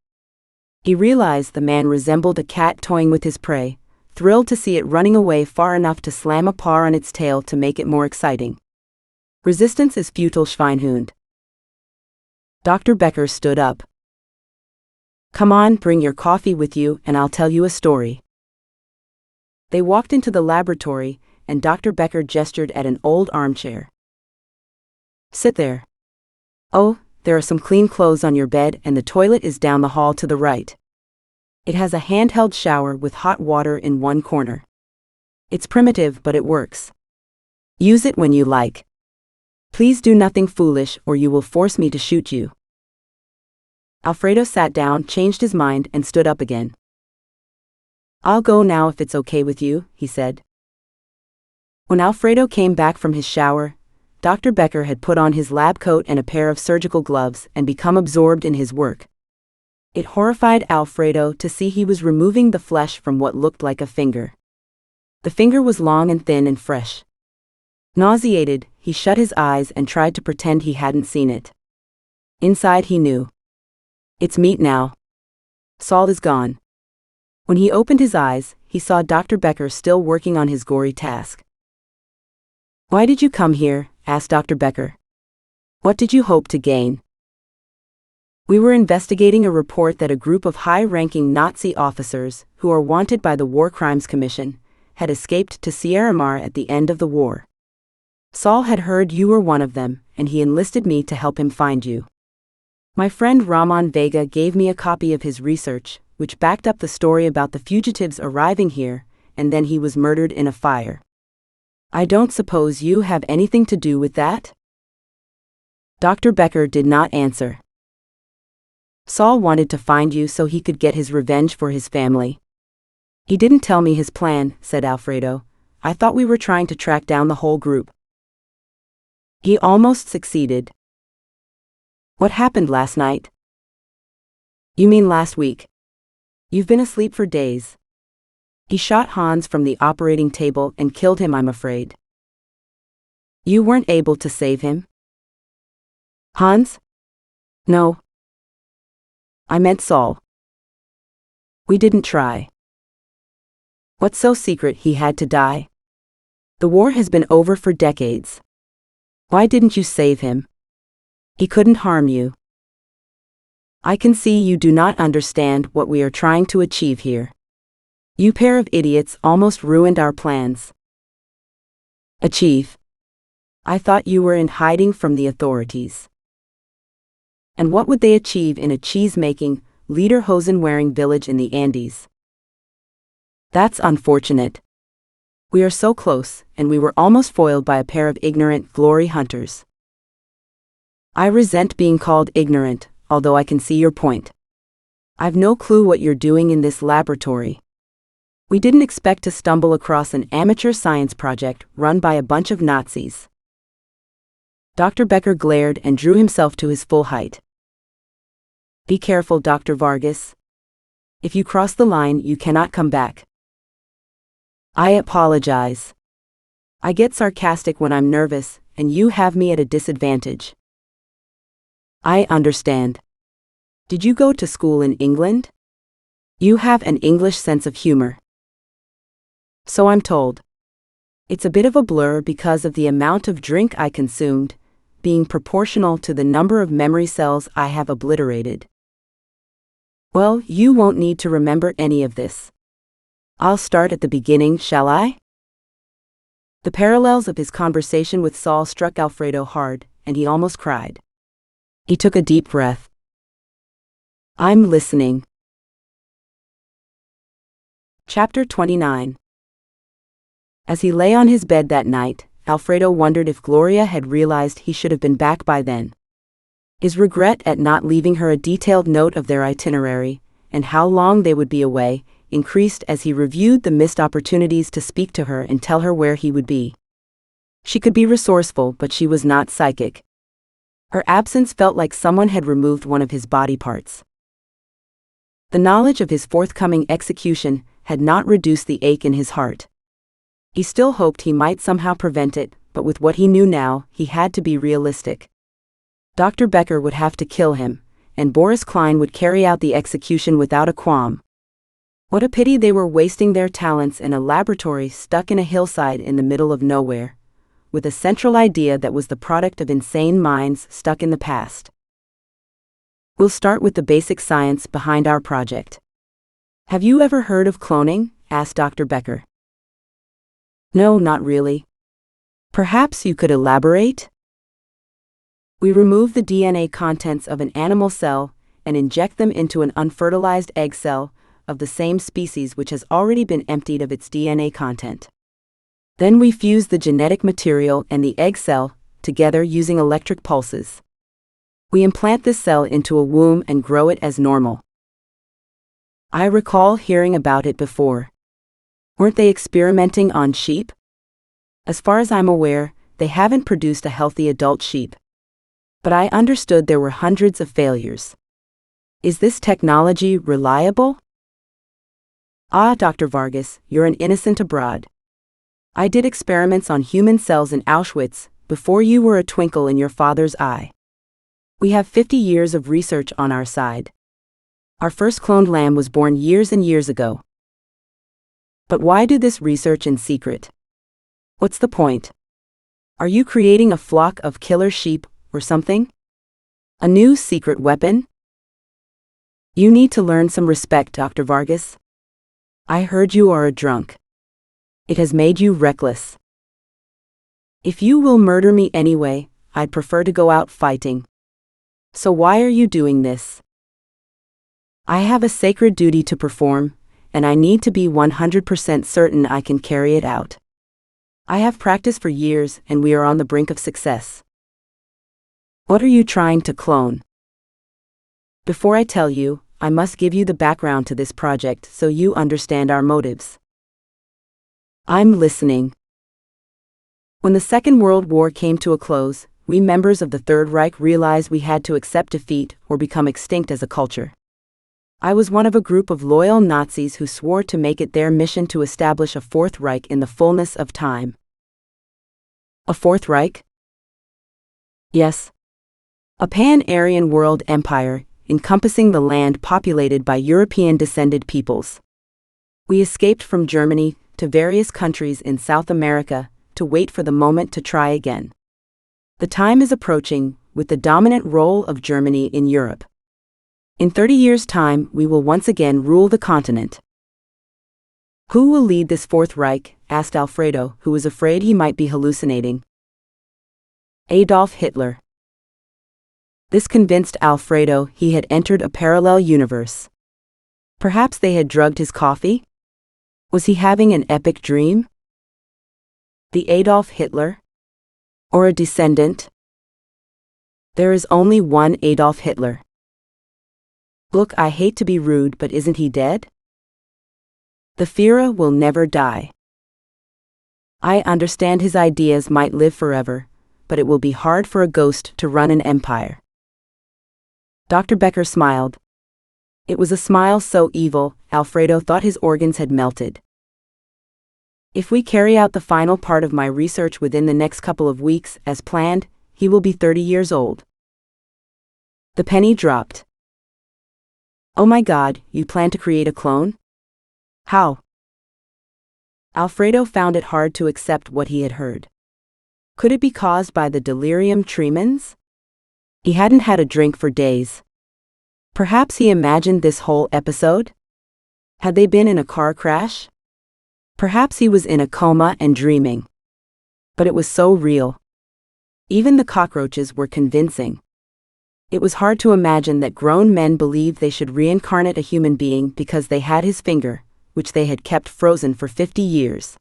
He realized the man resembled a cat toying with his prey, thrilled to see it running away far enough to slam a paw on its tail to make it more exciting. Resistance is futile, Schweinhund. Dr. Becker stood up. "Come on, bring your coffee with you, and I'll tell you a story." They walked into the laboratory, and Dr. Becker gestured at an old armchair. "Sit there. Oh, there are some clean clothes on your bed, and the toilet is down the hall to the right. It has a handheld shower with hot water in one corner. It's primitive, but it works. Use it when you like. Please do nothing foolish, or you will force me to shoot you." Alfredo sat down, changed his mind, and stood up again. "I'll go now if it's okay with you," he said. When Alfredo came back from his shower, Dr. Becker had put on his lab coat and a pair of surgical gloves and become absorbed in his work. It horrified Alfredo to see he was removing the flesh from what looked like a finger. The finger was long and thin and fresh. Nauseated, he shut his eyes and tried to pretend he hadn't seen it. Inside he knew. It's meat now. Salt is gone. When he opened his eyes, he saw Dr. Becker still working on his gory task. "Why did you come here?" asked Dr. Becker. "What did you hope to gain?" "We were investigating a report that a group of high-ranking Nazi officers, who are wanted by the War Crimes Commission, had escaped to Sierramar at the end of the war. Saul had heard you were one of them, and he enlisted me to help him find you. My friend Ramon Vega gave me a copy of his research, which backed up the story about the fugitives arriving here, and then he was murdered in a fire. I don't suppose you have anything to do with that?" Dr. Becker did not answer. "Saul wanted to find you so he could get his revenge for his family. He didn't tell me his plan, said Alfredo. I thought we were trying to track down the whole group. He almost succeeded. What happened last night? You mean last week? You've been asleep for days. He shot Hans from the operating table and killed him, I'm afraid. You weren't able to save him? Hans? No. I meant Saul. We didn't try. What's so secret he had to die? The war has been over for decades. Why didn't you save him? He couldn't harm you. I can see you do not understand what we are trying to achieve here. You pair of idiots almost ruined our plans. Achieve? I thought you were in hiding from the authorities. And what would they achieve in a cheese-making, lederhosen-wearing village in the Andes? That's unfortunate. We are so close, and we were almost foiled by a pair of ignorant glory hunters. I resent being called ignorant, although I can see your point. I've no clue what you're doing in this laboratory. We didn't expect to stumble across an amateur science project run by a bunch of Nazis. Dr. Becker glared and drew himself to his full height. Be careful, Dr. Vargas. If you cross the line, you cannot come back. I apologize. I get sarcastic when I'm nervous, and you have me at a disadvantage. I understand. Did you go to school in England? You have an English sense of humor. So I'm told. It's a bit of a blur because of the amount of drink I consumed, being proportional to the number of memory cells I have obliterated. Well, you won't need to remember any of this. I'll start at the beginning, shall I? The parallels of his conversation with Saul struck Alfredo hard, and he almost cried. He took a deep breath. I'm listening. Chapter 29. As he lay on his bed that night, Alfredo wondered if Gloria had realized he should have been back by then. His regret at not leaving her a detailed note of their itinerary, and how long they would be away, increased as he reviewed the missed opportunities to speak to her and tell her where he would be. She could be resourceful, but she was not psychic. Her absence felt like someone had removed one of his body parts. The knowledge of his forthcoming execution had not reduced the ache in his heart. He still hoped he might somehow prevent it, but with what he knew now, he had to be realistic. Dr. Becker would have to kill him, and Boris Klein would carry out the execution without a qualm. What a pity they were wasting their talents in a laboratory stuck in a hillside in the middle of nowhere, with a central idea that was the product of insane minds stuck in the past. We'll start with the basic science behind our project. Have you ever heard of cloning? Asked Dr. Becker. No, not really. Perhaps you could elaborate? We remove the DNA contents of an animal cell and inject them into an unfertilized egg cell of the same species which has already been emptied of its DNA content. Then we fuse the genetic material and the egg cell together using electric pulses. We implant this cell into a womb and grow it as normal. I recall hearing about it before. Weren't they experimenting on sheep? As far as I'm aware, they haven't produced a healthy adult sheep. But I understood there were hundreds of failures. Is this technology reliable? Ah, Dr. Vargas, you're an innocent abroad. I did experiments on human cells in Auschwitz before you were a twinkle in your father's eye. We have 50 years of research on our side. Our first cloned lamb was born years and years ago. But why do this research in secret? What's the point? Are you creating a flock of killer sheep or something? A new secret weapon? You need to learn some respect, Dr. Vargas. I heard you are a drunk. It has made you reckless. If you will murder me anyway, I'd prefer to go out fighting. So why are you doing this? I have a sacred duty to perform, and I need to be 100% certain I can carry it out. I have practiced for years, and we are on the brink of success. What are you trying to clone? Before I tell you, I must give you the background to this project so you understand our motives. I'm listening. When the Second World War came to a close, we members of the Third Reich realized we had to accept defeat or become extinct as a culture. I was one of a group of loyal Nazis who swore to make it their mission to establish a Fourth Reich in the fullness of time. A Fourth Reich? Yes. A pan-Aryan world empire, encompassing the land populated by European-descended peoples. We escaped from Germany to various countries in South America to wait for the moment to try again. The time is approaching, with the dominant role of Germany in Europe. In 30 years' time, we will once again rule the continent. Who will lead this Fourth Reich? Asked Alfredo, who was afraid he might be hallucinating. Adolf Hitler. This convinced Alfredo he had entered a parallel universe. Perhaps they had drugged his coffee? Was he having an epic dream? The Adolf Hitler? Or a descendant? There is only one Adolf Hitler. Look, I hate to be rude, but isn't he dead? The Führer will never die. I understand his ideas might live forever, but it will be hard for a ghost to run an empire. Dr. Becker smiled. It was a smile so evil, Alfredo thought his organs had melted. If we carry out the final part of my research within the next couple of weeks, as planned, he will be 30 years old. The penny dropped. Oh my God, you plan to create a clone? How? Alfredo found it hard to accept what he had heard. Could it be caused by the delirium tremens? He hadn't had a drink for days. Perhaps he imagined this whole episode? Had they been in a car crash? Perhaps he was in a coma and dreaming. But it was so real. Even the cockroaches were convincing. It was hard to imagine that grown men believed they should reincarnate a human being because they had his finger, which they had kept frozen for 50 years.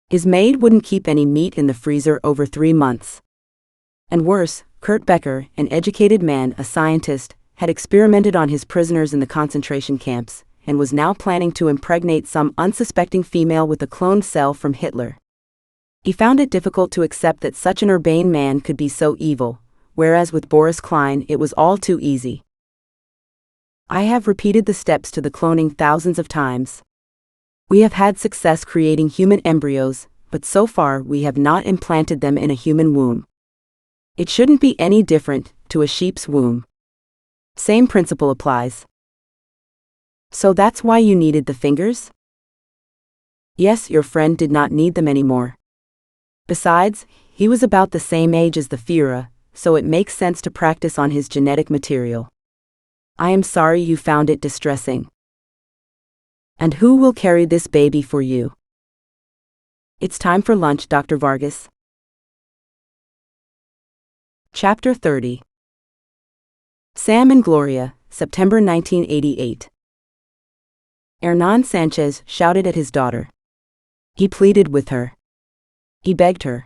His maid wouldn't keep any meat in the freezer over 3 months. And worse, Kurt Becker, an educated man, a scientist, had experimented on his prisoners in the concentration camps, and was now planning to impregnate some unsuspecting female with a cloned cell from Hitler. He found it difficult to accept that such an urbane man could be so evil, whereas with Boris Klein it was all too easy. I have repeated the steps to the cloning thousands of times. We have had success creating human embryos, but so far we have not implanted them in a human womb. It shouldn't be any different to a sheep's womb. Same principle applies. So that's why you needed the fingers? Yes, your friend did not need them anymore. Besides, he was about the same age as the Führer, so it makes sense to practice on his genetic material. I am sorry you found it distressing. And who will carry this baby for you? It's time for lunch, Dr. Vargas. Chapter 30. Sam and Gloria, September 1988. Hernan Sanchez shouted at his daughter. He pleaded with her. He begged her.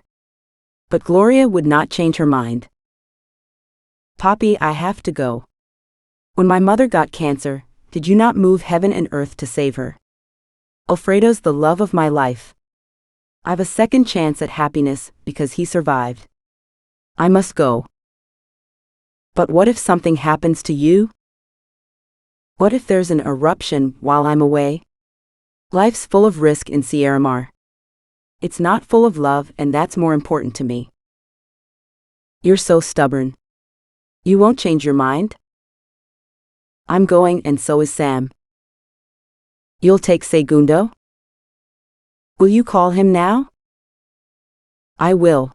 But Gloria would not change her mind. Papi, I have to go. When my mother got cancer, did you not move heaven and earth to save her? Alfredo's the love of my life. I've a second chance at happiness because he survived. I must go. But what if something happens to you? What if there's an eruption while I'm away? Life's full of risk in Sierramar. It's not full of love, and that's more important to me. You're so stubborn. You won't change your mind? I'm going, and so is Sam. You'll take Segundo? Will you call him now? I will.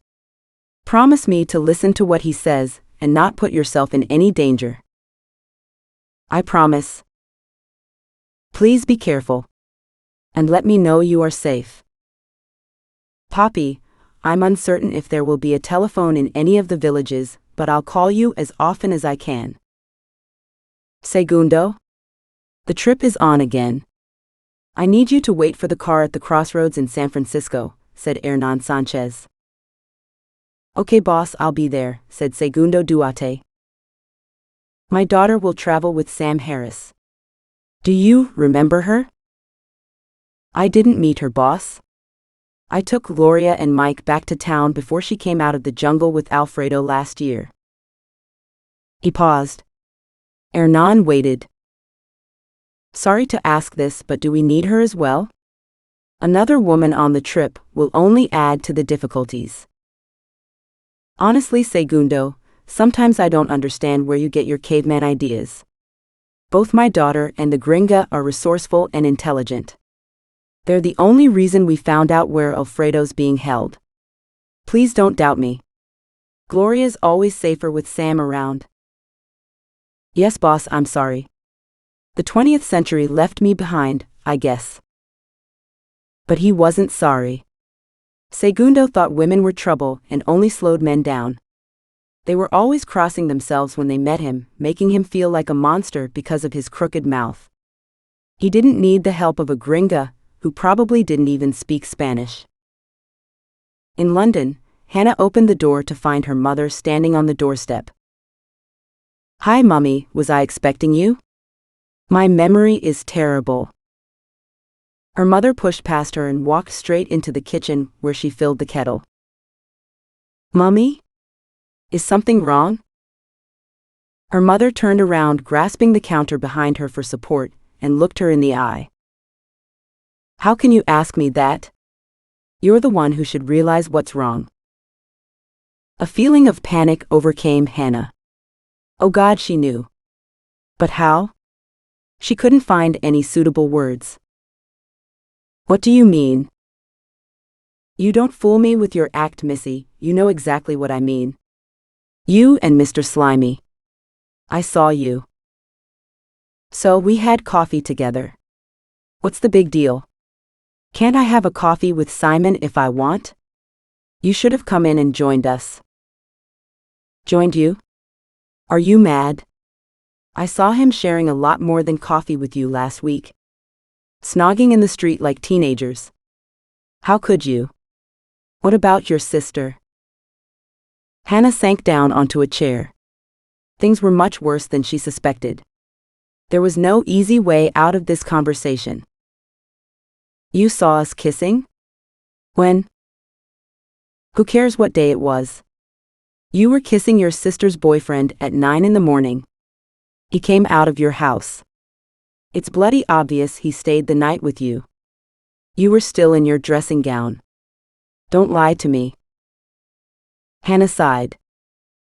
Promise me to listen to what he says, and not put yourself in any danger. I promise. Please be careful. And let me know you are safe. Papi, I'm uncertain if there will be a telephone in any of the villages, but I'll call you as often as I can. Segundo? The trip is on again. I need you to wait for the car at the crossroads in San Francisco, said Hernan Sanchez. Okay boss, I'll be there, said Segundo Duarte. My daughter will travel with Sam Harris. Do you remember her? I didn't meet her, boss. I took Gloria and Mike back to town before she came out of the jungle with Alfredo last year. He paused. Hernan waited. Sorry to ask this, but do we need her as well? Another woman on the trip will only add to the difficulties. Honestly, Segundo, sometimes I don't understand where you get your caveman ideas. Both my daughter and the gringa are resourceful and intelligent. They're the only reason we found out where Alfredo's being held. Please don't doubt me. Gloria's always safer with Sam around. Yes, boss, I'm sorry. The 20th century left me behind, I guess. But he wasn't sorry. Segundo thought women were trouble and only slowed men down. They were always crossing themselves when they met him, making him feel like a monster because of his crooked mouth. He didn't need the help of a gringa, who probably didn't even speak Spanish. In London, Hannah opened the door to find her mother standing on the doorstep. Hi, Mummy, was I expecting you? My memory is terrible. Her mother pushed past her and walked straight into the kitchen where she filled the kettle. Mummy? Is something wrong? Her mother turned around, grasping the counter behind her for support, and looked her in the eye. How can you ask me that? You're the one who should realize what's wrong. A feeling of panic overcame Hannah. Oh God, she knew. But how? She couldn't find any suitable words. What do you mean? You don't fool me with your act, Missy, you know exactly what I mean. You and Mr. Slimy. I saw you. So we had coffee together. What's the big deal? Can't I have a coffee with Simon if I want? You should have come in and joined us. Joined you? Are you mad? I saw him sharing a lot more than coffee with you last week. Snogging in the street like teenagers. How could you? What about your sister? Hannah sank down onto a chair. Things were much worse than she suspected. There was no easy way out of this conversation. You saw us kissing? When? Who cares what day it was? You were kissing your sister's boyfriend at 9 in the morning. He came out of your house. It's bloody obvious he stayed the night with you. You were still in your dressing gown. Don't lie to me. Hannah sighed.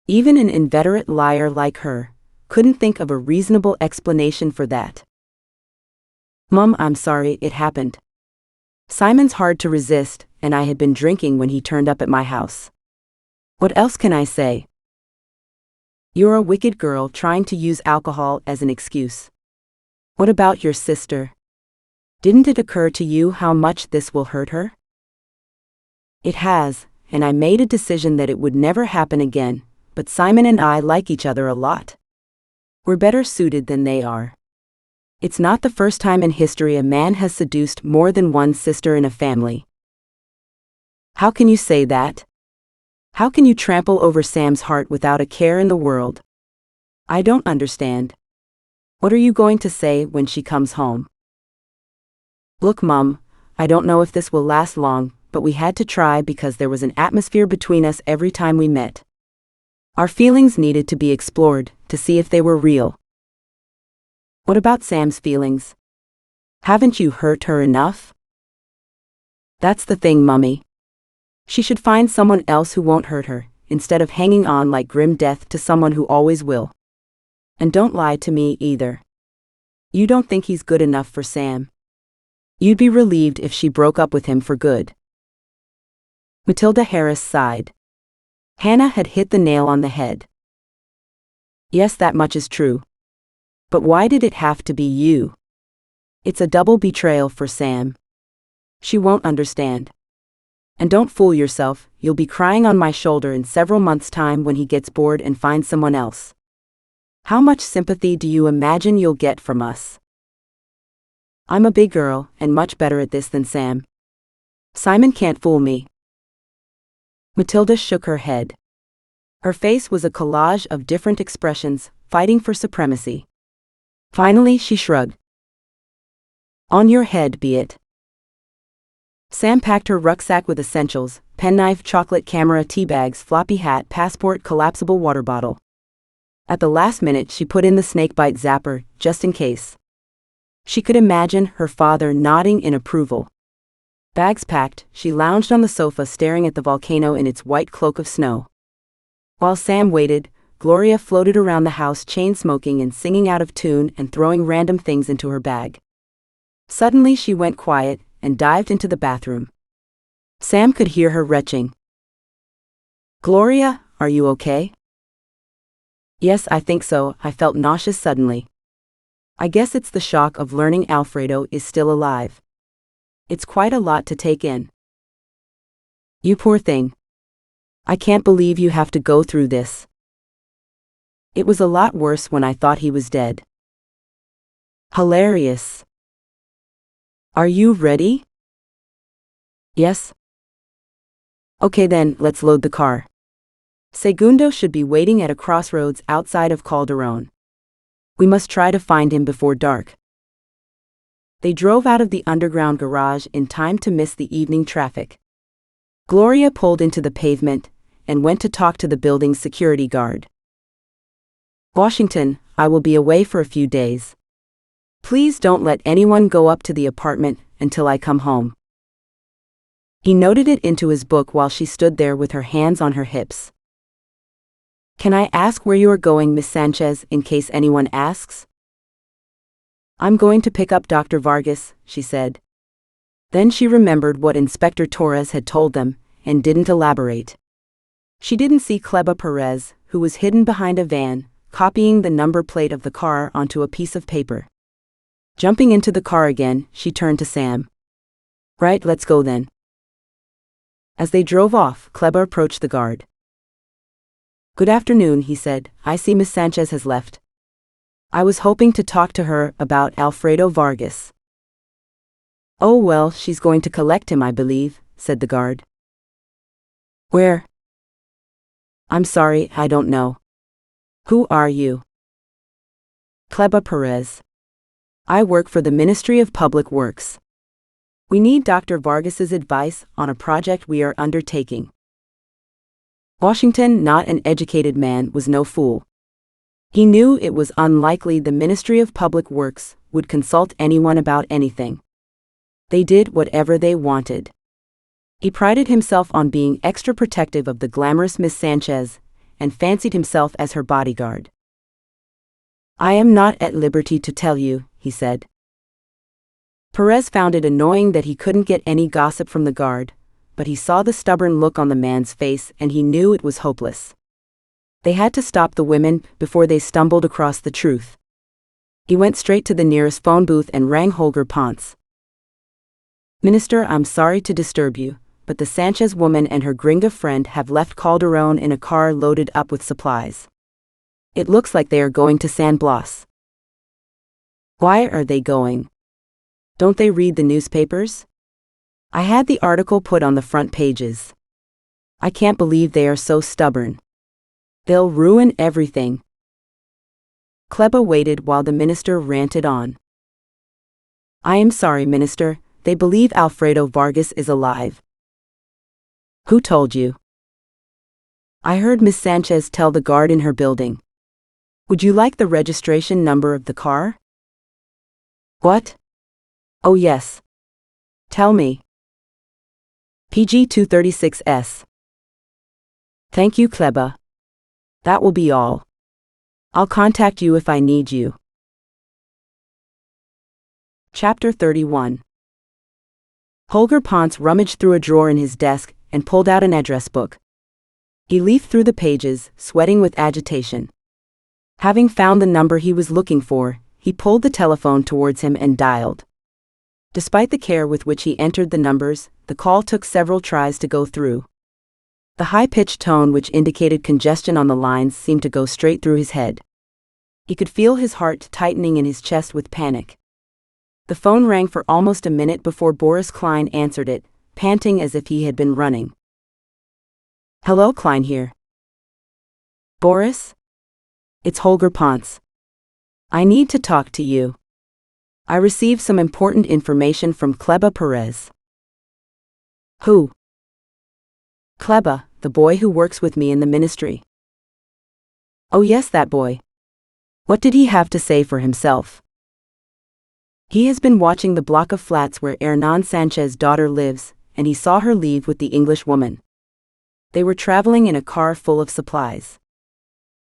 Even an inveterate liar like her couldn't think of a reasonable explanation for that. Mum, I'm sorry it happened. Simon's hard to resist, and I had been drinking when he turned up at my house. What else can I say? You're a wicked girl trying to use alcohol as an excuse. What about your sister? Didn't it occur to you how much this will hurt her? It has, and I made a decision that it would never happen again, but Simon and I like each other a lot. We're better suited than they are. It's not the first time in history a man has seduced more than one sister in a family. How can you say that? How can you trample over Sam's heart without a care in the world? I don't understand. What are you going to say when she comes home? Look, Mum, I don't know if this will last long, but we had to try because there was an atmosphere between us every time we met. Our feelings needed to be explored to see if they were real. What about Sam's feelings? Haven't you hurt her enough? That's the thing, Mummy. She should find someone else who won't hurt her, instead of hanging on like grim death to someone who always will. And don't lie to me either. You don't think he's good enough for Sam. You'd be relieved if she broke up with him for good. Matilda Harris sighed. Hannah had hit the nail on the head. Yes, that much is true. But why did it have to be you? It's a double betrayal for Sam. She won't understand. And don't fool yourself, you'll be crying on my shoulder in several months' time when he gets bored and finds someone else. How much sympathy do you imagine you'll get from us? I'm a big girl and much better at this than Sam. Simon can't fool me. Matilda shook her head. Her face was a collage of different expressions, fighting for supremacy. Finally, she shrugged. On your head be it. Sam packed her rucksack with essentials: penknife, chocolate, camera, tea bags, floppy hat, passport, collapsible water bottle. At the last minute she put in the snakebite zapper, just in case. She could imagine her father nodding in approval. Bags packed, she lounged on the sofa staring at the volcano in its white cloak of snow. While Sam waited, Gloria floated around the house chain-smoking and singing out of tune and throwing random things into her bag. Suddenly she went quiet and dived into the bathroom. Sam could hear her retching. Gloria, are you okay? Yes, I think so. I felt nauseous suddenly. I guess it's the shock of learning Alfredo is still alive. It's quite a lot to take in. You poor thing. I can't believe you have to go through this. It was a lot worse when I thought he was dead. Hilarious. Are you ready? Yes. Okay then, let's load the car. Segundo should be waiting at a crossroads outside of Calderon. We must try to find him before dark. They drove out of the underground garage in time to miss the evening traffic. Gloria pulled into the pavement and went to talk to the building's security guard. Washington, I will be away for a few days. Please don't let anyone go up to the apartment until I come home. He noted it into his book while she stood there with her hands on her hips. Can I ask where you are going, Miss Sanchez, in case anyone asks? I'm going to pick up Dr. Vargas, she said. Then she remembered what Inspector Torres had told them, and didn't elaborate. She didn't see Cleba Perez, who was hidden behind a van, copying the number plate of the car onto a piece of paper. Jumping into the car again, she turned to Sam. Right, let's go then. As they drove off, Cleba approached the guard. Good afternoon, he said. I see Miss Sanchez has left. I was hoping to talk to her about Alfredo Vargas. Oh well, she's going to collect him, I believe, said the guard. Where? I'm sorry, I don't know. Who are you? Cleba Perez. I work for the Ministry of Public Works. We need Dr. Vargas's advice on a project we are undertaking. Washington, not an educated man, was no fool. He knew it was unlikely the Ministry of Public Works would consult anyone about anything. They did whatever they wanted. He prided himself on being extra protective of the glamorous Miss Sanchez, and fancied himself as her bodyguard. I am not at liberty to tell you, he said. Perez found it annoying that he couldn't get any gossip from the guard, but he saw the stubborn look on the man's face and he knew it was hopeless. They had to stop the women before they stumbled across the truth. He went straight to the nearest phone booth and rang Holger Ponce. Minister, I'm sorry to disturb you, but the Sanchez woman and her gringa friend have left Calderon in a car loaded up with supplies. It looks like they are going to San Blas. Why are they going? Don't they read the newspapers? I had the article put on the front pages. I can't believe they are so stubborn. They'll ruin everything. Cleba waited while the minister ranted on. I am sorry, Minister, they believe Alfredo Vargas is alive. Who told you? I heard Miss Sanchez tell the guard in her building. Would you like the registration number of the car? What? Oh yes. Tell me. PG 236S. Thank you, Cleba. That will be all. I'll contact you if I need you. Chapter 31. Holger Ponce rummaged through a drawer in his desk and pulled out an address book. He leafed through the pages, sweating with agitation. Having found the number he was looking for, he pulled the telephone towards him and dialed. Despite the care with which he entered the numbers, the call took several tries to go through. The high-pitched tone which indicated congestion on the lines seemed to go straight through his head. He could feel his heart tightening in his chest with panic. The phone rang for almost a minute before Boris Klein answered it, panting as if he had been running. Hello, Klein here. Boris? It's Holger Ponce. I need to talk to you. I received some important information from Kleba Perez. Who? Kleba, the boy who works with me in the ministry. Oh yes, that boy. What did he have to say for himself? He has been watching the block of flats where Hernan Sanchez's daughter lives, and he saw her leave with the English woman. They were traveling in a car full of supplies.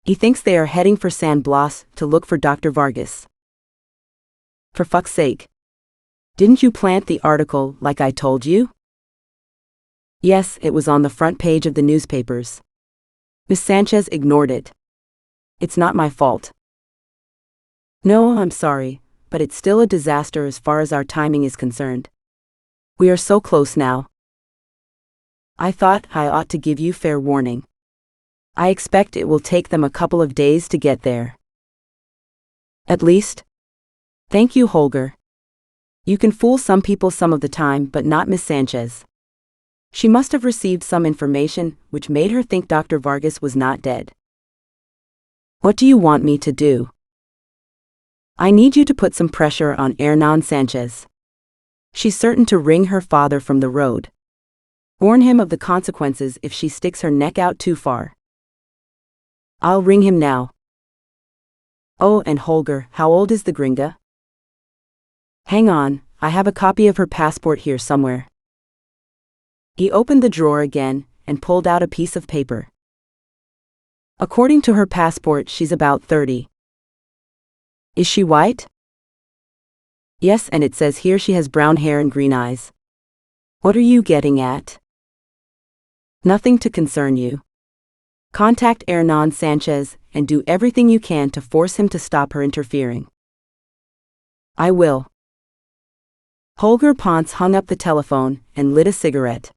He thinks they are heading for San Blas to look for Dr. Vargas. For fuck's sake. Didn't you plant the article like I told you? Yes, it was on the front page of the newspapers. Miss Sanchez ignored it. It's not my fault. No, I'm sorry, but it's still a disaster as far as our timing is concerned. We are so close now. I thought I ought to give you fair warning. I expect it will take them a couple of days to get there. At least. Thank you, Holger. You can fool some people some of the time, but not Miss Sanchez. She must have received some information which made her think Dr. Vargas was not dead. What do you want me to do? I need you to put some pressure on Hernan Sanchez. She's certain to wring her father from the road. Warn him of the consequences if she sticks her neck out too far. I'll ring him now. Oh, and Holger, how old is the gringa? Hang on, I have a copy of her passport here somewhere. He opened the drawer again and pulled out a piece of paper. According to her passport, she's about 30. Is she white? Yes, and it says here she has brown hair and green eyes. What are you getting at? Nothing to concern you. Contact Hernan Sanchez and do everything you can to force him to stop her interfering. I will. Holger Ponce hung up the telephone and lit a cigarette.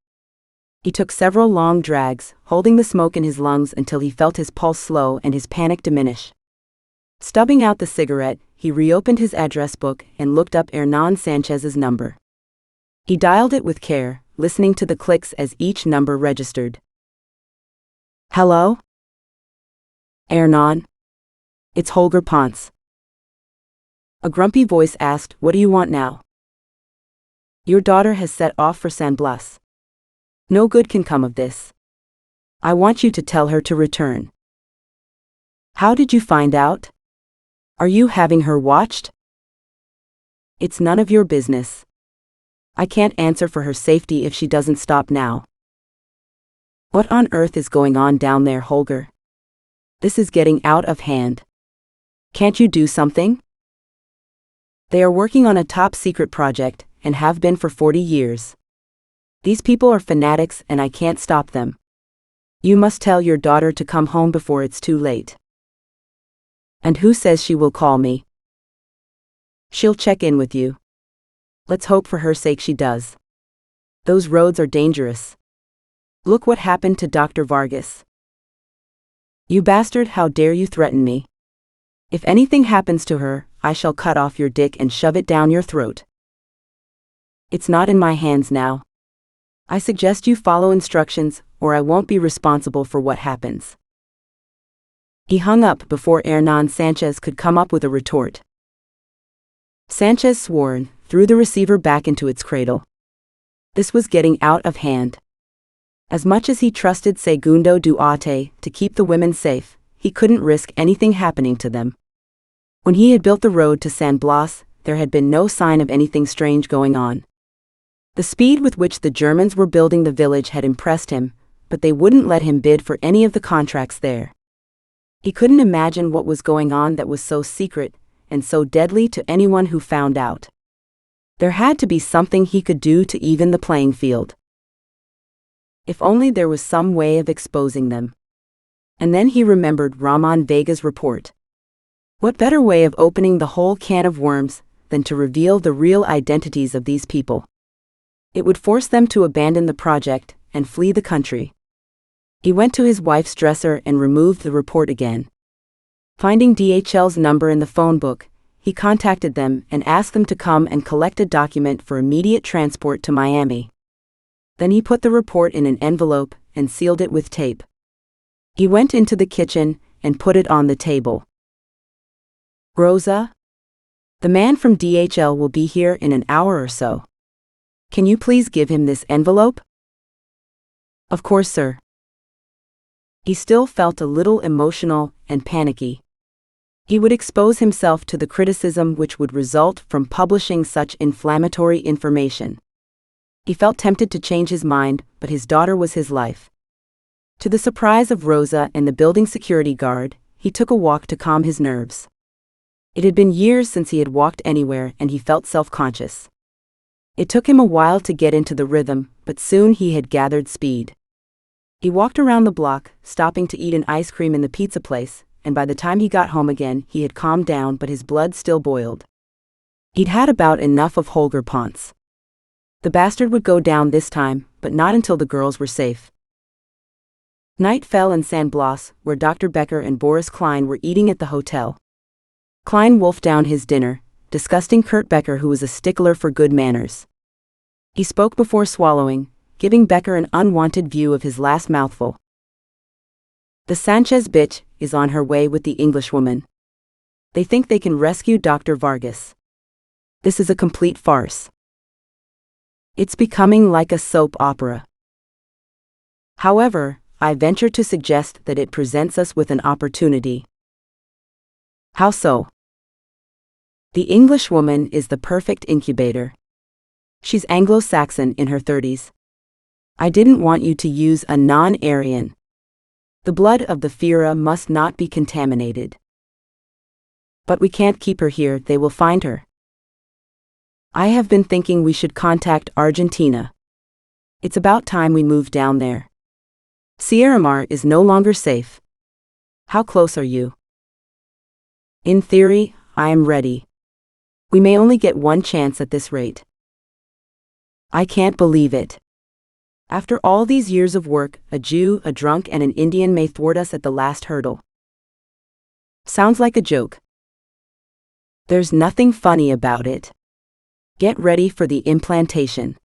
He took several long drags, holding the smoke in his lungs until he felt his pulse slow and his panic diminish. Stubbing out the cigarette, he reopened his address book and looked up Hernan Sanchez's number. He dialed it with care, listening to the clicks as each number registered. Hello? Hernan? It's Holger Ponce. A grumpy voice asked, What do you want now? Your daughter has set off for San Blas. No good can come of this. I want you to tell her to return. How did you find out? Are you having her watched? It's none of your business. I can't answer for her safety if she doesn't stop now. What on earth is going on down there, Holger? This is getting out of hand. Can't you do something? They are working on a top-secret project, and have been for 40 years. These people are fanatics and I can't stop them. You must tell your daughter to come home before it's too late. And who says she will call me? She'll check in with you. Let's hope for her sake she does. Those roads are dangerous. Look what happened to Dr. Vargas. You bastard, how dare you threaten me? If anything happens to her, I shall cut off your dick and shove it down your throat. It's not in my hands now. I suggest you follow instructions, or I won't be responsible for what happens. He hung up before Hernan Sanchez could come up with a retort. Sanchez swore and threw the receiver back into its cradle. This was getting out of hand. As much as he trusted Segundo Duarte to keep the women safe, he couldn't risk anything happening to them. When he had built the road to San Blas, there had been no sign of anything strange going on. The speed with which the Germans were building the village had impressed him, but they wouldn't let him bid for any of the contracts there. He couldn't imagine what was going on that was so secret and so deadly to anyone who found out. There had to be something he could do to even the playing field. If only there was some way of exposing them. And then he remembered Ramon Vega's report. What better way of opening the whole can of worms than to reveal the real identities of these people? It would force them to abandon the project and flee the country. He went to his wife's dresser and removed the report again. Finding DHL's number in the phone book, he contacted them and asked them to come and collect a document for immediate transport to Miami. Then he put the report in an envelope and sealed it with tape. He went into the kitchen and put it on the table. Rosa? The man from DHL will be here in an hour or so. Can you please give him this envelope? Of course, sir. He still felt a little emotional and panicky. He would expose himself to the criticism which would result from publishing such inflammatory information. He felt tempted to change his mind, but his daughter was his life. To the surprise of Rosa and the building security guard, he took a walk to calm his nerves. It had been years since he had walked anywhere and he felt self-conscious. It took him a while to get into the rhythm, but soon he had gathered speed. He walked around the block, stopping to eat an ice cream in the pizza place, and by the time he got home again, he had calmed down, but his blood still boiled. He'd had about enough of Holger Ponce. The bastard would go down this time, but not until the girls were safe. Night fell in San Blas, where Dr. Becker and Boris Klein were eating at the hotel. Klein wolfed down his dinner, disgusting Kurt Becker, who was a stickler for good manners. He spoke before swallowing, giving Becker an unwanted view of his last mouthful. The Sanchez bitch is on her way with the Englishwoman. They think they can rescue Dr. Vargas. This is a complete farce. It's becoming like a soap opera. However, I venture to suggest that it presents us with an opportunity. How so? The Englishwoman is the perfect incubator. She's Anglo-Saxon in her 30s. I didn't want you to use a non-Aryan. The blood of the Fira must not be contaminated. But we can't keep her here, they will find her. I have been thinking we should contact Argentina. It's about time we moved down there. Sierramar is no longer safe. How close are you? In theory, I am ready. We may only get one chance at this rate. I can't believe it. After all these years of work, a Jew, a drunk, and an Indian may thwart us at the last hurdle. Sounds like a joke. There's nothing funny about it. Get ready for the implantation.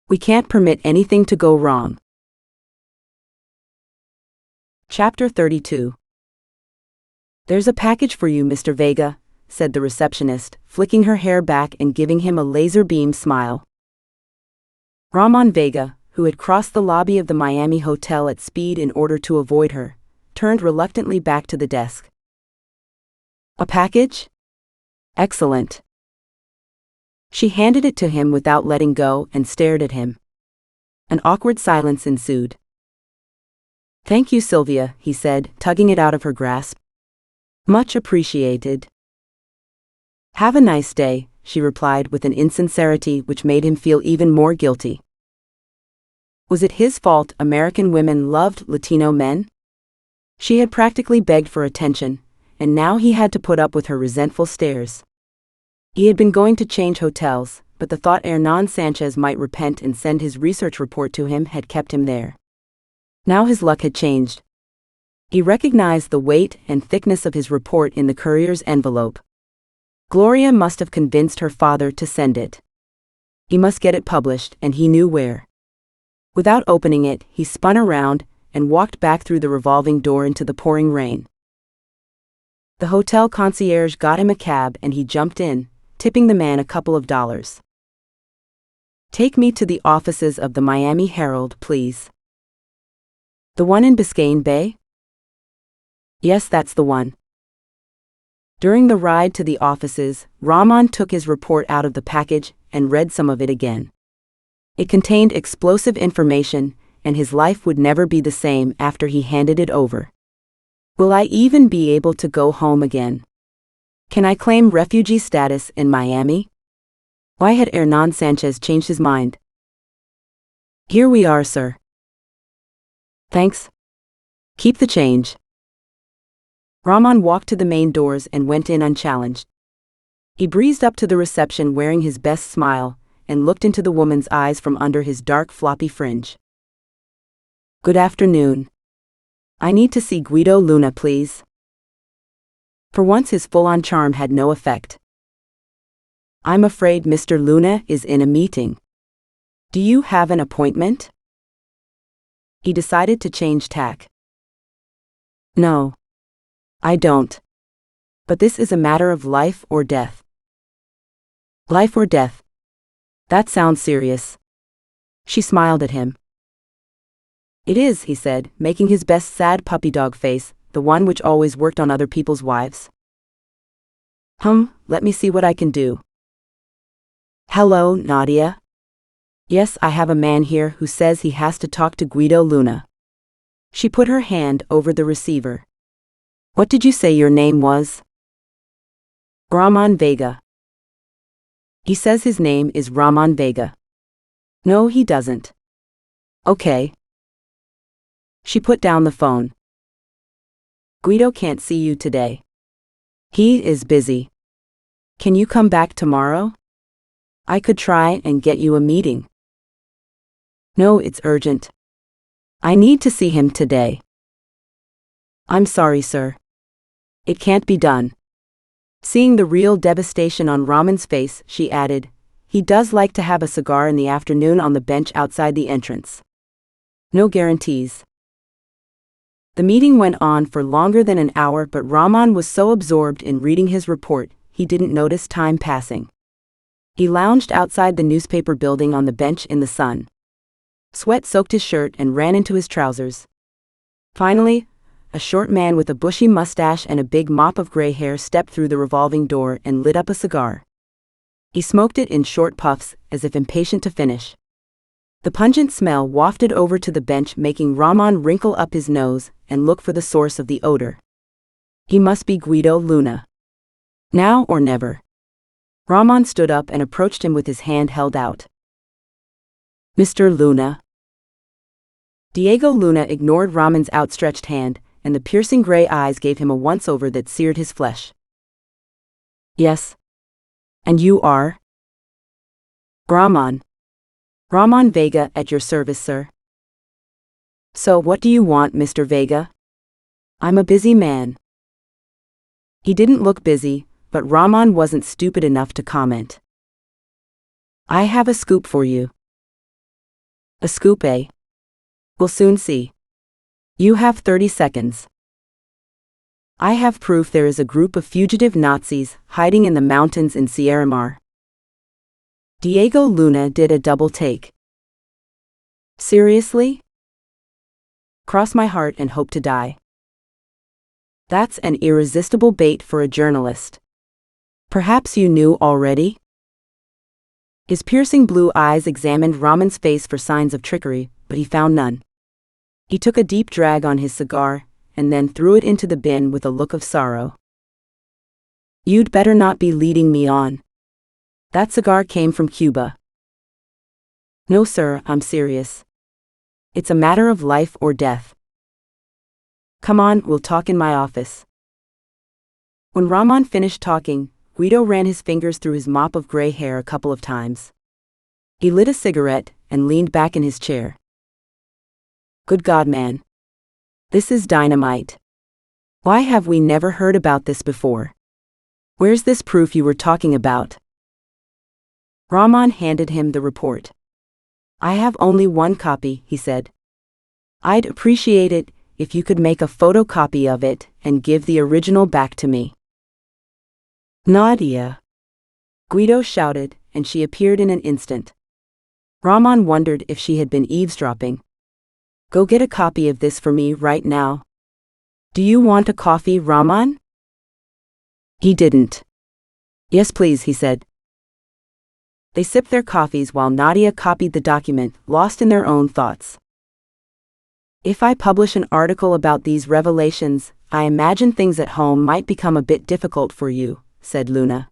We can't permit anything to go wrong. Chapter 32. There's a package for you, Mr. Vega, said the receptionist, flicking her hair back and giving him a laser beam smile. Ramon Vega, who had crossed the lobby of the Miami hotel at speed in order to avoid her, turned reluctantly back to the desk. A package? Excellent. She handed it to him without letting go and stared at him. An awkward silence ensued. Thank you, Sylvia, he said, tugging it out of her grasp. Much appreciated. Have a nice day, she replied with an insincerity which made him feel even more guilty. Was it his fault American women loved Latino men? She had practically begged for attention, and now he had to put up with her resentful stares. He had been going to change hotels, but the thought Hernan Sanchez might repent and send his research report to him had kept him there. Now his luck had changed. He recognized the weight and thickness of his report in the courier's envelope. Gloria must have convinced her father to send it. He must get it published, and he knew where. Without opening it, he spun around and walked back through the revolving door into the pouring rain. The hotel concierge got him a cab and he jumped in, tipping the man a couple of dollars. Take me to the offices of the Miami Herald, please. The one in Biscayne Bay? Yes, that's the one. During the ride to the offices, Ramon took his report out of the package and read some of it again. It contained explosive information, and his life would never be the same after he handed it over. Will I even be able to go home again? Can I claim refugee status in Miami? Why had Hernan Sanchez changed his mind? Here we are, sir. Thanks. Keep the change. Ramon walked to the main doors and went in unchallenged. He breezed up to the reception wearing his best smile, and looked into the woman's eyes from under his dark floppy fringe. Good afternoon. I need to see Guido Luna, please. For once his full-on charm had no effect. I'm afraid Mr. Luna is in a meeting. Do you have an appointment? He decided to change tack. No. I don't. But this is a matter of life or death. Life or death. That sounds serious. She smiled at him. It is, he said, making his best sad puppy dog face, the one which always worked on other people's wives. Let me see what I can do. Hello, Nadia. Yes, I have a man here who says he has to talk to Guido Luna. She put her hand over the receiver. What did you say your name was? Ramon Vega. He says his name is Ramon Vega. No, he doesn't. Okay. She put down the phone. Guido can't see you today. He is busy. Can you come back tomorrow? I could try and get you a meeting. No, it's urgent. I need to see him today. I'm sorry, sir. It can't be done. Seeing the real devastation on Ramon's face, she added, he does like to have a cigar in the afternoon on the bench outside the entrance. No guarantees. The meeting went on for longer than an hour, but Ramon was so absorbed in reading his report, he didn't notice time passing. He lounged outside the newspaper building on the bench in the sun. Sweat soaked his shirt and ran into his trousers. Finally, a short man with a bushy mustache and a big mop of gray hair stepped through the revolving door and lit up a cigar. He smoked it in short puffs, as if impatient to finish. The pungent smell wafted over to the bench, making Ramon wrinkle up his nose and look for the source of the odor. He must be Guido Luna. Now or never. Ramon stood up and approached him with his hand held out. Mr. Luna. Diego Luna ignored Ramon's outstretched hand, and the piercing gray eyes gave him a once-over that seared his flesh. Yes. And you are? Ramon. Ramon Vega, at your service, sir. So what do you want, Mr. Vega? I'm a busy man. He didn't look busy, but Ramon wasn't stupid enough to comment. I have a scoop for you. A scoop, eh? We'll soon see. You have 30 seconds. I have proof there is a group of fugitive Nazis hiding in the mountains in Sierramar. Diego Luna did a double take. Seriously? Cross my heart and hope to die. That's an irresistible bait for a journalist. Perhaps you knew already? His piercing blue eyes examined Ramon's face for signs of trickery, but he found none. He took a deep drag on his cigar, and then threw it into the bin with a look of sorrow. You'd better not be leading me on. That cigar came from Cuba. No, sir, I'm serious. It's a matter of life or death. Come on, we'll talk in my office. When Ramon finished talking, Guido ran his fingers through his mop of gray hair a couple of times. He lit a cigarette and leaned back in his chair. Good God, man. This is dynamite. Why have we never heard about this before? Where's this proof you were talking about? Ramon handed him the report. I have only one copy, he said. I'd appreciate it if you could make a photocopy of it and give the original back to me. Nadia! Guido shouted, and she appeared in an instant. Ramon wondered if she had been eavesdropping. Go get a copy of this for me right now. Do you want a coffee, Ramon? He didn't. Yes, please, he said. They sipped their coffees while Nadia copied the document, lost in their own thoughts. If I publish an article about these revelations, I imagine things at home might become a bit difficult for you, said Luna.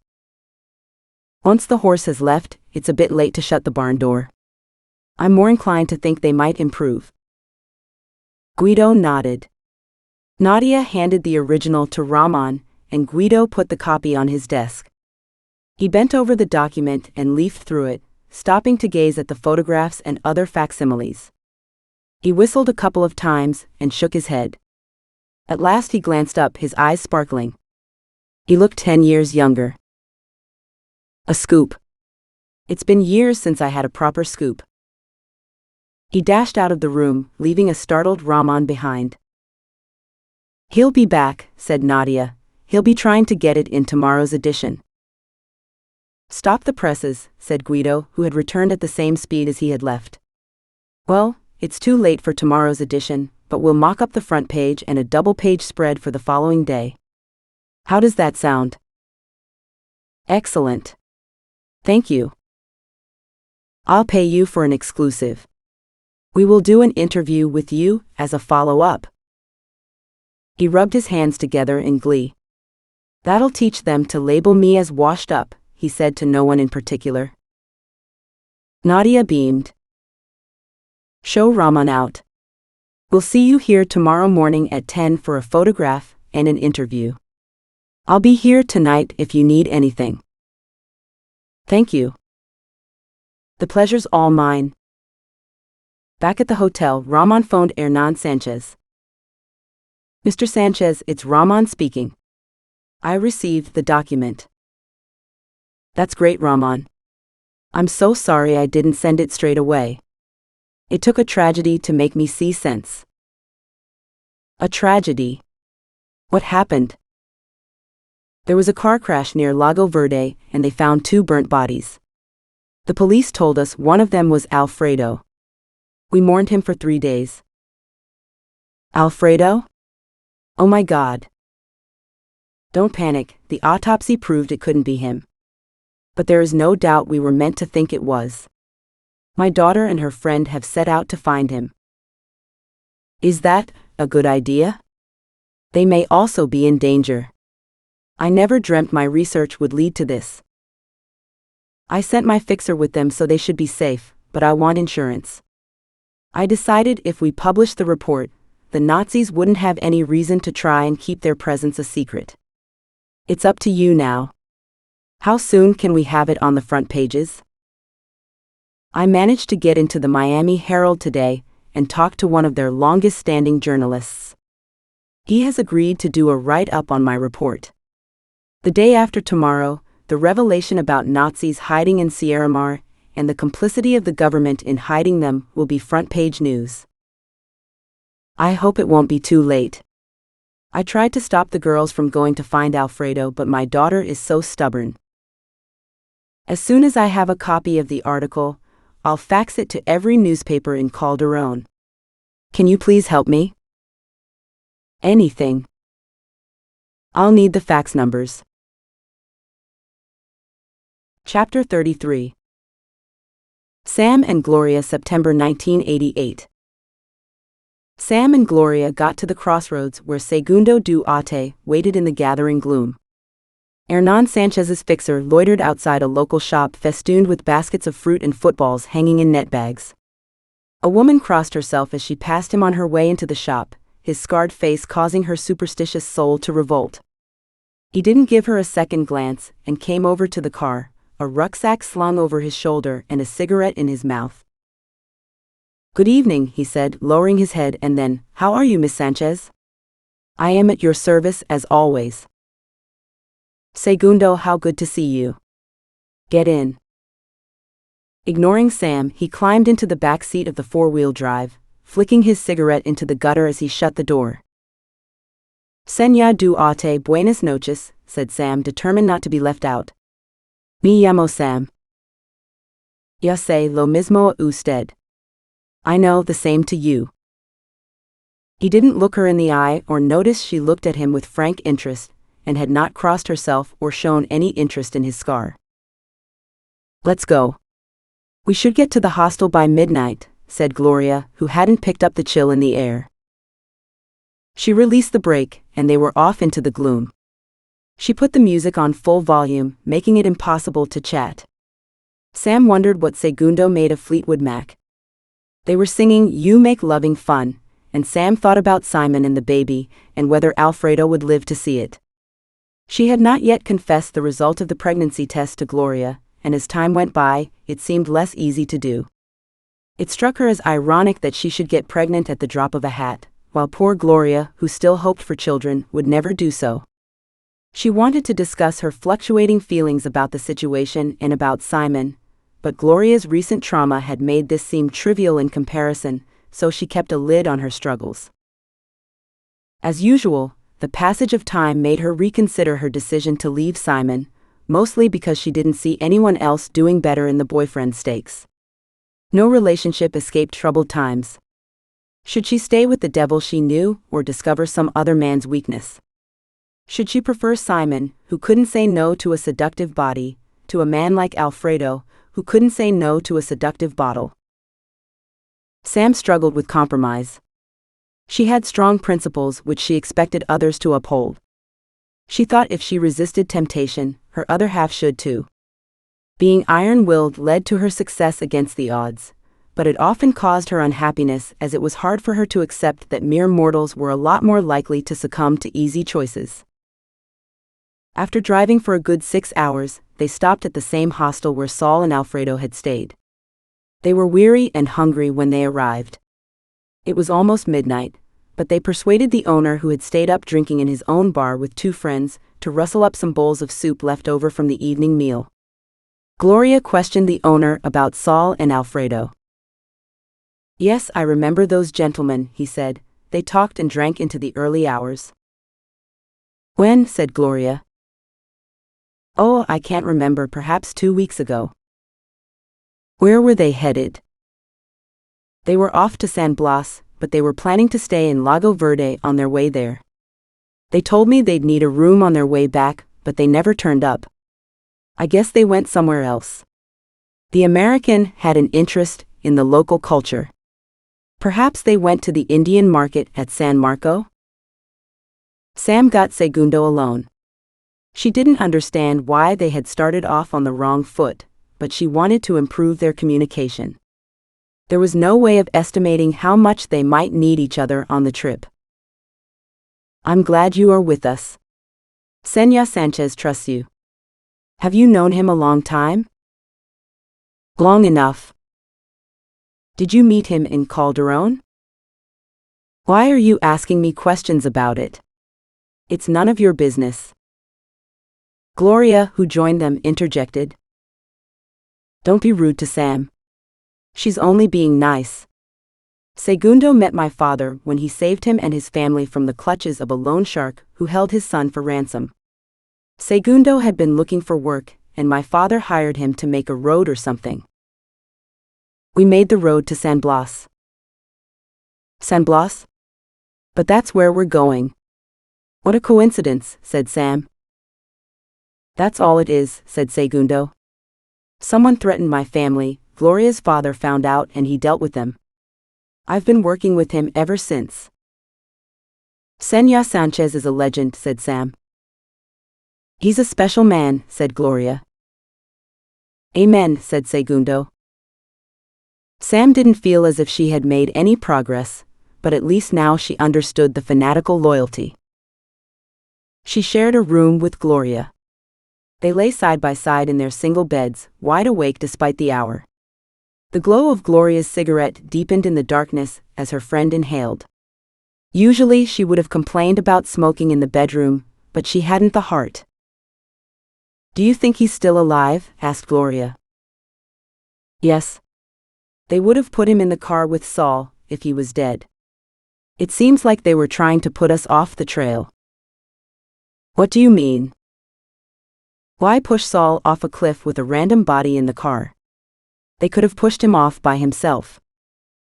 Once the horse has left, it's a bit late to shut the barn door. I'm more inclined to think they might improve. Guido nodded. Nadia handed the original to Ramon, and Guido put the copy on his desk. He bent over the document and leafed through it, stopping to gaze at the photographs and other facsimiles. He whistled a couple of times and shook his head. At last he glanced up, his eyes sparkling. He looked 10 years younger. A scoop. It's been years since I had a proper scoop. He dashed out of the room, leaving a startled Ramon behind. He'll be back, said Nadia, He'll be trying to get it in tomorrow's edition. Stop the presses, said Guido, who had returned at the same speed as he had left. Well, it's too late for tomorrow's edition, but we'll mock up the front page and a double-page spread for the following day. How does that sound? Excellent. Thank you. I'll pay you for an exclusive. We will do an interview with you as a follow-up. He rubbed his hands together in glee. That'll teach them to label me as washed up, he said to no one in particular. Nadia beamed. Show Rahman out. We'll see you here tomorrow morning at 10 for a photograph and an interview. I'll be here tonight if you need anything. Thank you. The pleasure's all mine. Back at the hotel, Rahman phoned Hernan Sanchez. Mr. Sanchez, it's Rahman speaking. I received the document. That's great, Rahman. I'm so sorry I didn't send it straight away. It took a tragedy to make me see sense. A tragedy? What happened? There was a car crash near Lago Verde, and they found 2 burnt bodies. The police told us one of them was Alfredo. We mourned him for 3 days. Alfredo? Oh my God. Don't panic, the autopsy proved it couldn't be him. But there is no doubt we were meant to think it was. My daughter and her friend have set out to find him. Is that a good idea? They may also be in danger. I never dreamt my research would lead to this. I sent my fixer with them so they should be safe, but I want insurance. I decided if we published the report, the Nazis wouldn't have any reason to try and keep their presence a secret. It's up to you now. How soon can we have it on the front pages? I managed to get into the Miami Herald today and talk to one of their longest-standing journalists. He has agreed to do a write-up on my report. The day after tomorrow, the revelation about Nazis hiding in Sierramar and the complicity of the government in hiding them will be front-page news. I hope it won't be too late. I tried to stop the girls from going to find Alfredo, but my daughter is so stubborn. As soon as I have a copy of the article, I'll fax it to every newspaper in Calderon. Can you please help me? Anything. I'll need the fax numbers. Chapter 33. Sam and Gloria, September 1988. Sam and Gloria got to the crossroads where Segundo Duarte waited in the gathering gloom. Hernan Sanchez's fixer loitered outside a local shop festooned with baskets of fruit and footballs hanging in net bags. A woman crossed herself as she passed him on her way into the shop, his scarred face causing her superstitious soul to revolt. He didn't give her a second glance and came over to the car, a rucksack slung over his shoulder and a cigarette in his mouth. Good evening, he said, lowering his head, and then, how are you, Miss Sanchez? I am at your service as always. Segundo, how good to see you. Get in. Ignoring Sam, he climbed into the back seat of the four-wheel drive, flicking his cigarette into the gutter as he shut the door. Señor Duarte, buenas noches, said Sam, determined not to be left out. Me llamo Sam. Ya sé lo mismo a usted. I know, the same to you. He didn't look her in the eye or notice she looked at him with frank interest, and had not crossed herself or shown any interest in his scar. Let's go. We should get to the hostel by midnight, said Gloria, who hadn't picked up the chill in the air. She released the brake, and they were off into the gloom. She put the music on full volume, making it impossible to chat. Sam wondered what Segundo made of Fleetwood Mac. They were singing You Make Loving Fun, and Sam thought about Simon and the baby, and whether Alfredo would live to see it. She had not yet confessed the result of the pregnancy test to Gloria, and as time went by, it seemed less easy to do. It struck her as ironic that she should get pregnant at the drop of a hat, while poor Gloria, who still hoped for children, would never do so. She wanted to discuss her fluctuating feelings about the situation and about Simon, but Gloria's recent trauma had made this seem trivial in comparison, so she kept a lid on her struggles. As usual, the passage of time made her reconsider her decision to leave Simon, mostly because she didn't see anyone else doing better in the boyfriend stakes. No relationship escaped troubled times. Should she stay with the devil she knew or discover some other man's weakness? Should she prefer Simon, who couldn't say no to a seductive body, to a man like Alfredo, who couldn't say no to a seductive bottle? Sam struggled with compromise. She had strong principles which she expected others to uphold. She thought if she resisted temptation, her other half should too. Being iron-willed led to her success against the odds, but it often caused her unhappiness as it was hard for her to accept that mere mortals were a lot more likely to succumb to easy choices. After driving for a good 6 hours, they stopped at the same hostel where Saul and Alfredo had stayed. They were weary and hungry when they arrived. It was almost midnight, but they persuaded the owner, who had stayed up drinking in his own bar with 2 friends, to rustle up some bowls of soup left over from the evening meal. Gloria questioned the owner about Saul and Alfredo. "Yes, I remember those gentlemen," he said. "They talked and drank into the early hours." "When?" said Gloria. "Oh, I can't remember, perhaps 2 weeks ago." "Where were they headed?" "They were off to San Blas, but they were planning to stay in Lago Verde on their way there. They told me they'd need a room on their way back, but they never turned up. I guess they went somewhere else." The American had an interest in the local culture. Perhaps they went to the Indian market at San Marco? Sam got Segundo alone. She didn't understand why they had started off on the wrong foot, but she wanted to improve their communication. There was no way of estimating how much they might need each other on the trip. "I'm glad you are with us. Senor Sanchez trusts you. Have you known him a long time?" "Long enough." "Did you meet him in Calderon?" "Why are you asking me questions about it? It's none of your business." Gloria, who joined them, interjected. "Don't be rude to Sam. She's only being nice. Segundo met my father when he saved him and his family from the clutches of a loan shark who held his son for ransom. Segundo had been looking for work, and my father hired him to make a road or something. We made the road to San Blas." "San Blas? But that's where we're going." "What a coincidence," said Sam. "That's all it is," said Segundo. "Someone threatened my family. Gloria's father found out and he dealt with them. I've been working with him ever since." "Senor Sanchez is a legend," said Sam. "He's a special man," said Gloria. "Amen," said Segundo. Sam didn't feel as if she had made any progress, but at least now she understood the fanatical loyalty. She shared a room with Gloria. They lay side by side in their single beds, wide awake despite the hour. The glow of Gloria's cigarette deepened in the darkness as her friend inhaled. Usually she would have complained about smoking in the bedroom, but she hadn't the heart. "Do you think he's still alive?" asked Gloria. "Yes. They would have put him in the car with Saul if he was dead. It seems like they were trying to put us off the trail." "What do you mean?" "Why push Saul off a cliff with a random body in the car? They could have pushed him off by himself.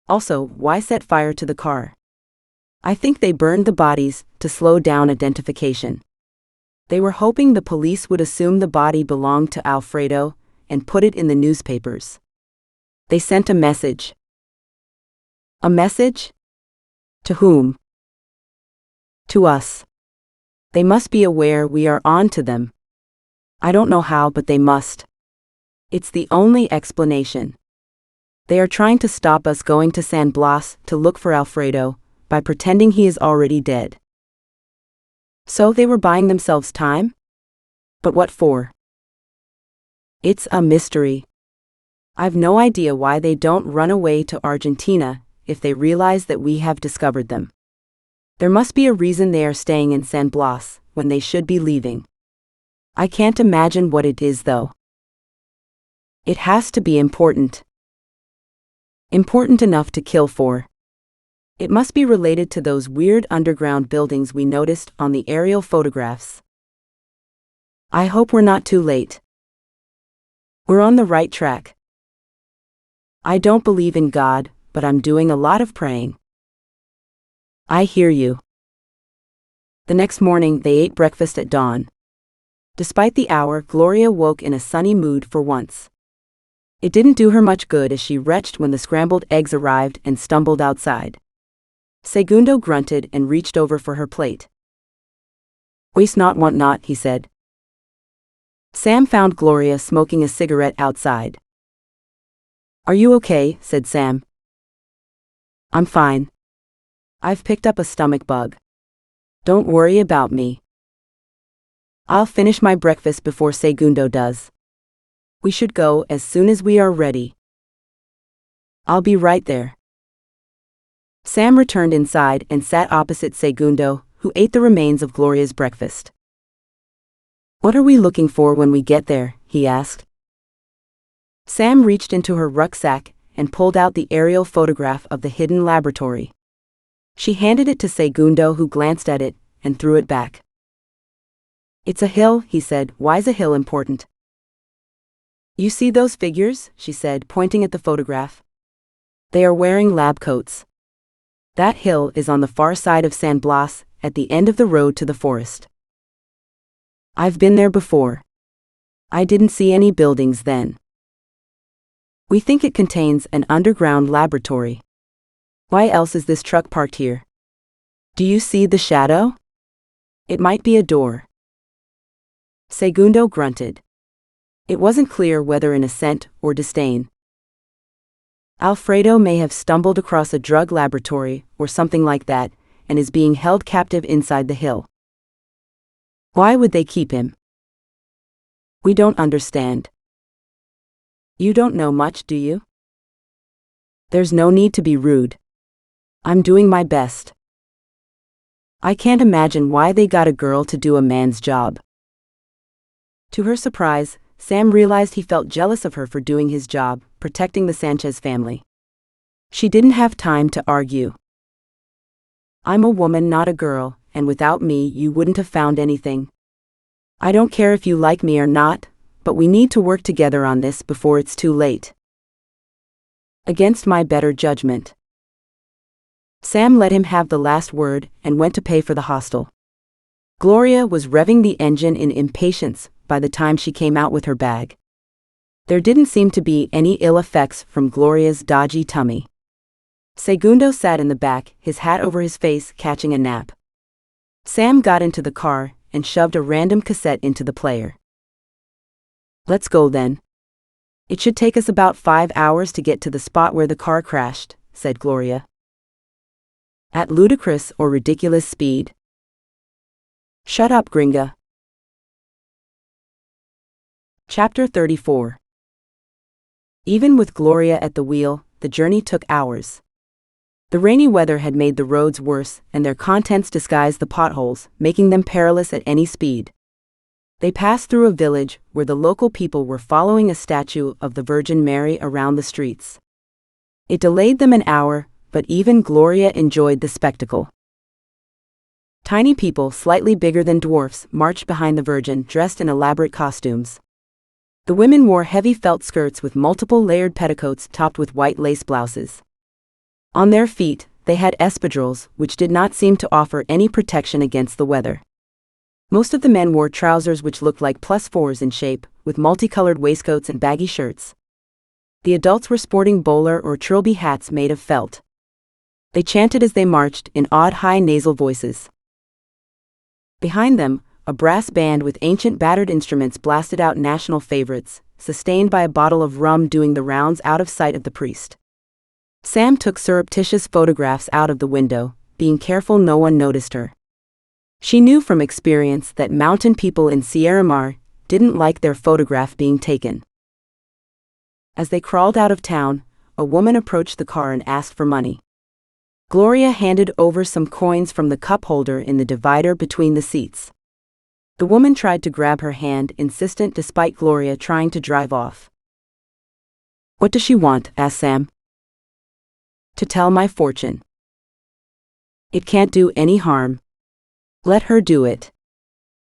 Also, why set fire to the car? I think they burned the bodies to slow down identification. They were hoping the police would assume the body belonged to Alfredo and put it in the newspapers. They sent a message." "A message? To whom?" "To us. They must be aware we are on to them. I don't know how, but they must. It's the only explanation. They are trying to stop us going to San Blas to look for Alfredo by pretending he is already dead." "So they were buying themselves time? But what for?" "It's a mystery. I've no idea why they don't run away to Argentina if they realize that we have discovered them. There must be a reason they are staying in San Blas when they should be leaving. I can't imagine what it is though. It has to be important. Important enough to kill for." It must be related to those weird underground buildings we noticed on the aerial photographs. I hope we're not too late. We're on the right track. I don't believe in God, but I'm doing a lot of praying. I hear you. The next morning, they ate breakfast at dawn. Despite the hour, Gloria woke in a sunny mood for once. It didn't do her much good as she retched when the scrambled eggs arrived and stumbled outside. Segundo grunted and reached over for her plate. Waste not, want not, he said. Sam found Gloria smoking a cigarette outside. Are you okay? Said Sam. I'm fine. I've picked up a stomach bug. Don't worry about me. I'll finish my breakfast before Segundo does. We should go as soon as we are ready. I'll be right there. Sam returned inside and sat opposite Segundo, who ate the remains of Gloria's breakfast. What are we looking for when we get there? He asked. Sam reached into her rucksack and pulled out the aerial photograph of the hidden laboratory. She handed it to Segundo, who glanced at it and threw it back. It's a hill, he said. Why's a hill important? You see those figures? She said, pointing at the photograph. They are wearing lab coats. That hill is on the far side of San Blas, at the end of the road to the forest. I've been there before. I didn't see any buildings then. We think it contains an underground laboratory. Why else is this truck parked here? Do you see the shadow? It might be a door. Segundo grunted. It wasn't clear whether in assent or disdain. Alfredo may have stumbled across a drug laboratory or something like that, and is being held captive inside the hill. Why would they keep him? We don't understand. You don't know much, do you? There's no need to be rude. I'm doing my best. I can't imagine why they got a girl to do a man's job. To her surprise, Sam realized he felt jealous of her for doing his job, protecting the Sanchez family. She didn't have time to argue. I'm a woman, not a girl, and without me you wouldn't have found anything. I don't care if you like me or not, but we need to work together on this before it's too late. Against my better judgment. Sam let him have the last word and went to pay for the hostel. Gloria was revving the engine in impatience by the time she came out with her bag. There didn't seem to be any ill effects from Gloria's dodgy tummy. Segundo sat in the back, his hat over his face, catching a nap. Sam got into the car and shoved a random cassette into the player. Let's go then. It should take us about 5 hours to get to the spot where the car crashed, said Gloria. At ludicrous or ridiculous speed. Shut up, gringa. Chapter 34. Even with Gloria at the wheel, the journey took hours. The rainy weather had made the roads worse, and their contents disguised the potholes, making them perilous at any speed. They passed through a village where the local people were following a statue of the Virgin Mary around the streets. It delayed them an hour, but even Gloria enjoyed the spectacle. Tiny people, slightly bigger than dwarfs, marched behind the Virgin, dressed in elaborate costumes. The women wore heavy felt skirts with multiple layered petticoats topped with white lace blouses. On their feet, they had espadrilles, which did not seem to offer any protection against the weather. Most of the men wore trousers which looked like +4s in shape, with multicolored waistcoats and baggy shirts. The adults were sporting bowler or trilby hats made of felt. They chanted as they marched in odd high nasal voices. Behind them, a brass band with ancient battered instruments blasted out national favorites, sustained by a bottle of rum doing the rounds out of sight of the priest. Sam took surreptitious photographs out of the window, being careful no one noticed her. She knew from experience that mountain people in Sierramar didn't like their photograph being taken. As they crawled out of town, a woman approached the car and asked for money. Gloria handed over some coins from the cup holder in the divider between the seats. The woman tried to grab her hand, insistent despite Gloria trying to drive off. What does she want? Asked Sam. To tell my fortune. It can't do any harm. Let her do it.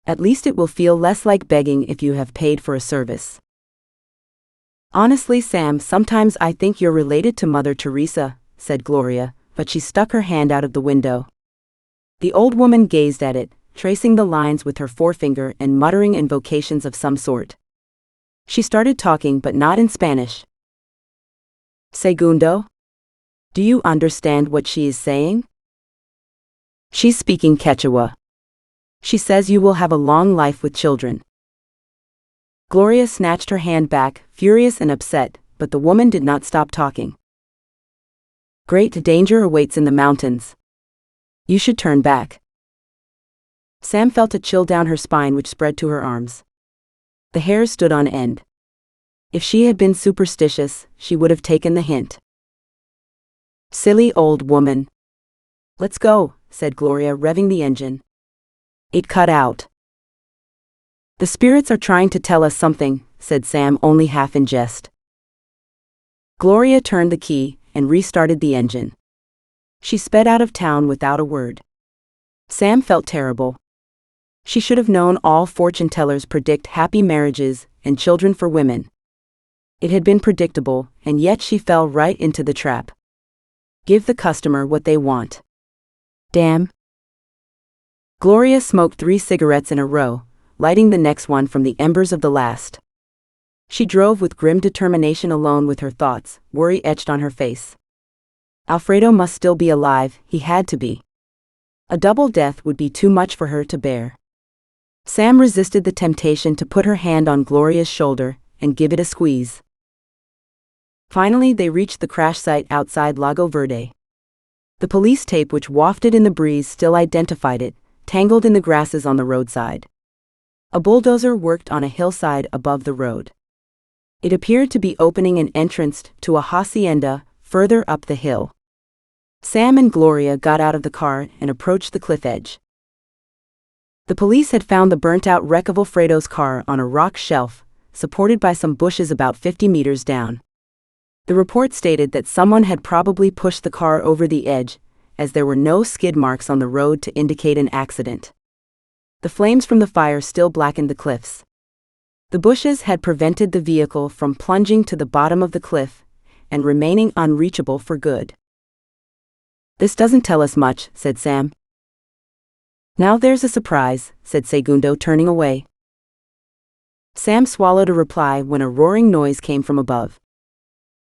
At least it will feel less like begging if you have paid for a service. Honestly, Sam, sometimes I think you're related to Mother Teresa, said Gloria, but she stuck her hand out of the window. The old woman gazed at it, tracing the lines with her forefinger and muttering invocations of some sort. She started talking, but not in Spanish. Segundo? Do you understand what she is saying? She's speaking Quechua. She says you will have a long life with children. Gloria snatched her hand back, furious and upset, but the woman did not stop talking. Great danger awaits in the mountains. You should turn back. Sam felt a chill down her spine which spread to her arms. The hairs stood on end. If she had been superstitious, she would have taken the hint. Silly old woman. Let's go, said Gloria, revving the engine. It cut out. The spirits are trying to tell us something, said Sam, only half in jest. Gloria turned the key and restarted the engine. She sped out of town without a word. Sam felt terrible. She should have known all fortune tellers predict happy marriages and children for women. It had been predictable, and yet she fell right into the trap. Give the customer what they want. Damn. Gloria smoked 3 cigarettes in a row, lighting the next one from the embers of the last. She drove with grim determination, alone with her thoughts, worry etched on her face. Alfredo must still be alive, he had to be. A double death would be too much for her to bear. Sam resisted the temptation to put her hand on Gloria's shoulder and give it a squeeze. Finally, they reached the crash site outside Lago Verde. The police tape which wafted in the breeze still identified it, tangled in the grasses on the roadside. A bulldozer worked on a hillside above the road. It appeared to be opening an entrance to a hacienda further up the hill. Sam and Gloria got out of the car and approached the cliff edge. The police had found the burnt-out wreck of Alfredo's car on a rock shelf, supported by some bushes about 50 meters down. The report stated that someone had probably pushed the car over the edge, as there were no skid marks on the road to indicate an accident. The flames from the fire still blackened the cliffs. The bushes had prevented the vehicle from plunging to the bottom of the cliff and remaining unreachable for good. This doesn't tell us much, said Sam. Now there's a surprise, said Segundo, turning away. Sam swallowed a reply when a roaring noise came from above.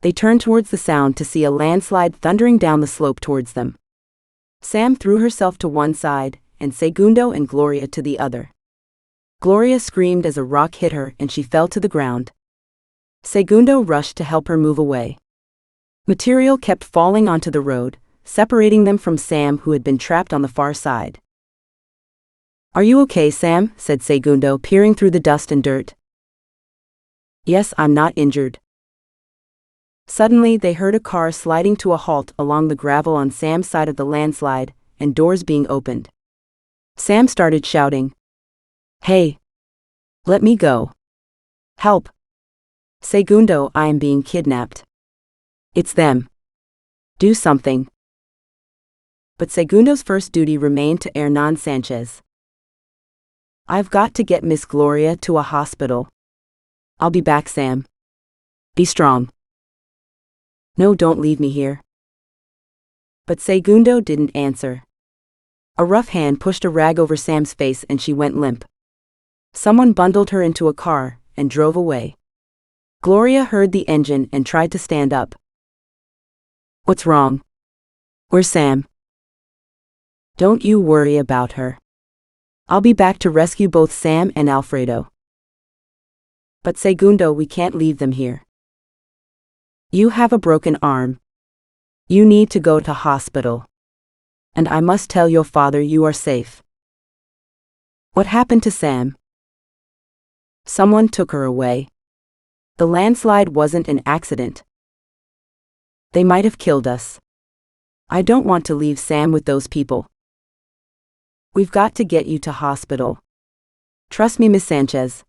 They turned towards the sound to see a landslide thundering down the slope towards them. Sam threw herself to one side, and Segundo and Gloria to the other. Gloria screamed as a rock hit her and she fell to the ground. Segundo rushed to help her move away. Material kept falling onto the road, separating them from Sam, who had been trapped on the far side. Are you okay, Sam? Said Segundo, peering through the dust and dirt. Yes, I'm not injured. Suddenly they heard a car sliding to a halt along the gravel on Sam's side of the landslide, and doors being opened. Sam started shouting. Hey! Let me go. Help! Segundo, I am being kidnapped. It's them. Do something. But Segundo's first duty remained to Hernan Sanchez. I've got to get Miss Gloria to a hospital. I'll be back, Sam. Be strong. No, don't leave me here. But Segundo didn't answer. A rough hand pushed a rag over Sam's face and she went limp. Someone bundled her into a car and drove away. Gloria heard the engine and tried to stand up. What's wrong? Where's Sam? Don't you worry about her. I'll be back to rescue both Sam and Alfredo. But Segundo, we can't leave them here. You have a broken arm. You need to go to hospital. And I must tell your father you are safe. What happened to Sam? Someone took her away. The landslide wasn't an accident. They might have killed us. I don't want to leave Sam with those people. We've got to get you to hospital. Trust me, Miss Sanchez.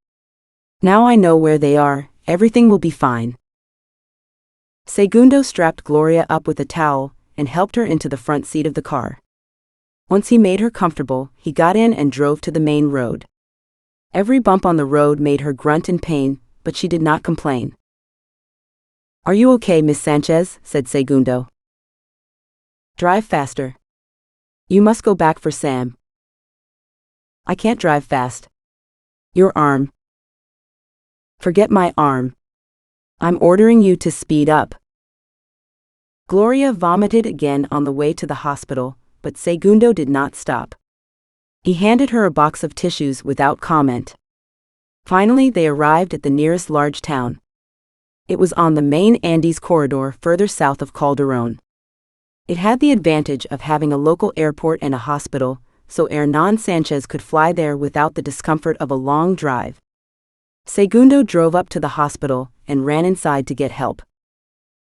Now I know where they are, everything will be fine. Segundo strapped Gloria up with a towel and helped her into the front seat of the car. Once he made her comfortable, he got in and drove to the main road. Every bump on the road made her grunt in pain, but she did not complain. "Are you okay, Miss Sanchez?" said Segundo. "Drive faster. You must go back for Sam." "I can't drive fast. Your arm." "Forget my arm. I'm ordering you to speed up." Gloria vomited again on the way to the hospital, but Segundo did not stop. He handed her a box of tissues without comment. Finally, they arrived at the nearest large town. It was on the main Andes corridor further south of Calderón. It had the advantage of having a local airport and a hospital, so Hernan Sanchez could fly there without the discomfort of a long drive. Segundo drove up to the hospital and ran inside to get help.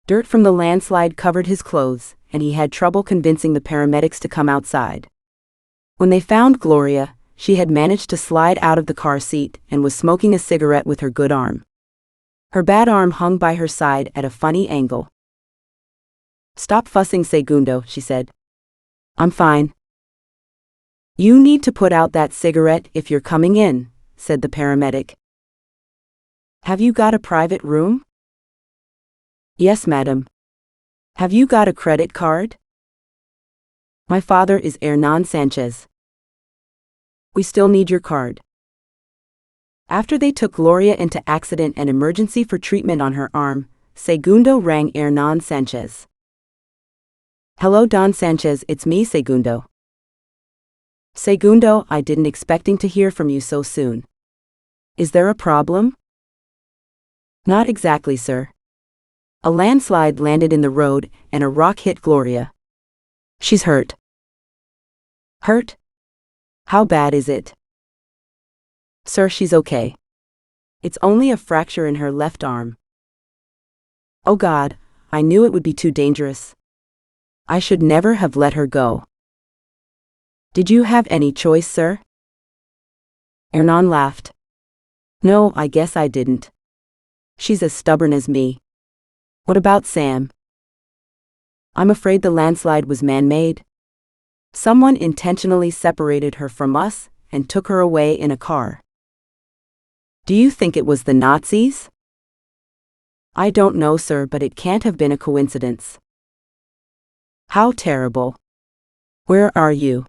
Dirt from the landslide covered his clothes, and he had trouble convincing the paramedics to come outside. When they found Gloria, she had managed to slide out of the car seat and was smoking a cigarette with her good arm. Her bad arm hung by her side at a funny angle. "Stop fussing, Segundo," she said. "I'm fine." "You need to put out that cigarette if you're coming in," said the paramedic. "Have you got a private room?" "Yes, madam." "Have you got a credit card?" "My father is Hernan Sanchez." "We still need your card." After they took Gloria into accident and emergency for treatment on her arm, Segundo rang Hernan Sanchez. "Hello, Don Sanchez, it's me, Segundo." "Segundo, I didn't expecting to hear from you so soon. Is there a problem?" "Not exactly, sir. A landslide landed in the road and a rock hit Gloria. She's hurt." "Hurt? How bad is it?" "Sir, she's okay. It's only a fracture in her left arm." "Oh God, I knew it would be too dangerous. I should never have let her go." "Did you have any choice, sir?" Hernan laughed. "No, I guess I didn't. She's as stubborn as me." "What about Sam?" "I'm afraid the landslide was man-made. Someone intentionally separated her from us and took her away in a car." "Do you think it was the Nazis?" "I don't know, sir, but it can't have been a coincidence." "How terrible. Where are you?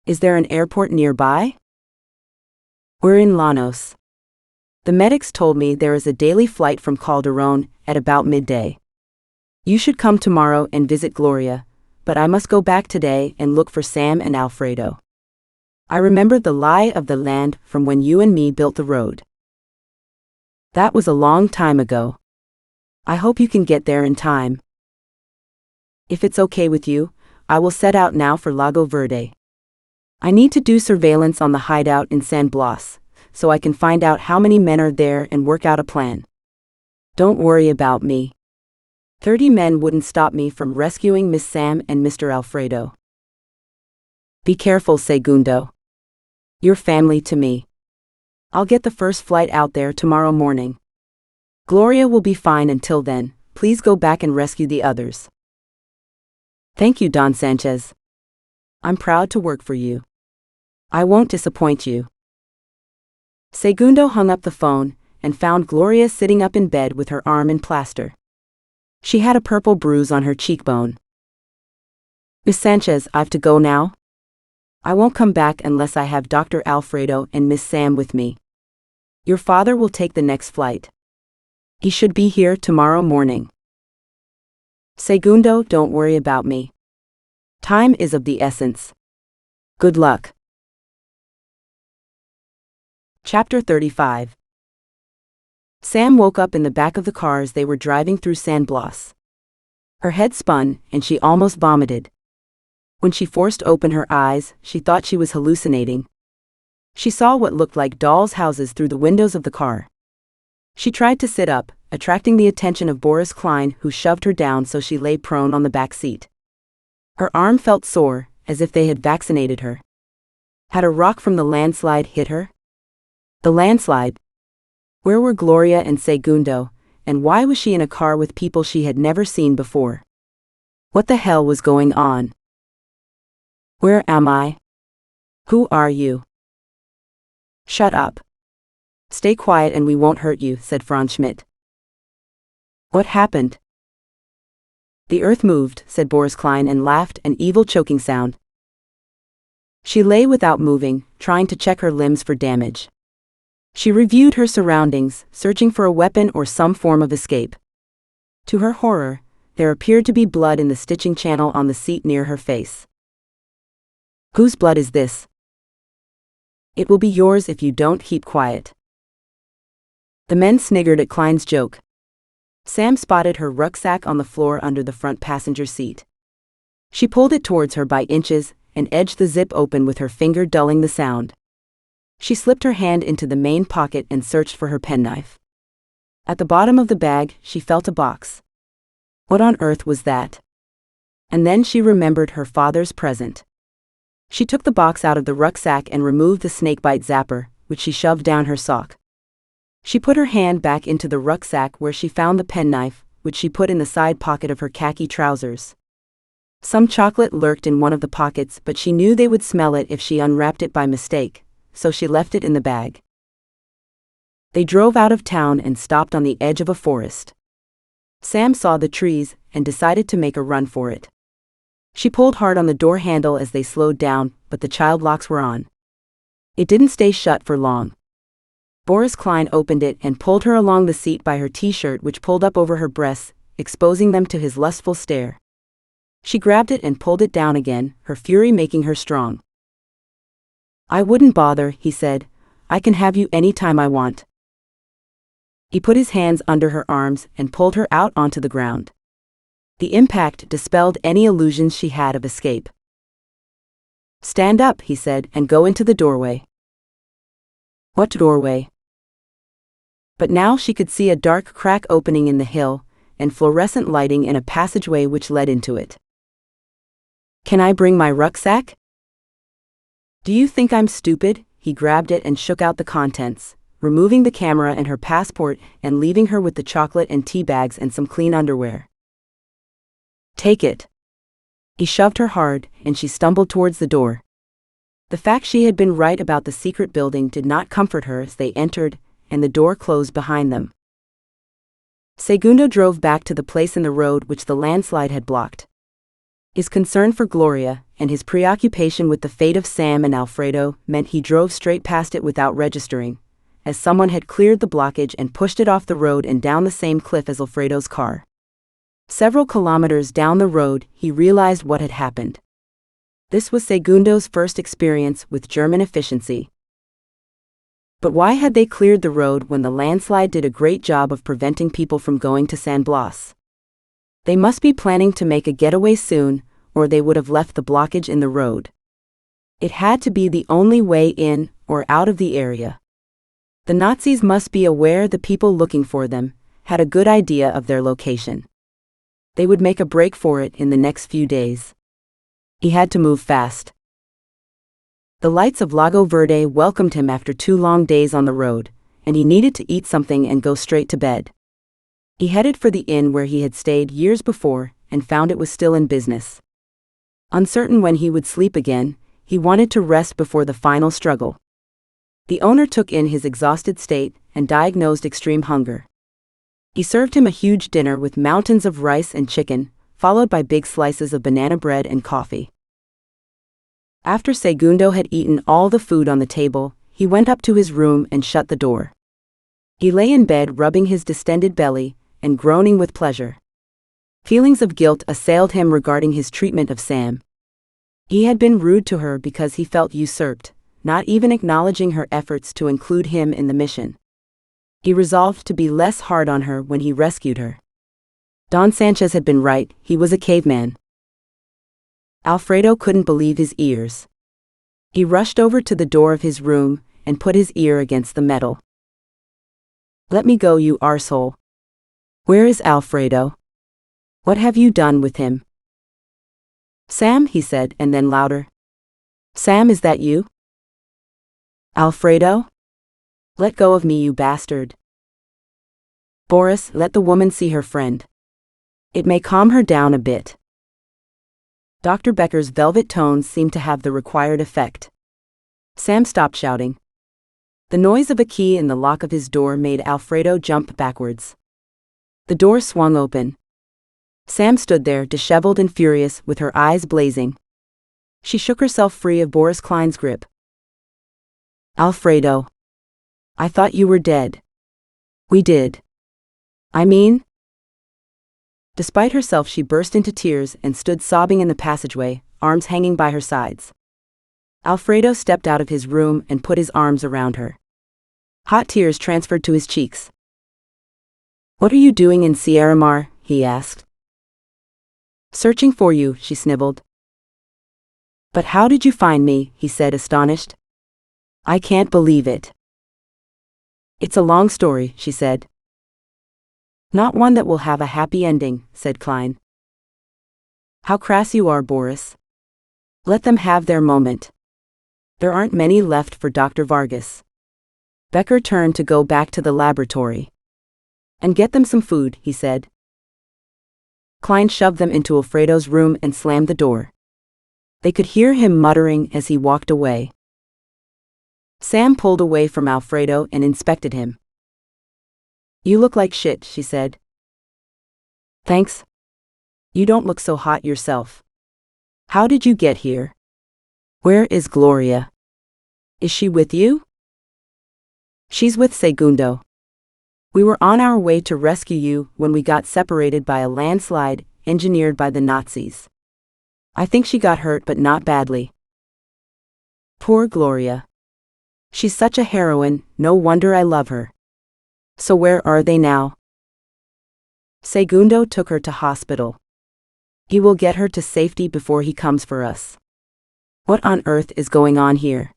Is there an airport nearby?" "We're in Llanos. The medics told me there is a daily flight from Calderón at about midday. You should come tomorrow and visit Gloria, but I must go back today and look for Sam and Alfredo. I remember the lie of the land from when you and me built the road. That was a long time ago. I hope you can get there in time. If it's okay with you, I will set out now for Lago Verde. I need to do surveillance on the hideout in San Blas, so I can find out how many men are there and work out a plan. Don't worry about me. 30 men wouldn't stop me from rescuing Miss Sam and Mr. Alfredo. Be careful, Segundo. You're family to me. I'll get the first flight out there tomorrow morning. Gloria will be fine until then. Please go back and rescue the others." "Thank you, Don Sanchez. I'm proud to work for you. I won't disappoint you." Segundo hung up the phone and found Gloria sitting up in bed with her arm in plaster. She had a purple bruise on her cheekbone. "Miss Sanchez, I've to go now. I won't come back unless I have Dr. Alfredo and Miss Sam with me. Your father will take the next flight. He should be here tomorrow morning." "Segundo, don't worry about me. Time is of the essence. Good luck." Chapter 35. Sam woke up in the back of the car as they were driving through San Blas. Her head spun, and she almost vomited. When she forced open her eyes, she thought she was hallucinating. She saw what looked like dolls' houses through the windows of the car. She tried to sit up, attracting the attention of Boris Klein, who shoved her down so she lay prone on the back seat. Her arm felt sore, as if they had vaccinated her. Had a rock from the landslide hit her? The landslide. Where were Gloria and Segundo, and why was she in a car with people she had never seen before? What the hell was going on? Where am I? Who are you? Shut up. Stay quiet and we won't hurt you, said Franz Schmidt. What happened? The earth moved, said Boris Klein and laughed, an evil choking sound. She lay without moving, trying to check her limbs for damage. She reviewed her surroundings, searching for a weapon or some form of escape. To her horror, there appeared to be blood in the stitching channel on the seat near her face. Whose blood is this? It will be yours if you don't keep quiet. The men sniggered at Klein's joke. Sam spotted her rucksack on the floor under the front passenger seat. She pulled it towards her by inches and edged the zip open with her finger, dulling the sound. She slipped her hand into the main pocket and searched for her penknife. At the bottom of the bag, she felt a box. What on earth was that? And then she remembered her father's present. She took the box out of the rucksack and removed the snakebite zapper, which she shoved down her sock. She put her hand back into the rucksack where she found the penknife, which she put in the side pocket of her khaki trousers. Some chocolate lurked in one of the pockets, but she knew they would smell it if she unwrapped it by mistake, so she left it in the bag. They drove out of town and stopped on the edge of a forest. Sam saw the trees and decided to make a run for it. She pulled hard on the door handle as they slowed down, but the child locks were on. It didn't stay shut for long. Boris Klein opened it and pulled her along the seat by her t-shirt, which pulled up over her breasts, exposing them to his lustful stare. She grabbed it and pulled it down again, her fury making her strong. I wouldn't bother, he said. I can have you any time I want. He put his hands under her arms and pulled her out onto the ground. The impact dispelled any illusions she had of escape. Stand up, he said, and go into the doorway. What doorway? But now she could see a dark crack opening in the hill, and fluorescent lighting in a passageway which led into it. Can I bring my rucksack? Do you think I'm stupid? He grabbed it and shook out the contents, removing the camera and her passport and leaving her with the chocolate and tea bags and some clean underwear. Take it. He shoved her hard, and she stumbled towards the door. The fact she had been right about the secret building did not comfort her as they entered, and the door closed behind them. Segundo drove back to the place in the road which the landslide had blocked. His concern for Gloria and his preoccupation with the fate of Sam and Alfredo meant he drove straight past it without registering, as someone had cleared the blockage and pushed it off the road and down the same cliff as Alfredo's car. Several kilometers down the road, he realized what had happened. This was Segundo's first experience with German efficiency. But why had they cleared the road when the landslide did a great job of preventing people from going to San Blas? They must be planning to make a getaway soon, or they would have left the blockage in the road. It had to be the only way in or out of the area. The Nazis must be aware the people looking for them had a good idea of their location. They would make a break for it in the next few days. He had to move fast. The lights of Lago Verde welcomed him after 2 long days on the road, and he needed to eat something and go straight to bed. He headed for the inn where he had stayed years before and found it was still in business. Uncertain when he would sleep again, he wanted to rest before the final struggle. The owner took in his exhausted state and diagnosed extreme hunger. He served him a huge dinner with mountains of rice and chicken, followed by big slices of banana bread and coffee. After Segundo had eaten all the food on the table, he went up to his room and shut the door. He lay in bed rubbing his distended belly and groaning with pleasure. Feelings of guilt assailed him regarding his treatment of Sam. He had been rude to her because he felt usurped, not even acknowledging her efforts to include him in the mission. He resolved to be less hard on her when he rescued her. Don Sanchez had been right, he was a caveman. Alfredo couldn't believe his ears. He rushed over to the door of his room and put his ear against the metal. Let me go, you arsehole. Where is Alfredo? What have you done with him? Sam, he said, and then louder. Sam, is that you? Alfredo? Let go of me, you bastard. Boris, let the woman see her friend. It may calm her down a bit. Dr. Becker's velvet tones seemed to have the required effect. Sam stopped shouting. The noise of a key in the lock of his door made Alfredo jump backwards. The door swung open. Sam stood there, disheveled and furious, with her eyes blazing. She shook herself free of Boris Klein's grip. Alfredo. I thought you were dead. We did. I mean? Despite herself, she burst into tears and stood sobbing in the passageway, arms hanging by her sides. Alfredo stepped out of his room and put his arms around her. Hot tears transferred to his cheeks. What are you doing in Sierramar? He asked. Searching for you, she sniveled. But how did you find me? He said, astonished. I can't believe it. It's a long story, she said. Not one that will have a happy ending, said Klein. How crass you are, Boris. Let them have their moment. There aren't many left for Dr. Vargas. Becker turned to go back to the laboratory. And get them some food, he said. Klein shoved them into Alfredo's room and slammed the door. They could hear him muttering as he walked away. Sam pulled away from Alfredo and inspected him. You look like shit, she said. Thanks. You don't look so hot yourself. How did you get here? Where is Gloria? Is she with you? She's with Segundo. We were on our way to rescue you when we got separated by a landslide engineered by the Nazis. I think she got hurt, but not badly. Poor Gloria. She's such a heroine, no wonder I love her. So where are they now? Segundo took her to hospital. He will get her to safety before he comes for us. What on earth is going on here?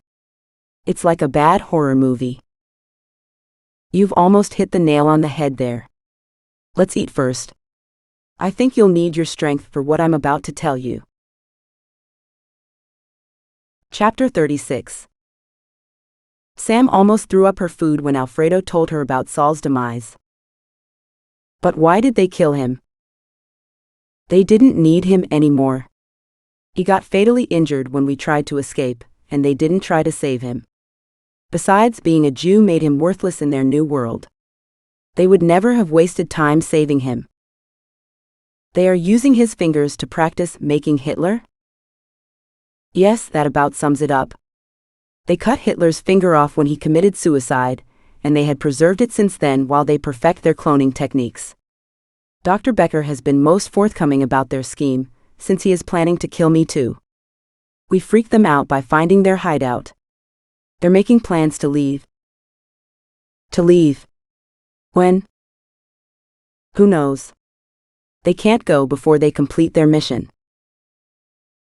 It's like a bad horror movie. You've almost hit the nail on the head there. Let's eat first. I think you'll need your strength for what I'm about to tell you. Chapter 36. Sam almost threw up her food when Alfredo told her about Saul's demise. But why did they kill him? They didn't need him anymore. He got fatally injured when we tried to escape, and they didn't try to save him. Besides, being a Jew made him worthless in their new world. They would never have wasted time saving him. They are using his fingers to practice making Hitler? Yes, that about sums it up. They cut Hitler's finger off when he committed suicide, and they had preserved it since then while they perfect their cloning techniques. Dr. Becker has been most forthcoming about their scheme, since he is planning to kill me too. We freaked them out by finding their hideout. They're making plans to leave. To leave? When? Who knows? They can't go before they complete their mission.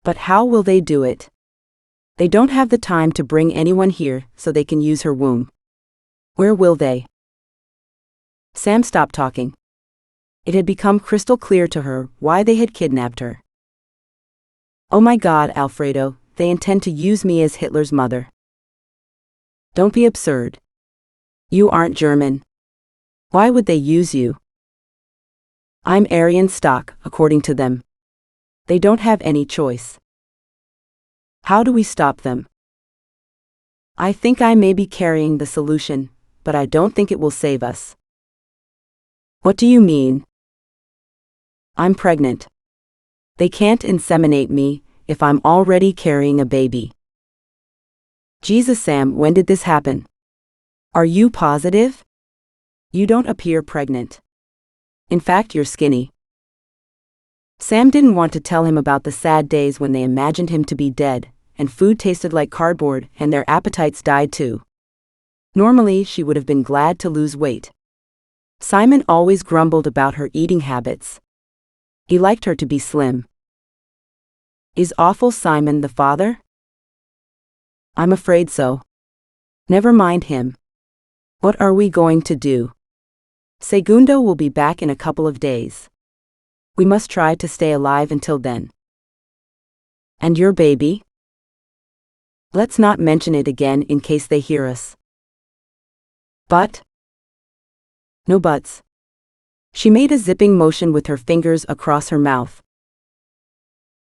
But how will they do it? They don't have the time to bring anyone here so they can use her womb. Where will they? Sam stopped talking. It had become crystal clear to her why they had kidnapped her. Oh my God, Alfredo, they intend to use me as Hitler's mother. Don't be absurd. You aren't German. Why would they use you? I'm Aryan stock, according to them. They don't have any choice. How do we stop them? I think I may be carrying the solution, but I don't think it will save us. What do you mean? I'm pregnant. They can't inseminate me if I'm already carrying a baby. Jesus, Sam, when did this happen? Are you positive? You don't appear pregnant. In fact, you're skinny. Sam didn't want to tell him about the sad days when they imagined him to be dead, and food tasted like cardboard and their appetites died too. Normally, she would have been glad to lose weight. Simon always grumbled about her eating habits. He liked her to be slim. Is awful Simon the father? I'm afraid so. Never mind him. What are we going to do? Segundo will be back in a couple of days. We must try to stay alive until then. And your baby? Let's not mention it again in case they hear us. But? No buts. She made a zipping motion with her fingers across her mouth.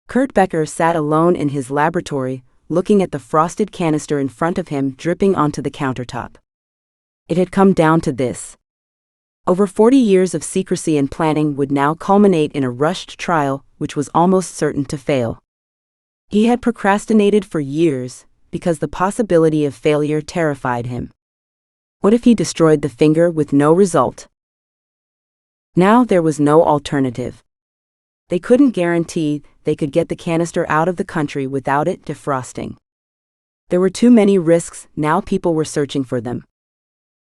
Kurt Becker sat alone in his laboratory, looking at the frosted canister in front of him dripping onto the countertop. It had come down to this. Over 40 years of secrecy and planning would now culminate in a rushed trial which was almost certain to fail. He had procrastinated for years because the possibility of failure terrified him. What if he destroyed the finger with no result? Now there was no alternative. They couldn't guarantee they could get the canister out of the country without it defrosting. There were too many risks, now people were searching for them.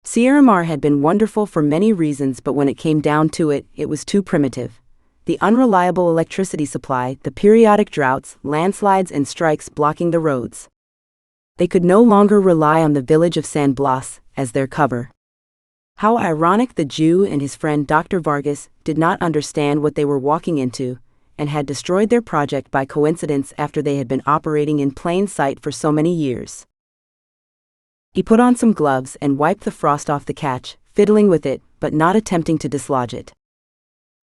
Sierramar had been wonderful for many reasons, but when it came down to it, it was too primitive. The unreliable electricity supply, the periodic droughts, landslides and strikes blocking the roads. They could no longer rely on the village of San Blas as their cover. How ironic the Jew and his friend Dr. Vargas did not understand what they were walking into, and had destroyed their project by coincidence after they had been operating in plain sight for so many years. He put on some gloves and wiped the frost off the catch, fiddling with it, but not attempting to dislodge it.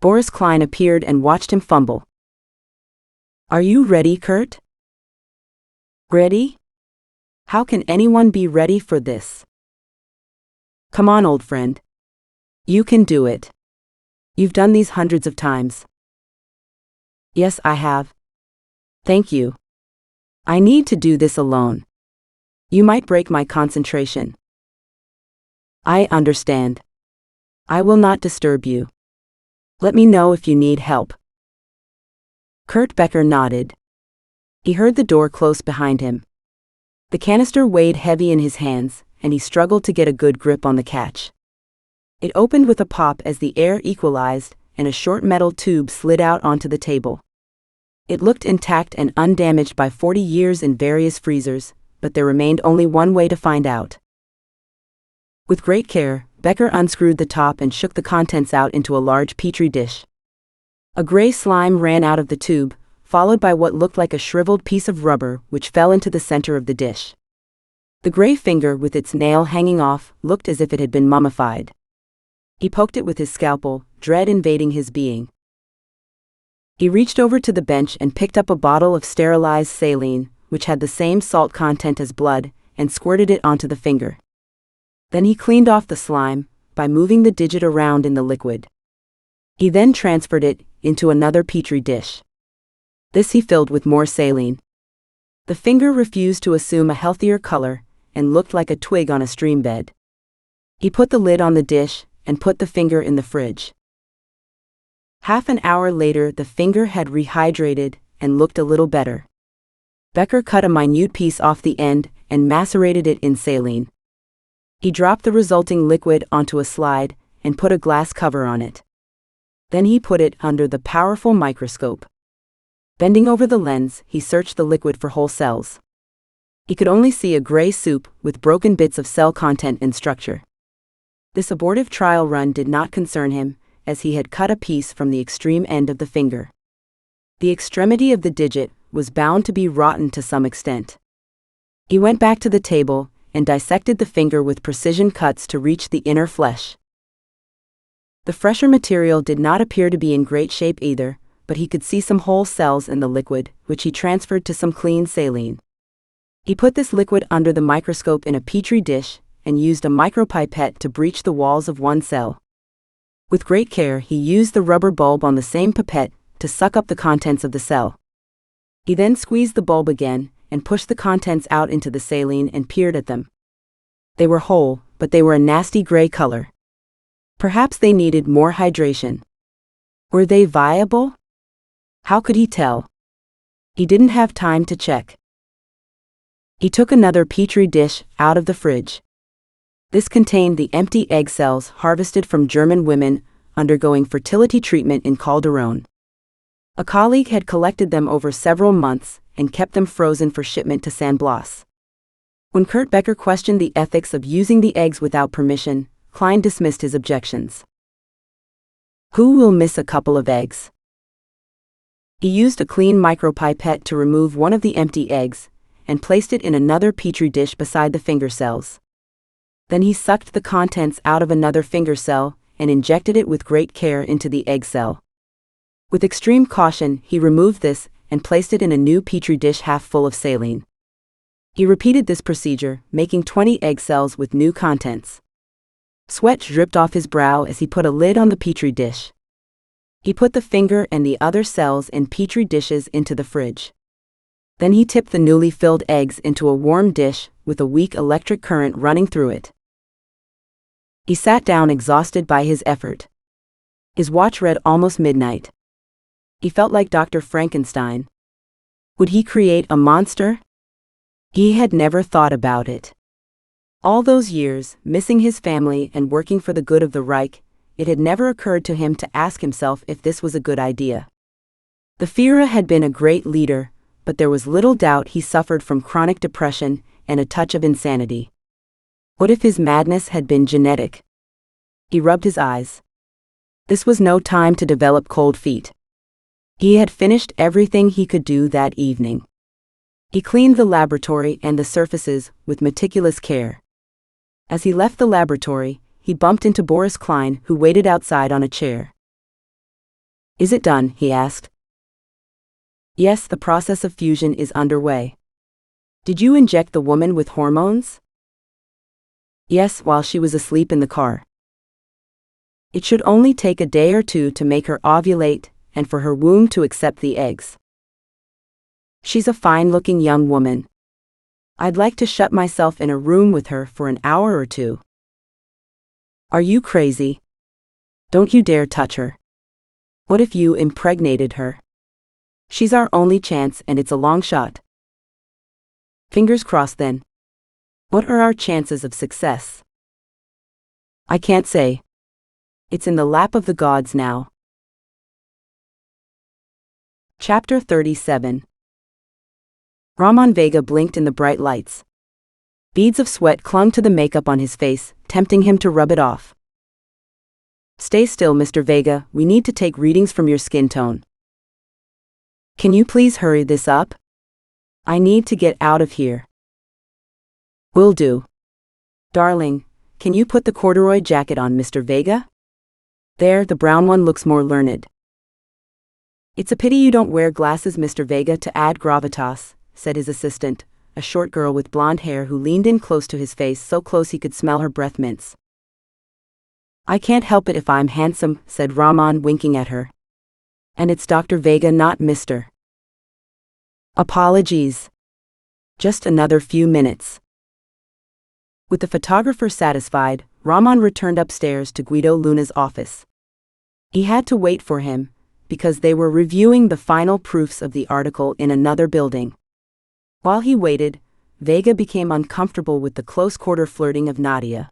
Boris Klein appeared and watched him fumble. "Are you ready, Kurt?" "Ready? How can anyone be ready for this?" "Come on, old friend. You can do it. You've done these hundreds of times." "Yes, I have. Thank you. I need to do this alone. You might break my concentration." "I understand. I will not disturb you. Let me know if you need help." Kurt Becker nodded. He heard the door close behind him. The canister weighed heavy in his hands, and he struggled to get a good grip on the catch. It opened with a pop as the air equalized, and a short metal tube slid out onto the table. It looked intact and undamaged by 40 years in various freezers, but there remained only one way to find out. With great care, Becker unscrewed the top and shook the contents out into a large petri dish. A gray slime ran out of the tube, followed by what looked like a shriveled piece of rubber which fell into the center of the dish. The gray finger, with its nail hanging off, looked as if it had been mummified. He poked it with his scalpel, dread invading his being. He reached over to the bench and picked up a bottle of sterilized saline, which had the same salt content as blood, and squirted it onto the finger. Then he cleaned off the slime by moving the digit around in the liquid. He then transferred it into another petri dish. This he filled with more saline. The finger refused to assume a healthier color and looked like a twig on a stream bed. He put the lid on the dish and put the finger in the fridge. Half an hour later, the finger had rehydrated and looked a little better. Becker cut a minute piece off the end and macerated it in saline. He dropped the resulting liquid onto a slide and put a glass cover on it. Then he put it under the powerful microscope. Bending over the lens, he searched the liquid for whole cells. He could only see a gray soup with broken bits of cell content and structure. This abortive trial run did not concern him, as he had cut a piece from the extreme end of the finger. The extremity of the digit was bound to be rotten to some extent. He went back to the table and dissected the finger with precision cuts to reach the inner flesh. The fresher material did not appear to be in great shape either, but he could see some whole cells in the liquid, which he transferred to some clean saline. He put this liquid under the microscope in a petri dish and used a micropipette to breach the walls of one cell. With great care, he used the rubber bulb on the same pipette to suck up the contents of the cell. He then squeezed the bulb again and pushed the contents out into the saline and peered at them. They were whole, but they were a nasty gray color. Perhaps they needed more hydration. Were they viable? How could he tell? He didn't have time to check. He took another petri dish out of the fridge. This contained the empty egg cells harvested from German women undergoing fertility treatment in Calderon. A colleague had collected them over several months and kept them frozen for shipment to San Blas. When Kurt Becker questioned the ethics of using the eggs without permission, Klein dismissed his objections. Who will miss a couple of eggs? He used a clean micropipette to remove one of the empty eggs and placed it in another petri dish beside the finger cells. Then he sucked the contents out of another finger cell and injected it with great care into the egg cell. With extreme caution, he removed this and placed it in a new petri dish half full of saline. He repeated this procedure, making 20 egg cells with new contents. Sweat dripped off his brow as he put a lid on the petri dish. He put the finger and the other cells in petri dishes into the fridge. Then he tipped the newly filled eggs into a warm dish with a weak electric current running through it. He sat down exhausted by his effort. His watch read almost midnight. He felt like Dr. Frankenstein. Would he create a monster? He had never thought about it. All those years, missing his family and working for the good of the Reich, it had never occurred to him to ask himself if this was a good idea. The Führer had been a great leader, but there was little doubt he suffered from chronic depression and a touch of insanity. What if his madness had been genetic? He rubbed his eyes. This was no time to develop cold feet. He had finished everything he could do that evening. He cleaned the laboratory and the surfaces with meticulous care. As he left the laboratory, he bumped into Boris Klein, who waited outside on a chair. "Is it done?" he asked. "Yes, the process of fusion is underway." "Did you inject the woman with hormones?" "Yes, while she was asleep in the car." "It should only take a day or two to make her ovulate and for her womb to accept the eggs. She's a fine-looking young woman. I'd like to shut myself in a room with her for an hour or two." "Are you crazy? Don't you dare touch her. What if you impregnated her? She's our only chance and it's a long shot." "Fingers crossed then. What are our chances of success?" "I can't say. It's in the lap of the gods now." Chapter 37. Ramon Vega blinked in the bright lights. Beads of sweat clung to the makeup on his face, tempting him to rub it off. "Stay still, Mr. Vega, we need to take readings from your skin tone." "Can you please hurry this up? I need to get out of here." "Will do." "Darling, can you put the corduroy jacket on, Mr. Vega? There, the brown one looks more learned." "It's a pity you don't wear glasses, Mr. Vega, to add gravitas," said his assistant, a short girl with blonde hair who leaned in close to his face, so close he could smell her breath mints. "I can't help it if I'm handsome," said Ramon, winking at her. "And it's Dr. Vega, not Mr. Apologies. Just another few minutes." With the photographer satisfied, Ramon returned upstairs to Guido Luna's office. He had to wait for him, because they were reviewing the final proofs of the article in another building. While he waited, Vega became uncomfortable with the close-quarter flirting of Nadia.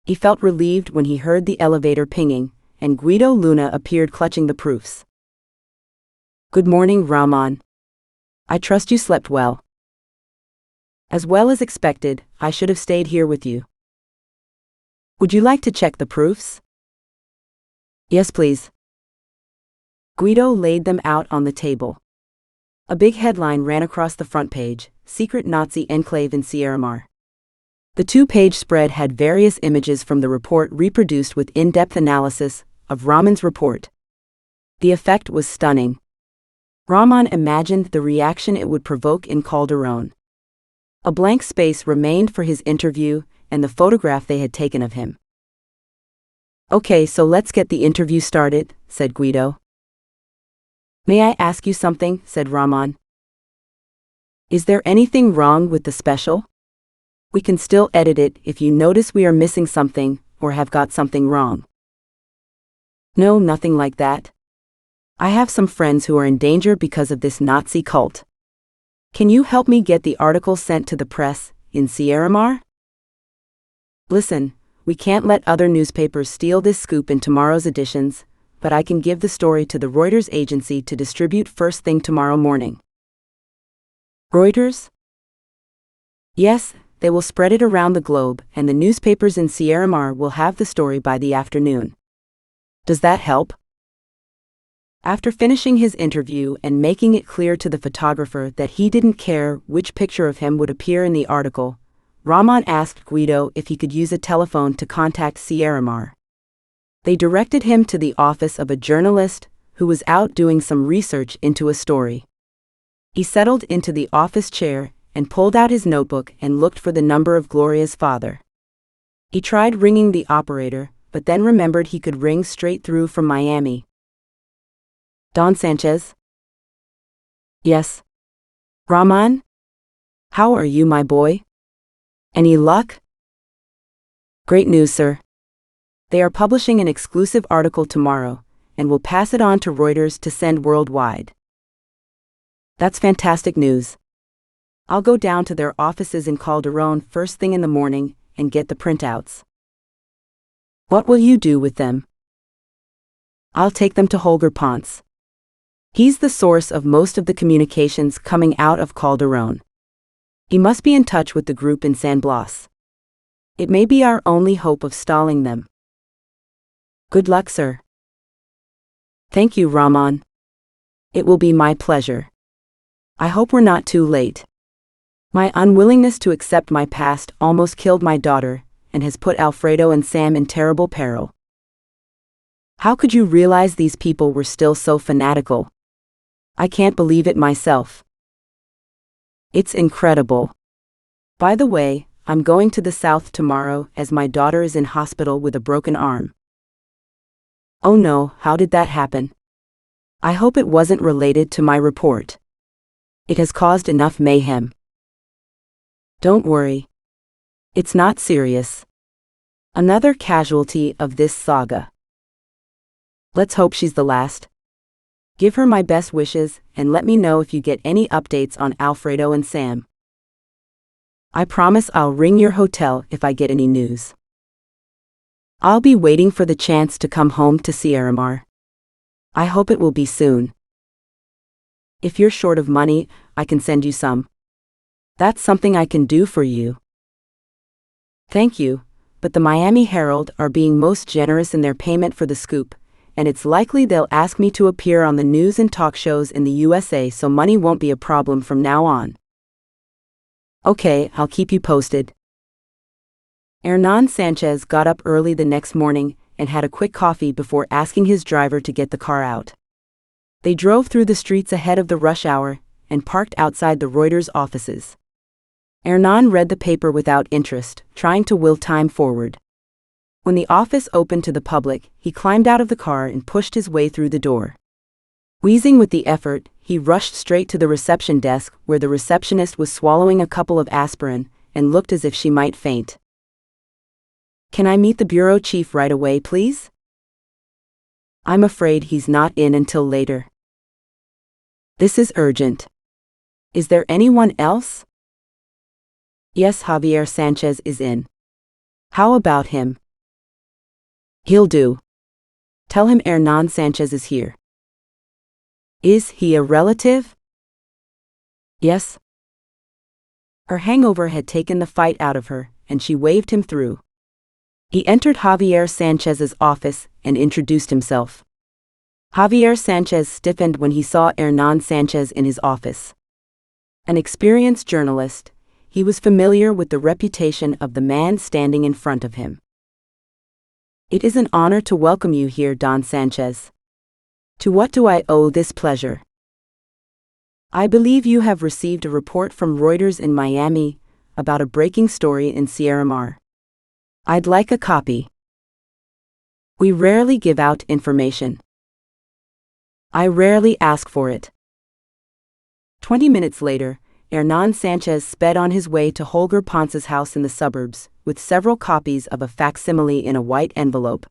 He felt relieved when he heard the elevator pinging, and Guido Luna appeared clutching the proofs. "Good morning, Ramon. I trust you slept well." "As well as expected, I should have stayed here with you." "Would you like to check the proofs?" "Yes, please." Guido laid them out on the table. A big headline ran across the front page: "Secret Nazi Enclave in Sierramar." The two-page spread had various images from the report reproduced with in-depth analysis of Ramon's report. The effect was stunning. Ramon imagined the reaction it would provoke in Calderon. A blank space remained for his interview and the photograph they had taken of him. "Okay, so let's get the interview started," said Guido. "May I ask you something?" said Ramon. "Is there anything wrong with the special? We can still edit it if you notice we are missing something or have got something wrong." "No, nothing like that. I have some friends who are in danger because of this Nazi cult. Can you help me get the article sent to the press in Sierramar?" "Listen, we can't let other newspapers steal this scoop in tomorrow's editions, but I can give the story to the Reuters agency to distribute first thing tomorrow morning." "Reuters?" "Yes, they will spread it around the globe, and the newspapers in Sierramar will have the story by the afternoon. Does that help?" After finishing his interview and making it clear to the photographer that he didn't care which picture of him would appear in the article, Ramon asked Guido if he could use a telephone to contact Sierramar. They directed him to the office of a journalist who was out doing some research into a story. He settled into the office chair and pulled out his notebook and looked for the number of Gloria's father. He tried ringing the operator, but then remembered he could ring straight through from Miami. Don Sanchez? Yes. Rahman? How are you, my boy? Any luck? Great news, sir. They are publishing an exclusive article tomorrow, and will pass it on to Reuters to send worldwide. That's fantastic news. I'll go down to their offices in Calderon first thing in the morning and get the printouts. What will you do with them? I'll take them to Holger Ponce. He's the source of most of the communications coming out of Calderon. He must be in touch with the group in San Blas. It may be our only hope of stalling them. Good luck, sir. Thank you, Rahman. It will be my pleasure. I hope we're not too late. My unwillingness to accept my past almost killed my daughter, and has put Alfredo and Sam in terrible peril. How could you realize these people were still so fanatical? I can't believe it myself. It's incredible. By the way, I'm going to the south tomorrow as my daughter is in hospital with a broken arm. Oh no, how did that happen? I hope it wasn't related to my report. It has caused enough mayhem. Don't worry. It's not serious. Another casualty of this saga. Let's hope she's the last. Give her my best wishes and let me know if you get any updates on Alfredo and Sam. I promise I'll ring your hotel if I get any news. I'll be waiting for the chance to come home to Sierramar. I hope it will be soon. If you're short of money, I can send you some. That's something I can do for you. Thank you, but the Miami Herald are being most generous in their payment for the scoop, and it's likely they'll ask me to appear on the news and talk shows in the USA, so money won't be a problem from now on. Okay, I'll keep you posted. Hernan Sanchez got up early the next morning and had a quick coffee before asking his driver to get the car out. They drove through the streets ahead of the rush hour and parked outside the Reuters offices. Hernan read the paper without interest, trying to will time forward. When the office opened to the public, he climbed out of the car and pushed his way through the door. Wheezing with the effort, he rushed straight to the reception desk where the receptionist was swallowing a couple of aspirin and looked as if she might faint. Can I meet the bureau chief right away, please? I'm afraid he's not in until later. This is urgent. Is there anyone else? Yes, Javier Sanchez is in. How about him? He'll do. Tell him Hernan Sanchez is here. Is he a relative? Yes. Her hangover had taken the fight out of her, and she waved him through. He entered Javier Sanchez's office and introduced himself. Javier Sanchez stiffened when he saw Hernan Sanchez in his office. An experienced journalist, he was familiar with the reputation of the man standing in front of him. It is an honor to welcome you here, Don Sanchez. To what do I owe this pleasure? I believe you have received a report from Reuters in Miami about a breaking story in Sierramar. I'd like a copy. We rarely give out information. I rarely ask for it. 20 minutes later, Hernan Sanchez sped on his way to Holger Ponce's house in the suburbs, with several copies of a facsimile in a white envelope.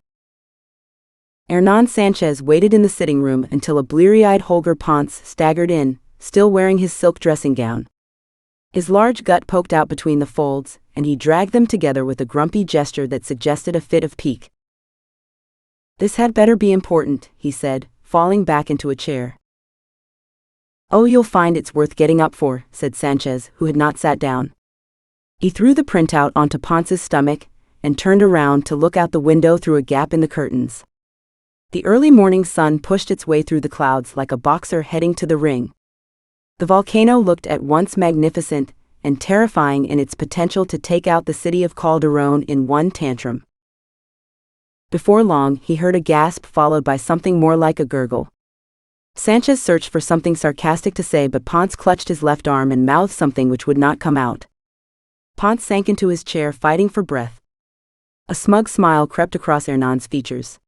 Hernan Sanchez waited in the sitting room until a bleary-eyed Holger Ponce staggered in, still wearing his silk dressing gown. His large gut poked out between the folds, and he dragged them together with a grumpy gesture that suggested a fit of pique. This had better be important, he said, falling back into a chair. Oh, you'll find it's worth getting up for, said Sanchez, who had not sat down. He threw the printout onto Ponce's stomach and turned around to look out the window through a gap in the curtains. The early morning sun pushed its way through the clouds like a boxer heading to the ring. The volcano looked at once magnificent and terrifying in its potential to take out the city of Calderon in one tantrum. Before long, he heard a gasp followed by something more like a gurgle. Sanchez searched for something sarcastic to say, but Ponce clutched his left arm and mouthed something which would not come out. Ponce sank into his chair, fighting for breath. A smug smile crept across Hernan's features.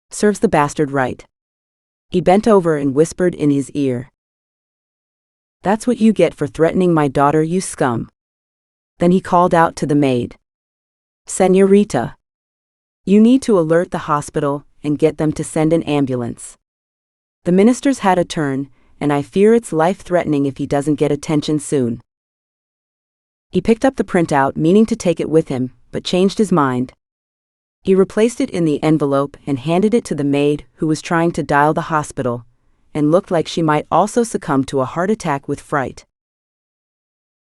Serves the bastard right. He bent over and whispered in his ear. That's what you get for threatening my daughter, you scum. Then he called out to the maid. Señorita. You need to alert the hospital and get them to send an ambulance. The minister's had a turn, and I fear it's life-threatening if he doesn't get attention soon. He picked up the printout, meaning to take it with him, but changed his mind. He replaced it in the envelope and handed it to the maid, who was trying to dial the hospital, and looked like she might also succumb to a heart attack with fright.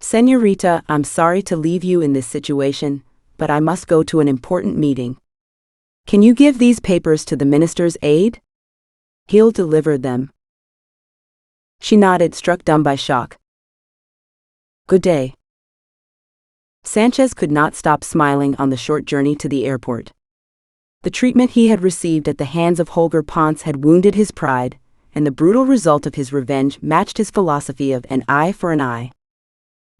Señorita, I'm sorry to leave you in this situation, but I must go to an important meeting. Can you give these papers to the minister's aide? He'll deliver them. She nodded, struck dumb by shock. Good day. Sanchez could not stop smiling on the short journey to the airport. The treatment he had received at the hands of Holger Ponce had wounded his pride, and the brutal result of his revenge matched his philosophy of an eye for an eye.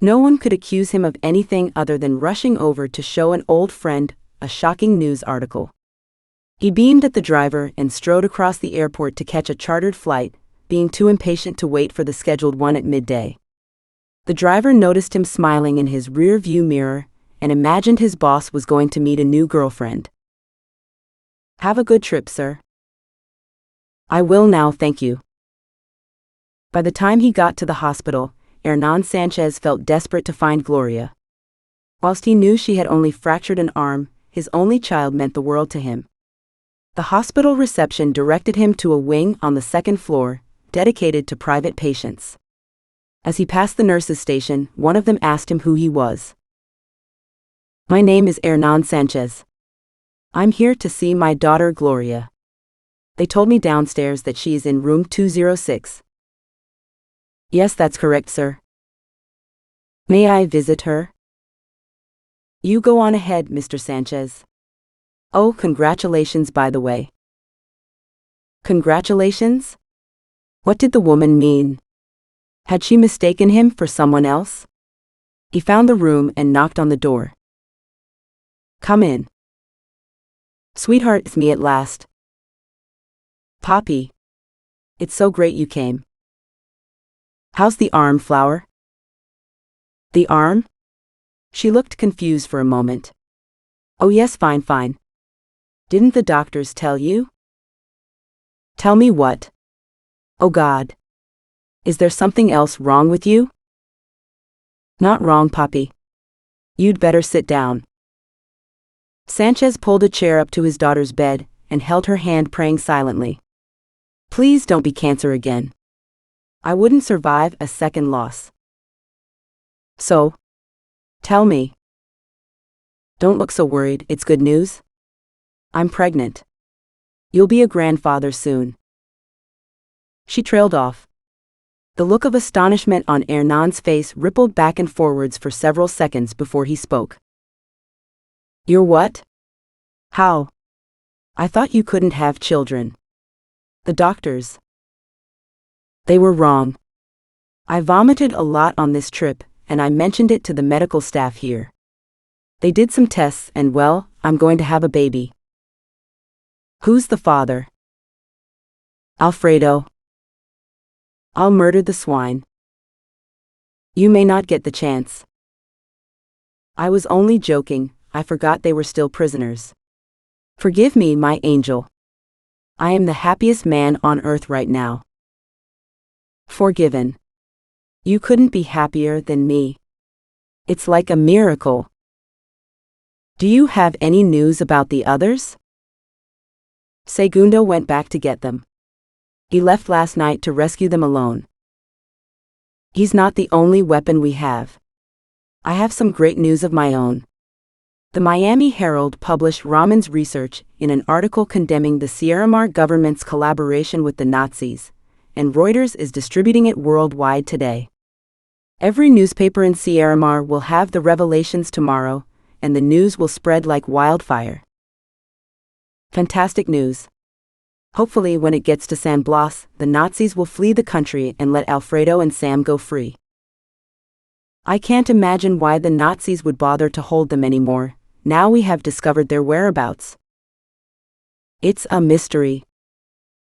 No one could accuse him of anything other than rushing over to show an old friend a shocking news article. He beamed at the driver and strode across the airport to catch a chartered flight, being too impatient to wait for the scheduled one at midday. The driver noticed him smiling in his rear-view mirror and imagined his boss was going to meet a new girlfriend. Have a good trip, sir. I will now, thank you. By the time he got to the hospital, Hernan Sanchez felt desperate to find Gloria. Whilst he knew she had only fractured an arm, his only child meant the world to him. The hospital reception directed him to a wing on the second floor, dedicated to private patients. As he passed the nurse's station, one of them asked him who he was. My name is Hernan Sanchez. I'm here to see my daughter Gloria. They told me downstairs that she is in room 206. Yes, that's correct, sir. May I visit her? You go on ahead, Mr. Sanchez. Oh, congratulations, by the way. Congratulations? What did the woman mean? Had she mistaken him for someone else? He found the room and knocked on the door. Come in. Sweetheart, it's me at last. Poppy. It's so great you came. How's the arm, Flower? The arm? She looked confused for a moment. Oh yes, fine. Didn't the doctors tell you? Tell me what? Oh God. Is there something else wrong with you? Not wrong, Poppy. You'd better sit down. Sanchez pulled a chair up to his daughter's bed and held her hand, praying silently. Please don't be cancer again. I wouldn't survive a second loss. So, tell me. Don't look so worried, it's good news. I'm pregnant. You'll be a grandfather soon. She trailed off. The look of astonishment on Hernan's face rippled back and forwards for several seconds before he spoke. You're what? How? I thought you couldn't have children. The doctors. They were wrong. I vomited a lot on this trip, and I mentioned it to the medical staff here. They did some tests and, well, I'm going to have a baby. Who's the father? Alfredo. I'll murder the swine. You may not get the chance. I was only joking, I forgot they were still prisoners. Forgive me, my angel. I am the happiest man on earth right now. Forgiven. You couldn't be happier than me. It's like a miracle. Do you have any news about the others? Segundo went back to get them. He left last night to rescue them alone. He's not the only weapon we have. I have some great news of my own. The Miami Herald published Ramon's research in an article condemning the Sierramar government's collaboration with the Nazis, and Reuters is distributing it worldwide today. Every newspaper in Sierramar will have the revelations tomorrow, and the news will spread like wildfire. Fantastic news. Hopefully, when it gets to San Blas, the Nazis will flee the country and let Alfredo and Sam go free. I can't imagine why the Nazis would bother to hold them anymore, now we have discovered their whereabouts. It's a mystery.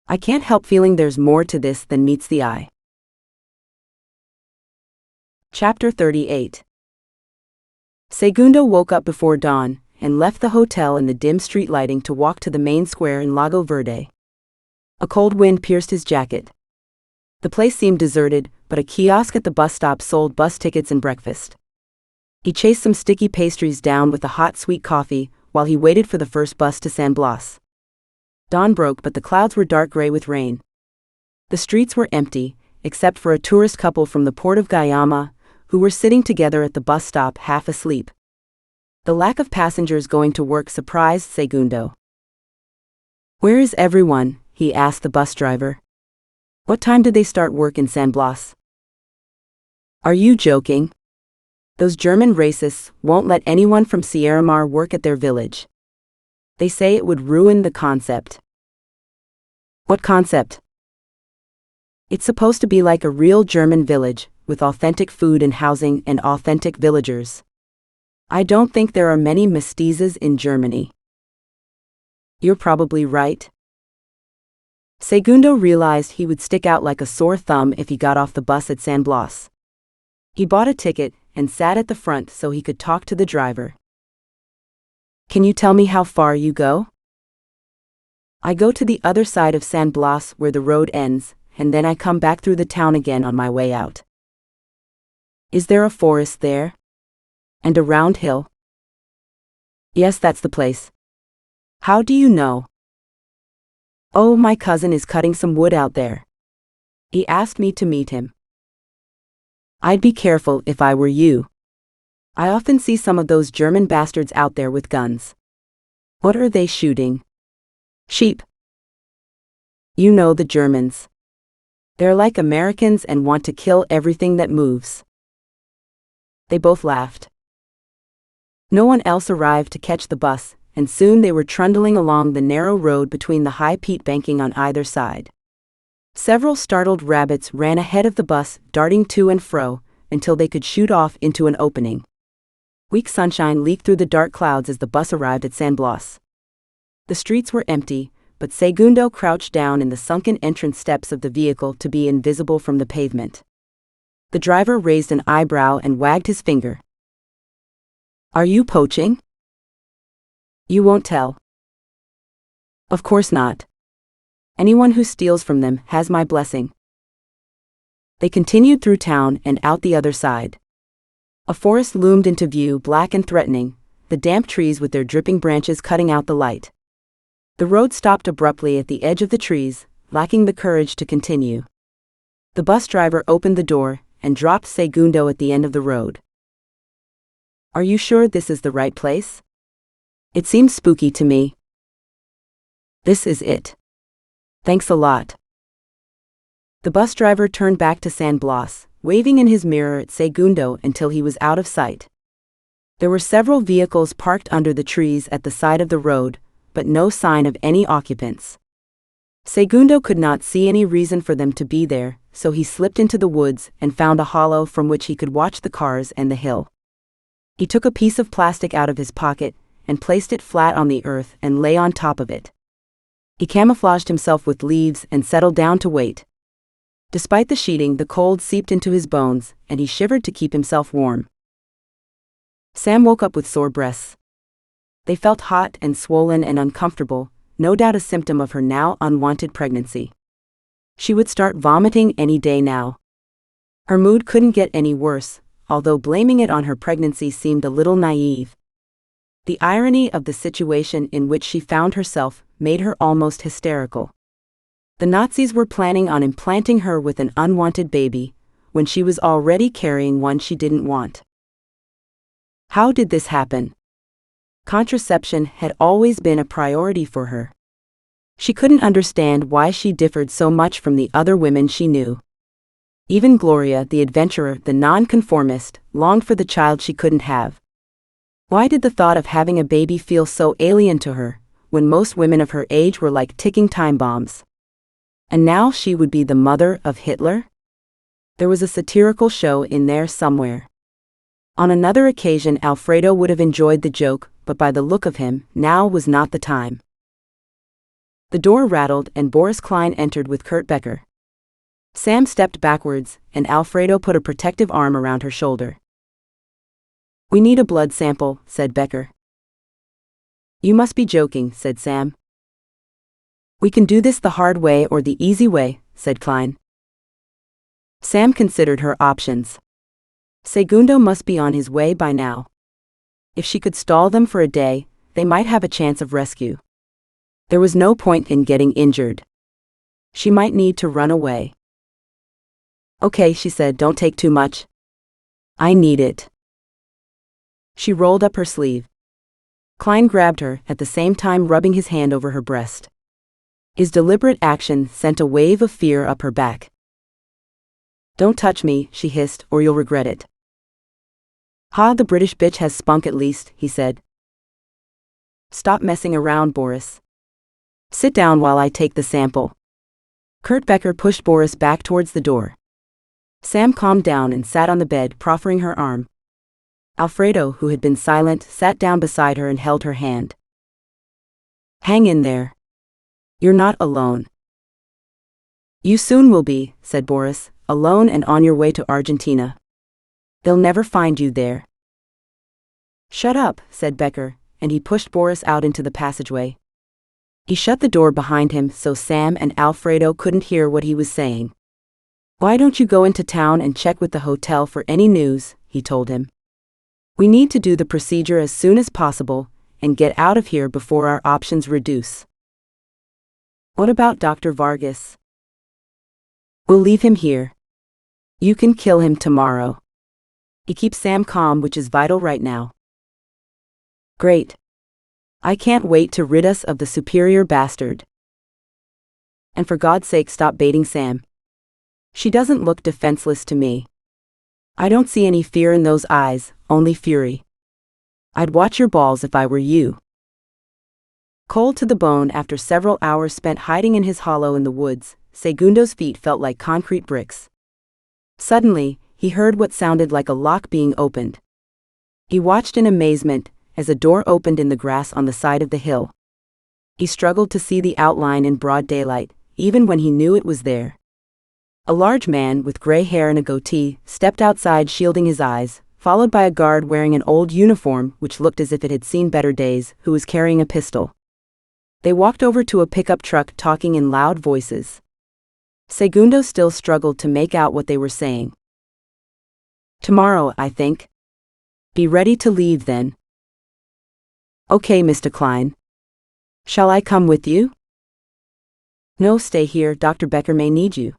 I can't help feeling there's more to this than meets the eye. Chapter 38. Segundo woke up before dawn and left the hotel in the dim street lighting to walk to the main square in Lago Verde. A cold wind pierced his jacket. The place seemed deserted, but a kiosk at the bus stop sold bus tickets and breakfast. He chased some sticky pastries down with a hot sweet coffee while he waited for the first bus to San Blas. Dawn broke, but the clouds were dark gray with rain. The streets were empty, except for a tourist couple from the port of Guayama, who were sitting together at the bus stop half asleep. The lack of passengers going to work surprised Segundo. "Where is everyone?" he asked the bus driver. "What time did they start work in San Blas?" "Are you joking? Those German racists won't let anyone from Sierramar work at their village. They say it would ruin the concept." "What concept?" "It's supposed to be like a real German village, with authentic food and housing and authentic villagers. I don't think there are many mestizos in Germany." "You're probably right." Segundo realized he would stick out like a sore thumb if he got off the bus at San Blas. He bought a ticket and sat at the front so he could talk to the driver. "Can you tell me how far you go?" "I go to the other side of San Blas where the road ends, and then I come back through the town again on my way out." "Is there a forest there? And a round hill?" "Yes, that's the place." "How do you know?" "Oh, my cousin is cutting some wood out there. He asked me to meet him." "I'd be careful if I were you. I often see some of those German bastards out there with guns." "What are they shooting?" "Sheep." "You know the Germans. They're like Americans and want to kill everything that moves." They both laughed. No one else arrived to catch the bus, and soon they were trundling along the narrow road between the high peat banking on either side. Several startled rabbits ran ahead of the bus, darting to and fro, until they could shoot off into an opening. Weak sunshine leaked through the dark clouds as the bus arrived at San Blas. The streets were empty, but Segundo crouched down in the sunken entrance steps of the vehicle to be invisible from the pavement. The driver raised an eyebrow and wagged his finger. "Are you poaching?" "You won't tell." "Of course not. Anyone who steals from them has my blessing." They continued through town and out the other side. A forest loomed into view, black and threatening, the damp trees with their dripping branches cutting out the light. The road stopped abruptly at the edge of the trees, lacking the courage to continue. The bus driver opened the door and dropped Segundo at the end of the road. "Are you sure this is the right place? It seems spooky to me." "This is it. Thanks a lot." The bus driver turned back to San Blas, waving in his mirror at Segundo until he was out of sight. There were several vehicles parked under the trees at the side of the road, but no sign of any occupants. Segundo could not see any reason for them to be there, so he slipped into the woods and found a hollow from which he could watch the cars and the hill. He took a piece of plastic out of his pocket and placed it flat on the earth and lay on top of it. He camouflaged himself with leaves and settled down to wait. Despite the sheeting, the cold seeped into his bones, and he shivered to keep himself warm. Sam woke up with sore breasts. They felt hot and swollen and uncomfortable, no doubt a symptom of her now unwanted pregnancy. She would start vomiting any day now. Her mood couldn't get any worse, although blaming it on her pregnancy seemed a little naive. The irony of the situation in which she found herself made her almost hysterical. The Nazis were planning on implanting her with an unwanted baby, when she was already carrying one she didn't want. How did this happen? Contraception had always been a priority for her. She couldn't understand why she differed so much from the other women she knew. Even Gloria, the adventurer, the nonconformist, longed for the child she couldn't have. Why did the thought of having a baby feel so alien to her, when most women of her age were like ticking time bombs. And now she would be the mother of Hitler? There was a satirical show in there somewhere. On another occasion Alfredo would have enjoyed the joke, but by the look of him, now was not the time. The door rattled and Boris Klein entered with Kurt Becker. Sam stepped backwards, and Alfredo put a protective arm around her shoulder. "We need a blood sample," said Becker. "You must be joking," said Sam. "We can do this the hard way or the easy way," said Klein. Sam considered her options. Segundo must be on his way by now. If she could stall them for a day, they might have a chance of rescue. There was no point in getting injured. She might need to run away. "Okay," she said, "don't take too much. I need it." She rolled up her sleeve. Klein grabbed her, at the same time rubbing his hand over her breast. His deliberate action sent a wave of fear up her back. "Don't touch me," she hissed, "or you'll regret it." "Ha, the British bitch has spunk at least," he said. "Stop messing around, Boris. Sit down while I take the sample." Kurt Becker pushed Boris back towards the door. Sam calmed down and sat on the bed, proffering her arm. Alfredo, who had been silent, sat down beside her and held her hand. "Hang in there. You're not alone." "You soon will be," said Boris, "alone and on your way to Argentina. They'll never find you there." "Shut up," said Becker, and he pushed Boris out into the passageway. He shut the door behind him so Sam and Alfredo couldn't hear what he was saying. "Why don't you go into town and check with the hotel for any news?" he told him. "We need to do the procedure as soon as possible and get out of here before our options reduce." "What about Dr. Vargas?" "We'll leave him here. You can kill him tomorrow. He keeps Sam calm, which is vital right now." "Great. I can't wait to rid us of the superior bastard. And for God's sake stop baiting Sam. She doesn't look defenseless to me. I don't see any fear in those eyes, only fury. I'd watch your balls if I were you." Cold to the bone after several hours spent hiding in his hollow in the woods, Segundo's feet felt like concrete bricks. Suddenly, he heard what sounded like a lock being opened. He watched in amazement as a door opened in the grass on the side of the hill. He struggled to see the outline in broad daylight, even when he knew it was there. A large man with gray hair and a goatee stepped outside, shielding his eyes, followed by a guard wearing an old uniform which looked as if it had seen better days, who was carrying a pistol. They walked over to a pickup truck, talking in loud voices. Segundo still struggled to make out what they were saying. "Tomorrow, I think. Be ready to leave then." "Okay, Mr. Klein. Shall I come with you?" "No, stay here, Dr. Becker may need you."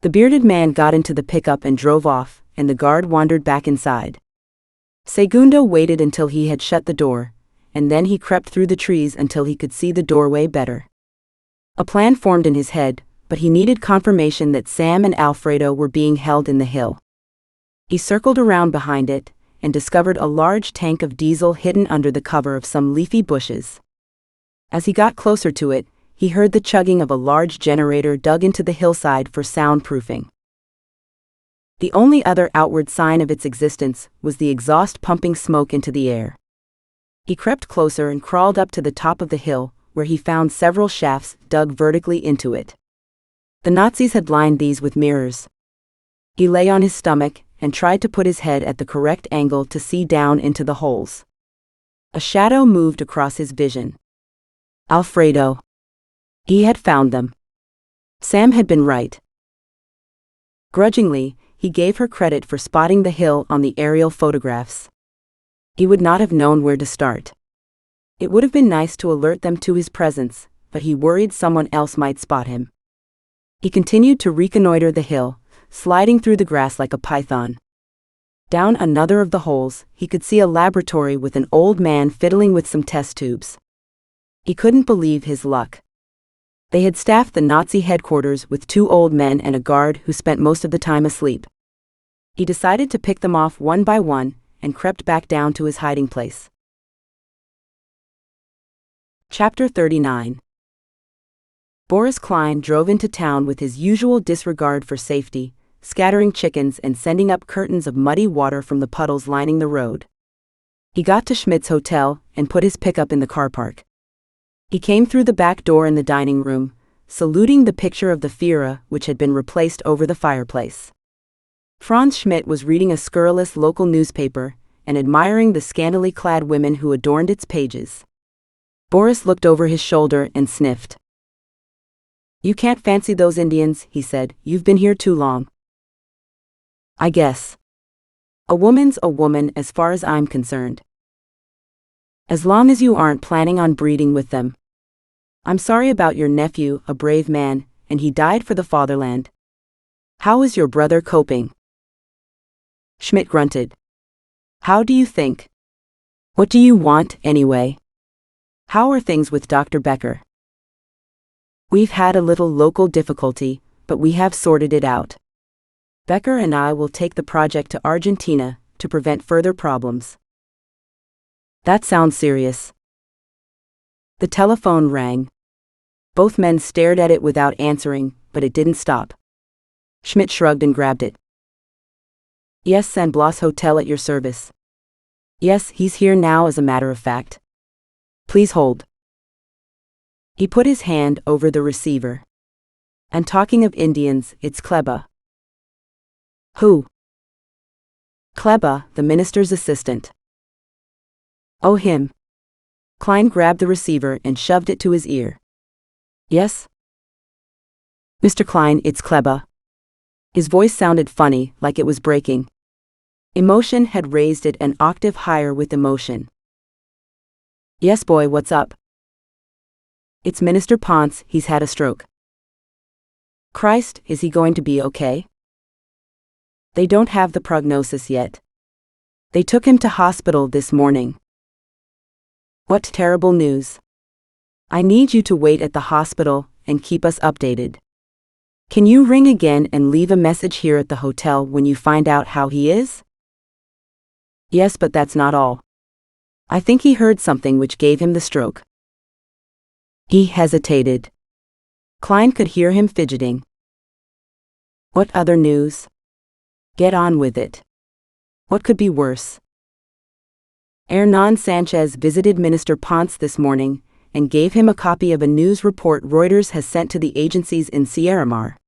The bearded man got into the pickup and drove off, and the guard wandered back inside. Segundo waited until he had shut the door, and then he crept through the trees until he could see the doorway better. A plan formed in his head, but he needed confirmation that Sam and Alfredo were being held in the hill. He circled around behind it, and discovered a large tank of diesel hidden under the cover of some leafy bushes. As he got closer to it, he heard the chugging of a large generator dug into the hillside for soundproofing. The only other outward sign of its existence was the exhaust pumping smoke into the air. He crept closer and crawled up to the top of the hill, where he found several shafts dug vertically into it. The Nazis had lined these with mirrors. He lay on his stomach and tried to put his head at the correct angle to see down into the holes. A shadow moved across his vision. Alfredo. He had found them. Sam had been right. Grudgingly, he gave her credit for spotting the hill on the aerial photographs. He would not have known where to start. It would have been nice to alert them to his presence, but he worried someone else might spot him. He continued to reconnoiter the hill, sliding through the grass like a python. Down another of the holes, he could see a laboratory with an old man fiddling with some test tubes. He couldn't believe his luck. They had staffed the Nazi headquarters with 2 old men and a guard who spent most of the time asleep. He decided to pick them off one by one and crept back down to his hiding place. Chapter 39. Boris Klein drove into town with his usual disregard for safety, scattering chickens and sending up curtains of muddy water from the puddles lining the road. He got to Schmidt's hotel and put his pickup in the car park. He came through the back door in the dining room, saluting the picture of the Führer which had been replaced over the fireplace. Franz Schmidt was reading a scurrilous local newspaper and admiring the scantily clad women who adorned its pages. Boris looked over his shoulder and sniffed. "You can't fancy those Indians," he said. "You've been here too long." "I guess. A woman's a woman as far as I'm concerned. As long as you aren't planning on breeding with them. I'm sorry about your nephew, a brave man, and he died for the fatherland. How is your brother coping?" Schmidt grunted. "How do you think? What do you want, anyway? How are things with Dr. Becker?" "We've had a little local difficulty, but we have sorted it out. Becker and I will take the project to Argentina to prevent further problems." "That sounds serious." The telephone rang. Both men stared at it without answering, but it didn't stop. Schmidt shrugged and grabbed it. "Yes, San Blas Hotel at your service. Yes, he's here now as a matter of fact. Please hold." He put his hand over the receiver. "And talking of Indians, it's Kleba." "Who?" "Kleba, the minister's assistant." "Oh, him." Klein grabbed the receiver and shoved it to his ear. "Yes?" "Mr. Klein, it's Kleba." His voice sounded funny, like it was breaking. Emotion had raised it an octave higher with emotion. "Yes, boy, what's up?" "It's Minister Ponce, he's had a stroke." "Christ, is he going to be okay?" "They don't have the prognosis yet. They took him to hospital this morning." "What terrible news. I need you to wait at the hospital and keep us updated. Can you ring again and leave a message here at the hotel when you find out how he is?" "Yes, but that's not all. I think he heard something which gave him the stroke." He hesitated. Klein could hear him fidgeting. "What other news?" "Get on with it. What could be worse?" Hernan Sanchez visited Minister Ponce this morning and gave him a copy of a news report Reuters has sent to the agencies in Sierramar.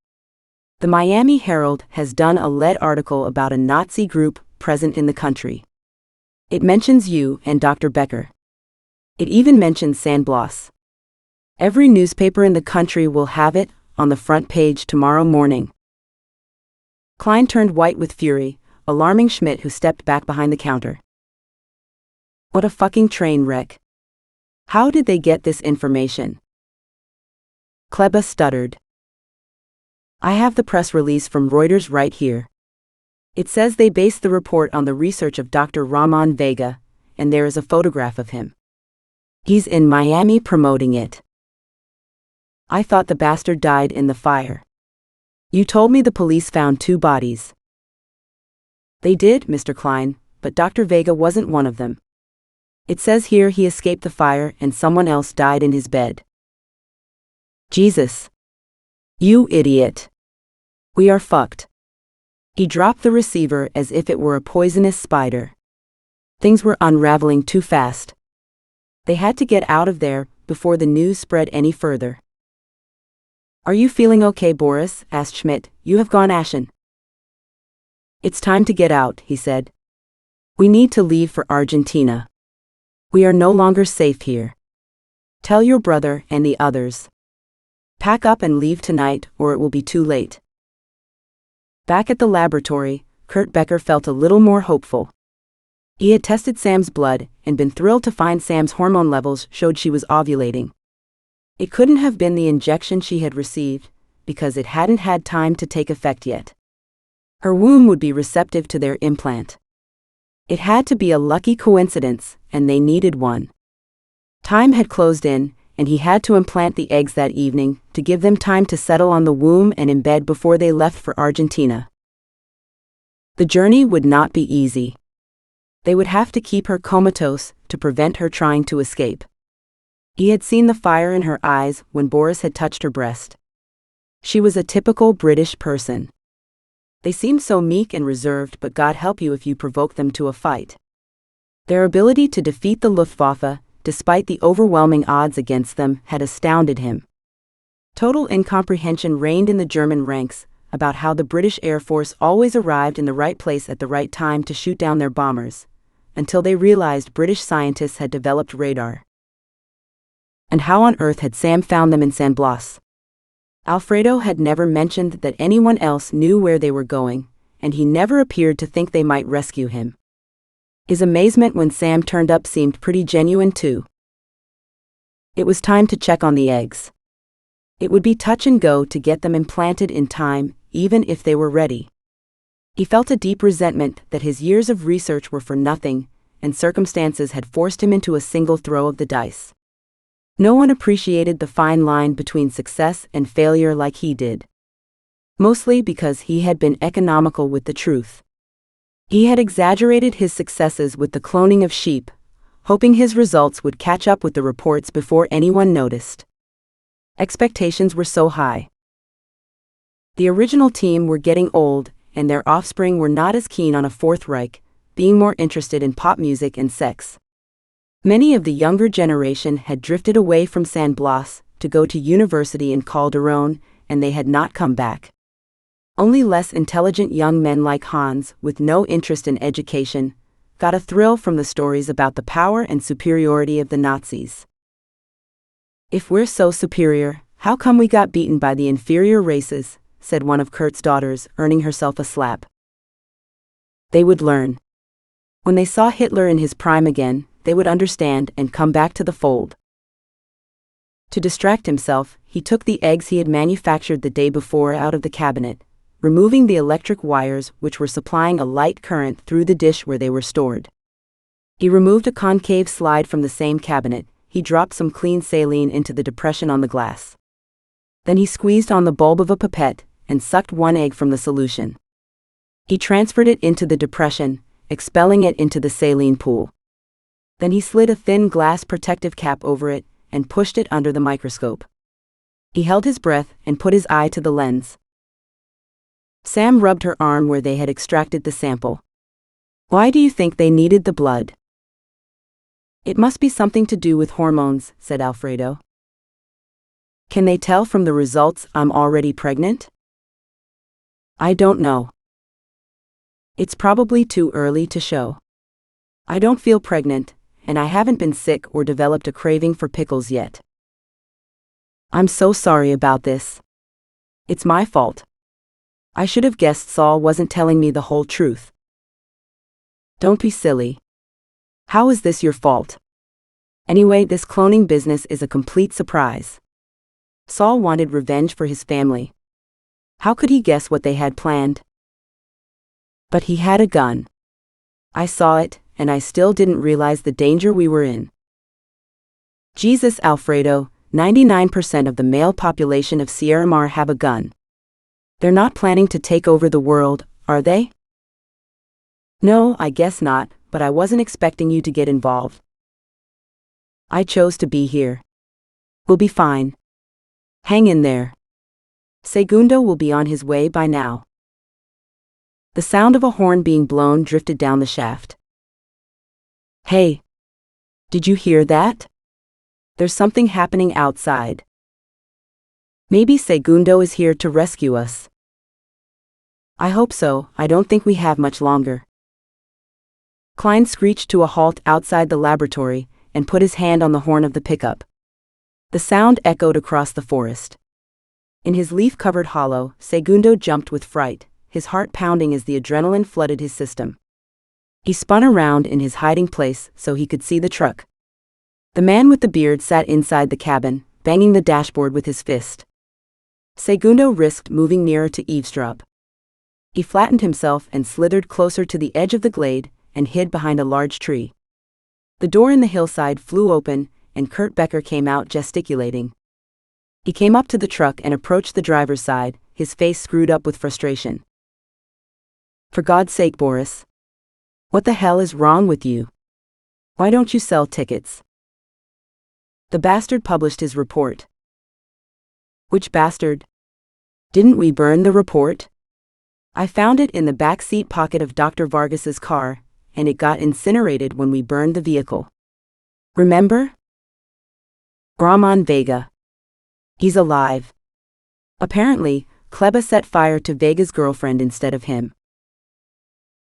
The Miami Herald has done a lead article about a Nazi group present in the country. It mentions you and Dr. Becker. It even mentions San Blas. Every newspaper in the country will have it on the front page tomorrow morning." Klein turned white with fury, alarming Schmidt, who stepped back behind the counter. "What a fucking train wreck. How did they get this information?" Kleba stuttered. "I have the press release from Reuters right here. It says they based the report on the research of Dr. Ramon Vega, and there is a photograph of him. He's in Miami promoting it." "I thought the bastard died in the fire. You told me the police found 2 bodies." "They did, Mr. Klein, but Dr. Vega wasn't one of them. It says here he escaped the fire and someone else died in his bed." "Jesus. You idiot. We are fucked." He dropped the receiver as if it were a poisonous spider. Things were unraveling too fast. They had to get out of there before the news spread any further. "Are you feeling okay, Boris?" asked Schmidt. "You have gone ashen." "It's time to get out," he said. "We need to leave for Argentina. We are no longer safe here. Tell your brother and the others. Pack up and leave tonight, or it will be too late." Back at the laboratory, Kurt Becker felt a little more hopeful. He had tested Sam's blood and been thrilled to find Sam's hormone levels showed she was ovulating. It couldn't have been the injection she had received, because it hadn't had time to take effect yet. Her womb would be receptive to their implant. It had to be a lucky coincidence, and they needed one. Time had closed in, and he had to implant the eggs that evening to give them time to settle on the womb and embed before they left for Argentina. The journey would not be easy. They would have to keep her comatose to prevent her trying to escape. He had seen the fire in her eyes when Boris had touched her breast. She was a typical British person. They seemed so meek and reserved, but God help you if you provoke them to a fight. Their ability to defeat the Luftwaffe, despite the overwhelming odds against them, had astounded him. Total incomprehension reigned in the German ranks about how the British Air Force always arrived in the right place at the right time to shoot down their bombers, until they realized British scientists had developed radar. And how on earth had Sam found them in San Blas? Alfredo had never mentioned that anyone else knew where they were going, and he never appeared to think they might rescue him. His amazement when Sam turned up seemed pretty genuine too. It was time to check on the eggs. It would be touch and go to get them implanted in time, even if they were ready. He felt a deep resentment that his years of research were for nothing, and circumstances had forced him into a single throw of the dice. No one appreciated the fine line between success and failure like he did. Mostly because he had been economical with the truth. He had exaggerated his successes with the cloning of sheep, hoping his results would catch up with the reports before anyone noticed. Expectations were so high. The original team were getting old, and their offspring were not as keen on a Fourth Reich, being more interested in pop music and sex. Many of the younger generation had drifted away from San Blas to go to university in Calderón, and they had not come back. Only less intelligent young men like Hans, with no interest in education, got a thrill from the stories about the power and superiority of the Nazis. "If we're so superior, how come we got beaten by the inferior races?" said one of Kurt's daughters, earning herself a slap. They would learn. When they saw Hitler in his prime again, they would understand and come back to the fold. To distract himself, he took the eggs he had manufactured the day before out of the cabinet, removing the electric wires which were supplying a light current through the dish where they were stored. He removed a concave slide from the same cabinet. He dropped some clean saline into the depression on the glass. Then he squeezed on the bulb of a pipette and sucked one egg from the solution. He transferred it into the depression, expelling it into the saline pool. Then he slid a thin glass protective cap over it and pushed it under the microscope. He held his breath and put his eye to the lens. Sam rubbed her arm where they had extracted the sample. "Why do you think they needed the blood?" "It must be something to do with hormones," said Alfredo. "Can they tell from the results I'm already pregnant?" "I don't know. It's probably too early to show. I don't feel pregnant, and I haven't been sick or developed a craving for pickles yet. I'm so sorry about this. It's my fault. I should have guessed Saul wasn't telling me the whole truth." "Don't be silly. How is this your fault? Anyway, this cloning business is a complete surprise. Saul wanted revenge for his family. How could he guess what they had planned? But he had a gun. I saw it, and I still didn't realize the danger we were in. Jesus, Alfredo, 99% of the male population of Sierramar have a gun. They're not planning to take over the world, are they?" "No, I guess not, but I wasn't expecting you to get involved. I chose to be here. We'll be fine. Hang in there. Segundo will be on his way by now." The sound of a horn being blown drifted down the shaft. "Hey! Did you hear that? There's something happening outside. Maybe Segundo is here to rescue us." "I hope so. I don't think we have much longer." Klein screeched to a halt outside the laboratory and put his hand on the horn of the pickup. The sound echoed across the forest. In his leaf-covered hollow, Segundo jumped with fright, his heart pounding as the adrenaline flooded his system. He spun around in his hiding place so he could see the truck. The man with the beard sat inside the cabin, banging the dashboard with his fist. Segundo risked moving nearer to eavesdrop. He flattened himself and slithered closer to the edge of the glade and hid behind a large tree. The door in the hillside flew open, and Kurt Becker came out gesticulating. He came up to the truck and approached the driver's side, his face screwed up with frustration. "For God's sake, Boris. What the hell is wrong with you? Why don't you sell tickets?" The bastard published his report. Which bastard? Didn't we burn the report? I found it in the back seat pocket of Dr. Vargas's car, and it got incinerated when we burned the vehicle. Remember? Ramon Vega. He's alive. Apparently, Kleba set fire to Vega's girlfriend instead of him.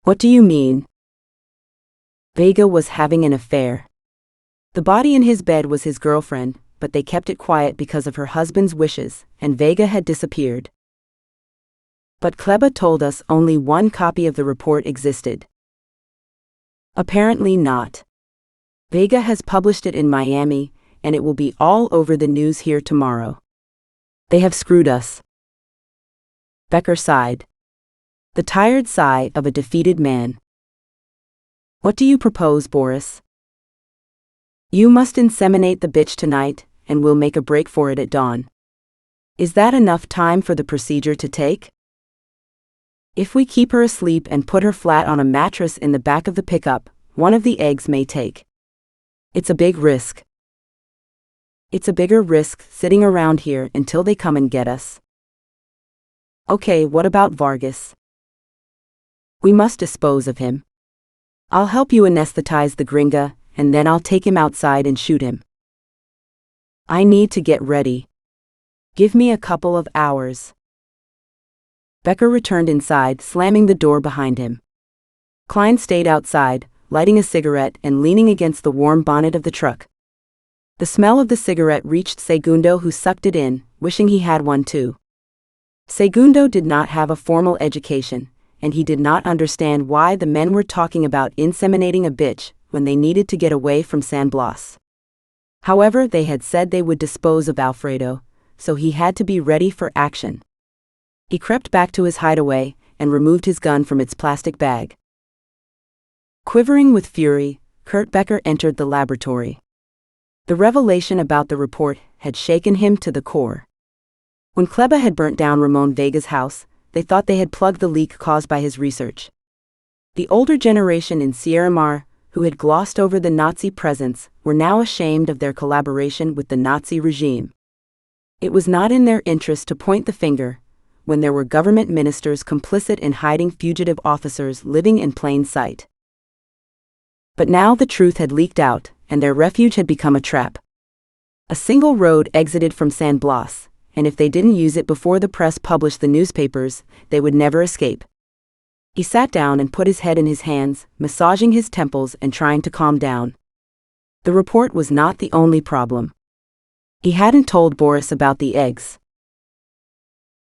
What do you mean? Vega was having an affair. The body in his bed was his girlfriend, but they kept it quiet because of her husband's wishes, and Vega had disappeared. But Kleba told us only one copy of the report existed. Apparently not. Vega has published it in Miami, and it will be all over the news here tomorrow. They have screwed us. Becker sighed. The tired sigh of a defeated man. What do you propose, Boris? You must inseminate the bitch tonight, and we'll make a break for it at dawn. Is that enough time for the procedure to take? If we keep her asleep and put her flat on a mattress in the back of the pickup, one of the eggs may take. It's a big risk. It's a bigger risk sitting around here until they come and get us. Okay, what about Vargas? We must dispose of him. I'll help you anesthetize the gringa, and then I'll take him outside and shoot him. I need to get ready. Give me a couple of hours. Becker returned inside, slamming the door behind him. Klein stayed outside, lighting a cigarette and leaning against the warm bonnet of the truck. The smell of the cigarette reached Segundo, who sucked it in, wishing he had one too. Segundo did not have a formal education, and he did not understand why the men were talking about inseminating a bitch when they needed to get away from San Blas. However, they had said they would dispose of Alfredo, so he had to be ready for action. He crept back to his hideaway and removed his gun from its plastic bag. Quivering with fury, Kurt Becker entered the laboratory. The revelation about the report had shaken him to the core. When Kleba had burnt down Ramon Vega's house, they thought they had plugged the leak caused by his research. The older generation in Sierramar, who had glossed over the Nazi presence, were now ashamed of their collaboration with the Nazi regime. It was not in their interest to point the finger, when there were government ministers complicit in hiding fugitive officers living in plain sight. But now the truth had leaked out, and their refuge had become a trap. A single road exited from San Blas, and if they didn't use it before the press published the newspapers, they would never escape. He sat down and put his head in his hands, massaging his temples and trying to calm down. The report was not the only problem. He hadn't told Boris about the eggs.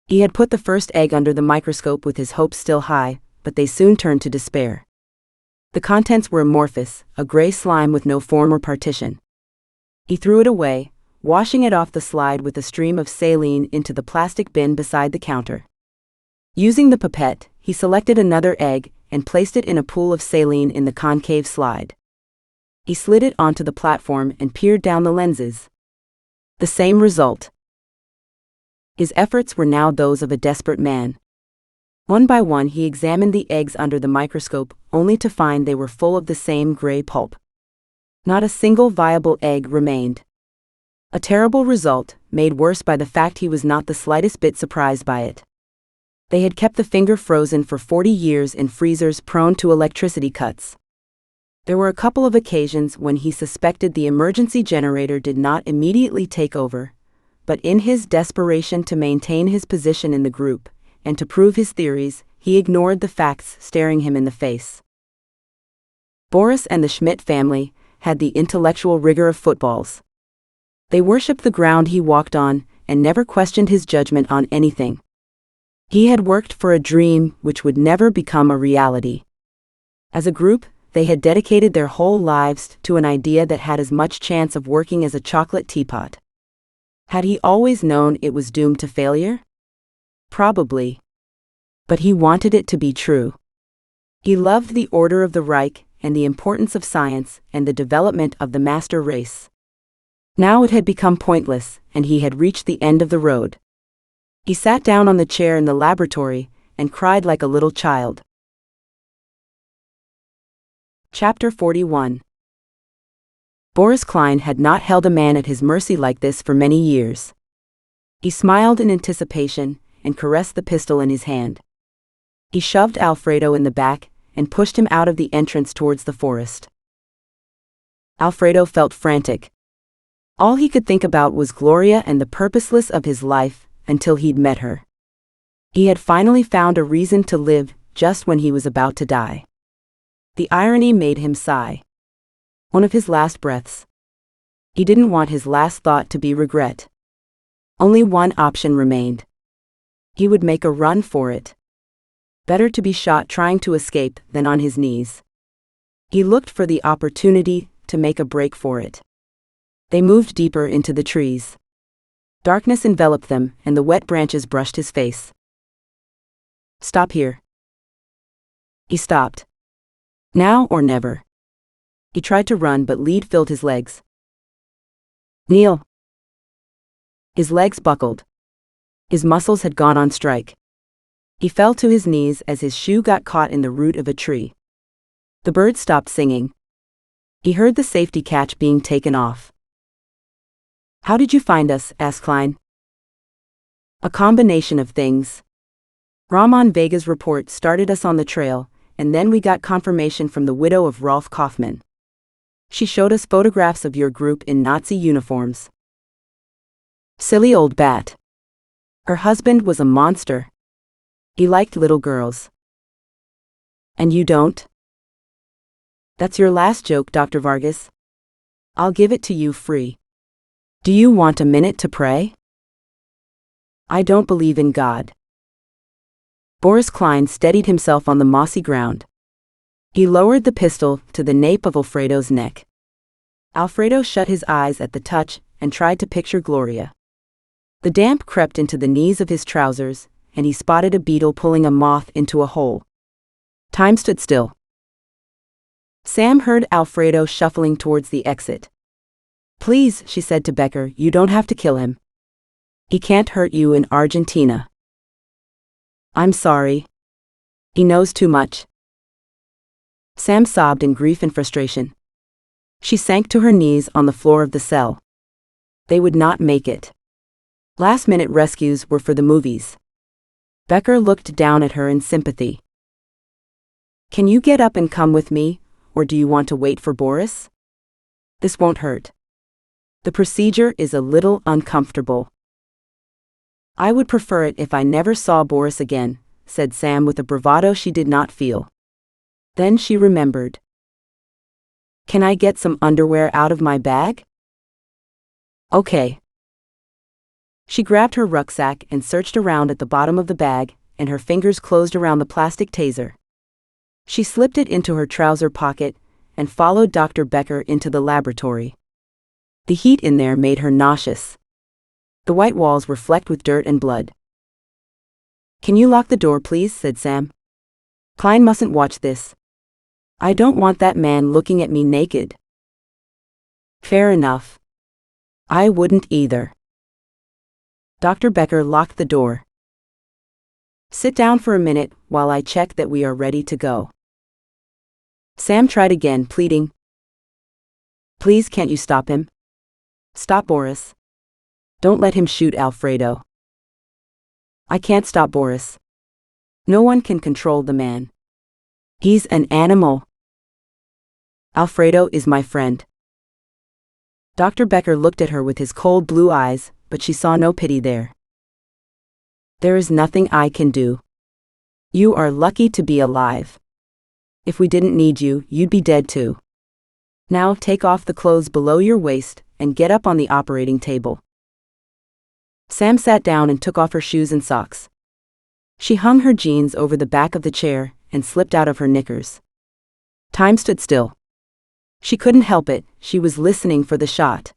He had put the first egg under the microscope with his hopes still high, but they soon turned to despair. The contents were amorphous, a gray slime with no form or partition. He threw it away, washing it off the slide with a stream of saline into the plastic bin beside the counter. Using the pipette, he selected another egg and placed it in a pool of saline in the concave slide. He slid it onto the platform and peered down the lenses. The same result. His efforts were now those of a desperate man. One by one he examined the eggs under the microscope, only to find they were full of the same gray pulp. Not a single viable egg remained. A terrible result, made worse by the fact he was not the slightest bit surprised by it. They had kept the finger frozen for 40 years in freezers prone to electricity cuts. There were a couple of occasions when he suspected the emergency generator did not immediately take over, but in his desperation to maintain his position in the group, and to prove his theories, he ignored the facts staring him in the face. Boris and the Schmidt family had the intellectual rigor of footballs. They worshipped the ground he walked on, and never questioned his judgment on anything. He had worked for a dream which would never become a reality. As a group, they had dedicated their whole lives to an idea that had as much chance of working as a chocolate teapot. Had he always known it was doomed to failure? Probably. But he wanted it to be true. He loved the order of the Reich and the importance of science and the development of the master race. Now it had become pointless, and he had reached the end of the road. He sat down on the chair in the laboratory and cried like a little child. Chapter 41. Boris Klein had not held a man at his mercy like this for many years. He smiled in anticipation and caressed the pistol in his hand. He shoved Alfredo in the back and pushed him out of the entrance towards the forest. Alfredo felt frantic. All he could think about was Gloria and the purposelessness of his life until he'd met her. He had finally found a reason to live just when he was about to die. The irony made him sigh. One of his last breaths. He didn't want his last thought to be regret. Only one option remained. He would make a run for it. Better to be shot trying to escape than on his knees. He looked for the opportunity to make a break for it. They moved deeper into the trees. Darkness enveloped them, and the wet branches brushed his face. Stop here. He stopped. Now or never. He tried to run, but lead filled his legs. Kneel. His legs buckled. His muscles had gone on strike. He fell to his knees as his shoe got caught in the root of a tree. The bird stopped singing. He heard the safety catch being taken off. How did you find us? Asked Klein. A combination of things. Ramon Vega's report started us on the trail, and then we got confirmation from the widow of Rolf Kaufmann. She showed us photographs of your group in Nazi uniforms. Silly old bat. Her husband was a monster. He liked little girls. And you don't? That's your last joke, Dr. Vargas. I'll give it to you free. Do you want a minute to pray? I don't believe in God. Boris Klein steadied himself on the mossy ground. He lowered the pistol to the nape of Alfredo's neck. Alfredo shut his eyes at the touch and tried to picture Gloria. The damp crept into the knees of his trousers, and he spotted a beetle pulling a moth into a hole. Time stood still. Sam heard Alfredo shuffling towards the exit. Please, she said to Becker, you don't have to kill him. He can't hurt you in Argentina. I'm sorry. He knows too much. Sam sobbed in grief and frustration. She sank to her knees on the floor of the cell. They would not make it. Last-minute rescues were for the movies. Becker looked down at her in sympathy. Can you get up and come with me, or do you want to wait for Boris? This won't hurt. The procedure is a little uncomfortable. I would prefer it if I never saw Boris again, said Sam with a bravado she did not feel. Then she remembered. Can I get some underwear out of my bag? Okay. She grabbed her rucksack and searched around at the bottom of the bag, and her fingers closed around the plastic taser. She slipped it into her trouser pocket and followed Dr. Becker into the laboratory. The heat in there made her nauseous. The white walls were flecked with dirt and blood. Can you lock the door, please? Said Sam. Klein mustn't watch this. I don't want that man looking at me naked. Fair enough. I wouldn't either. Dr. Becker locked the door. Sit down for a minute while I check that we are ready to go. Sam tried again, pleading. Please, can't you stop him? Stop Boris. Don't let him shoot Alfredo. I can't stop Boris. No one can control the man. He's an animal. Alfredo is my friend. Dr. Becker looked at her with his cold blue eyes, but she saw no pity there. There is nothing I can do. You are lucky to be alive. If we didn't need you, you'd be dead too. Now take off the clothes below your waist and get up on the operating table. Sam sat down and took off her shoes and socks. She hung her jeans over the back of the chair and slipped out of her knickers. Time stood still. She couldn't help it, she was listening for the shot.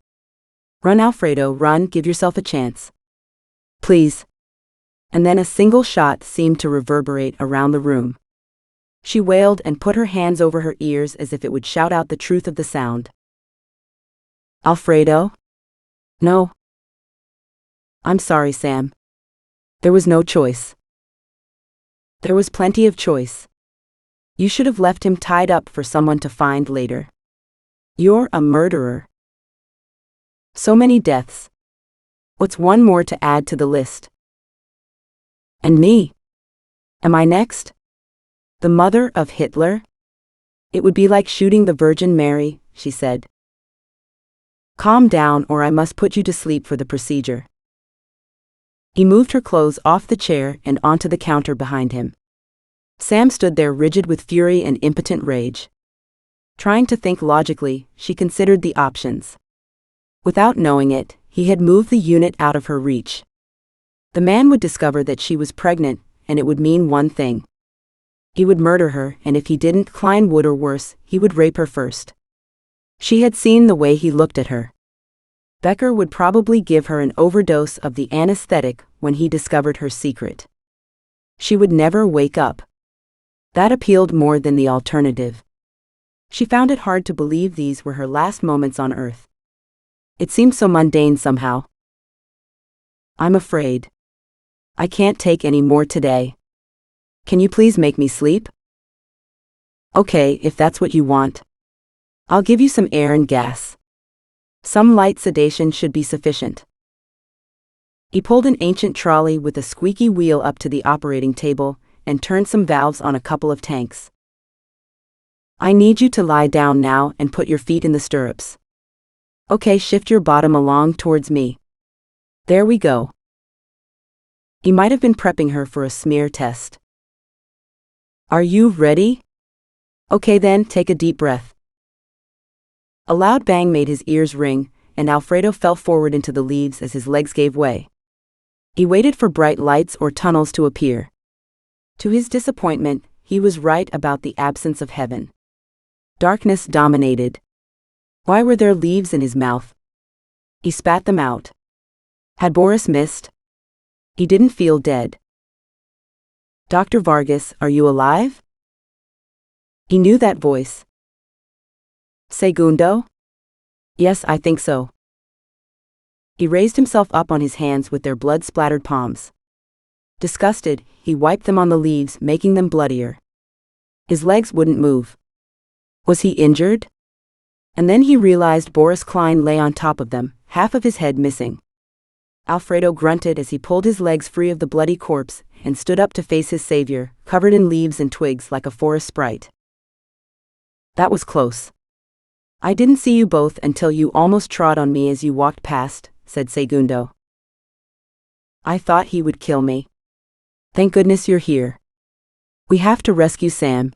Run, Alfredo, run, give yourself a chance. Please. And then a single shot seemed to reverberate around the room. She wailed and put her hands over her ears as if it would shout out the truth of the sound. Alfredo? No. I'm sorry, Sam. There was no choice. There was plenty of choice. You should have left him tied up for someone to find later. You're a murderer. So many deaths. What's one more to add to the list? And me? Am I next? The mother of Hitler? It would be like shooting the Virgin Mary, she said. Calm down or I must put you to sleep for the procedure. He moved her clothes off the chair and onto the counter behind him. Sam stood there rigid with fury and impotent rage. Trying to think logically, she considered the options. Without knowing it, he had moved the unit out of her reach. The man would discover that she was pregnant, and it would mean one thing. He would murder her, and if he didn't, Klein would, or worse, he would rape her first. She had seen the way he looked at her. Becker would probably give her an overdose of the anesthetic when he discovered her secret. She would never wake up. That appealed more than the alternative. She found it hard to believe these were her last moments on Earth. It seemed so mundane somehow. I'm afraid. I can't take any more today. Can you please make me sleep? Okay, if that's what you want. I'll give you some air and gas. Some light sedation should be sufficient. He pulled an ancient trolley with a squeaky wheel up to the operating table and turned some valves on a couple of tanks. I need you to lie down now and put your feet in the stirrups. Okay, shift your bottom along towards me. There we go. He might have been prepping her for a smear test. Are you ready? Okay then, take a deep breath. A loud bang made his ears ring, and Alfredo fell forward into the leaves as his legs gave way. He waited for bright lights or tunnels to appear. To his disappointment, he was right about the absence of heaven. Darkness dominated. Why were there leaves in his mouth? He spat them out. Had Boris missed? He didn't feel dead. Dr. Vargas, are you alive? He knew that voice. Segundo? Yes, I think so. He raised himself up on his hands with their blood-splattered palms. Disgusted, he wiped them on the leaves, making them bloodier. His legs wouldn't move. Was he injured? And then he realized Boris Klein lay on top of them, half of his head missing. Alfredo grunted as he pulled his legs free of the bloody corpse and stood up to face his savior, covered in leaves and twigs like a forest sprite. That was close. I didn't see you both until you almost trod on me as you walked past, said Segundo. I thought he would kill me. Thank goodness you're here. We have to rescue Sam.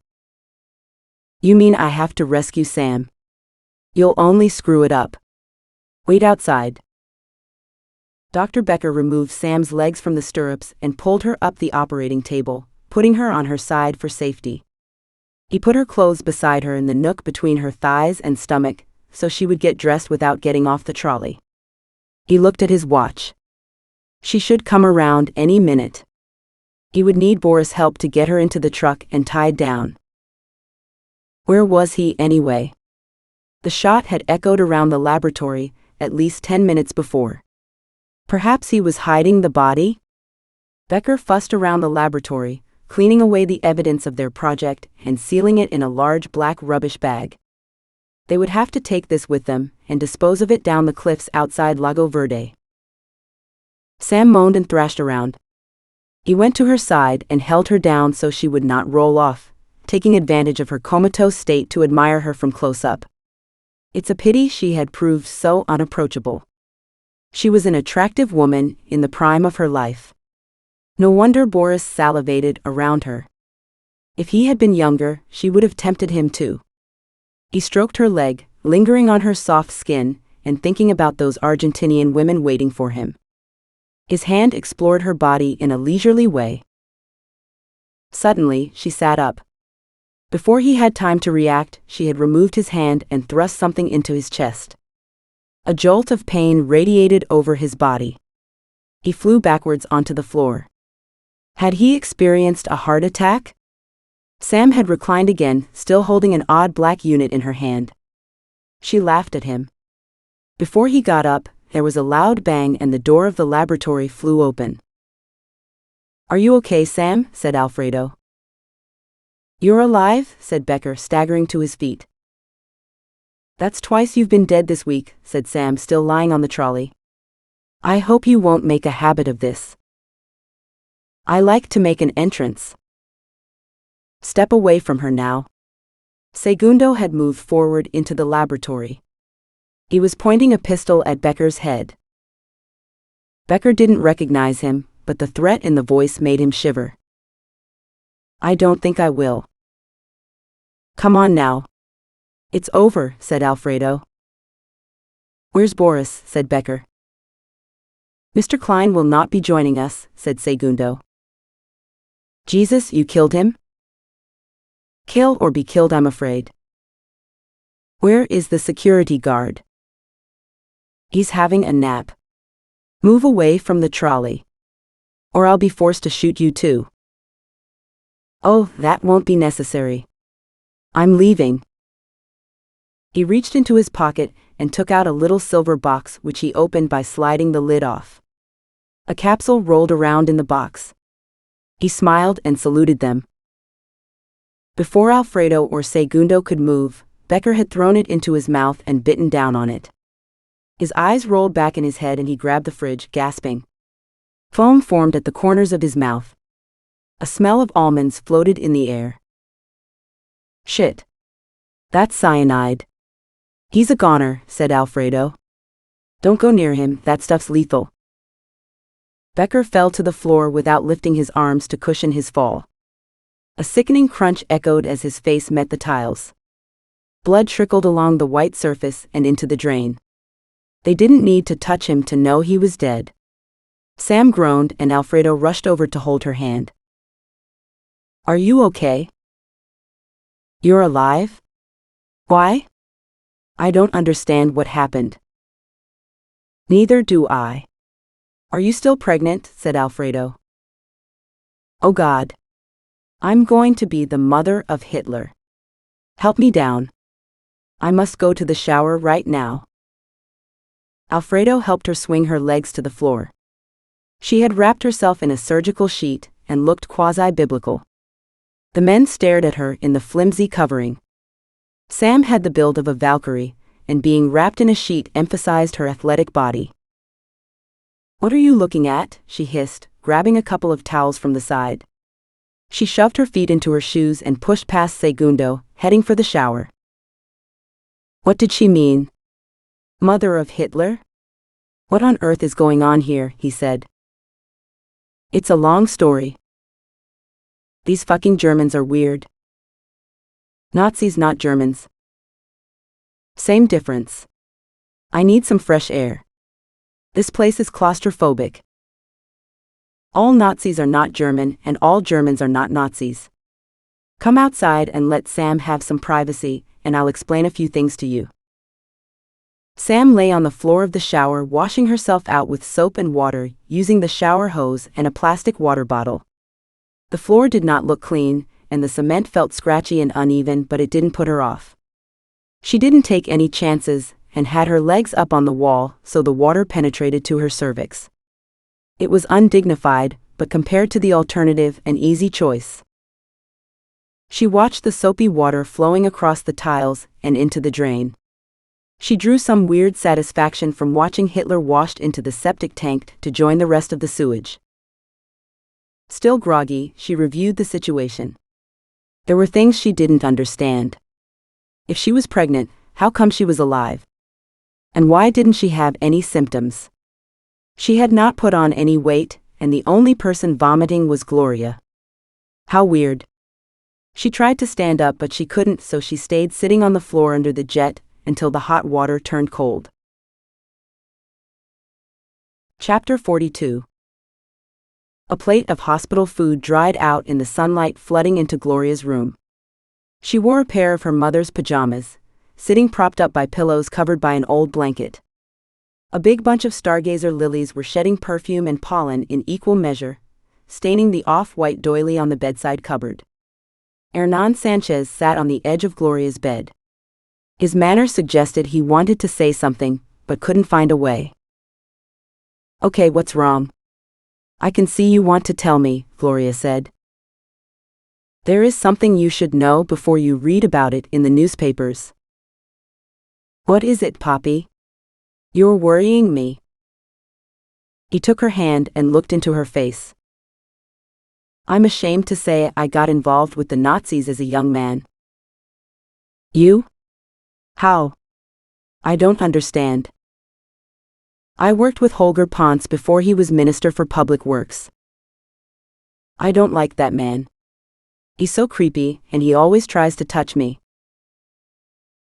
You mean I have to rescue Sam? You'll only screw it up. Wait outside. Dr. Becker removed Sam's legs from the stirrups and pulled her up the operating table, putting her on her side for safety. He put her clothes beside her in the nook between her thighs and stomach, so she would get dressed without getting off the trolley. He looked at his watch. She should come around any minute. He would need Boris' help to get her into the truck and tied down. Where was he anyway? The shot had echoed around the laboratory at least 10 minutes before. Perhaps he was hiding the body? Becker fussed around the laboratory, cleaning away the evidence of their project and sealing it in a large black rubbish bag. They would have to take this with them and dispose of it down the cliffs outside Lago Verde. Sam moaned and thrashed around. He went to her side and held her down so she would not roll off, taking advantage of her comatose state to admire her from close up. It's a pity she had proved so unapproachable. She was an attractive woman in the prime of her life. No wonder Boris salivated around her. If he had been younger, she would have tempted him too. He stroked her leg, lingering on her soft skin, and thinking about those Argentinian women waiting for him. His hand explored her body in a leisurely way. Suddenly, she sat up. Before he had time to react, she had removed his hand and thrust something into his chest. A jolt of pain radiated over his body. He flew backwards onto the floor. Had he experienced a heart attack? Sam had reclined again, still holding an odd black unit in her hand. She laughed at him. Before he got up, there was a loud bang and the door of the laboratory flew open. Are you okay, Sam? Said Alfredo. You're alive? Said Becker, staggering to his feet. That's twice you've been dead this week, said Sam, still lying on the trolley. I hope you won't make a habit of this. I like to make an entrance. Step away from her now. Segundo had moved forward into the laboratory. He was pointing a pistol at Becker's head. Becker didn't recognize him, but the threat in the voice made him shiver. I don't think I will. Come on now. It's over, said Alfredo. Where's Boris, said Becker. Mr. Klein will not be joining us, said Segundo. Jesus, you killed him? Kill or be killed, I'm afraid. Where is the security guard? He's having a nap. Move away from the trolley. Or I'll be forced to shoot you too. Oh, that won't be necessary. I'm leaving. He reached into his pocket and took out a little silver box which he opened by sliding the lid off. A capsule rolled around in the box. He smiled and saluted them. Before Alfredo or Segundo could move, Becker had thrown it into his mouth and bitten down on it. His eyes rolled back in his head and he grabbed the fridge, gasping. Foam formed at the corners of his mouth. A smell of almonds floated in the air. Shit. That's cyanide. He's a goner, said Alfredo. Don't go near him, that stuff's lethal. Becker fell to the floor without lifting his arms to cushion his fall. A sickening crunch echoed as his face met the tiles. Blood trickled along the white surface and into the drain. They didn't need to touch him to know he was dead. Sam groaned and Alfredo rushed over to hold her hand. Are you okay? You're alive? Why? I don't understand what happened. Neither do I. Are you still pregnant? Said Alfredo. Oh God. I'm going to be the mother of Hitler. Help me down. I must go to the shower right now. Alfredo helped her swing her legs to the floor. She had wrapped herself in a surgical sheet and looked quasi-biblical. The men stared at her in the flimsy covering. Sam had the build of a Valkyrie, and being wrapped in a sheet emphasized her athletic body. What are you looking at? She hissed, grabbing a couple of towels from the side. She shoved her feet into her shoes and pushed past Segundo, heading for the shower. What did she mean? Mother of Hitler? What on earth is going on here? He said. It's a long story. These fucking Germans are weird. Nazis, not Germans. Same difference. I need some fresh air. This place is claustrophobic. All Nazis are not German, and all Germans are not Nazis. Come outside and let Sam have some privacy, and I'll explain a few things to you. Sam lay on the floor of the shower, washing herself out with soap and water, using the shower hose and a plastic water bottle. The floor did not look clean, and the cement felt scratchy and uneven, but it didn't put her off. She didn't take any chances, and had her legs up on the wall, so the water penetrated to her cervix. It was undignified, but compared to the alternative, an easy choice. She watched the soapy water flowing across the tiles and into the drain. She drew some weird satisfaction from watching Hitler washed into the septic tank to join the rest of the sewage. Still groggy, she reviewed the situation. There were things she didn't understand. If she was pregnant, how come she was alive? And why didn't she have any symptoms? She had not put on any weight, and the only person vomiting was Gloria. How weird. She tried to stand up but she couldn't, so she stayed sitting on the floor under the jet until the hot water turned cold. Chapter 42. A plate of hospital food dried out in the sunlight flooding into Gloria's room. She wore a pair of her mother's pajamas, sitting propped up by pillows covered by an old blanket. A big bunch of stargazer lilies were shedding perfume and pollen in equal measure, staining the off-white doily on the bedside cupboard. Hernan Sanchez sat on the edge of Gloria's bed. His manner suggested he wanted to say something, but couldn't find a way. Okay, what's wrong? I can see you want to tell me, Gloria said. There is something you should know before you read about it in the newspapers. What is it, Poppy? You're worrying me. He took her hand and looked into her face. I'm ashamed to say I got involved with the Nazis as a young man. You? How? I don't understand. I worked with Holger Ponce before he was Minister for Public Works. I don't like that man. He's so creepy, and he always tries to touch me.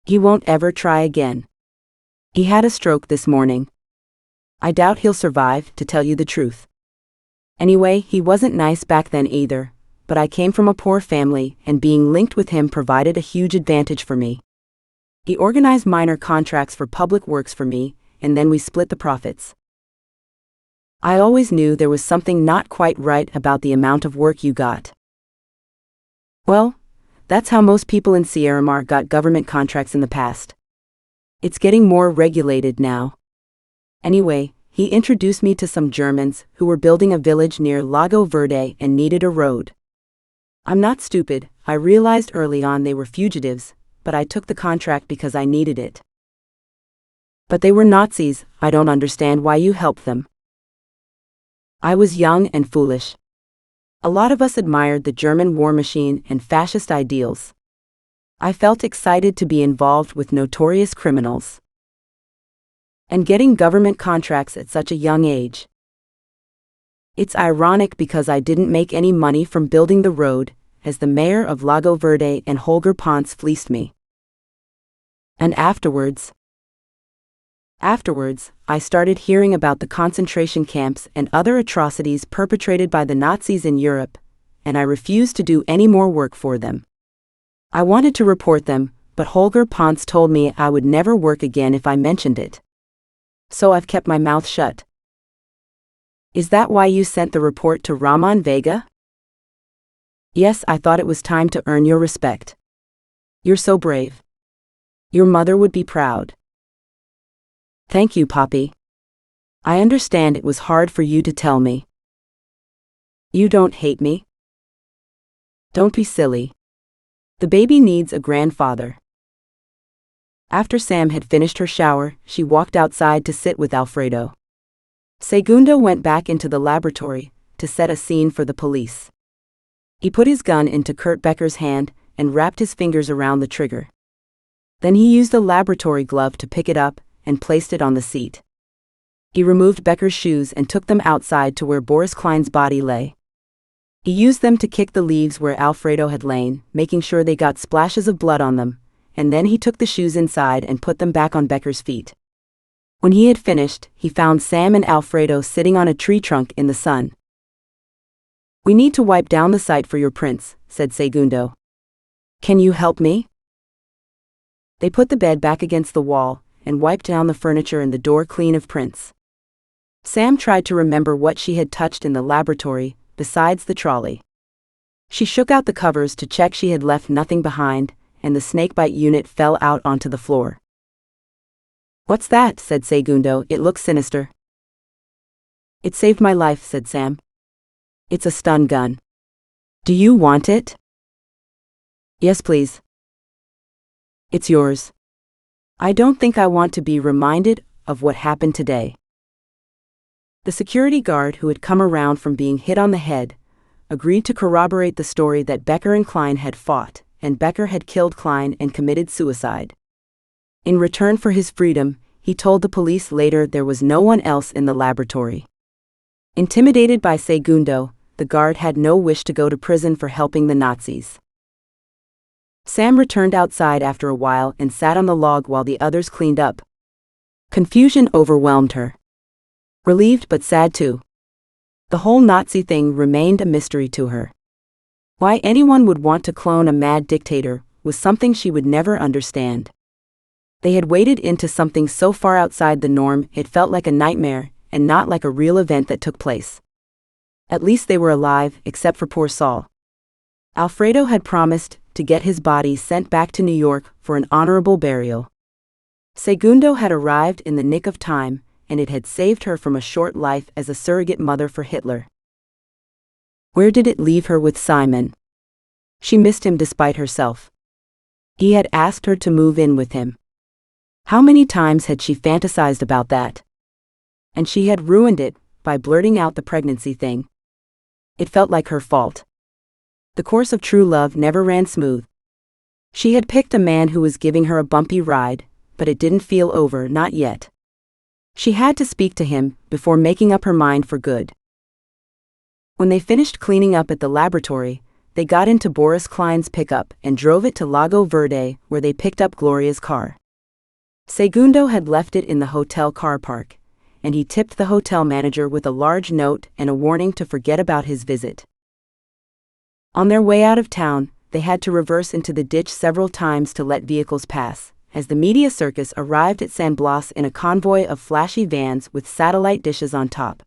He won't ever try again. He had a stroke this morning. I doubt he'll survive, to tell you the truth. Anyway, he wasn't nice back then either, but I came from a poor family, and being linked with him provided a huge advantage for me. He organized minor contracts for public works for me, and then we split the profits. I always knew there was something not quite right about the amount of work you got. Well, that's how most people in Sierramar got government contracts in the past. It's getting more regulated now. Anyway, he introduced me to some Germans who were building a village near Lago Verde and needed a road. I'm not stupid, I realized early on they were fugitives, but I took the contract because I needed it. But they were Nazis, I don't understand why you helped them. I was young and foolish. A lot of us admired the German war machine and fascist ideals. I felt excited to be involved with notorious criminals. And getting government contracts at such a young age. It's ironic because I didn't make any money from building the road, as the mayor of Lago Verde and Holger Ponce fleeced me. And afterwards, I started hearing about the concentration camps and other atrocities perpetrated by the Nazis in Europe, and I refused to do any more work for them. I wanted to report them, but Holger Ponce told me I would never work again if I mentioned it. So I've kept my mouth shut. Is that why you sent the report to Ramon Vega? Yes, I thought it was time to earn your respect. You're so brave. Your mother would be proud. Thank you, Poppy. I understand it was hard for you to tell me. You don't hate me? Don't be silly. The baby needs a grandfather. After Sam had finished her shower, she walked outside to sit with Alfredo. Segundo went back into the laboratory to set a scene for the police. He put his gun into Kurt Becker's hand and wrapped his fingers around the trigger. Then he used a laboratory glove to pick it up and placed it on the seat. He removed Becker's shoes and took them outside to where Boris Klein's body lay. He used them to kick the leaves where Alfredo had lain, making sure they got splashes of blood on them, and then he took the shoes inside and put them back on Becker's feet. When he had finished, he found Sam and Alfredo sitting on a tree trunk in the sun. We need to wipe down the site for your prints, said Segundo. Can you help me? They put the bed back against the wall and wiped down the furniture and the door clean of prints. Sam tried to remember what she had touched in the laboratory, besides the trolley. She shook out the covers to check she had left nothing behind, and the snakebite unit fell out onto the floor. What's that? Said Segundo. It looks sinister. It saved my life, said Sam. It's a stun gun. Do you want it? Yes, please. It's yours. I don't think I want to be reminded of what happened today. The security guard who had come around from being hit on the head agreed to corroborate the story that Becker and Klein had fought, and Becker had killed Klein and committed suicide. In return for his freedom, he told the police later there was no one else in the laboratory. Intimidated by Segundo, the guard had no wish to go to prison for helping the Nazis. Sam returned outside after a while and sat on the log while the others cleaned up. Confusion overwhelmed her. Relieved but sad too. The whole Nazi thing remained a mystery to her. Why anyone would want to clone a mad dictator was something she would never understand. They had waded into something so far outside the norm it felt like a nightmare and not like a real event that took place. At least they were alive, except for poor Saul. Alfredo had promised to get his body sent back to New York for an honorable burial. Segundo had arrived in the nick of time, and it had saved her from a short life as a surrogate mother for Hitler. Where did it leave her with Simon? She missed him despite herself. He had asked her to move in with him. How many times had she fantasized about that? And she had ruined it by blurting out the pregnancy thing. It felt like her fault. The course of true love never ran smooth. She had picked a man who was giving her a bumpy ride, but it didn't feel over, not yet. She had to speak to him before making up her mind for good. When they finished cleaning up at the laboratory, they got into Boris Klein's pickup and drove it to Lago Verde, where they picked up Gloria's car. Segundo had left it in the hotel car park, and he tipped the hotel manager with a large note and a warning to forget about his visit. On their way out of town, they had to reverse into the ditch several times to let vehicles pass, as the media circus arrived at San Blas in a convoy of flashy vans with satellite dishes on top.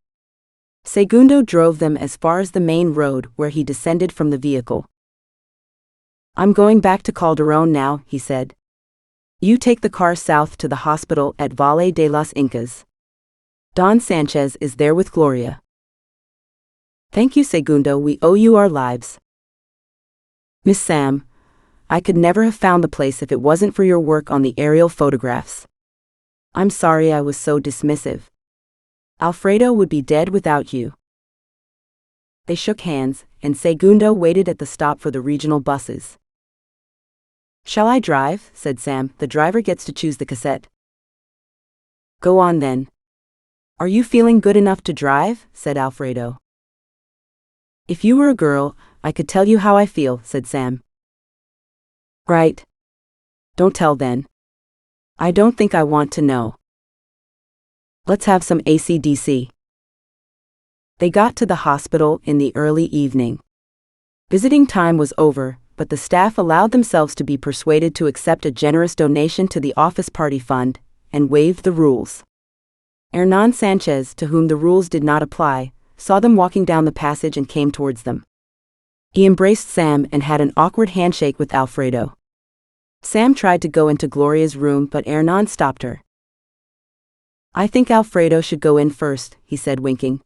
Segundo drove them as far as the main road, where he descended from the vehicle. "I'm going back to Calderón now," he said. "You take the car south to the hospital at Valle de las Incas. Don Sanchez is there with Gloria." "Thank you, Segundo, we owe you our lives." "Miss Sam, I could never have found the place if it wasn't for your work on the aerial photographs. I'm sorry I was so dismissive. Alfredo would be dead without you." They shook hands, and Segundo waited at the stop for the regional buses. "Shall I drive?" said Sam. "The driver gets to choose the cassette." "Go on then." "Are you feeling good enough to drive?" said Alfredo. "If you were a girl, I could tell you how I feel," said Sam. "Right. Don't tell then. I don't think I want to know. Let's have some AC/DC." They got to the hospital in the early evening. Visiting time was over, but the staff allowed themselves to be persuaded to accept a generous donation to the office party fund, and waived the rules. Hernan Sanchez, to whom the rules did not apply, saw them walking down the passage and came towards them. He embraced Sam and had an awkward handshake with Alfredo. Sam tried to go into Gloria's room, but Hernan stopped her. "I think Alfredo should go in first," he said, winking.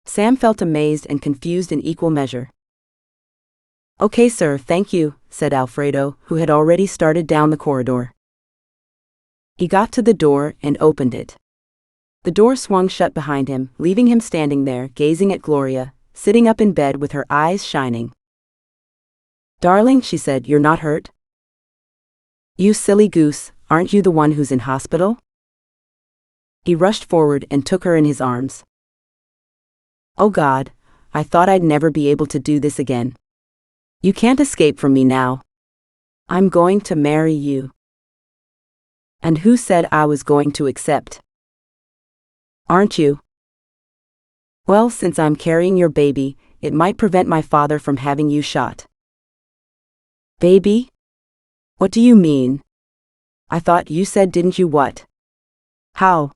Sam felt amazed and confused in equal measure. "Okay, sir, thank you," said Alfredo, who had already started down the corridor. He got to the door and opened it. The door swung shut behind him, leaving him standing there, gazing at Gloria, sitting up in bed with her eyes shining. "Darling," she said, "you're not hurt?" "You silly goose, aren't you the one who's in hospital?" He rushed forward and took her in his arms. "Oh God, I thought I'd never be able to do this again. You can't escape from me now. I'm going to marry you." "And who said I was going to accept?" "Aren't you?" "Well, since I'm carrying your baby, it might prevent my father from having you shot." "Baby? What do you mean? I thought you said didn't you what? How?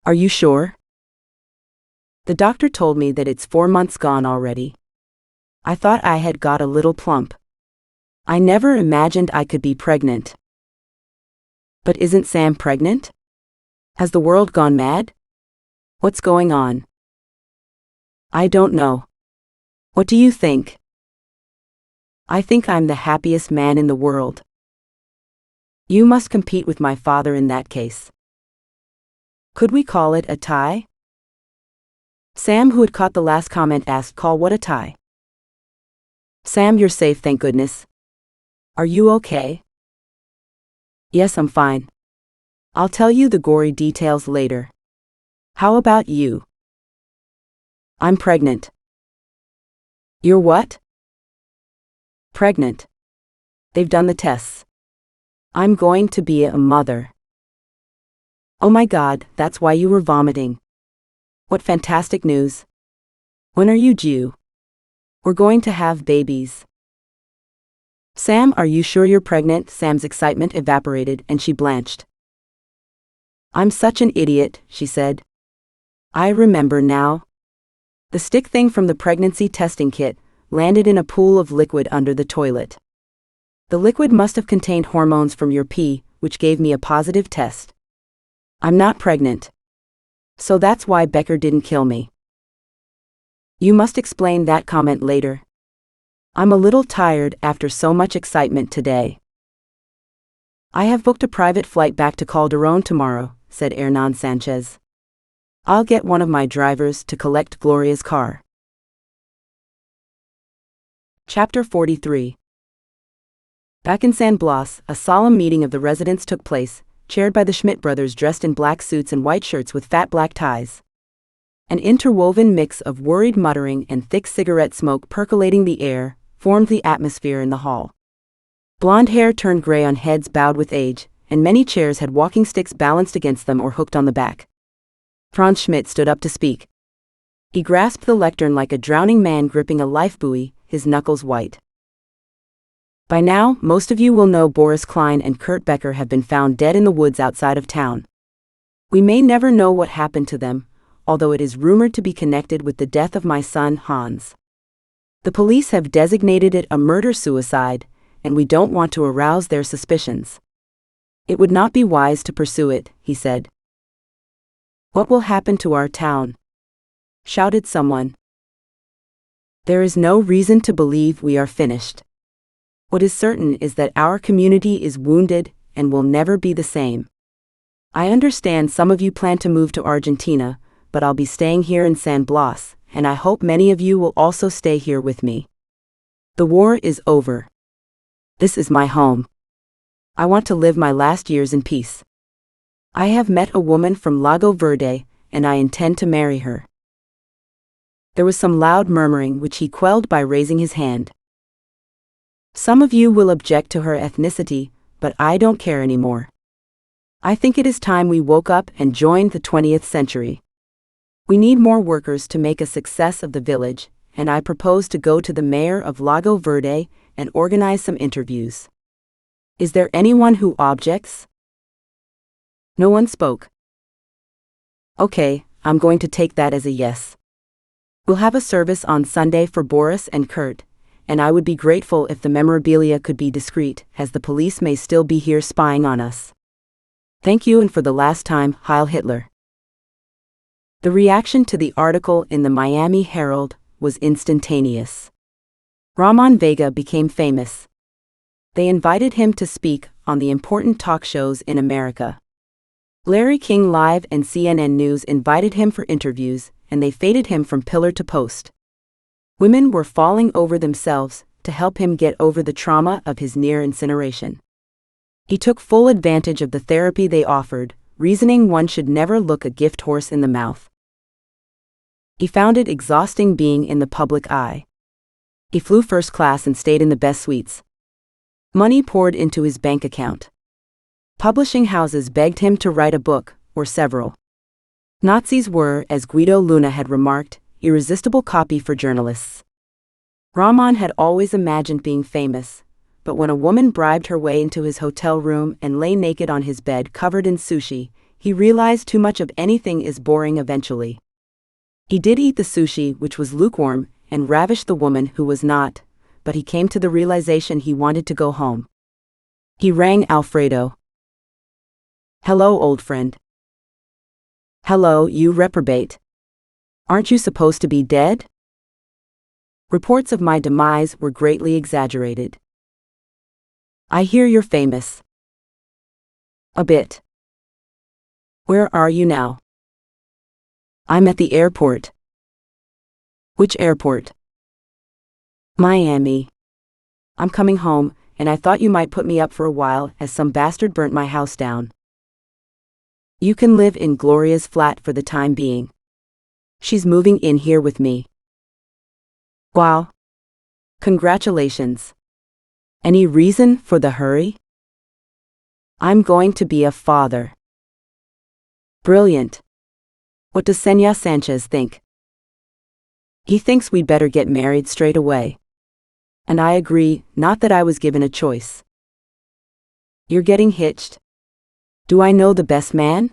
Are you sure?" "The doctor told me that it's 4 months gone already. I thought I had got a little plump. I never imagined I could be pregnant." "But isn't Sam pregnant? Has the world gone mad? What's going on?" "I don't know. What do you think?" "I think I'm the happiest man in the world." "You must compete with my father in that case. Could we call it a tie?" Sam, who had caught the last comment, asked, "Call what a tie?" "Sam, you're safe, thank goodness. Are you okay?" "Yes, I'm fine. I'll tell you the gory details later. How about you?" "I'm pregnant." "You're what?" "Pregnant. They've done the tests. I'm going to be a mother." "Oh my God, that's why you were vomiting. What fantastic news. When are you due? We're going to have babies." "Sam, are you sure you're pregnant?" Sam's excitement evaporated and she blanched. "I'm such an idiot," she said. "I remember now." The stick thing from the pregnancy testing kit landed in a pool of liquid under the toilet. The liquid must have contained hormones from your pee, which gave me a positive test. I'm not pregnant. So that's why Becker didn't kill me. You must explain that comment later. I'm a little tired after so much excitement today. I have booked a private flight back to Calderón tomorrow, said Hernan Sanchez. I'll get one of my drivers to collect Gloria's car. Chapter 43. Back in San Blas, a solemn meeting of the residents took place, chaired by the Schmidt brothers dressed in black suits and white shirts with fat black ties. An interwoven mix of worried muttering and thick cigarette smoke percolating the air formed the atmosphere in the hall. Blonde hair turned gray on heads bowed with age, and many chairs had walking sticks balanced against them or hooked on the back. Franz Schmidt stood up to speak. He grasped the lectern like a drowning man gripping a lifebuoy, his knuckles white. By now, most of you will know Boris Klein and Kurt Becker have been found dead in the woods outside of town. We may never know what happened to them, although it is rumored to be connected with the death of my son, Hans. The police have designated it a murder-suicide, and we don't want to arouse their suspicions. It would not be wise to pursue it, he said. What will happen to our town? Shouted someone. There is no reason to believe we are finished. What is certain is that our community is wounded and will never be the same. I understand some of you plan to move to Argentina, but I'll be staying here in San Blas, and I hope many of you will also stay here with me. The war is over. This is my home. I want to live my last years in peace. I have met a woman from Lago Verde, and I intend to marry her. There was some loud murmuring which he quelled by raising his hand. Some of you will object to her ethnicity, but I don't care anymore. I think it is time we woke up and joined the 20th century. We need more workers to make a success of the village, and I propose to go to the mayor of Lago Verde and organize some interviews. Is there anyone who objects? No one spoke. Okay, I'm going to take that as a yes. We'll have a service on Sunday for Boris and Kurt, and I would be grateful if the memorabilia could be discreet, as the police may still be here spying on us. Thank you, and for the last time, Heil Hitler. The reaction to the article in the Miami Herald was instantaneous. Ramon Vega became famous. They invited him to speak on the important talk shows in America. Larry King Live and CNN News invited him for interviews, and they feted him from pillar to post. Women were falling over themselves to help him get over the trauma of his near incineration. He took full advantage of the therapy they offered, reasoning one should never look a gift horse in the mouth. He found it exhausting being in the public eye. He flew first class and stayed in the best suites. Money poured into his bank account. Publishing houses begged him to write a book, or several. Nazis were, as Guido Luna had remarked, irresistible copy for journalists. Ramon had always imagined being famous, but when a woman bribed her way into his hotel room and lay naked on his bed covered in sushi, he realized too much of anything is boring eventually. He did eat the sushi, which was lukewarm, and ravished the woman who was not, but he came to the realization he wanted to go home. He rang Alfredo. Hello, old friend. Hello, you reprobate. Aren't you supposed to be dead? Reports of my demise were greatly exaggerated. I hear you're famous. A bit. Where are you now? I'm at the airport. Which airport? Miami. I'm coming home, and I thought you might put me up for a while as some bastard burnt my house down. You can live in Gloria's flat for the time being. She's moving in here with me. Wow. Congratulations. Any reason for the hurry? I'm going to be a father. Brilliant. What does Señor Sanchez think? He thinks we'd better get married straight away. And I agree, not that I was given a choice. You're getting hitched. Do I know the best man?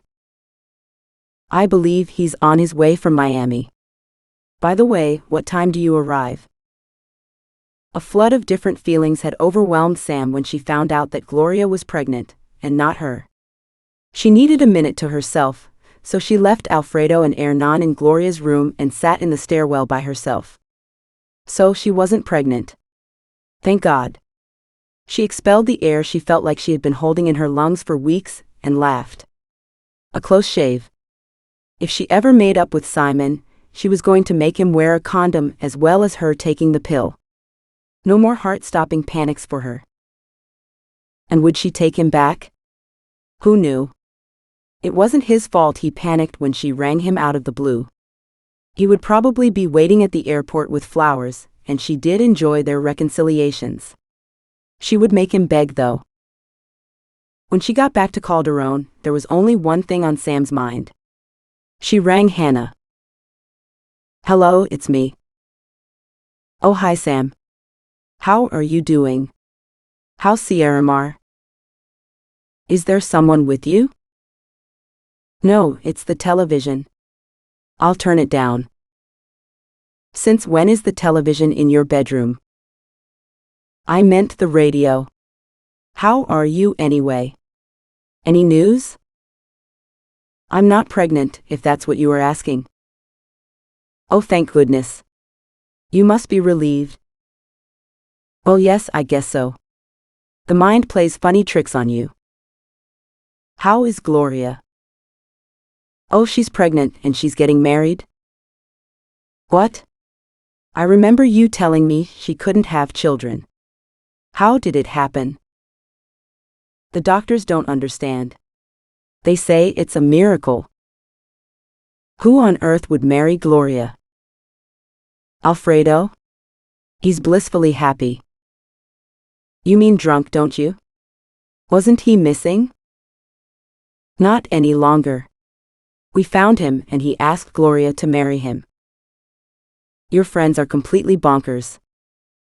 I believe he's on his way from Miami. By the way, what time do you arrive? A flood of different feelings had overwhelmed Sam when she found out that Gloria was pregnant, and not her. She needed a minute to herself, so she left Alfredo and Hernan in Gloria's room and sat in the stairwell by herself. So she wasn't pregnant. Thank God. She expelled the air she felt like she had been holding in her lungs for weeks, and laughed. A close shave. If she ever made up with Simon, she was going to make him wear a condom as well as her taking the pill. No more heart-stopping panics for her. And would she take him back? Who knew? It wasn't his fault he panicked when she rang him out of the blue. He would probably be waiting at the airport with flowers, and she did enjoy their reconciliations. She would make him beg though. When she got back to Calderon, there was only one thing on Sam's mind. She rang Hannah. "Hello, it's me." "Oh, hi Sam. How are you doing? How's Sierramar? Is there someone with you?" "No, it's the television. I'll turn it down." "Since when is the television in your bedroom?" "I meant the radio. How are you anyway? Any news?" "I'm not pregnant, if that's what you are asking." "Oh, thank goodness. You must be relieved." "Well, yes, I guess so. The mind plays funny tricks on you." "How is Gloria?" "Oh, she's pregnant and she's getting married." "What? I remember you telling me she couldn't have children. How did it happen?" "The doctors don't understand. They say it's a miracle." "Who on earth would marry Gloria?" "Alfredo. He's blissfully happy." "You mean drunk, don't you? Wasn't he missing?" "Not any longer. We found him and he asked Gloria to marry him." "Your friends are completely bonkers.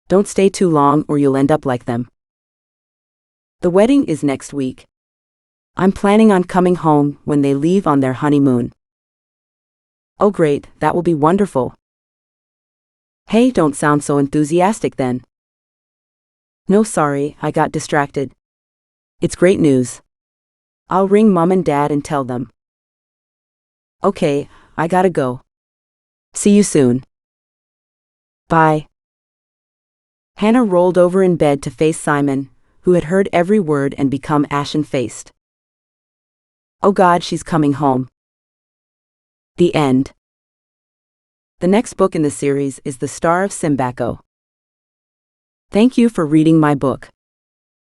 Don't stay too long or you'll end up like them." "The wedding is next week. I'm planning on coming home when they leave on their honeymoon." "Oh great, that will be wonderful." "Hey, don't sound so enthusiastic then." "No, sorry, I got distracted. It's great news. I'll ring Mom and Dad and tell them." "Okay, I gotta go. See you soon." "Bye." Hannah rolled over in bed to face Simon, who had heard every word and become ashen-faced. "Oh God, she's coming home." The end. The next book in the series is The Star of Simbako. Thank you for reading my book.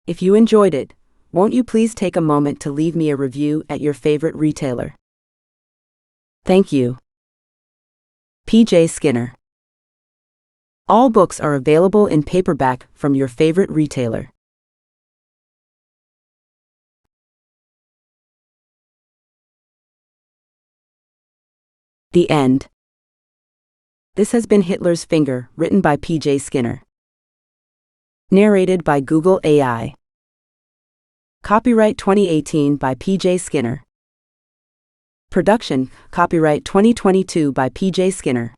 If you enjoyed it, won't you please take a moment to leave me a review at your favorite retailer? Thank you. P.J. Skinner. All books are available in paperback from your favorite retailer. The end. This has been Hitler's Finger, written by P.J. Skinner. Narrated by Google AI. Copyright 2018 by P.J. Skinner. Production, copyright 2022 by P.J. Skinner.